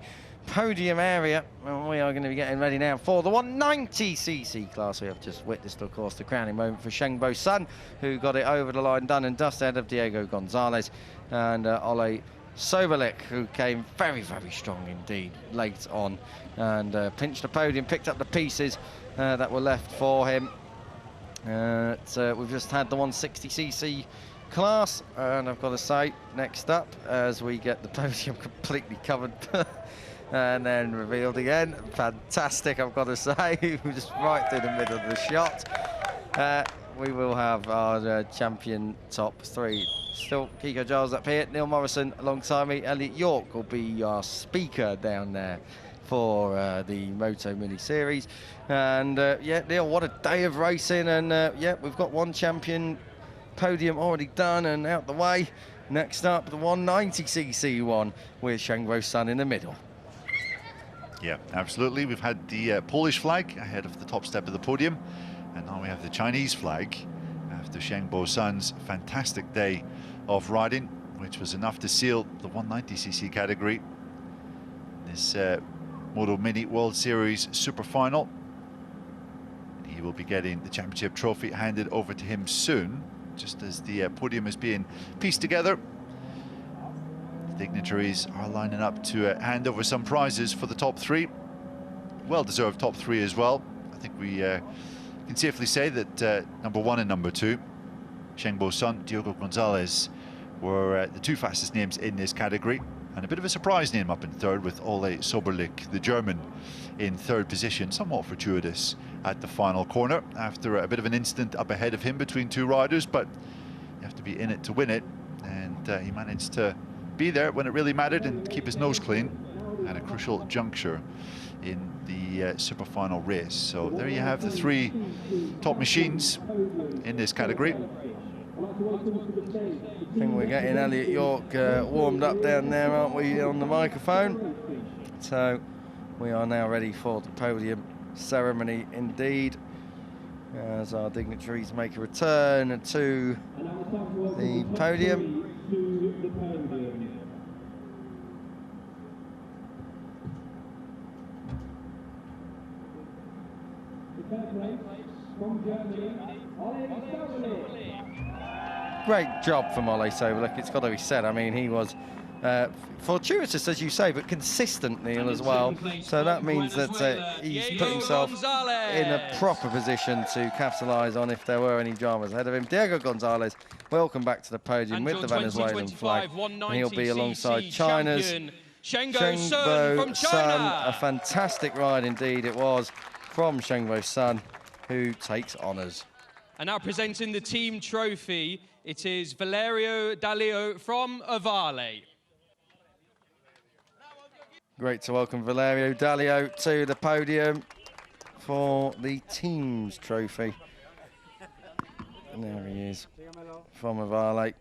podium area. And we are going to be getting ready now for the 190cc class. We have just witnessed, of course, the crowning moment for Shengbo Sun, who got it over the line, done and dusted, ahead of Diego Gonzalez and Ole Soberlik, who came very, very strong indeed late on and pinched the podium, picked up the pieces that were left for him. We've just had the 160cc class, and I've got to say, next up, as we get the podium completely covered and then revealed again, fantastic, I've got to say, just right through the middle of the shot. We will have our champion top three. Still Kiko Giles up here, Neil Morrison alongside me, Elliot York will be our speaker down there for the MotoMini series. And yeah, Neil, what a day of racing, and yeah, we've got one champion podium already done and out the way. Next up, the 190cc one with Shengbo Sun in the middle. Yeah, absolutely. We've had the Polish flag ahead of the top step of the podium, and now we have the Chinese flag after Shengbo Sun's fantastic day of riding, which was enough to seal the 190cc category. This MotoMini World Series Super Final. He will be getting the championship trophy handed over to him soon, just as the podium is being pieced together. The dignitaries are lining up to hand over some prizes for the top three. Well-deserved top three as well. I think we can safely say that number one and number two, Shengbo Sun, Diego Gonzalez, were the two fastest names in this category. And a bit of a surprise name up in third with Ole Soberlik, the German, in third position, somewhat fortuitous at the final corner after a bit of an incident up ahead of him between two riders, but you have to be in it to win it, and he managed to be there when it really mattered and keep his nose clean at a crucial juncture in the super final race. So there you have the three top machines in this category. I think we're getting Elliot York warmed up down there, aren't we, on the microphone? So we are now ready for the podium ceremony indeed, as our dignitaries make a return to the podium. Great job from Ole Soberlik, it's got to be said. I mean, he was fortuitous, as you say, but consistent, Neil, as well. So that means that he's put himself in a proper position to capitalise on if there were any dramas ahead of him. Diego Gonzalez, welcome back to the podium with the Venezuelan flag. And he'll be alongside China's Shengbo Sun from China. A fantastic ride indeed it was from Shengbo Sun, who takes honours. And now presenting the team trophy, it is Valerio Dalio from Avale. Great to welcome Valerio Dalio to the podium for the team's trophy. And there he is from Avale,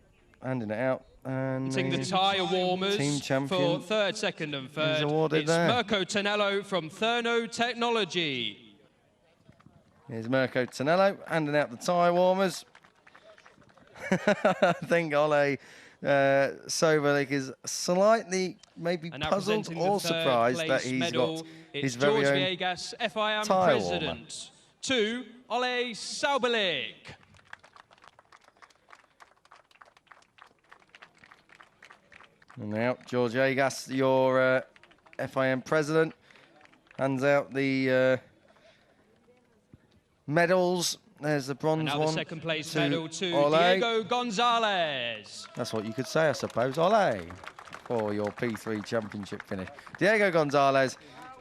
handing it out. And Getting the tyre warmers team champion for third, second and third. Awarded it's there. Mirko Tonello from Therno Technology. Here's Mirko Tonello handing out the tyre warmers. I think Ole Soberlik is slightly maybe puzzled or surprised that he's got his very own Viegas, FIM tyre president. warmer. To Ole Soberlik. And now George Agas, your FIM president, hands out the medals. There's the bronze Now one. the second place medal to Ole. Diego Gonzalez. That's what you could say, I suppose. Ole, for your P3 championship finish. Diego Gonzalez,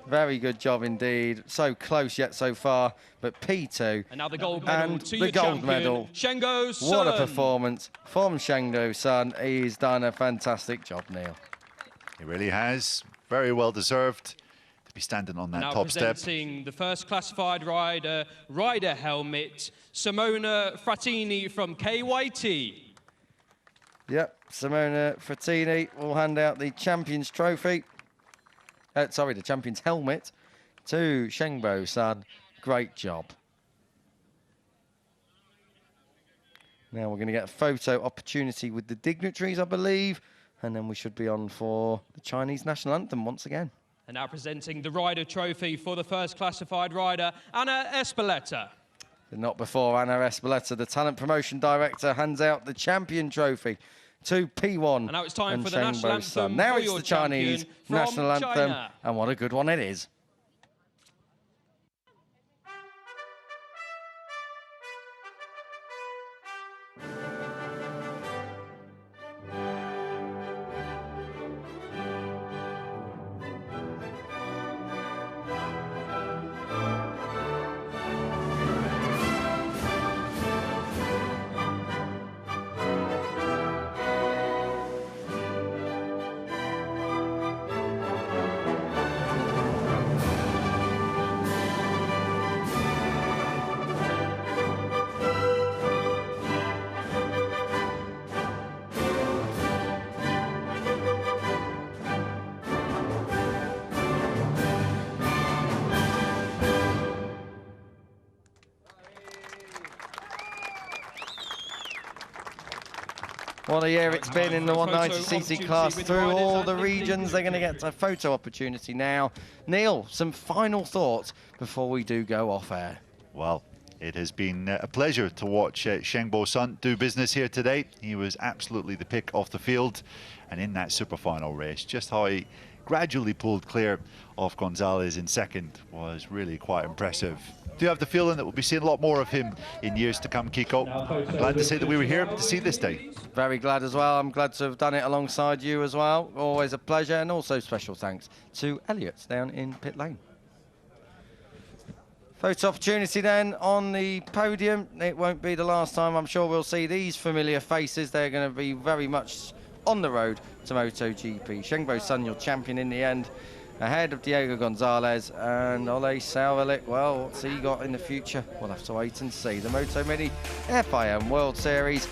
very good job indeed. So close yet so far, but P2. And now the gold medal and to the your gold champion, medal. Shengbo Sun. What a performance from Shengbo Sun. He's done a fantastic job, Neil. He really has. Very well deserved to be standing on that Now top step. presenting the first classified rider helmet, Simona Frattini from KYT. Yep, Simona Frattini will hand out the champion's trophy. Sorry, the champion's helmet to Shengbo Sun. Great job. Now we're going to get a photo opportunity with the dignitaries, I believe, and then we should be on for the Chinese national anthem once again. And now presenting the rider trophy for the first classified rider, Anna Espeleta. But not before Anna Espeleta, the talent promotion director, hands out the champion trophy to P1. And now it's time for the Sheng national Bo anthem Sun. Now for it's your the Chinese champion from national anthem, China. and what a good one it is. What a year it's been in the 190cc class through all the regions. They're going to get a photo opportunity now. Neil, some final thoughts before we do go off air. Well, it has been a pleasure to watch Sheng Bo Sun do business here today. He was absolutely the pick off the field, and in that super final race, just how he gradually pulled clear of Gonzalez in second was really quite impressive. Do you have the feeling that we'll be seeing a lot more of him in years to come, Kiko? I'm glad to say that we were here to see this day. Very glad as well. I'm glad to have done it alongside you as well. Always a pleasure, and also special thanks to Elliot down in pit lane. Photo opportunity then on the podium. It won't be the last time. I'm sure we'll see these familiar faces. They're going to be very much on the road to MotoGP. Sheng Bo Sun, your champion in the end, ahead of Diego Gonzalez and Ole Sauerlich. Well, what's he got in the future? We'll have to wait and see. The MotoMini FIM World Series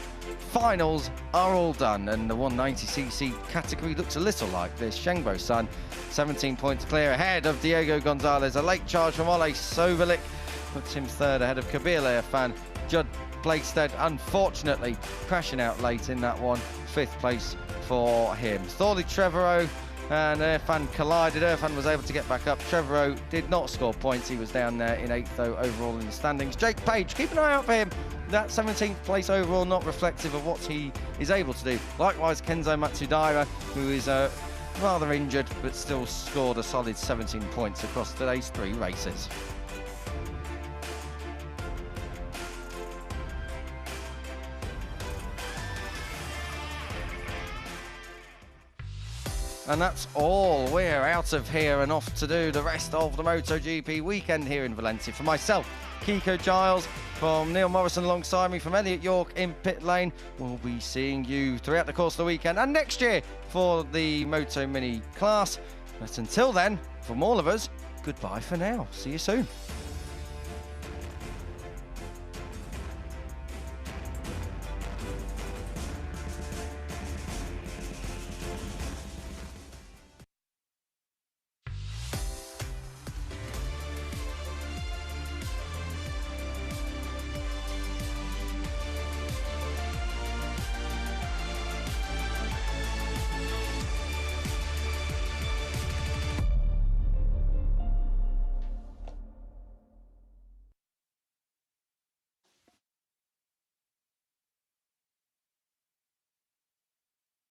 finals are all done, and the 190cc category looks a little like this. Sheng Bo Sun, 17 points clear ahead of Diego Gonzalez. A late charge from Ole Sauerlich puts him third ahead of Kabir Leofan. Judd Blakestead, unfortunately, crashing out late in that one. Fifth place for him. Thorley Trevorrow and Irfan collided. Irfan was able to get back up. Trevorrow did not score points. He was down there in 8th, though, overall in the standings. Jake Page, keep an eye out for him. That 17th place overall, not reflective of what he is able to do. Likewise, Kenzo Matsudaira, who is rather injured, but still scored a solid 17 points across today's 3 races. And that's all. We're out of here and off to do the rest of the MotoGP weekend here in Valencia. For myself, Kiko Giles, from Neil Morrison alongside me, from Elliot York in pit lane, we'll be seeing you throughout the course of the weekend and next year for the Moto Mini class. But until then, from all of us, goodbye for now. See you soon.